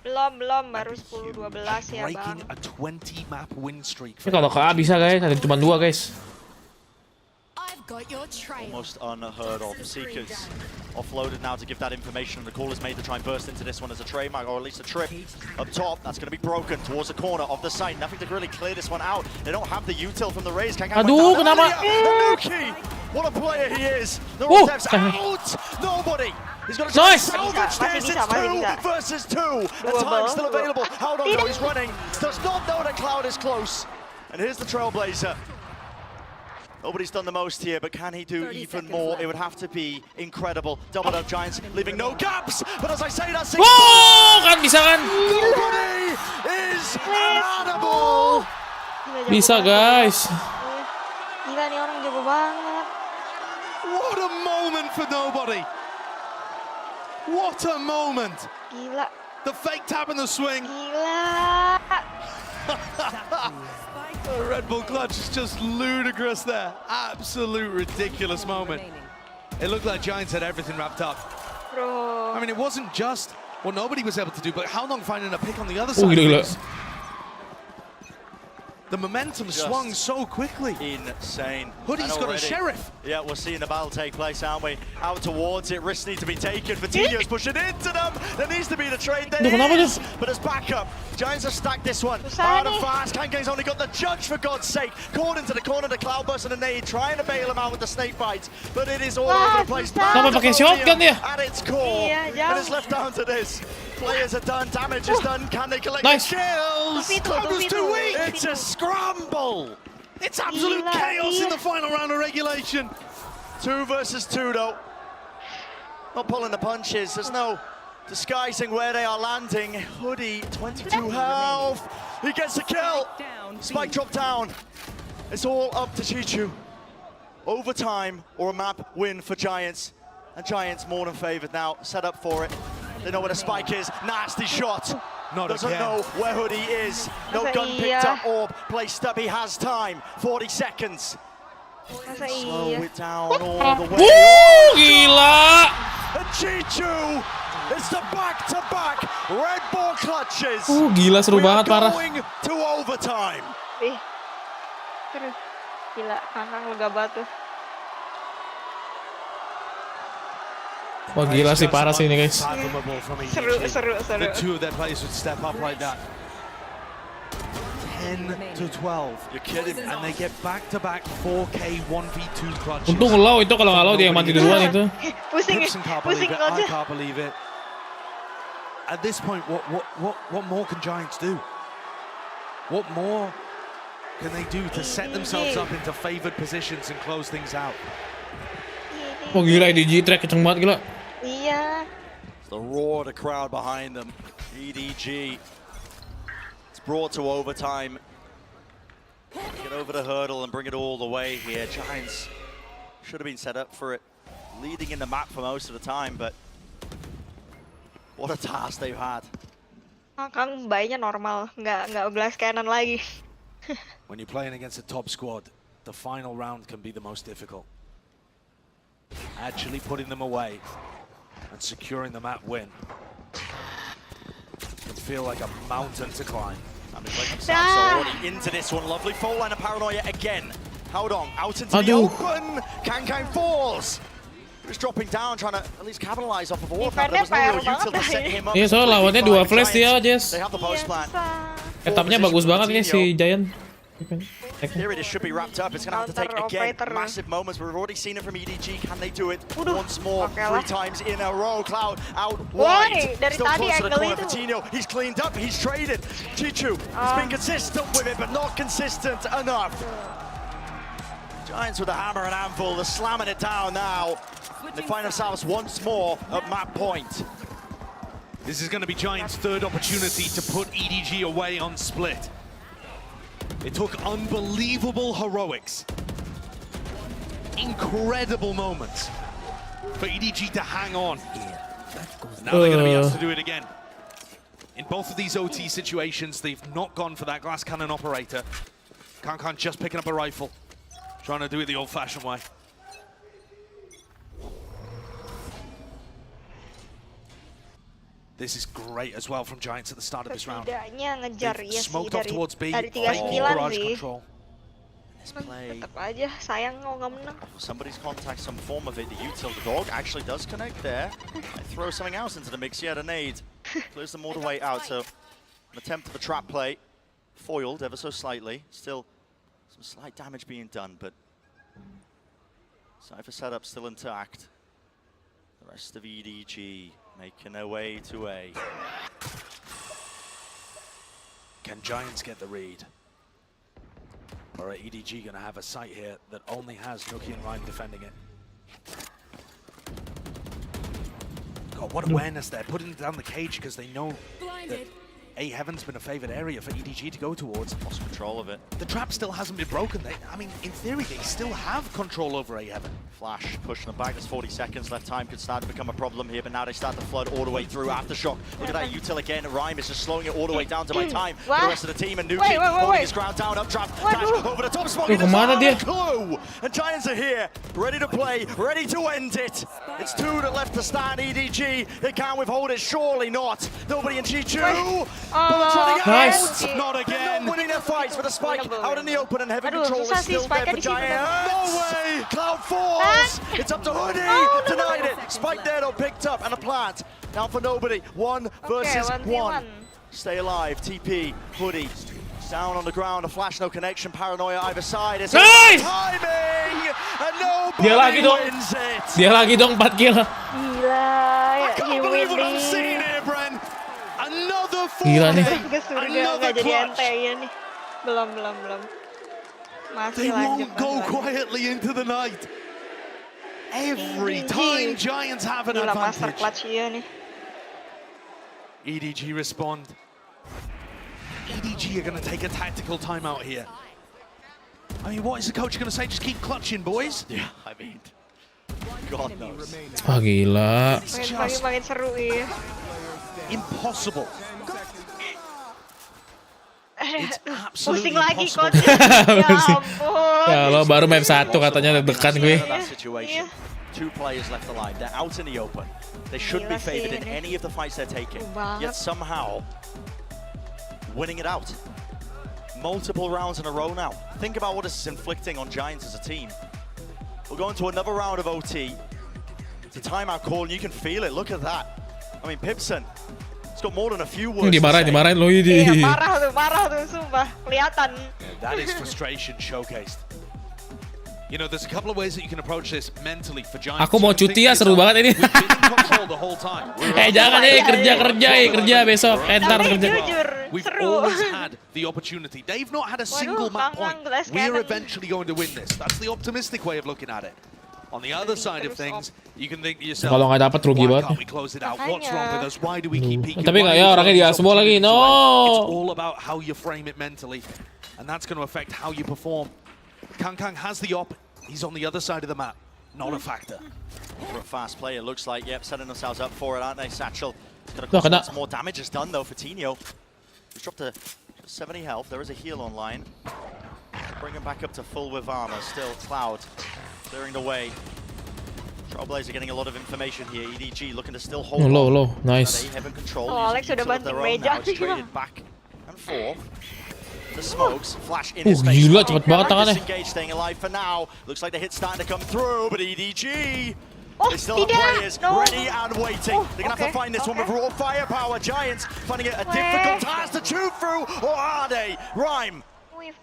Belum, baru 10-12 ya breaking bang. a 20 map win streak. Ini kalau ke A bisa guys, ada cuma 2 guys. Almost unheard of. Seekers offloaded now to give that information. The call is made to try and burst into this one as a trademark, or at least a trip up top. That's going to be broken towards the corner of the site. Nothing to really clear this one out. They don't have the util from the Rays. Aduh, kenapa? What a player he is. The Rosev's out. Nobody. He's got to try and salvage this. It's 2 versus 2. And time still available. How don't know? He's running. Does not know that Cloud is close. And here's the Trailblazer. Nobody's done the most here, but can he do even more? It would have to be incredible. Doubled up Giants, leaving no gaps. But as I say, that's kan bisa kan? Nobody is animal. Bisa guys. Gila nih orang jago banget. What a moment for nobody. What a moment. Gila. The fake tap and the swing. Gila. The Red Bull clutch is just ludicrous there. Absolute ridiculous moment. It looked like Giants had everything wrapped up. Bro. I mean, it wasn't just what nobody was able to do, but how long finding a pick on the other side. The momentum swung so quickly. Insane. Hoodie's got a sheriff. Yeah, we're seeing the battle take place, aren't we? Out towards it, risks need to be taken. Vitinho's pushing into them. There needs to be the trade. There is. But as backup, Giants have stacked this one. Hard and fast. Kankang's only got the judge, for God's sake. Caught into the corner, the Cloudburst and a nade, trying to bail him out with the snake bites. But it is all over the place. At its core. And it's left down to this. Players are done, damage is done. Can they collect the kills? Cloudburst too weak. It's a scramble. It's absolute chaos in the final round of regulation. 2 versus 2 though. Not pulling the punches. There's no disguising where they are landing. Hoodie, 22 health. He gets the kill. Spike drop down. It's all up to Chichu. Overtime or a map win for Giants. And Giants more than favored now. Set up for it. They know where the spike is. Nasty shot. Doesn't know where Hoodie is. No gun picked up. Orb placed up. He has time. 40 seconds. Slow it down all the way. Gila. And Chichu. It's the back-to-back Red Bull clutches. Gila seru banget parah. Going to overtime. Gila, Kankang lega batu. Wah gila sih, parah sih ini guys. Seru. The two of their players would step up like that. 10 to 12. You're kidding. And they get back-to-back 4K 1v2 clutches. Untung low itu, kalau nggak low dia yang mati duluan itu. Pusing aja. I can't believe it. At this point, what more can Giants do? What more can they do to set themselves up into favored positions and close things out? Oh gila, EDG track kenceng banget gila. Iya. The roar of the crowd behind them. EDG. It's brought to overtime. Get over the hurdle and bring it all the way here. Giants should have been set up for it. Leading in the map for most of the time, but what a task they've had. Kankang bayinya normal, nggak glass cannon lagi. When you're playing against a top squad, the final round can be the most difficult. Actually putting them away and securing the map win can feel like a mountain to climb. And it's like already into this one. Lovely full line of paranoia again. Hold on, out into the open. Kankang falls. He's dropping down, trying to at least capitalize off of all of that. There was no real util to set him up. Iya, soal lawannya 2 flash dia, Jess. They have the post plan. Etapnya bagus banget nih si Giant. Here it is, should be wrapped up. It's going to have to take, again, massive moments. We've already seen it from EDG. Can they do it once more? 3 times in a row. Cloud out wide. Still close to the corner. Vitinho, he's cleaned up. He's traded. Chichu, he's been consistent with it, but not consistent enough. Giants with the hammer and anvil. They're slamming it down now. They find themselves once more at map point. This is going to be Giants' third opportunity to put EDG away on Split. It took unbelievable heroics, incredible moments for EDG to hang on. Now they're going to be asked to do it again. In both of these OT situations, they've not gone for that glass cannon operator. Kankang just picking up a rifle, trying to do it the old-fashioned way. This is great as well from Giants at the start of this round. They've smoked off towards B, garage control. Tetap aja, sayang kalau nggak menang. Somebody's contact some form of it. The util, the dog actually does connect there. They throw something else into the mix. He had a nade. Clears them all the way out. So an attempt at the trap play. Foiled ever so slightly. Still some slight damage being done, but Cypher setup still intact. The rest of EDG making their way to A. Can Giants get the read? Or are EDG going to have a site here that only has Nuki and Rhyme defending it? God, what awareness there, putting down the cage because they know that A Heaven's been a favored area for EDG to go towards. Lost control of it. The trap still hasn't been broken. I mean, in theory, they still have control over A Heaven. Flash pushing them back. There's 40 seconds left. Time could start to become a problem here, but now they start to flood all the way through. Aftershock. Look at that util again. Rhyme is just slowing it all the way down to my time. For the rest of the team, and Nuki holding his ground down, up trap. Dash over the top, smoking the clue. And Giants are here, ready to play, ready to end it. It's 2 that left to stand. EDG, they can't withhold it, surely not. Nobody in G2. Bullets running Nice. out. Not again. Not winning their fights with a spike out in the open, and heavy control is still there for Giants. No way. Cloud falls. It's up to Hoodie. Denied it. Spike there though, picked up, and a plant. Down for nobody. 1 versus 1. Stay alive. TP. Hoodie. Down on the ground. A flash, no connection. Paranoia either side. It's nice. Timing. And nobody Dia lagi dong. wins it. Dia lagi dong 4 kill. Gila, I can't believe what I'm seeing here, Bren. Another 4. Gila nih. Ke surga nggak jadi NT-nya nih. Belum. Masih They lanjut. won't go quietly into the night. Every time Giants have an Gila, master advantage. clutch iya nih. EDG respond. EDG are going to take a tactical timeout here. I mean, what is the coach going to say? Just keep clutching, boys? Yeah, I mean, God knows. Ah gila. Makin seru ya. Impossible. Pusing lagi coach. Ya ampun. Kalau baru map 1 katanya deg-degan gue. That situation. 2 players left alive. They're out in the open. They should be favored in any of the fights they're taking. Yet somehow winning it out. Multiple rounds in a row now. Think about what this is inflicting on Giants as a team. We'll go into another round of OT. It's a timeout call, and you can feel it. Look at that. I mean, Pipson, it's got more than a few words. Dimarahin loh ini. Iya, parah tuh, sumpah. Kelihatan. That is frustration showcased. You know, there's a couple of ways that you can approach this mentally for Giants. Aku mau cuti ya, seru banget ini. Jangan kerja besok. Entar kerja. We've always had the opportunity. They've not had a single map point. We're eventually going to win this. That's the optimistic way of looking at it. On the other side of things, you can think to yourself, kalau nggak dapat rugi banget. why can't we close it out? What's wrong with us? Why do we keep peeking? Tapi nggak ya, orangnya dia semua lagi. No. It's all about how you frame it mentally, and that's going to affect how you perform. Kang has the op. He's on the other side of the map. Not a factor. For a fast player, looks like, yep, setting themselves up for it, aren't they? Satchel. Gonna Look cause at lots more damage is done, though, for Tino. He's dropped to 70 health. There is a heal online. Bring him back up to full with armor. Still, Cloud clearing the way. Trailblazer getting a lot of information here. EDG looking to still hold on. Low. Nice. Heaven control. Oh, Alex udah banting meja. It's traded back and forth. The smokes flash in his face. Gila, cepet banget tangannya. Disengage, staying alive for now. Looks like the hit's starting to come through, but EDG. They still have players ready and waiting. They're going to have to find this one with raw firepower. Giants finding it a difficult task to chew through, or are they? Rhyme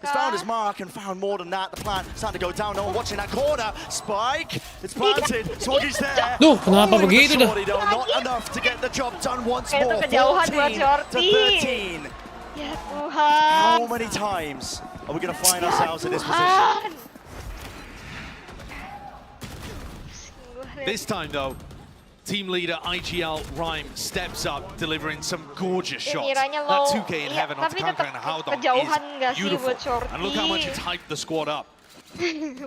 has found his mark and found more than that. The plant starting to go down. No one watching that corner. Spike, it's planted. Swoggy's there. Duh, kenapa begitu dah? Not enough to get the job done once more. 14 to 13. Ya Tuhan. How many times are we going to find ourselves in this position? This time, though, team leader IGL Rhyme steps up, delivering some gorgeous shots. That 2K in heaven onto Kang and Howdong is beautiful. And look how much it's hyped the squad up.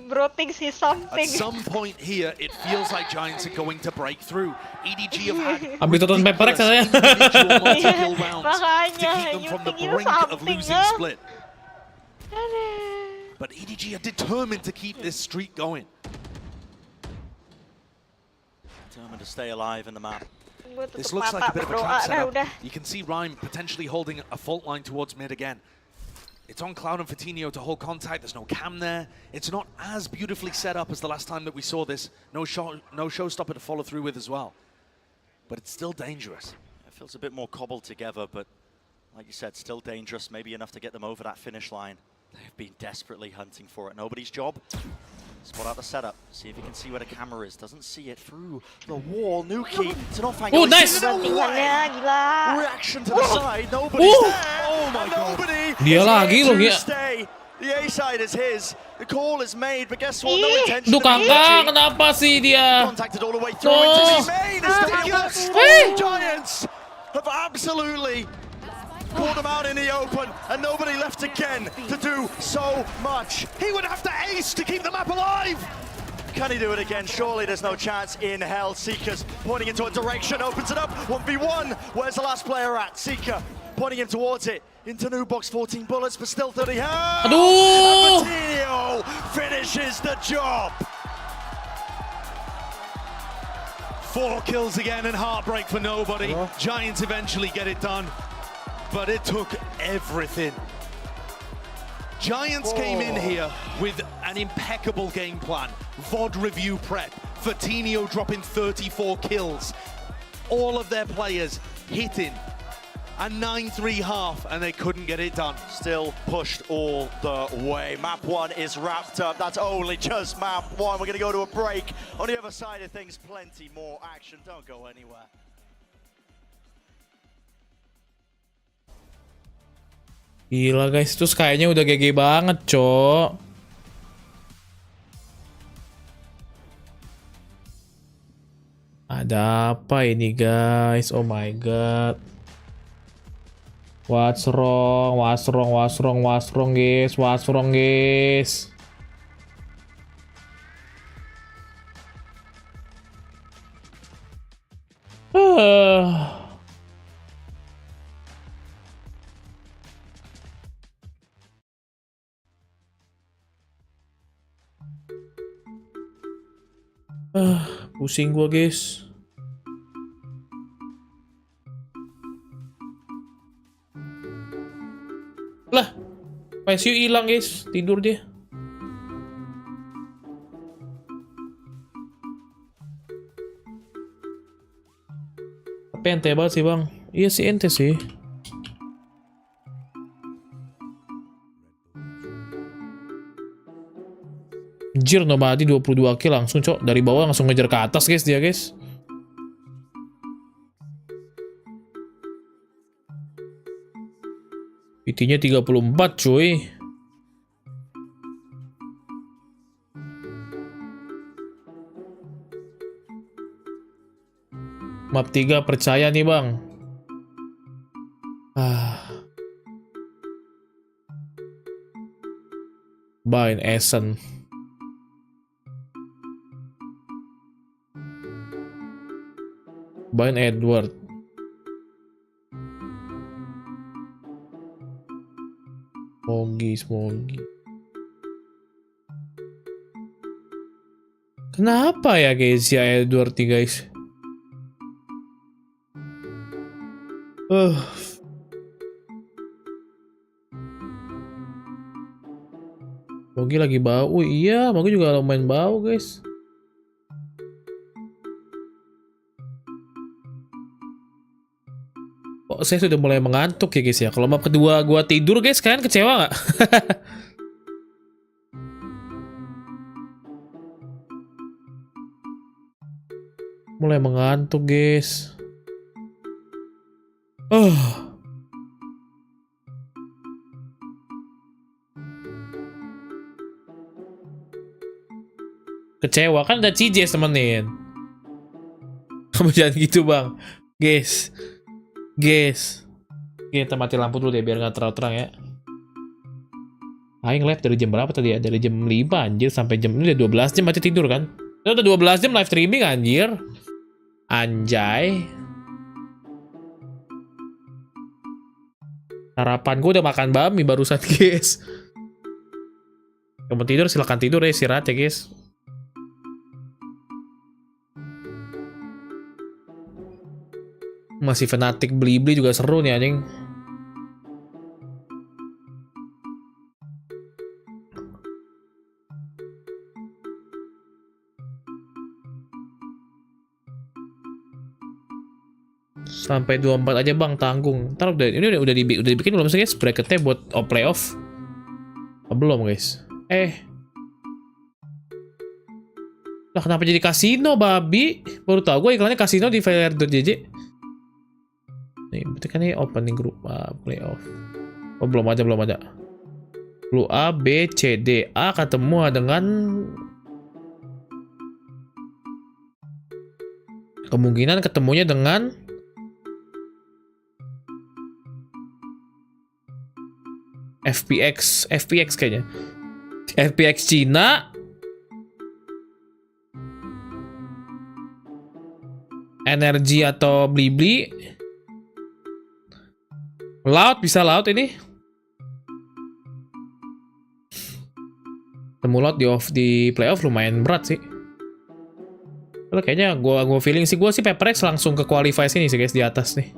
Bro thinks he's something. At some point here, it feels like Giants are going to break through. EDG have had Ambil tonton Paperrex saya. multi-kill rounds to keep them from the brink of losing split. But EDG are determined to keep this streak going. Determined to stay alive in the map. This looks like a bit of a trap setup. You can see Rhyme potentially holding a fault line towards mid again. It's on Cloud and Fatinho to hold contact. There's no cam there. It's not as beautifully set up as the last time that we saw this. No showstopper to follow through with as well. But it's still dangerous. It feels a bit more cobbled together, but like you said, still dangerous. Maybe enough to get them over that finish line. They've been desperately hunting for it. Nobody's job. Spot out the setup. See if you can see where the camera is. Doesn't see it through the wall. Nuki to not find. Oh, nice! Reaction to the side. Nobody's there. Oh my god. Nobody. Dia lagi loh, ya. Stay. The A side is his. The call is made, but guess what? No intention Duh of kakak, EDG. kenapa sih dia? Contacted all the way through into the main. It's ridiculous. Giants have absolutely caught them out in the open, and nobody left again to do so much. He would have to ace to keep the map alive. Can he do it again? Surely there's no chance in hell. Seeker's pointing into a direction, opens it up. 1v1. Where's the last player at? Seeker pointing him towards it. Into new box, 14 bullets, but still 30 health. Aduh. And Patino finishes the job. 4 kills again and heartbreak for nobody. Giants eventually get it done, but it took everything. Giants came in here with an impeccable game plan. VOD review prep. Fatinho dropping 34 kills. All of their players hitting a 9-3 half, and they couldn't get it done. Still pushed all the way. Map 1 is wrapped up. That's only just map 1. We're going to go to a break. On the other side of things, plenty more action. Don't go anywhere. Gila guys, itu kayaknya udah GG banget, Cok. Ada apa ini guys? Oh my god. What's wrong? What's wrong? What's wrong? What's wrong, guys? What's wrong, guys? Pusing gua, guys. Lah, PSU hilang guys, tidur dia. Tapi ente banget sih bang. Iya sih ente sih. Anjir, Nomadi 22 kill langsung cok. Dari bawah langsung ngejar ke atas guys dia guys. PT-nya 34 cuy. Map 3 percaya nih bang. Bind Essen. Bind Edward. Smogi. Kenapa ya guys ya Edward nih guys? Mogi lagi bau. Iya, Mogi juga lumayan bau guys. Kok saya sudah mulai mengantuk ya guys ya. Kalau map kedua gua tidur guys, kalian kecewa nggak? Mulai mengantuk guys. Kecewa kan ada CJ temenin. Kamu jangan gitu bang. Guys. Kita mati lampu dulu deh biar nggak terlalu terang ya. Aing live dari jam berapa tadi ya? Dari jam 5 anjir sampai jam ini udah 12 jam mati tidur kan? Itu udah 12 jam live streaming anjir. Anjay. Sarapan gue udah makan bami barusan guys. Kamu tidur silahkan tidur ya, istirahat ya guys. Masih fanatik beli-beli juga seru nih anjing. Sampai 24 aja bang, tanggung. Ntar udah dibikin belum sih guys bracketnya buat playoff? Belum guys. Lah kenapa jadi kasino babi? Baru tau gue iklannya kasino di Valorant.jj. Nih, berarti kan ini opening group playoff. Oh belum ada. Blue A, B, C, D. A ketemu dengan kemungkinan ketemunya dengan FPX kayaknya. FPX Cina, energi atau Blibli. Laut, bisa laut ini. Temu laut di playoff lumayan berat sih. Kalau kayaknya gua feeling sih, gua sih Paperrex langsung ke qualify sini sih guys, di atas nih.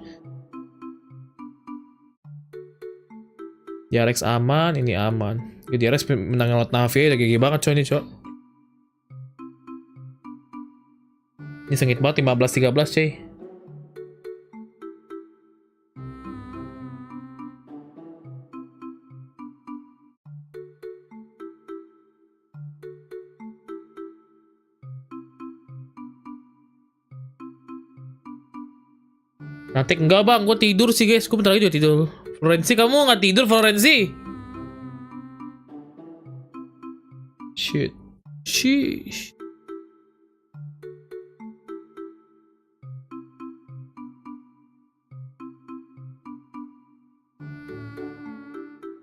DRX aman, ini aman. DRX menang laut Navi, udah gigi banget coy ini coy. Ini sengit banget 15-13 coy. Nanti enggak bang, gue tidur sih guys, gue bentar lagi juga tidur. Florenzi, kamu nggak tidur Florenzi? Shit. Sheesh.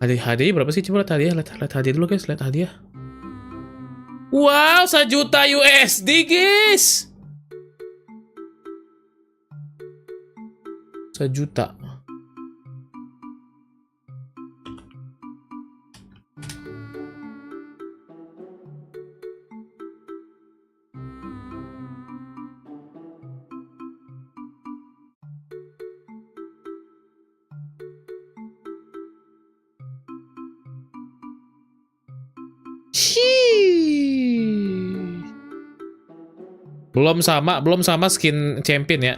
Hadiah berapa sih? Coba lihat hadiah, lihat hadiah dulu guys, lihat hadiah. Wow, 1 juta USD guys. 1 juta. Belum sama skin champion ya.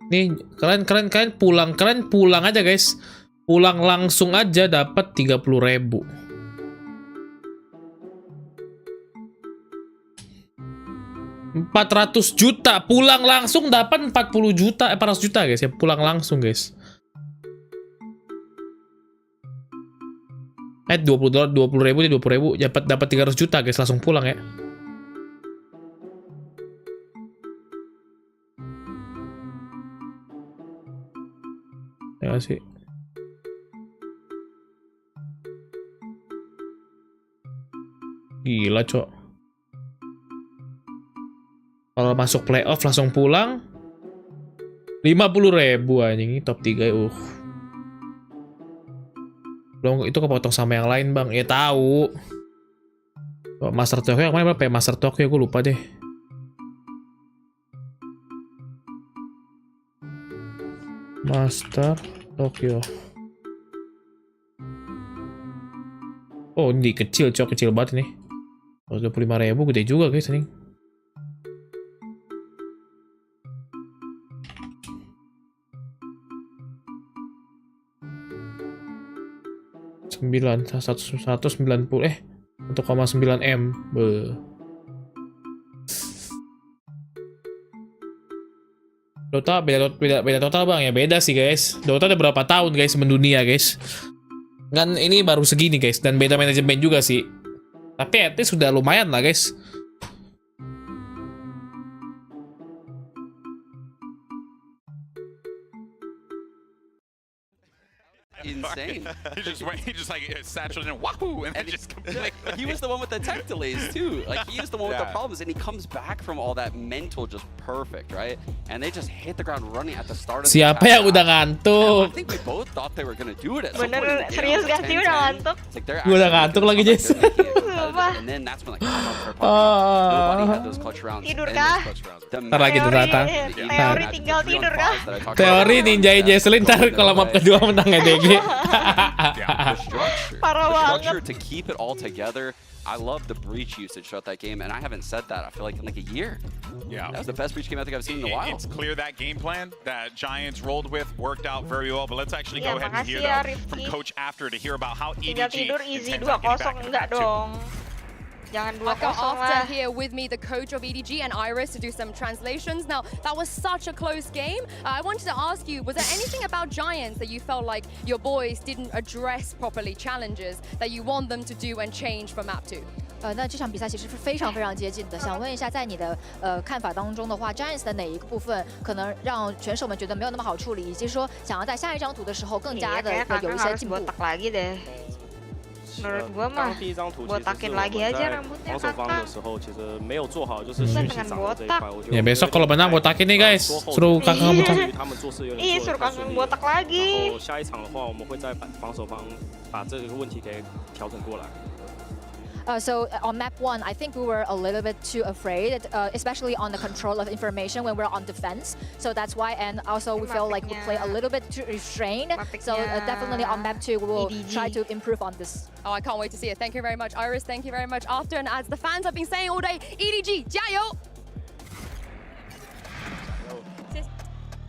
Nih, kalian pulang aja guys. Pulang langsung aja dapat 30.000. $400 juta, pulang langsung dapat 40 juta, 400 juta guys ya, pulang langsung guys. $20.000 20.000 dapat 300 juta guys, langsung pulang ya. Ya sih. Gila cok. Kalau masuk playoff langsung pulang 50.000 anjing, top 3 Belum itu kepotong sama yang lain bang. Ya tahu. Master Tokyo yang mana berapa ya? Master Tokyo gue lupa deh. Master Tokyo. Oh ini kecil cok, kecil banget nih. 25.000 gede juga guys ini. $190 1,9 M. Dota beda total bang ya, beda sih guys. Dota udah berapa tahun guys mendunia guys. Kan ini baru segini guys, dan beda manajemen juga sih. Tapi at least sudah lumayan lah guys. Insane. he just like saturated and wahoo, and then just like, he was the one with the tech delays too. Like he was the one with the problems, and he comes back from all that mental just perfect, right? And they just hit the ground running at the start of the Siapa yang udah ngantuk? I think we both thought they were gonna do it at some Bener, point. serius gak sih udah ngantuk? Like they're Gue udah ngantuk lagi Jess. and then that's when like nobody had those clutch rounds. Tidur kah? Ntar lagi datang. Teori tinggal tidur kah? Teori ninjain Jesselyn ntar kalau map kedua menang EDG. Parah banget. To keep it all together. I love the breach usage throughout that game, and I haven't said that, I feel like, in like a year. Yeah. That was the best breach game I think I've seen in a while. It's clear that game plan that Giants rolled with worked out very well, but let's actually go ahead and hear from Coach after to hear about how EDG tidur easy 2-0 enggak dong. Jangan I've got 2-0 lah. After here with me, the coach of EDG, and Iris to do some translations. Now, that was such a close game. I wanted to ask you, was there anything about Giants that you felt like your boys didn't address properly, challenges that you want them to do and change for Map 2? 那这场比赛其实是非常接近的。想问一下，在你的看法当中的话 ，Giants 的哪一个部分可能让选手们觉得没有那么好处理，以及说想要在下一张图的时候更加的有一些进步？ Menurut gua mah botakin lagi aja rambutnya kakak. Dengan botak. Ya besok kalau menang botakin nih guys. Suruh kakak botak. Iya, suruh kakak botak lagi. So on map 1, I think we were a little bit too afraid, especially on the control of information when we're on defense. So that's why, and also we feel like we play a little bit too restrained. So definitely on map 2, we will try to improve on this. Oh, I can't wait to see it. Thank you very much, Iris. Thank you very much. After, and as the fans have been saying all day, EDG, 加油!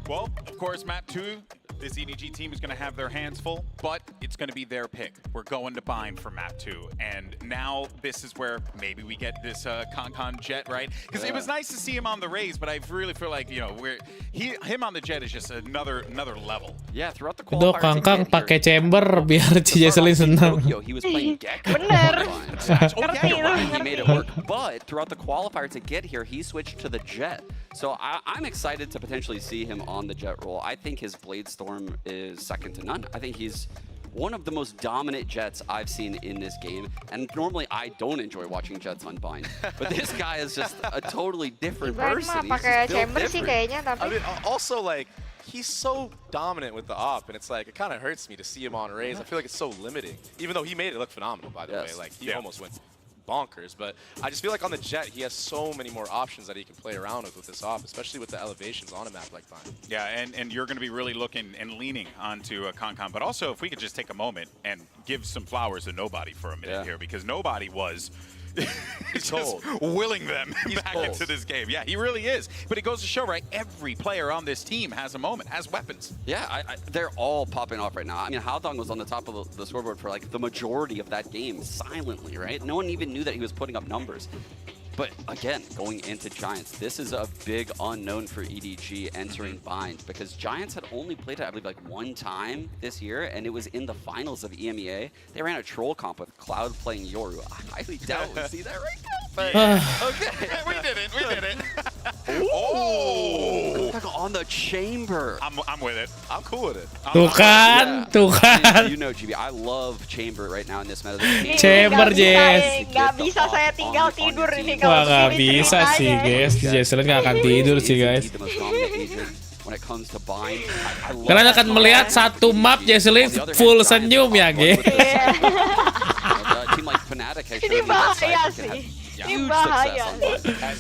Well, of course, Map 2, this EDG team is going to have their hands full, but it's going to be their pick. We're going to bind for Map 2. And now this is where maybe we get this Con Jet, right? Because it was nice to see him on the Rays, but I really feel like, you know, him on the Jet is just another level. Yeah, throughout the Itu Kangkang pakai chamber biar Jesselin senang. He was playing Gecko. Bener. He made it work. But throughout the qualifier to get here, he switched to the Jet. So I'm excited to potentially see him on the Jet role. I think his Blade Storm is second to none. I think he's one of the most dominant Jets I've seen in this game. And normally I don't enjoy watching Jets unbind. But this guy is just a totally different person. He's just built different. I mean, also like, he's so dominant with the op, and it's like, it kind of hurts me to see him on Rays. I feel like it's so limiting. Even though he made it look phenomenal, by the way. Like, he almost went bonkers, but I just feel like on the Jet he has so many more options that he can play around with this op, especially with the elevations on a map like Bind. Yeah, and you're going to be really looking and leaning onto Concon, but also if we could just take a moment and give some flowers to Nobody for a minute here, because Nobody was just willing them back into this game. Yeah, he really is. But it goes to show, right, every player on this team has a moment, has weapons. Yeah, they're all popping off right now. I mean, Haldong was on the top of the scoreboard for like the majority of that game silently, right? No one even knew that he was putting up numbers. But again, going into Giants, this is a big unknown for EDG entering Bind, because Giants had only played it, I believe, like one time this year, and it was in the finals of EMEA. They ran a troll comp with Cloud playing Yoru. I highly doubt we'll see that right now. But okay, we did it. Oh, on the chamber. I'm with it. I'm cool with it. Tuh kan. You know, GB, I love chamber right now in this meta. Chamber, Jess. Nggak bisa saya tinggal tidur ini. Wah, nggak bisa sih guys, Jesselin nggak akan tidur sih guys. Kalian akan melihat satu map Jesselin full senyum ya guys. Ini bahaya sih. Ini bahaya.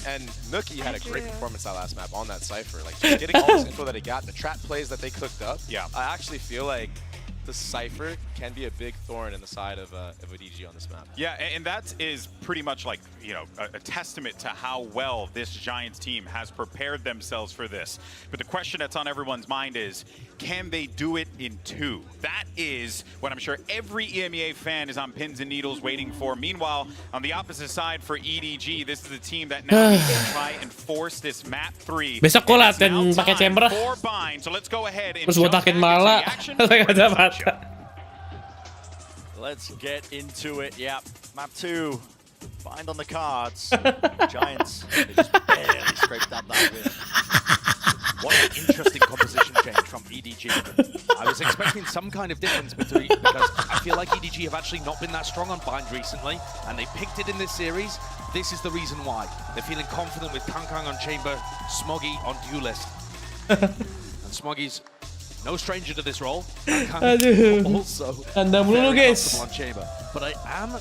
And Nookie had a great performance that last map on that Cypher. Like, getting all this info that he got, the trap plays that they cooked up. Yeah, I actually feel like the Cypher can be a big thorn in the side of EDG on this map. Yeah, and that is pretty much like, you know, a testament to how well this Giants team has prepared themselves for this. But the question that's on everyone's mind is, can they do it in 2? That is what I'm sure every EMEA fan is on pins and needles waiting for. Meanwhile, on the opposite side for EDG, this is the team that now needs to try and force this map 3. Besok gue latihan pakai chamber. So let's go ahead and terus botakin malah. Let's get into it. Yep, map 2. Bind on the cards. Giants, they just barely scraped up that win. What an interesting composition change from EDG. I was expecting some kind of difference between, because I feel like EDG have actually not been that strong on Bind recently, and they picked it in this series. This is the reason why. They're feeling confident with Kangkang on Chamber, Smoggy on Duelist. And Smoggy's no stranger to this role. Also very comfortable on Chamber. But I am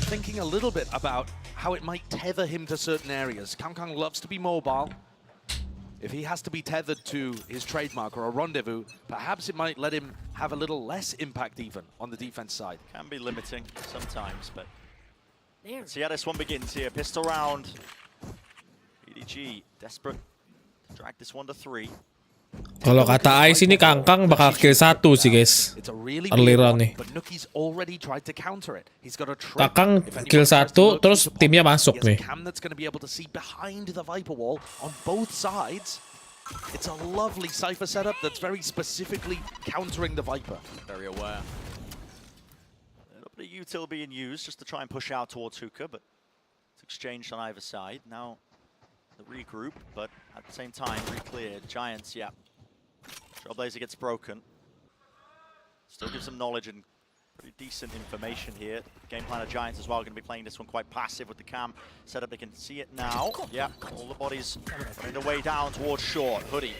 thinking a little bit about how it might tether him to certain areas. Kangkang loves to be mobile. If he has to be tethered to his trademark or a rendezvous, perhaps it might let him have a little less impact even on the defense side. Can be limiting sometimes, but let's see how this one begins here. Pistol round. EDG desperate to drag this one to 3. Kalau kata Ice ini Kangkang bakal kill 1 sih guys. Early round nih. Kangkang kill 1 terus timnya masuk nih. It's a lovely Cypher setup that's very specifically countering the Viper. Very aware. A little bit of util being used just to try and push out towards Hookah, but it's exchanged on either side. Now the regroup, but at the same time re-cleared. Giants, yeah. Trailblazer gets broken. Still gives some knowledge and pretty decent information here. Game plan of Giants as well, going to be playing this one quite passive with the cam setup. They can see it now. Yeah, all the bodies on the way down towards short. Hoodie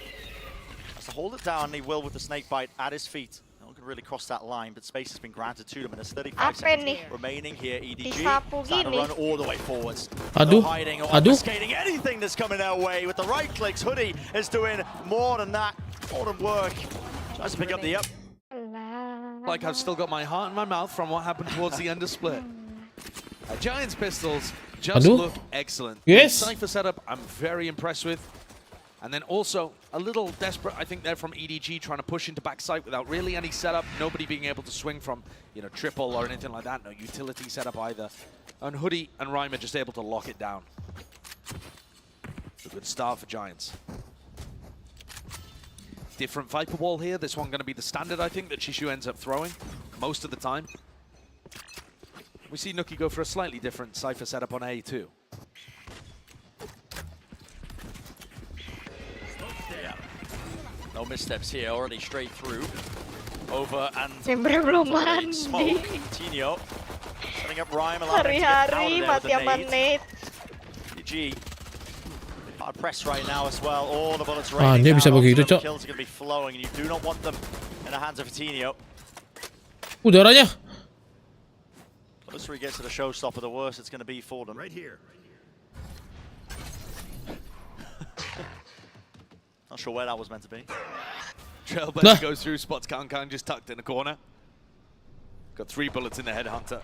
has to hold it down, and he will with the snake bite at his feet. No one can really cross that line, but space has been granted to them, and there's 35 seconds remaining here. EDG starting to run all the way forwards. No hiding or obfuscating anything that's coming their way. With the right clicks, Hoodie is doing more than that. More than work. Tries to pick up the up. Like I've still got my heart in my mouth from what happened towards the end of split. Giants pistols just look excellent. Yes. The Cypher setup I'm very impressed with. And then also a little desperate, I think, there from EDG trying to push into backside without really any setup. Nobody being able to swing from, you know, triple or anything like that. No utility setup either. And Hoodie and Rhyme are just able to lock it down. It's a good start for Giants. Different Viper wall here. This one going to be the standard, I think, that Chishu ends up throwing most of the time. We see Nuki go for a slightly different Cypher setup on A too. Yeah. No missteps here, already straight through. Over and smoke. Tino setting up Rhyme, allowing him to get out of there with the nade. EDG. Hard press right now as well. All the bullets raining dia bisa down. begitu, The Cok. kills are going to be flowing, and you do not want them in the hands of Tino. Udaranya. Closer he gets to the showstopper, the worse it's going to be for them. Right here. Not sure where that was meant to be. Trailblazer goes through, spots Kang just tucked in the corner. Got 3 bullets in the headhunter.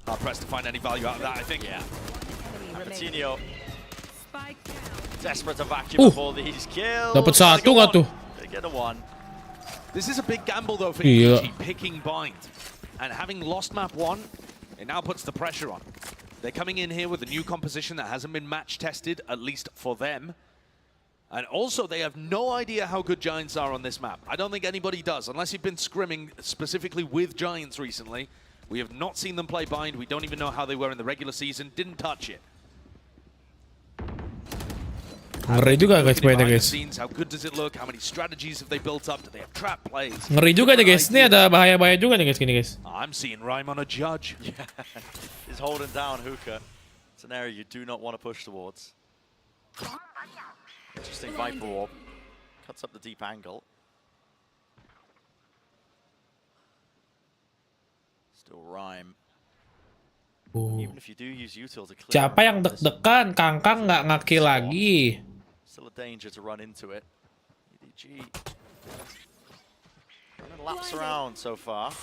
Hard pressed to find any value out of that, I think. Yeah. Coutinho. Desperate to vacuum before these kills. Dapat 1 nggak tuh? They get a 1. This is a big gamble though for EDG picking bind. And having lost map 1, it now puts the pressure on. They're coming in here with a new composition that hasn't been match tested, at least for them. And also they have no idea how good Giants are on this map. I don't think anybody does, unless you've been scrimming specifically with Giants recently. We have not seen them play bind. We don't even know how they were in the regular season. Didn't touch it. Ngeri juga guys mainnya guys. How good does it look? How many strategies have they built up? Do they have trap plays? Ngeri juga nih guys. Ini ada bahaya-bahaya juga nih guys gini guys. I'm seeing Rhyme on a judge. Yeah. He's holding down Hookah. It's an area you do not want to push towards. Interesting Viper Orb. Cuts up the deep angle. Still Rhyme. Even if you do use util to clear. Siapa yang deg-degan? Kangkang nggak nge-kill lagi. Still a danger to run into it. EDG running laps around so far.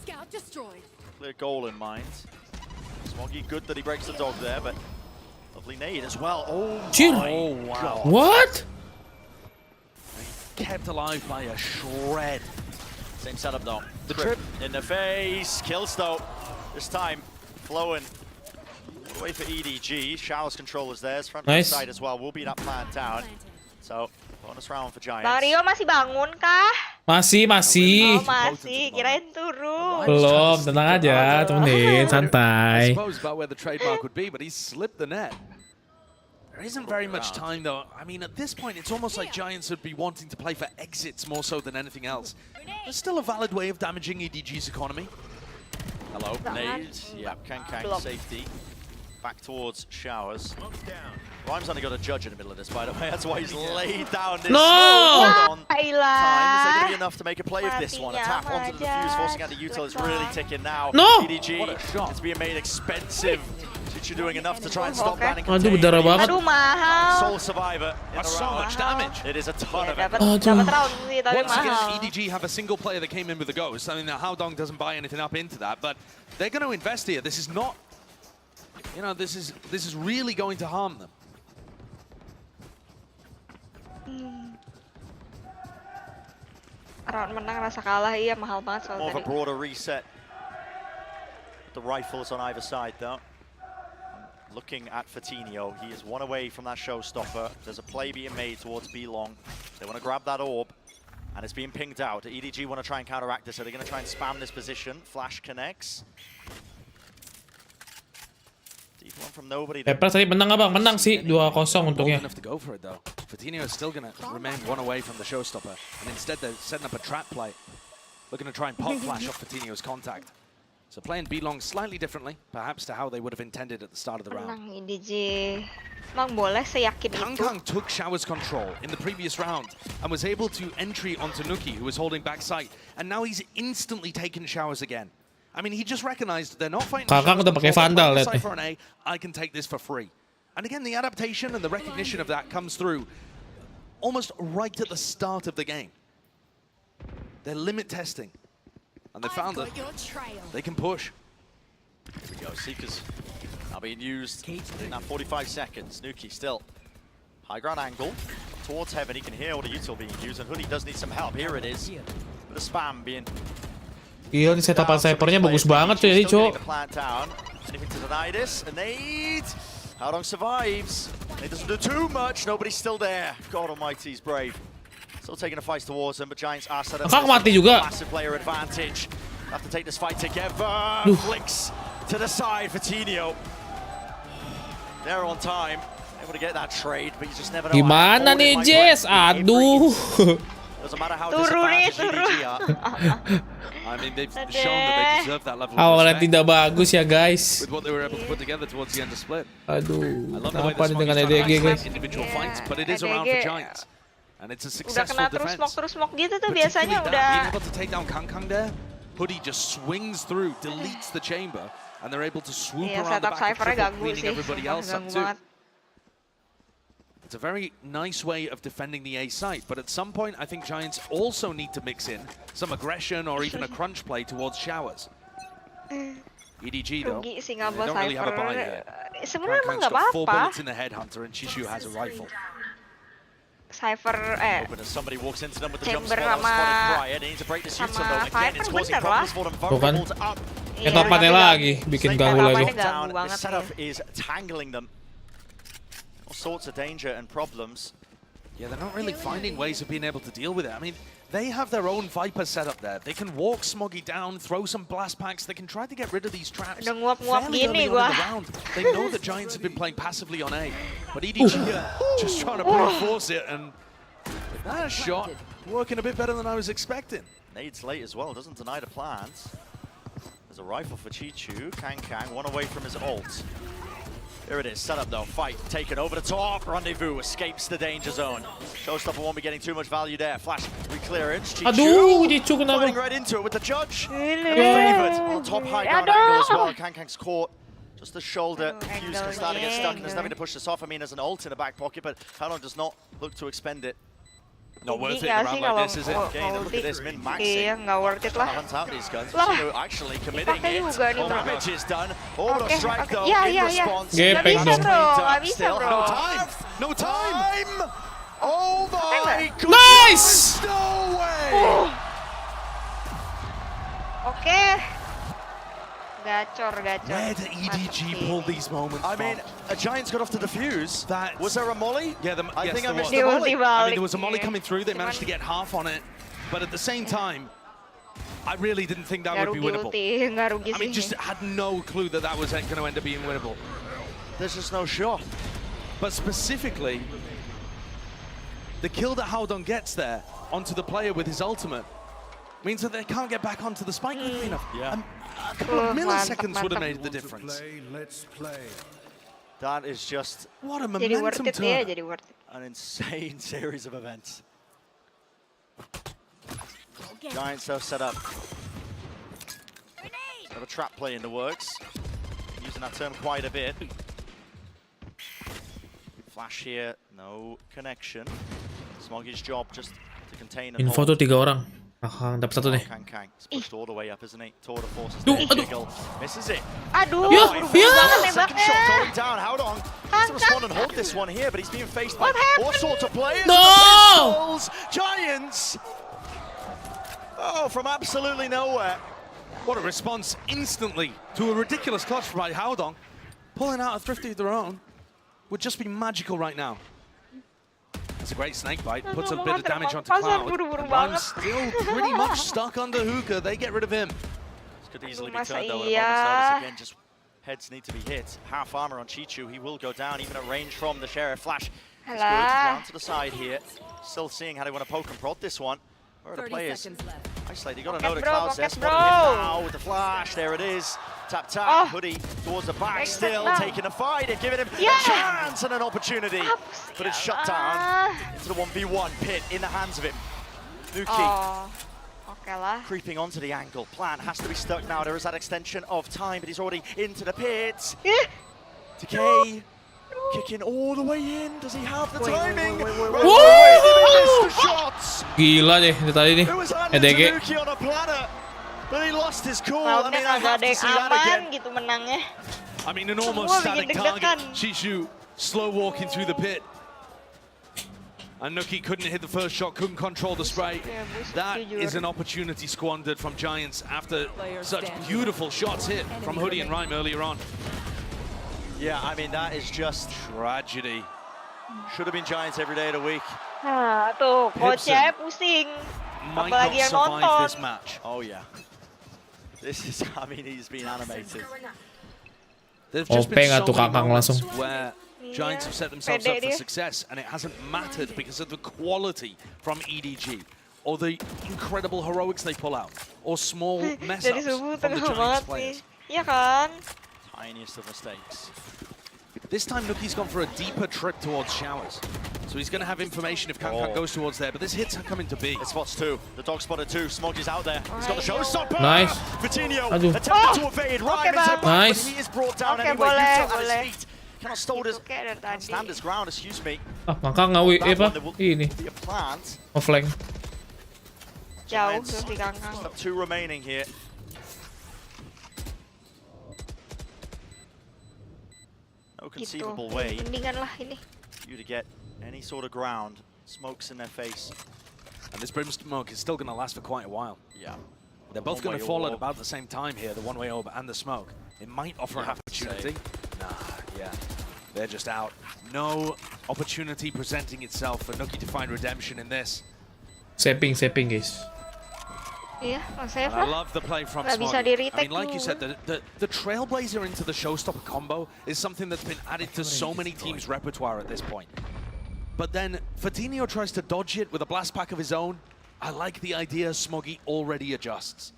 Scout destroyed. Clear goal in mind. Smoggy, good that he breaks the dog there, but lovely nade as well. Oh, oh wow. What? Kept alive by a shred. Same setup though. The trip in the face. Kills though. This time flowing. Way for EDG. Showers controllers there. Front left side as well. Will be that plan down. So bonus round for Giants. Bang Rio masih bangun kah? Masih. Oh masih. Kirain turun. Belum. Tenang aja. Temenin. Santai. I suppose about where the trademark would be, but he's slipped the net. There isn't very much time though. I mean, at this point, it's almost like Giants would be wanting to play for exits more so than anything else. There's still a valid way of damaging EDG's economy. Hello, nade. Yeah, Kang safety. Back towards Showers. Rhyme's only got a judge in the middle of this, by the way. That's why he's laid down this. No! On time. Is there going to be enough to make a play of this one? A tap onto the defuse, forcing out the util. It's really ticking now. No! EDG, it's being made expensive. You're doing enough to try and stop that and Aduh, berdarah banget. Aduh, mahal. Sole survivor. That's so much damage. It is a ton of Dapat round sih, tapi Once again, mahal. EDG have a single player that came in with a ghost. I mean, Haodong doesn't buy anything up into that, but they're going to invest here. This is not, you know, this is really going to harm them. Round menang rasa kalah, iya mahal banget soal More of a tadi. broader reset. The rifles on either side, though. Looking at Fatinho, he is one away from that showstopper. There's a play being made towards B long. They want to grab that orb, and it's being pinged out. EDG want to try and counteract this, so they're going to try and spam this position. Flash connects. Deep one from nobody. Paperrex tadi menang nggak bang? Menang sih 2-0 untungnya. Enough to go for it though. Fatinho is still going to remain one away from the showstopper, and instead they're setting up a trap play, looking to try and pop flash off Fatinho's contact. So playing B long slightly differently, perhaps to how they would have intended at the start of the round. Menang EDG. Emang boleh seyakin itu? Kang took Shower's control in the previous round and was able to entry onto Nuki, who was holding back sight, and now he's instantly taken Showers again. I mean, he just recognized they're not fighting. Kang udah pakai Vandal lihat nih. For an A, I can take this for free. And again, the adaptation and the recognition of that comes through almost right at the start of the game. They're limit testing. And they found that they can push. Here we go, Seekers now being used in that 45 seconds. Nuki still high ground angle towards heaven. He can hear all the util being used, and Hoodie does need some help. Here it is. Bit of spam being. Gila nih setapan snipernya bagus banget cuy, cok. Anything to deny this, and Nade. How long survives? He doesn't do too much. Nobody's still there. God Almighty, he's brave. Still taking a fight towards them, but Giants are set up. Kang mati juga. Massive player advantage. Have to take this fight together. Flicks to the side for Fatinho. They're on time. Able to get that trade, but you just never know. Gimana nih Jess? Aduh. Doesn't matter how Turun. disadvantaged EDG are. I mean, they've shown that they deserve that level of Awalnya respect tidak bagus ya guys. with what they were able to put together towards the end of split. Aduh. I love the way Apa this nih dengan one is trying to EDG guys? isolate individual fights, but it is around for Giants. And it's a Udah successful kena defense. terus smoke gitu tuh Particularly biasanya that, udah. being able to take down Kang there, Hoodie just swings through, deletes the chamber, and they're able to swoop Iya, around the setup back of Cyphernya triple, ganggu cleaning sih. everybody else up Ganggu too. banget. It's a very nice way of defending the A site, but at some point I think Giants also need to mix in some aggression or even a crunch play towards Showers. EDG though, Rugi sih they nggak bawa don't really have a buy Cypher. here. Sebenarnya emang Kang's nggak got 4 apa-apa. bullets in the headhunter and Chishu has a rifle. Cypher But as somebody walks into them with the jump Chamber spot, sama prior, they need to break this util sama though. Again, it's Viper causing bener problems lah. for them. Tuh kan. Vulnerables up. Ya topannya lagi bikin ganggu lagi. Ganggu banget This setup is tangling them. All sorts of danger and problems. Yeah, they're not really finding ways of being able to deal with it. I mean, they have their own Viper setup there. They can walk Smoggy down, throw some blast packs. They can try to get rid of these traps. Udah nguap-nguap fairly gini early on gua. in the round. They know that Giants have been playing passively on A, but EDG just trying to reinforce it, and that shot working a bit better than I was expecting. Nade's late as well, doesn't deny the plans. There's a rifle for Chichu. Kang one away from his ult. Here it is, set up though, fight taken over the top. Rendezvous escapes the danger zone. Showstopper won't be getting too much value there. Flash re-clearance. Aduh, Chichu kenapa? Fighting right into it with the judge. Favored on top high ground angle as well. Kang's caught. Just the shoulder. Fuse can start to get stuck and there's nothing to push this off. I mean, there's an ult in the back pocket, but Halon does not look to expend it. Not worth it in Nggak a round sih like kalau this, is it? Okay, look at this, min-maxing. Iya, nggak worth it lah. Hunt out these guns. Lah, Actually committing dipakai it. juga nih, bro. Damage is done. Orbital strike though Iya, in iya, iya. response. Nggak Gepeng bisa dong. bro, nggak bisa Still bro. no time. No time. Oh my god. Nice! No way. Oke. Gacor. Where did EDG pull these moments I mean, a Giants got off to defuse. Was there a molly? Yeah, I yes, think I there missed was. the molly. I mean, there was a molly coming through. They managed to get half on it, but at the same time, I really didn't think that Nggak would be rugi winnable. ulti, nggak rugi I mean, sih. just had no clue that that was going to end up being winnable. There's just no shot. But specifically, the kill that Haldon gets there onto the player with his ultimate means that they can't get back onto the spike quickly enough. Yeah. A couple of milliseconds mantap. would have made the difference. That is just What a Jadi worth momentum it ya, turn. jadi worth it. an insane series of events. Giants though set up. Have a trap play in the works. Using that term quite a bit. Flash here, no connection. Smoggy's job just to contain and Info hold. tuh 3 orang. Dapat satu nih. Pushed all the way up, isn't he? Tour de force is Duh, there. aduh. Jiggle. Misses it. Aduh, Ya, buru-buru ya. banget Second nembaknya. shot going down. How long? Has to respond and hold this one here, but he's being faced by all sorts of players. No! Pistols, Giants. Oh, from absolutely nowhere. What a response instantly to a ridiculous clutch by Haodong. Pulling out a Thrifty of their own would just be magical right now. It's a great snake bite, puts a bit of damage onto Cloud. I'm still pretty much stuck under Hookah. They get rid of him. This could easily be turned though. Again, just heads need to be hit. Half armor on Chichu. He will go down, even at range from the Sheriff. Flash. It's good. Down to the side here. Still seeing how they want to poke and prod this one. Where are the players? Isolated. You got to know the Cloud's there. Spotted him now with the flash. There it is. Tap tap. Hoodie towards the back. Still taking a fight and giving him a chance and an opportunity. But it's shut down into the 1v1 pit in the hands of him. Nuki. Creeping onto the angle. Plan has to be stuck now. There is that extension of time, but he's already into the pit. Decay. Kicking all the way in. Does he have the timing? Gila deh itu tadi nih. EDG. On a platter, but he lost his cool. I mean, I have to see that again. Gitu menangnya. I mean, an almost static target. Shishu slow walking through the pit. And Nuki couldn't hit the first shot, couldn't control the spray. That is an opportunity squandered from Giants after such beautiful shots hit from Hoodie and Rhyme earlier on. Yeah, I mean, that is just tragedy. Should have been Giants every day of the week. Tuh, coachnya pusing. Might Apalagi not yang survive nonton. this match. Oh, yeah. This is, I mean, he's been animated. There's just been so many moments langsung. where Giants have set themselves up for success, and it hasn't mattered because of the quality from EDG, or the incredible heroics they pull out, or small mess-ups from the Giants players. Iya kan? Tiniest of mistakes. This time Nuki's gone for a deeper trip towards showers. So he's going to have information if Kankan goes towards there, but this hit's coming to be. It spots two. The dog spotted two. Smoggy's out there. He's got the showstopper. Nice. Vitinho Aduh. attempted to evade. Ryan is back, Nice. but he is brought down anyway. boleh, Yuto at boleh. his feet. Cannot stand his ground, excuse me. Maka ngawi apa? Ini. Be a plant. Offline. Jauh tuh si Kangkang. Just have two remaining here. No conceivable way Mendingan lah ini. for you to get any sort of ground. Smokes in their face. And this Brim smoke is still going to last for quite a while. Yeah. They're both going to fall at about the same time here, the one-way orb and the smoke. It might offer an opportunity. Nah, yeah. They're just out. No opportunity presenting itself for Nuki to find redemption in this. Saping guys. Iya, save I lah. love the play from Nggak bisa Smoggy. I di-retake mean, like you said, dulu. the Trailblazer into the Showstopper combo is something that's been added to so many teams' repertoire at this point. But then Vitinho tries to dodge it with a blast pack of his own. I like the idea Smoggy already adjusts.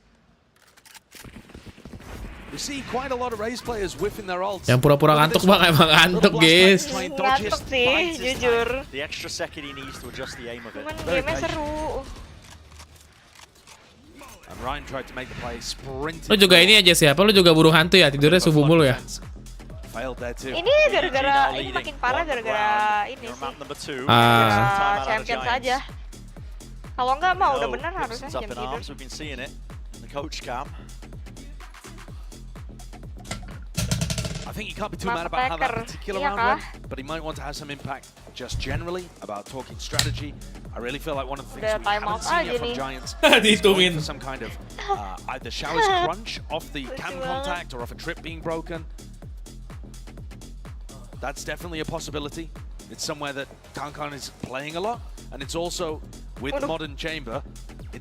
We see quite a lot of Raze players whiffing their ults. Yang pura-pura ngantuk bang, emang ngantuk guys. Ngantuk sih, jujur. The extra second he needs to adjust the aim of it. Cuman game-nya seru. And Ryan tried to make the play sprinting. Lu juga ini aja siapa? Lu juga burung hantu ya? Tidurnya subuh mulu ya? Failed there too. Ini gara-gara ini makin parah gara-gara ini sih. Champion saja. Kalau enggak mah udah bener harusnya jam tidur. We've been seeing it in the coach cam. I think he can't be too mad about how that particular round went, but he might want to have some impact just generally about talking strategy. I really feel like one of the things we haven't seen yet from Giants is going for some kind of either showers crunch off the cam contact or off a trip being broken. That's definitely a possibility. It's somewhere that Kankan is playing a lot, and it's also with Modern Chamber.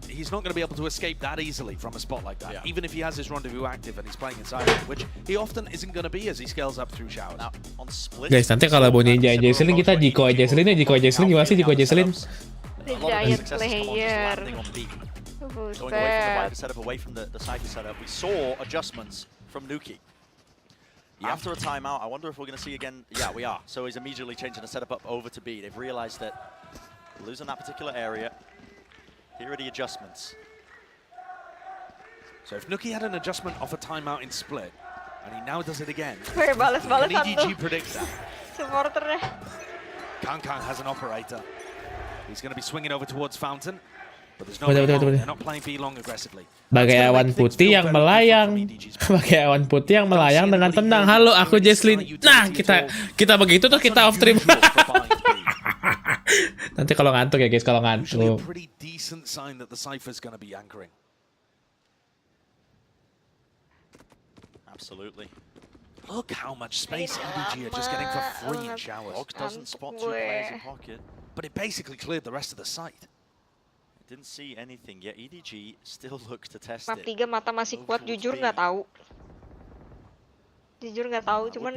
He's not going to be able to escape that easily from a spot like that, even if he has his rendezvous active and he's playing inside it, which he often isn't going to be as he scales up through showers. Now, on split, Guys, nanti kalau mau ninja aja Selin kita Jiko aja Selin ya, Jiko aja Selin gimana sih Jiko aja Selin? Giant player. Going away from the wider setup, away from the Cypher setup. We saw adjustments from Nuki. After a timeout, I wonder if we're going to see again. Yeah, we are. So he's immediately changing the setup up over to B. They've realized that losing that particular area. Here are the adjustments. So if Nuki had an adjustment off a timeout in split, and he now does it again, Weh, balas-balasan can EDG tuh. predict that? Supporternya. Kankan has an operator. He's going to be swinging over towards Fountain. But there's no way long. They're not playing B long aggressively. Bagai awan putih yang melayang. Bagai awan putih yang melayang dengan tenang. Halo, aku Jesslyn. Nah, kita begitu tuh kita off stream. Nanti kalau ngantuk ya guys, kalau ngantuk. Pretty decent sign that the Cypher's going to be anchoring. Absolutely. Look how much space EDG are just getting for free in showers. Log doesn't spot 2 players in pocket. But it basically cleared the rest of the site. Didn't see anything yet. EDG still looks to test Map it. 3 mata masih kuat, jujur nggak tahu. Jujur nggak tahu, cuman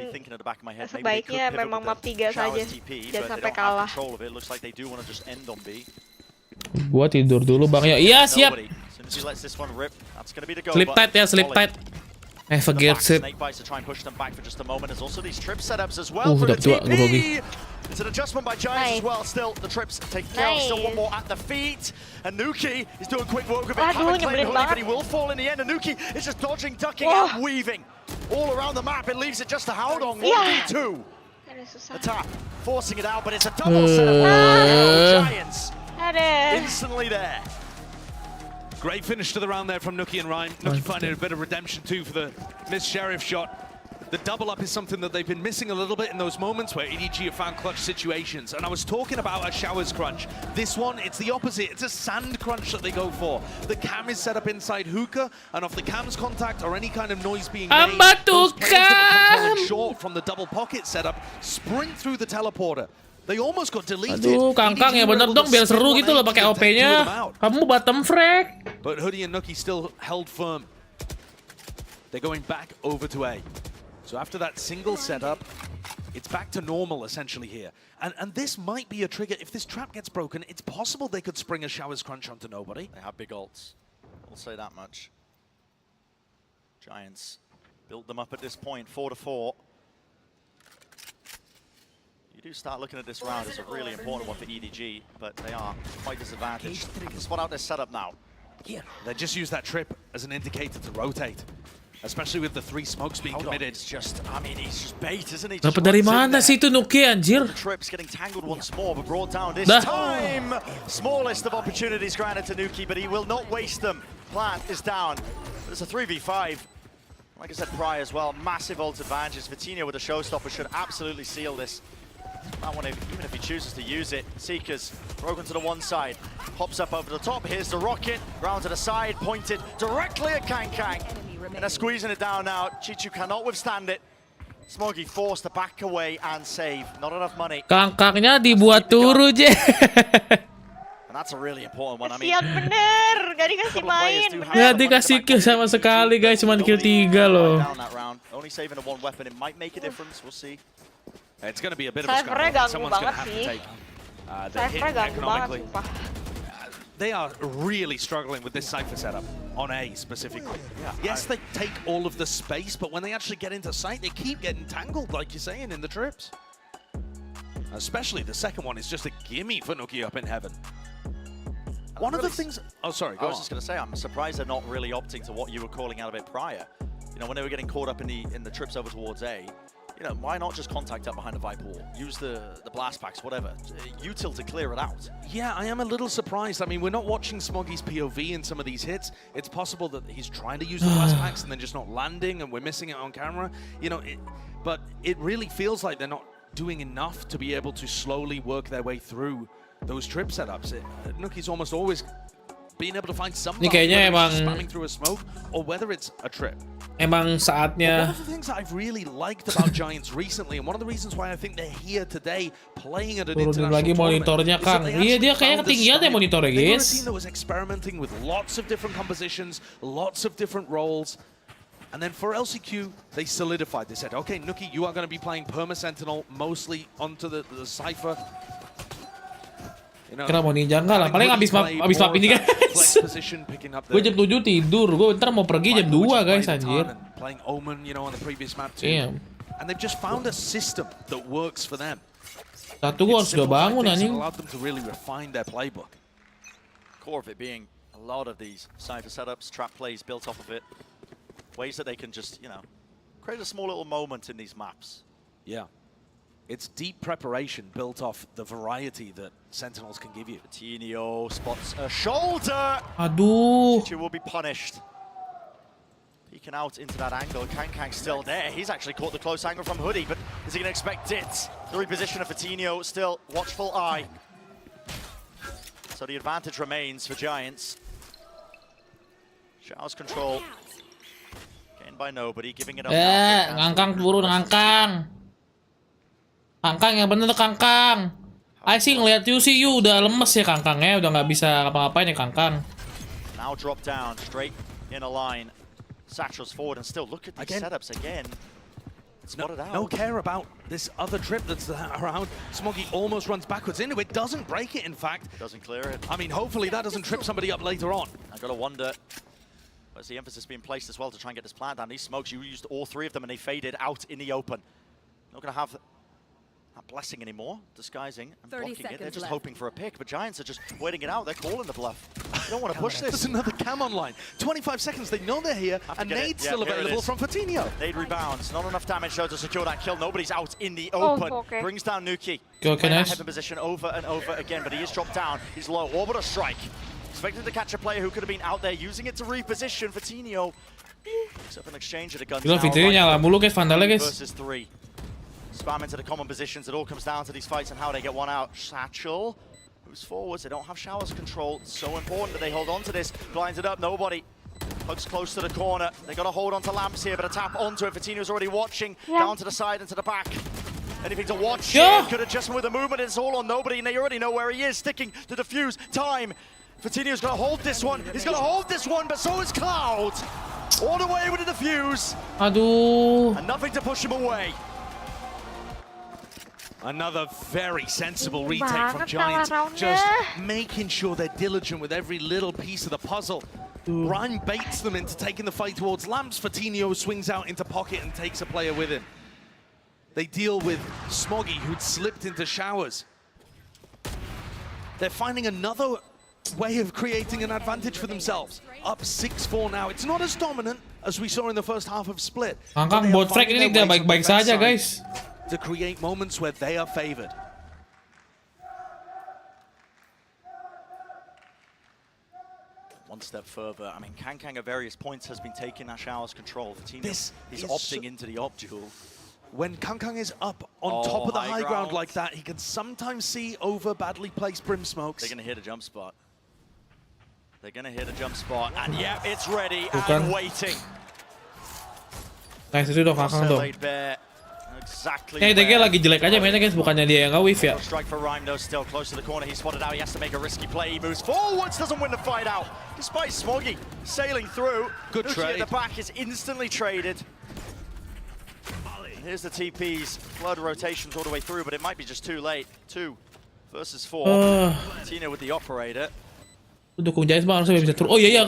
sebaiknya memang map 3 saja. Jangan sampai kalah. Gua tidur dulu Bang. Iya, siap. Sleep tight ya, sleep tight. Forget it. Udah tua, grogi. It's an adjustment by Giants as well. Still, the trips take care. Still one more at the feet. And Nuki is doing quick work of it. Haven't claimed Hoodie, but he will fall in the end. And Nuki is just dodging, ducking, and weaving all around the map. It leaves it just to Howdong. 1v2. The tap, forcing it out, but it's a double setup. Giants instantly there. Great finish to the round there from Nuki and Ryan. Nuki finding a bit of redemption too for the missed Sheriff shot. The double up is something that they've been missing a little bit in those moments where EDG have found clutch situations. And I was talking about a showers crunch. This one, it's the opposite. It's a sand crunch that they go for. The cam is set up inside hookah, and off the cam's contact or any kind of noise being made, those players that are controlling short from the double pocket setup sprint through the teleporter. They almost got deleted. Aduh, Kangkang ya bener dong, biar seru gitu loh pakai OP-nya. Kamu bottom frag. But Hoodie and Nuki still held firm. They're going back over to A. So after that single setup, it's back to normal essentially here. And this might be a trigger. If this trap gets broken, it's possible they could spring a showers crunch onto nobody. They have big ults. We'll say that much. Giants build them up at this point, 4-4. You do start looking at this round as a really important one for EDG, but they are quite disadvantaged. Spot out their setup now. They just use that trip as an indicator to rotate. Especially with the 3 smokes being committed. It's just, I mean, he's just bait, isn't he? Dapat dari mana sih itu Nuki anjir? The trips getting tangled once more, but brought down this time. Smallest of opportunities granted to Nuki, but he will not waste them. Plant is down. It's a 3v5. Like I said prior as well, massive ult advantages. Vitinho with a showstopper should absolutely seal this. That one, even if he chooses to use it. Seekers broken to the one side, hops up over the top. Here's the rocket, round to the side, pointed directly at Kang. And they're squeezing it down now. Chichu cannot withstand it. Smoggy forced to back away and save. Not enough money. Kangkangnya dibuat turu je. And that's a really important one. I mean, kasihan bener, gak dikasih main. Gak dikasih kill sama sekali guys, cuma kill 3 loh. Only saving the one weapon, it might make a difference. We'll see. It's going to be a bit of a scramble. Someone's going to have to take the hit economically. They are really struggling with this Cypher setup, on A specifically. Yes, they take all of the space, but when they actually get into sight, they keep getting tangled, like you're saying, in the trips. Especially the second one is just a gimme for Nuki up in heaven. One of the things... Oh, sorry, go on. I was just going to say, I'm surprised they're not really opting to what you were calling out a bit prior. You know, when they were getting caught up in the trips over towards A, you know, why not just contact up behind the Viper wall? Use the blast packs, whatever. Util to clear it out. Yeah, I am a little surprised. I mean, we're not watching Smoggy's POV in some of these hits. It's possible that he's trying to use the blast packs and then just not landing, and we're missing it on camera. You know, but it really feels like they're not doing enough to be able to slowly work their way through those trip setups. Nuki's almost always being able to find somebody, kayaknya emang spamming through a smoke or whether it's a trip. Emang saatnya. One of the things that I've really liked about Giants recently, and one of the reasons why I think they're here today playing at an international lagi monitornya Kang. Iya, dia kayak ketinggian deh monitornya, guys. They were a team that was experimenting with lots of different compositions, lots of different roles. And then for LCQ, they solidified. They said, okay, Nuki, you are going to be playing Perma Sentinel mostly onto the Cypher. Kira mau ninja enggak lah, paling abis map ini guys. Gue jam 7 tidur, gue ntar mau pergi jam 2 guys anjir. Damn. And they've just found a system that works for them. Satu gue harus udah bangun anjing. Core of it being a lot of these Cypher setups, trap plays built off of it. Ways that they can just, you know, create a small little moment in these maps. Yeah. It's deep preparation built off the variety that Sentinels can give you. Coutinho spots a shoulder. Aduh. Djaja will be punished. Peeking out into that angle. Kangkang's still there. He's actually caught the close angle from Hoodie, but is he going to expect it? The reposition of Coutinho, still watchful eye. So the advantage remains for Giants. Showers control. Gained by nobody, giving it up. Ngangkang turun, ngangkang. Kangkang yang bener Kangkang. I sih ngeliat you udah lemes ya Kangkangnya, udah nggak bisa ngapa-ngapain ya Kangkang. Now drop down, straight in a line. Satchel's forward and still look at these setups again. Spotted out. No care about this other trip that's around. Smoggy almost runs backwards into it, doesn't break it in fact. Doesn't clear it. I mean, hopefully that doesn't trip somebody up later on. I gotta wonder, where's the emphasis being placed as well to try and get this plan down? These smokes, you used all three of them and they faded out in the open. Not gonna have that blessing anymore, disguising and blocking it. They're just hoping for a pick, but Giants are just waiting it out. They're calling the bluff. They don't want to push this. There's another cam online. 25 seconds, they know they're here, and nade's still available from Coutinho. Nade rebounds, not enough damage though to secure that kill. Nobody's out in the open. Brings down Nuki. Go, Keren. Head in position over and over again, but he is dropped down. He's low. Orbital strike. Expected to catch a player who could have been out there, using it to reposition. Coutinho. Except an exchange of the guns. Versus 3. Spam into the common positions. It all comes down to these fights and how they get one out. Satchel moves forwards. They don't have showers control. It's so important that they hold on to this. Blinds it up. Nobody. Hugs close to the corner. They got to hold on to lamps here, but a tap onto it. Coutinho's already watching. Down to the side and to the back. Anything to watch here. Good adjustment with the movement. It's all on nobody, and they already know where he is. Sticking to defuse. Time. Coutinho's going to hold this one. He's going to hold this one, but so is Cloud. All the way with the defuse. Aduh. And nothing to push him away. Another very sensible retake from Giants, just making sure they're diligent with every little piece of the puzzle. Rhyme baits them into taking the fight towards lamps. Coutinho swings out into pocket and takes a player with him. They deal with Smoggy, who'd slipped into showers. They're finding another way of creating an advantage for themselves. Up 6-4 now. It's not as dominant as we saw in the first half of Split. Kangkang bot frag ini dia baik-baik saja guys. To create moments where they are favored. One step further. I mean, Kangkang at various points has been taking that shower's control. Coutinho is opting into the op duel. When Kangkang is up on top of the high ground like that, he can sometimes see over badly placed brim smokes. They're going to hit a jump spot. They're going to hit a jump spot. And yeah, it's ready and waiting. Nice itu dong Kangkang tuh. Exactly. EDG lagi jelek aja mainnya guys, bukannya dia yang nge-Wifi ya. Strike for Rhyme though, still close to the corner. He spotted out. He has to make a risky play. He moves forwards, doesn't win the fight out. Despite Smoggy sailing through. Good trade. At the back is instantly traded. Here's the TPs. Flood rotations all the way through, but it might be just too late. 2 versus 4. Coutinho with the operator. Dukung Giants bang harusnya bisa turun. Oh iya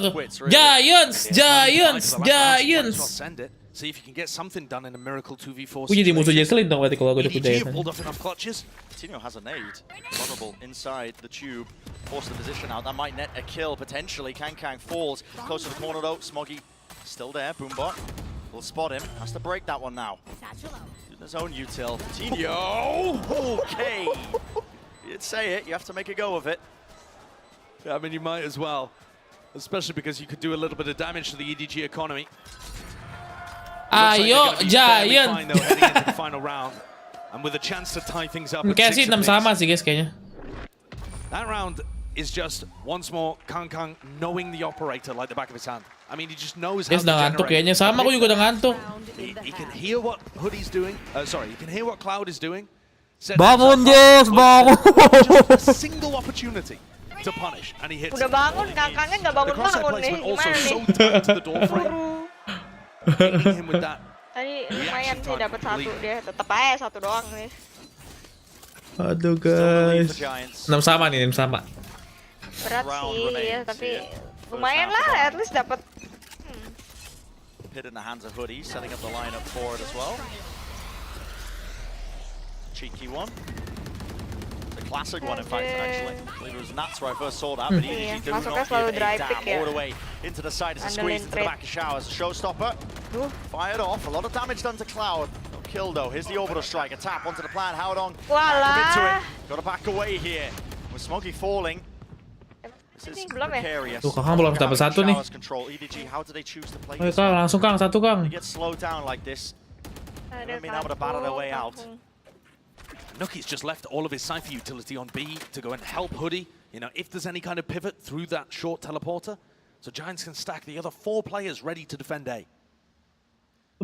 Giants. See if you can get something done in a miracle 2v4. Gue jadi musuh Jesselin dong berarti kalau gue dukung Giants. Coutinho has a nade. Vulnerable inside the tube. Force the position out. That might net a kill potentially. Kangkang falls close to the corner though. Smoggy still there. Boombot will spot him. Has to break that one now. In his own util. Coutinho. Okay. You did say it. You have to make a go of it. Yeah, I mean you might as well, especially because you could do a little bit of damage to the EDG economy. Ayo Giant. Final round, and with a chance to tie things up. Kayak sih 6 sama sih guys kayaknya. That round is just once more Kangkang knowing the operator like the back of his hand. I mean, he just knows how to generate. Ngantuk kayaknya, sama aku juga udah ngantuk. He can hear what Hoodie's doing. He can hear what Cloud is doing. Bangun Jess, bangun. Just a single opportunity to punish, and he hits. Udah bangun, Kangkangnya nggak bangun nih. Gimana nih? Him with that. Tadi lumayan sih dapat 1 dia, tetap aja 1 doang nih. Aduh guys. 6 sama nih, 6 sama. Berat sih ya, tapi lumayan lah, at least dapat. Pit in the hands of Hoodie, setting up the lineup for it as well. Cheeky one. Classic one, in fact, actually. I believe it was Nats where I first saw that, but EDG do not give a damn. All the way into the side as a squeeze into the back of showers. Showstopper fired off. A lot of damage done to Cloud. No kill though. Here's the orbital strike. A tap onto the plan. Howdong. Walah. Got to back away here. With Smoggy falling. This is precarious. Tuh, Kang belum dapat satu nih. EDG, how do they choose to play Ayo Kang, langsung Kang, satu Kang. Get slowed down like this. Being able to battle their way out. Nuki's just left all of his Cypher utility on B to go and help Hoodie. You know, if there's any kind of pivot through that short teleporter, so Giants can stack the other 4 players ready to defend A.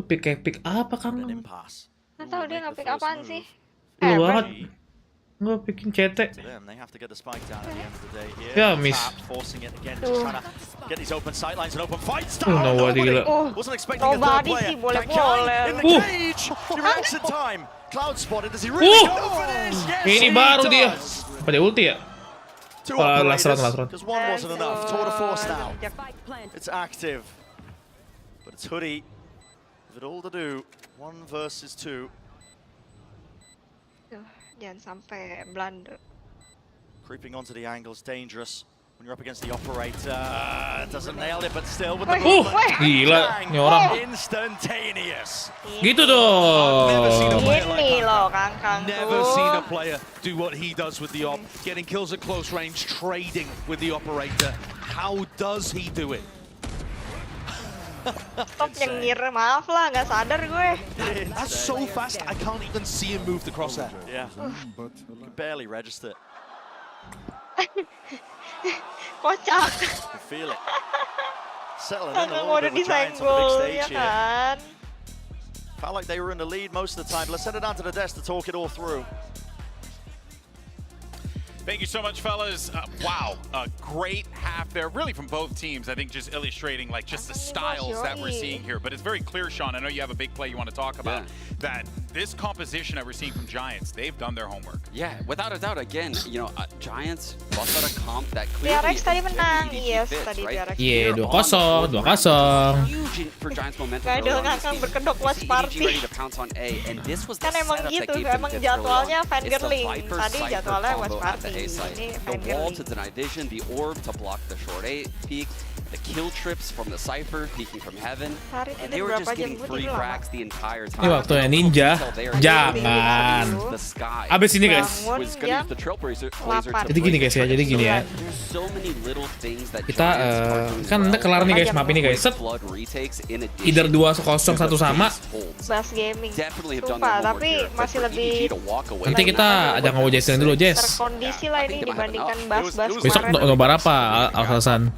Pick apa Kang? Nggak tahu dia nggak pick apaan sih. Lu banget. Nggak pickin CT. Ya, miss. Nobody gila. Nobody sih, boleh-boleh. Ini baru dia. Apa dia ulti ya? Last round. It's active. But it's Hoodie. With it all to do, 1 versus 2. Jangan sampai blunder. Creeping onto the angle is dangerous. When you're up against the operator, doesn't nail it, but still with the gila, ini orang. Instantaneous. Gitu dong. Ini loh, Kang. Never seen a player do what he does with the op, getting kills at close range, trading with the operator. How does he do it? Top yang nyir, maaf lah, nggak sadar gue. That's so fast, I can't even see him move the crosshair. Yeah, you can barely register. Kocak. You feel it. Settling in a Mau little udah bit with Giants on the big disenggol, stage ya here. kan? Felt like they were in the lead most of the time. Let's send it down to the desk to talk it all through. Thank you so much, fellas. Wow, a great half there, really from both teams. I think just illustrating like just the styles that we're seeing here. But it's very clear, Sean, I know you have a big play you want to talk about, that this composition that we're seeing from Giants, they've done their homework. Yeah, without a doubt, again, you know, Giants bust out a comp that clearly PRX tadi menang, EDG yes, fits, tadi right? PRX. Iya, 2-0. Huge for Giants momentum. Gak ada ngakang berkedok watch party. Ready to pounce on A, and this was the Kan emang setup that gitu, gave them emang fits early on. jadwalnya It's the fangirling. Viper Tadi Cypher jadwalnya watch combo at party. the A site. Ini The wall fangirling. to deny vision, the orb to block the short A peek, the kill trips from the Cypher peeking from heaven, and they were just getting free frags the entire time. Ini waktunya ninja. Jangan. Abis ini guys. Jadi gini guys ya, jadi gini ya. Kita kan udah kelar nih guys, map ini guys. Set. Either 2-0 1 sama. Bass gaming. Sumpah, tapi masih lebih Nanti kita ada ngewojesin dulu, Jess. terkondisi lah ini dibandingkan bass-bass Besok kemarin. nobar apa alasan?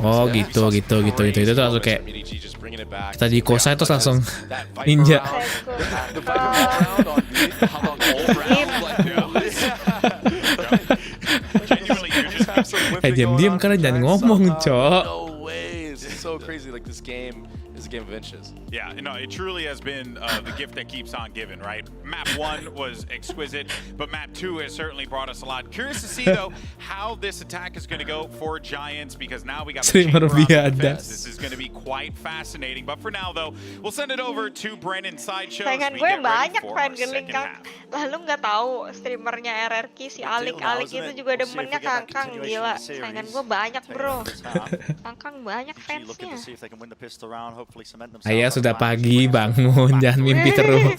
Oh gitu. Itu langsung kayak kita di kosa terus langsung ninja. Diam-diam kalian jangan ngomong, Cok. So crazy, like this game is a game of inches. Yeah, no, it truly has been the gift that keeps on giving, right? Map 1 was exquisite, but map 2 has certainly brought us a lot. Curious to see, though, how this attack is going to go for Giants, because now we got the chamber on defense. This is going to be quite fascinating. But for now, though, we'll send it over to Brennan Sideshow. Saingan gue banyak fangirling, Kang. Lalu nggak tahu streamernya RRQ si Alik itu juga demennya Kang gila. Saingan gue banyak, bro. Kang banyak fansnya. Ayah sudah pagi, bangun, jangan mimpi terus.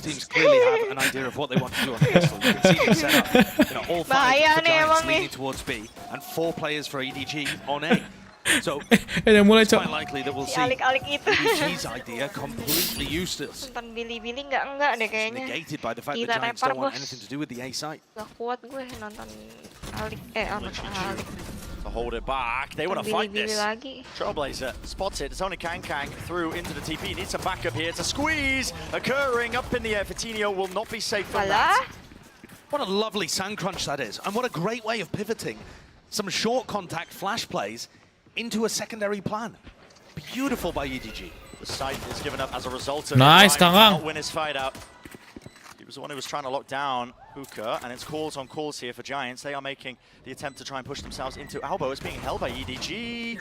Bahaya nih emang nih. Udah mulai, Cok. Si Alik itu. Nonton Billy enggak deh kayaknya. Kita lempar bos. Gak kuat gue nonton Alik. Nonton Alik. To hold it back, they want to fight this. Trailblazer spots it. It's only Kang through into the TP. Needs some backup here. It's a squeeze occurring up in the air. Fatinho will not be safe from that. What a lovely sand crunch that is, and what a great way of pivoting some short contact flash plays into a secondary plan. Beautiful by EDG. The site is given up as a result of Nice, Kang. Win his fight out. He was the one who was trying to lock down Hookah, and it's calls on calls here for Giants. They are making the attempt to try and push themselves into Albo. It's being held by EDG.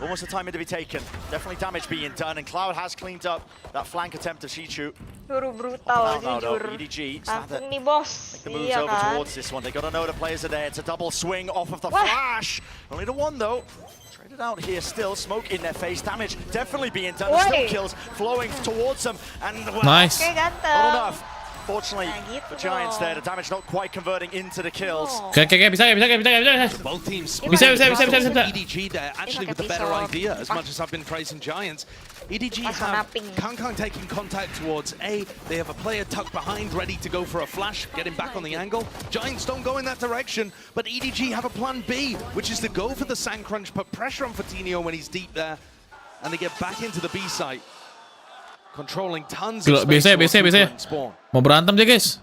Almost the time to be taken. Definitely damage being done, and Cloud has cleaned up that flank attempt of Shichu. Guru brutal, jujur. EDG Langsung nih, bos. make the moves Iya over kan? towards this one. They gotta know the players are there. It's a double swing off of the flash. Only the one though. Traded out here still. Smoke in their face. Damage definitely being done. There's still kills flowing towards them. And well, Nice. not enough. Fortunately for Giants there, the damage not quite converting into the kills. Okay, bisa. Both teams. Bisa. EDG there, actually with the better idea. As much as I've been praising Giants, EDG have Kang taking contact towards A. They have a player tucked behind, ready to go for a flash, getting back on the angle. Giants don't go in that direction, but EDG have a plan B, which is to go for the sand crunch, put pressure on Fatinho when he's deep there, and they get back into the B site. Controlling tons of space. Bisa. Mau berantem dia, guys.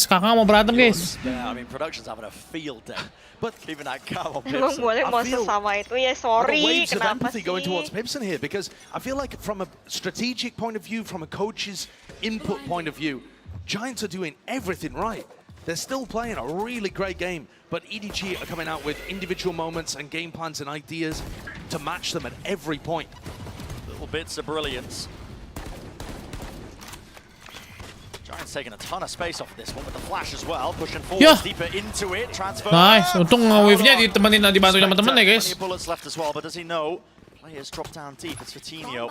Kakak mau berantem, guys. Yeah, I mean, production's having a field day. But even that Kaos, Emang boleh mau sesama itu ya, sorry, waves of kenapa empathy sih? going towards Pipson here, because I feel like from a strategic point of view, from a coach's input point of view, Giants are doing everything right. They're still playing a really great game, but EDG are coming out with individual moments and game plans and ideas to match them at every point. Little bits of brilliance. Giants taking a ton of space off of this one with the flash as well, pushing forward deeper into it. Transfer. Nice. Untung wave-nya dibantu sama temen ya, guys. Bullets left as well, but does he know? Players drop down deep. It's Fatinho.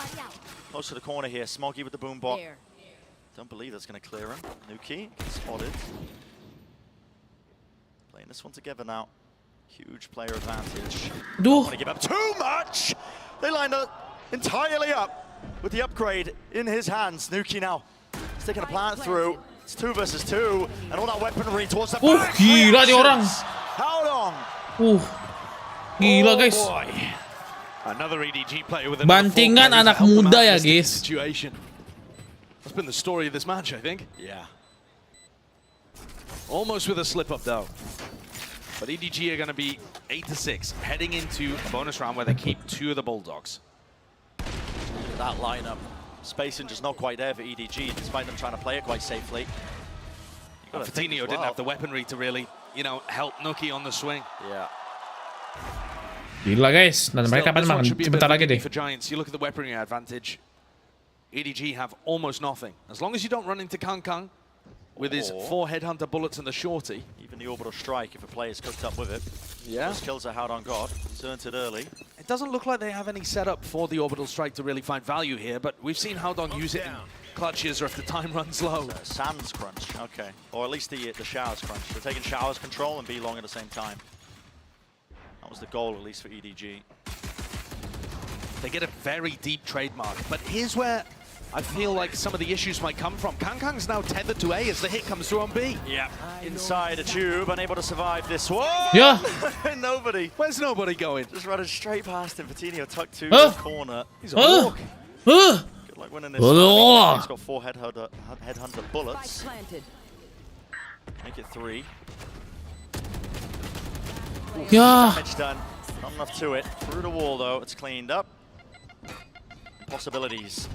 Close to the corner here. Smoggy with the boom bot. Don't believe that's going to clear him. Nuki spotted. Playing this one together now. Huge player advantage. Don't want to give up too much. They lined up entirely up with the upgrade in his hands. Nuki now sticking a plant through. It's 2 versus 2, and all that weaponry towards the back. Gila dia orang. How long? Gila, guys. Boy. Another EDG player with Bantingan anak muda ya, guys. Situation. That's been the story of this match, I think. Yeah. Almost with a slip up though. But EDG are going to be 8-6, heading into a bonus round where they keep 2 of the Bulldogs. That lineup. Spacing just not quite there for EDG, despite them trying to play it quite safely. Fatinho didn't have the weaponry to really, help Nuki on the swing. Yeah. Gila, guys. Dan mereka kapan makan? Sebentar lagi deh. For Giants, you look at the weaponry advantage. EDG have almost nothing. As long as you don't run into Kang with his 4 headhunter bullets and the shorty. Even the orbital strike, if a player's cooked up with it. Yeah. Those kills are hard on God. He's earned it early. It doesn't look like they have any setup for the orbital strike to really find value here, but we've seen Haldong use it in clutches or if the time runs low. Sands crunch, okay. Or at least the showers crunch. They're taking showers control and be long at the same time. That was the goal, at least for EDG. They get a very deep trademark, but here's where I feel like some of the issues might come from. Kang's now tethered to A as the hit comes through on B. Yeah, inside a tube, unable to survive this one. Yeah. Nobody. Where's nobody going? Just running straight past him. Fatinho tucked to the corner. He's a walk. Good luck winning this. He's got 4 headhunter bullets. Make it 3. Yeah. Damage done. Not enough to it. Through the wall though. It's cleaned up. Possibilities.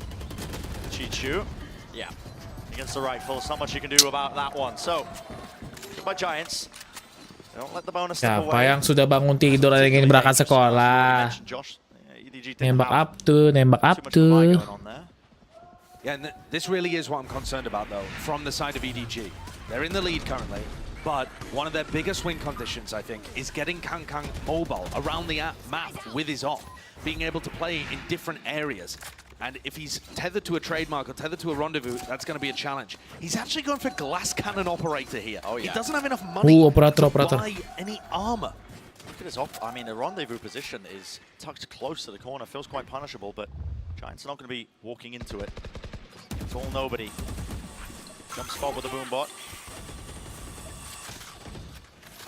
Chichu. Yeah. Against the rifle. There's not much you can do about that one. So, goodbye Giants. Don't let the bonus step Siapa away. yang sudah bangun tidur dan ingin berangkat sekolah? Nembak up tuh. Yeah, and this really is what I'm concerned about though, from the side of EDG. They're in the lead currently, but one of their biggest win conditions, I think, is getting Kang mobile around the map with his op, being able to play in different areas. And if he's tethered to a trademark or tethered to a rendezvous, that's going to be a challenge. He's actually going for glass cannon operator here. Oh, yeah. He doesn't have enough money to buy any armor. Look at his I mean, the rendezvous position is tucked close to the corner. Feels quite punishable, but Giants are not going to be walking into it. It's all nobody. Jump spot with the boom bot.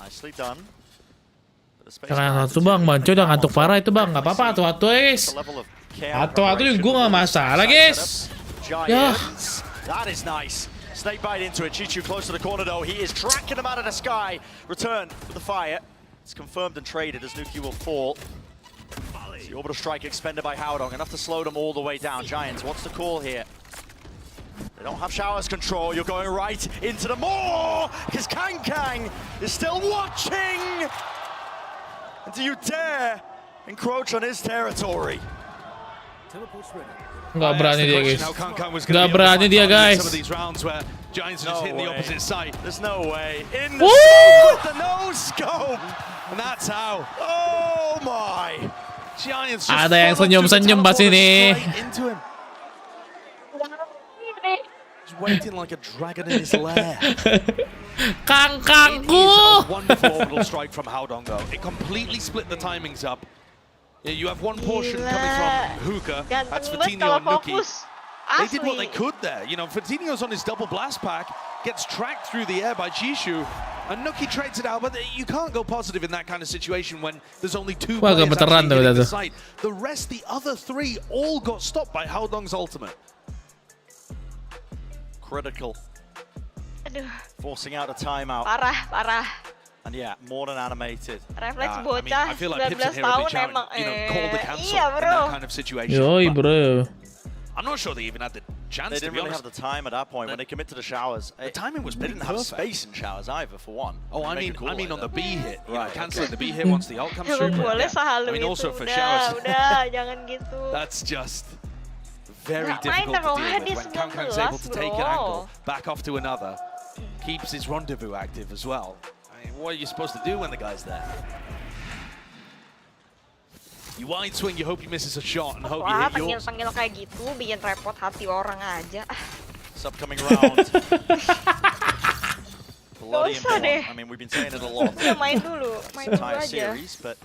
Nicely done. Jangan satu bang, Banco udah ngantuk parah itu bang, nggak apa-apa, atu-atu guys. Atu-atu juga gue nggak masalah guys. Ya. That is nice. Snake bite into it. Chichu close to the corner though. He is tracking them out of the sky. Return with the fire. It's confirmed and traded as Nuki will fall. It's the orbital strike expended by Haldong, enough to slow them all the way down. Giants, what's the call here? They don't have showers control. You're going right into the more because Kang is still watching. And do you dare encroach on his territory. Nggak berani dia guys. Nggak berani dia guys. Giants just hitting the opposite side. There's no way. In the scope with the no scope. And that's how. Oh my. Giants just Ada yang senyum-senyum pas ini. into him. Just waiting like a dragon in his lair. Kangkangku. A wonderful orbital strike from Howdong though. It completely split the timings up. Yeah, you have one portion coming from Hookah. That's Fatinho and Nuki. They did what they could there. You know, Fatinho's on his double blast pack, gets tracked through the air by Jishu, and Nuki trades it out, but you can't go positive in that kind of situation when there's only two players actually hitting the site. The rest, the other three, all got stopped by Howdong's ultimate. Critical. Forcing out a timeout. Parah. And yeah, more than animated. Refleks I bocah feel like 19 Pipson here will be tahun emang. called the cancel Iya in bro. that kind of situation. Yoi bro. I'm not sure they even had the chance. They didn't to be really honest. have the time at that point when they commit to the showers. The timing was They pretty didn't have perfect. space in showers either, for one. Oh, I Make mean, a call on like the that. B hit, Right, canceling the B hit once the ult comes Gak through. boleh sehalu I mean, itu. also for Udah, showers. udah, jangan gitu. That's just very Nggak difficult main to deal Rohan with di when Kangkang's able to 19, take an bro. angle, back off to another, keeps his rendezvous active as well. I mean, what are you supposed to do when the guy's there? You wide swing, you hope he misses a shot and hope you Wah, hit yours. panggil kayak gitu, bikin repot hati orang aja. This upcoming round. Bloody usah deh. important. I mean, we've been saying it a lot. Udah main dulu Entire aja. series, but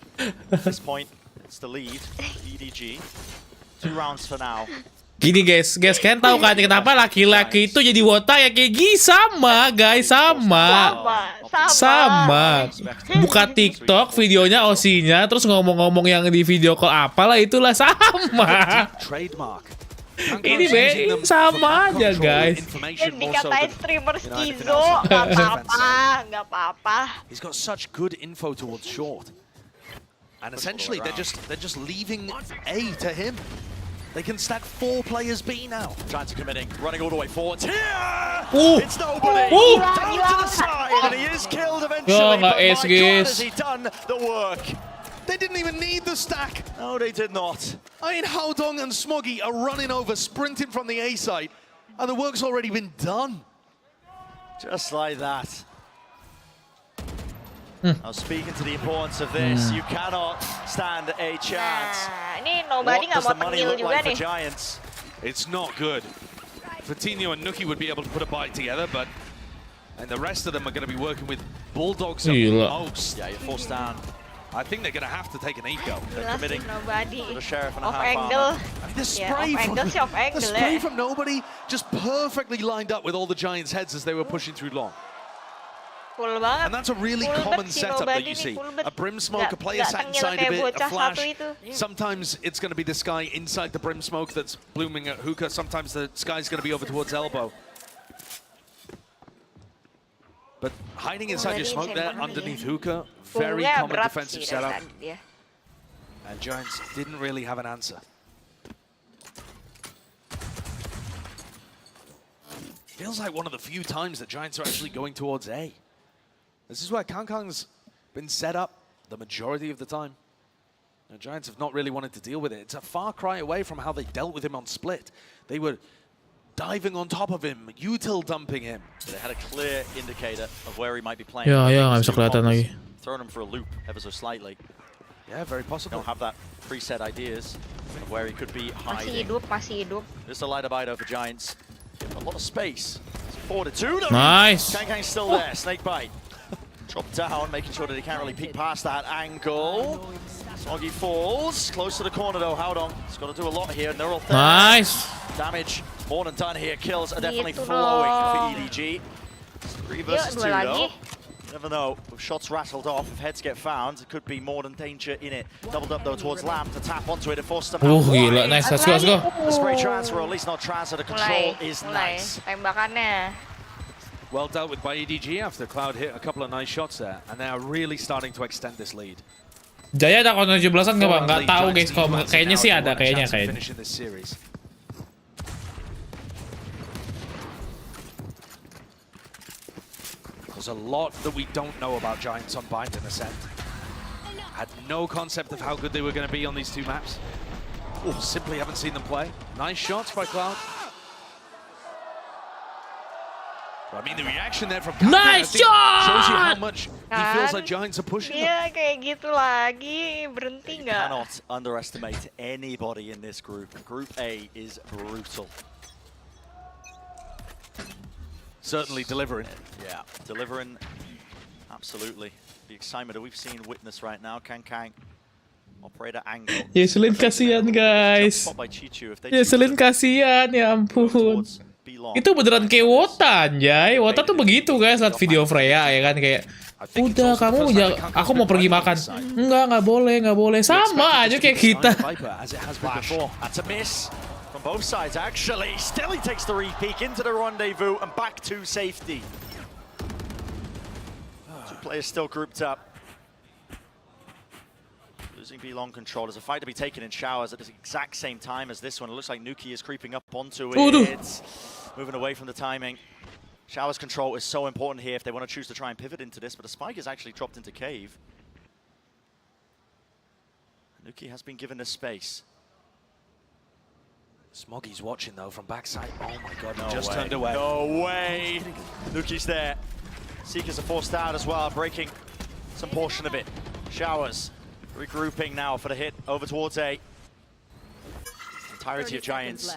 at this point, it's the lead for EDG. 2 rounds for now. Gini guys, kalian tahu kan kenapa laki-laki itu jadi wota ya kayak gini? Sama guys, sama. Buka TikTok, videonya Osinya, terus ngomong-ngomong yang di video call apalah itulah sama. Trademark. Ini sama aja guys. Dan dikatain streamer skizo, nggak apa-apa. He's got such good info towards short, and essentially they're just leaving A to him. They can stack 4 players B now. Giants are committing, running all the way forward. Here! Ooh. It's nobody! Ooh. Down to the side, and he is killed eventually. Yo, But my ace, God, guys. has he done the work? They didn't even need the stack. No, they did not. I mean, Howdong and Smoggy are running over, sprinting from the A side, and the work's already been done. Just like that. Now speaking to the importance of this, you cannot stand a chance. Ini nobody nggak mau tengil juga nih. Giants? It's not good. Fatinho and Nuki would be able to put a bite together, but and the rest of them are going to be working with Bulldogs at most. Yeah, you're forced down. I think they're going to have to take an eco. They're committing nobody. to the sheriff and a Off half angle. armor. The spray, the spray from nobody just perfectly lined up with all the Giants' heads as they were pushing through long. Full banget. And that's a really common setup that you see. A brim smoke, a player sat inside of it, a flash. Sometimes it's going to be this guy inside the brim smoke that's blooming at Hookah. Sometimes the sky's going to be over towards elbow. But hiding inside your smoke there underneath Hookah, very common defensive setup. And Giants didn't really have an answer. Feels like one of the few times that Giants are actually going towards A. This is where Kangkang's been set up the majority of the time. The Giants have not really wanted to deal with it. It's a far cry away from how they dealt with him on Split. They were diving on top of him, util dumping him. They had a clear indicator of where he might be playing. Ya, nggak bisa kelihatan lagi. Thrown him for a loop ever so slightly. Yeah, very possible. Don't have that preset ideas of where he could be hiding. Masih hidup. Just a light of Ido for Giants. A lot of space. Forward to 2. Nice. Kangkang's still there. Snake bite. Drop down, making sure that he can't really peek past that angle. Smoggy falls. Close to the corner though. Howdong has got to do a lot here. And they're all there. Nice. Damage more than done here. Kills are definitely flowing for EDG. 3 versus 2 though. Never know. With shots rattled off, if heads get found, it could be more than danger in it. Doubled up though towards Lamb to tap onto it and force them out. Gila, nice. Let's go, let's go. The spray transfer, or at least not transfer, the control is nice. Tembakannya. Well dealt with by EDG after Cloud hit a couple of nice shots there, and they are really starting to extend this lead. Jaya ada konten 17-an nggak bang? Nggak tahu guys, kalau kayaknya sih ada, kayaknya. There's a lot that we don't know about Giants on Bind and Ascent. Had no concept of how good they were going to be on these two maps. Oh, simply haven't seen them play. Nice shots by Cloud. I mean, the reaction there from Captain, Nice shot! shows you how much he feels like Giants are pushing them. Iya, kayak gitu lagi. Berhenti You nggak? cannot underestimate anybody in this group. Group A is brutal. Certainly delivering. Yeah, delivering. Absolutely. The excitement that we've seen witness right now. Kang. Operator angle. Yeselin kasihan guys. Yeselin kasihan, ya ampun. Itu beneran kayak Wota anjay. Wota tuh begitu guys, liat video Freya ya kan kayak udah kamu aku mau pergi makan. Nggak boleh. Sama aja kayak kita. That's a miss from both sides actually. Still he takes the re-peek into the rendezvous and back to safety. Two players still grouped up. Losing B-long control. There's a fight to be taken in showers at the exact same time as this one. It looks like Nuki is creeping up onto it. Moving away from the timing. Showers control is so important here if they want to choose to try and pivot into this, but a spike is actually dropped into cave. Nuki has been given this space. Smoggy's watching though from backside. Oh my god, No just way. turned away. No way! Nuki's there. Seekers are forced out as well, breaking some portion of it. Showers regrouping now for the hit over towards A. Entirety of Giants.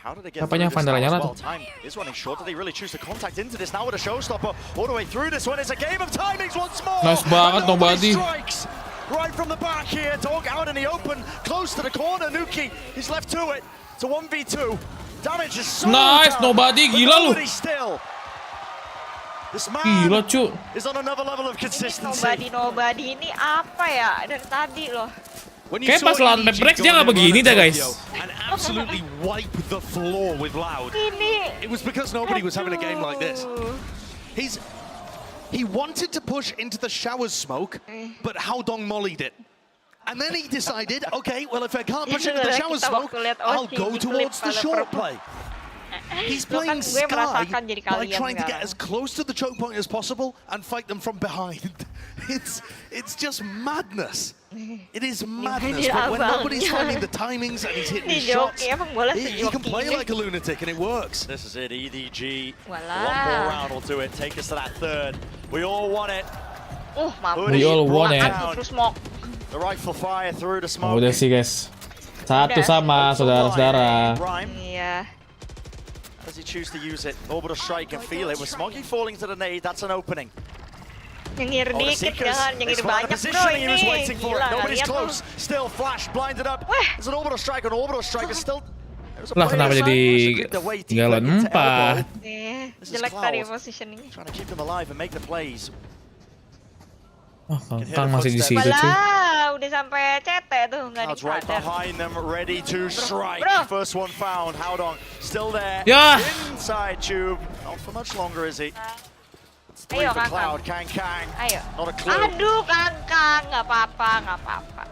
How did they get through this now as well? Time is running short. Did they really choose to contact into this now with a showstopper all the way through this one? It's a game of timings once more. Nice banget nobody. Strikes right from the back here. Dog out in the open, close to the corner. Nuki is left to it. It's a 1v2. Damage is so Nice down, nobody, but gila lu. nobody still. This man Gila cu. is on another level of consistency. Nobody ini apa ya dari tadi loh. Kayak pas lawan Paperrex dia nggak begini dah guys. And absolutely wipe the floor with Loud. It was because nobody was having a game like this. He wanted to push into the shower smoke, but Haodong mollied it. And then he decided, okay, well, if I can't push into the shower smoke, I'll go towards the short play. He's playing Sky by trying to get as close to the choke point as possible and fight them from behind. It's just madness. It is madness, but when nobody's finding the timings and he's hitting his shots, he can play like a lunatic and it works. This is it, EDG. One more round will do it. Take us to that third. We all want it. We all want it. The rifle fire through the smoke. Udah sih guys. Satu sama saudara-saudara. Iya. Does he choose to use it? Orbital strike and feel it. With Smoggy falling to the nade, that's an opening. Nyengir dikit jangan, nyengir banyak bro ini. Gila, nobody's lihat close. Still flash, blinded up. There's an orbital strike. An orbital strike is still. Lah kenapa jadi galon 4? Jelek tadi positioning. Trying to keep them alive and make the plays. Oh, Kang masih di situ cuy. Udah sampai CT tuh, nggak Right disadar. behind them, ready to strike. First one found. Haodong still there. Yeah. Inside tube. Not for much longer, is he? Ayo For Kang. Cloud. Kang. Ayo. Not a clue. Aduh Kang, nggak apa-apa.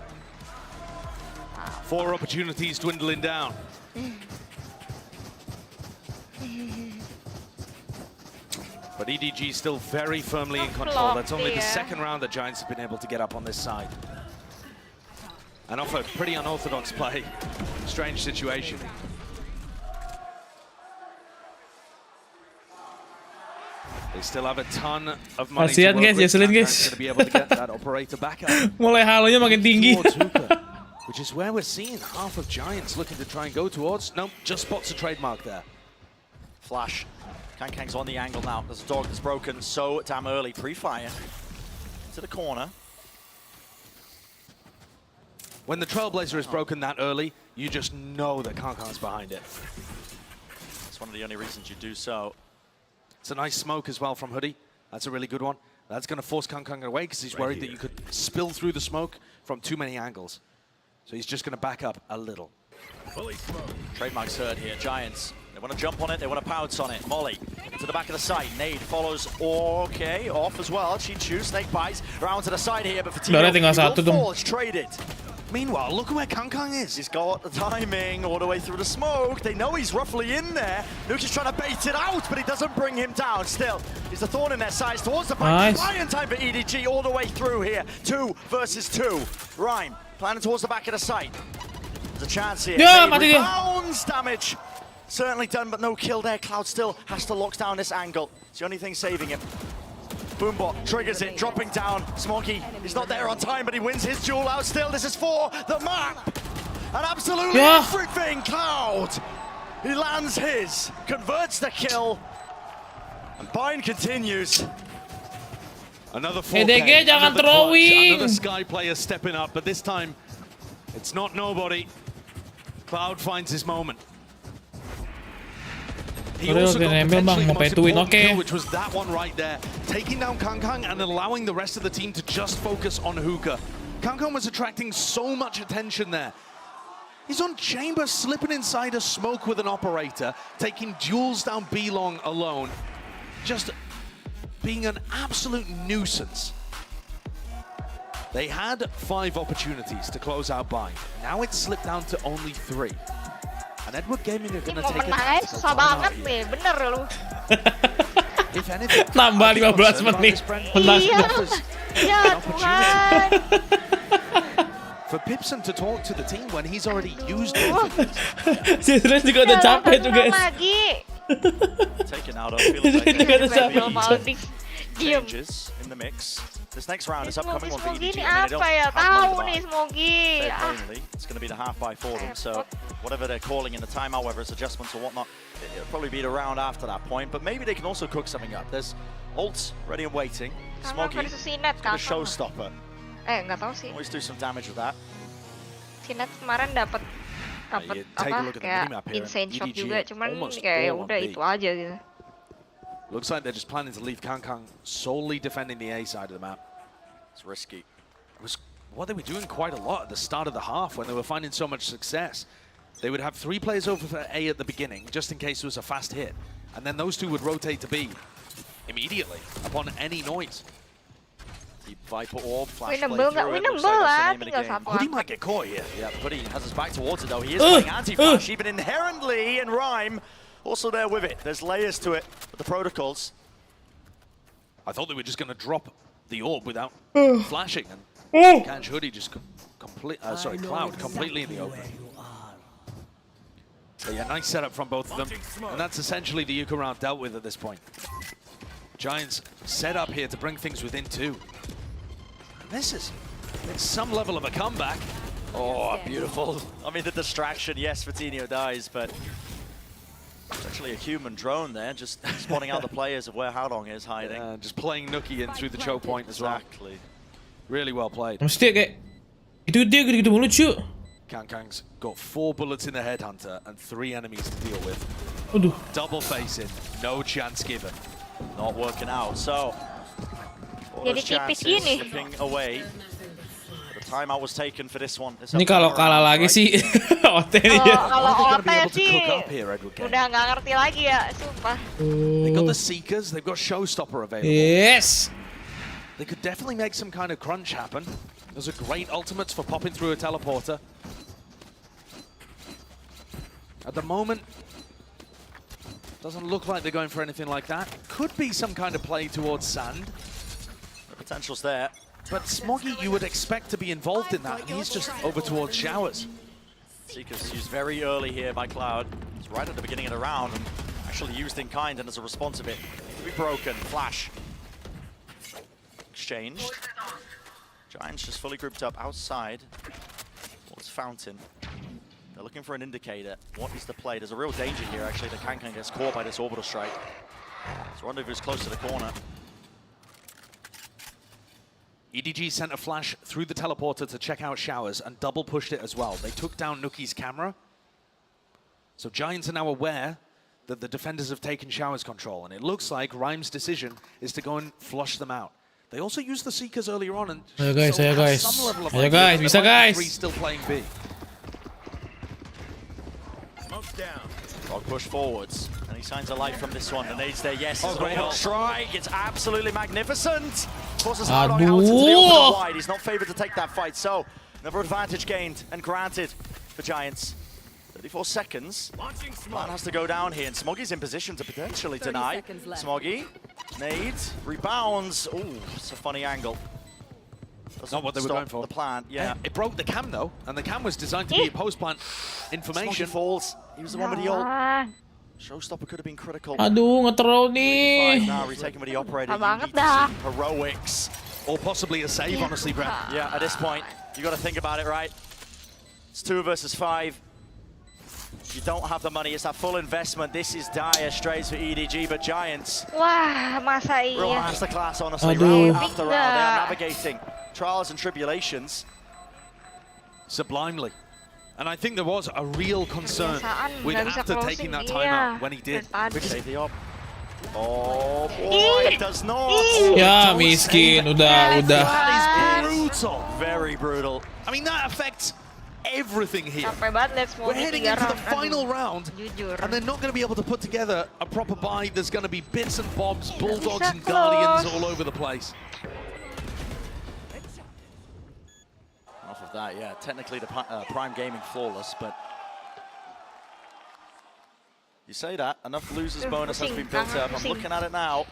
4 opportunities dwindling down. But EDG still very firmly in control. That's only the second round that Giants have been able to get up on this side. And off a pretty unorthodox play. Strange situation. They still have a ton of money to Kasihan work guys, with. Yeselin guys. Going to be able to get that operator back up. Mulai halonya makin tinggi. Which is where we're seeing half of Giants looking to try and go towards. Nope, just spots a trademark there. Flash. Kang's on the angle now. There's a dog that's broken so damn early. Pre-fire to the corner. When the Trailblazer is broken that early, you just know that Kankan's behind it. It's one of the only reasons you do so. It's a nice smoke as well from Hoodie. That's a really good one. That's going to force Kankan away because he's worried that you could spill through the smoke from too many angles. So he's just going to back up a little. Trademark's heard here. Giants. They want to jump on it. They want to pounce on it. Molly into the back of the site. Nade follows. Okay, off as well. She chews. Snake bites around to the side here, but for Tino, Tinggal satu dong. it's traded. Meanwhile, look at where Kangkang is. He's got the timing all the way through the smoke. They know he's roughly in there. Nuki's trying to bait it out, but he doesn't bring him down. Still, he's a thorn in their sides towards the back. Flying time for EDG all the way through here. 2 versus 2. Rhyme planning towards the back of the site. There's a chance here. Rebounds, damage. Certainly done, but no kill there. Cloud still has to lock down this angle. It's the only thing saving him. Boombot triggers it, dropping down. Smoggy, he's not there on time, but he wins his duel out still. This is for the map. And absolutely everything, Cloud. He lands his, converts the kill. And Bind continues. Another 4K, jangan throwing. Another Sky player stepping up, but this time it's not nobody. Cloud finds his moment. He also got potentially the most important kill, which was that one right there. Taking down Kangkang and allowing the rest of the team to just focus on Hookah. Kangkang was attracting so much attention there. He's on chamber, slipping inside a smoke with an operator, taking duels down B-Long alone. Just being an absolute nuisance. They had 5 opportunities to close out Bind. Now it's slipped down to only 3. And Edward Gaming are going to take it. Susah banget nih, bener lu. If anything, nambah 15 menit. Ya Tuhan. For Pipson to talk to the team when he's already used it. Serius juga udah capek tuh guys. Taken out, I feel like changes in the mix. This next round is upcoming on EDG. Apa ya? Tahu nih Smoggy. It's going to be the half by for them, so whatever they're calling in the timeout, whether it's adjustments or whatnot, it'll probably be the round after that point, but maybe they can also cook something up. There's ults ready and waiting. Smoggy, a showstopper. Nggak tahu sih. Always do some damage with that. Sinet kemarin dapat apa kayak insane shot juga, cuman kayak ya udah itu aja gitu. Looks like they're just planning to leave Kangkang solely defending the A side of the map. It's risky. It was what they were doing quite a lot at the start of the half when they were finding so much success. They would have 3 players over for A at the beginning, just in case it was a fast hit. And then those 2 would rotate to B immediately upon any noise. The Viper Orb flash winnable lah, tinggal satu. Hoodie might get caught here. Yeah, Hoodie has his back towards it though. He is playing anti-flash, even inherently in Rhyme. Also there with it. There's layers to it, with the protocols. I thought they were just going to drop the orb without flashing, and catch Hoodie just Cloud completely in the open. But yeah, nice setup from both of them, and that's essentially the Yuka round dealt with at this point. Giants set up here to bring things within 2. And this is some level of a comeback. Oh, beautiful. I mean, the distraction, yes, Fatinho dies, but it's actually a human drone there, just spotting out the players of where Haodong is hiding. Yeah, just playing Nuki in through the choke point as well. Exactly. Really well played. Mesti kayak itu dia gitu mulu cuy. Kangkang's got 4 bullets in the headhunter and 3 enemies to deal with. Aduh. Double facing, no chance given. Not working out, so jadi tipis gini. slipping away. The timeout was taken for this one. Ini kalau kalah lagi sih, OT dia. Kalau OT sih, udah nggak ngerti lagi ya, sumpah. They got the Seekers, they've got Showstopper available. Yes. They could definitely make some kind of crunch happen. Those are great ultimates for popping through a teleporter. At the moment, doesn't look like they're going for anything like that. Could be some kind of play towards Sand. The potential's there. But Smoggy, you would expect to be involved in that, and he's just over towards Showers. Seekers used very early here by Cloud. It's right at the beginning of the round, and actually used in kind, and as a response of it, to be broken. Flash. Exchanged. Giants just fully grouped up outside. Towards Fountain. They're looking for an indicator. What is the play? There's a real danger here, actually, that Kangkang gets caught by this orbital strike. So Rendezvous is close to the corner. EDG sent a flash through the teleporter to check out Showers and double pushed it as well. They took down Nuki's camera. So Giants are now aware that the defenders have taken Showers control, and it looks like Rhyme's decision is to go and flush them out. They also used the Seekers earlier on, and ayo guys, some level of bisa guys. Still playing B. Down. Dog push forwards. Any signs of life from this one? The nades there, yes. Great strike. It's absolutely magnificent. Forces Haodong out into the open wide. He's not favored to take that fight, so Another advantage gained and granted for Giants. 34 seconds. Man has to go down here, and Smoggy's in position to potentially deny. Smoggy, nades, rebounds. Ooh, it's a funny angle. Not what they were going for. The plan, yeah. It broke the cam though, and the cam was designed to be a post-plant information. Smoggy falls. He was the one with the ult. Showstopper could have been critical. Aduh, nge-throw nih. Now retaken with the operator. Heroics. Or possibly a save, honestly, Brett. Yeah, at this point, you got to think about it, right? It's 2 versus 5. You don't have the money. It's that full investment. This is dire straits for EDG, but Giants. Wah, masa Real iya? masterclass, honestly. Aduh. Round after round, they are navigating trials and tribulations sublimely. And I think there was a real concern with after taking that timeout when he did. Save the op. Oh boy, it does not. Ya miskin, udah. That is brutal. Very brutal. I mean, that affects everything here. Capek banget liat semua We're heading into the final round, and they're not going to be able to put together a proper buy. There's going to be bits and bobs, bulldogs and guardians all over the place. Off of that, yeah, technically the Prime Gaming flawless, but you say that, enough losers bonus has been built up. I'm looking at it now.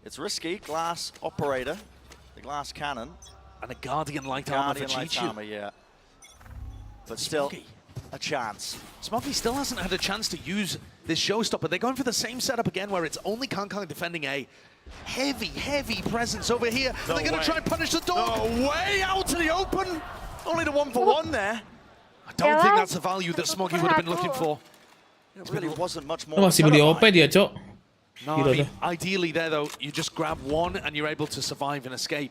It's risky. Glass operator, the glass cannon. And a guardian light armor for Chichu. Yeah. But still, a chance. Smoggy still hasn't had a chance to use this showstopper. They're going for the same setup again, where it's only Kankang defending A. Heavy presence over here. No, they're going to try and punish the dog. No way, out to the open. Only the 1-for-1 there. I don't think that's the value that Smoggy would have been looking for. It really wasn't much more. Masih beli OP dia, Cok. No, I mean, ideally there though, you just grab one and you're able to survive and escape.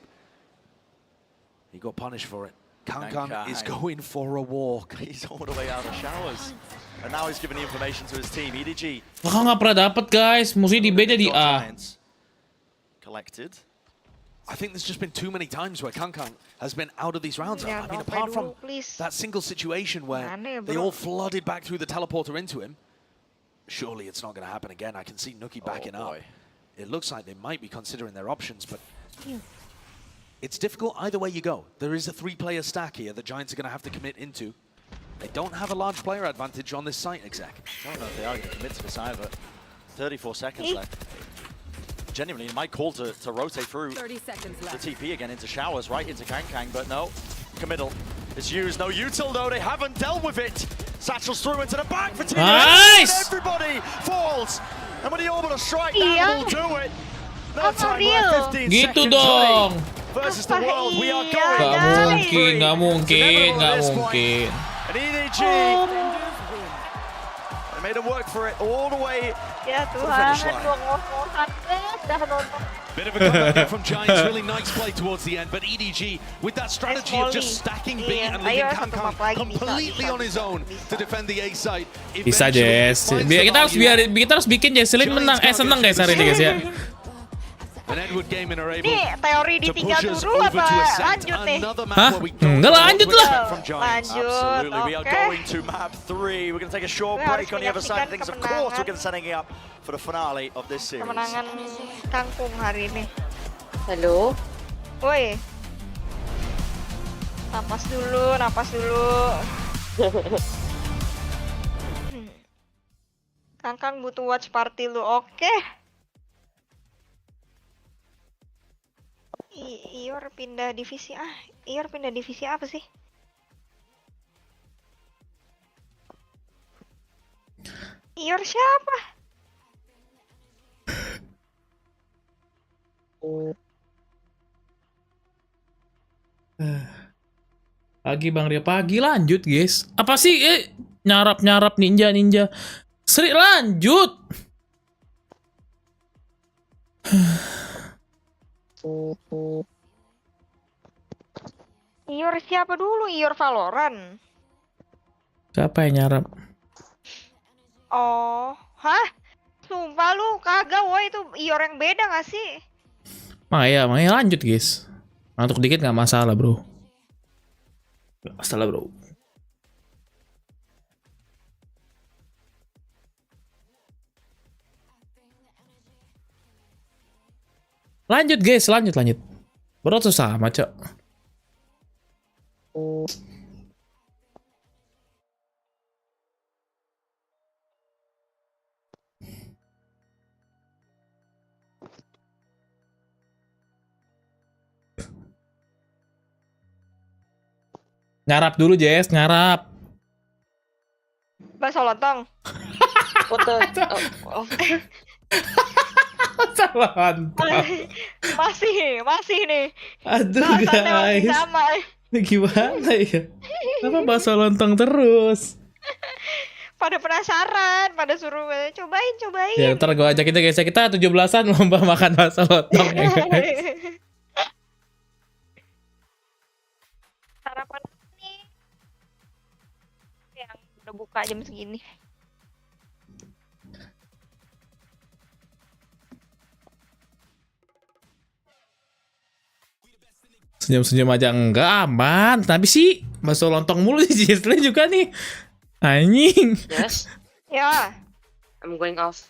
He got punished for it. Kankang is going for a walk. He's all the way out of showers. And now he's giving the information to his team. EDG. Wah, nggak pernah dapat guys. Musuhnya di B, dia di A. Collected. I think there's just been too many times where Kankang has been out of these rounds. I mean, apart from that single situation where they all flooded back through the teleporter into him, surely it's not going to happen again. I can see Nuki backing up. It looks like they might be considering their options, but it's difficult either way you go. There is a 3-player stack here that Giants are going to have to commit into. They don't have a large player advantage on this site, exec. I don't know if they are going to commit to this either. 34 seconds left. Genuinely, he might call to rotate through 30 seconds left. the TP again into showers, right into Kankang, but no. Committal is used. No util though, they haven't dealt with it. Satchel's through into the back for TP. Nice! Everybody falls. And with the orbital strike, that will do it. No time left, 15 Gitu seconds. dong. Versus the world, we are going. Nggak mungkin. And EDG, they made him work for it all the way. Ya Tuhan, gua ngos-ngosan dah nonton. Bit of a comeback from Giants, really nice play towards the end, but EDG with that strategy of just stacking B and leaving Kankang completely on his own to defend the A side. Bisa, Jess. Kita harus bikin Jesselyn menang. Seneng guys hari ini guys ya. An Edward Gaming are able Nih, teori ditinggal dulu apa lanjut nih? Hah? Enggak lanjut lah. Lanjut, We are going to map 3. We're going to take a short break on the other side of things. Of course, we're going to setting up for the finale of this series. Kemenangan Kangkung hari ini. Halo. Woi. Napas dulu. Kangkang butuh watch party lu, oke? Ior pindah divisi Ior pindah divisi apa sih? Ior siapa? Pagi Bang Ria, pagi lanjut guys. Apa sih? Nyarap ninja. Seri lanjut. Ior siapa dulu? Ior Valorant. Siapa yang nyarap? Oh, hah? Sumpah lu kagak, woi itu Ior yang beda gak sih? Makanya lanjut guys. Ngantuk dikit nggak masalah bro. Nggak masalah bro. Lanjut guys, lanjut. Bro tuh sama cok. Ngarap dulu, Jess, ngarap. Bakso lontong. Masih nih. Aduh, Bahasannya masih guys. sama. Ini gimana ya? Kenapa bakso lontong terus? Pada penasaran, pada suruh cobain. Ya, ntar gue ajak kita guys, kita 17-an lomba makan bakso lontong ya guys. Sarapan nih yang udah buka jam segini. Senyum-senyum aja enggak, aman. Tapi sih bakso lontong mulu sih Jesslyn juga nih. Anjing. Yes. Ya. I'm going off.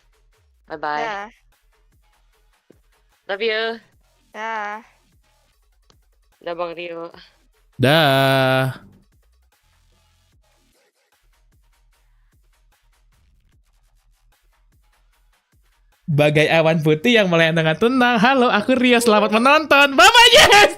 Bye bye. Ya. Love you. Ya. Udah Bang Rio. Dah. Bagai awan putih yang melayang dengan tenang. Halo, aku Rio. Selamat menonton. Bye-bye, Jess!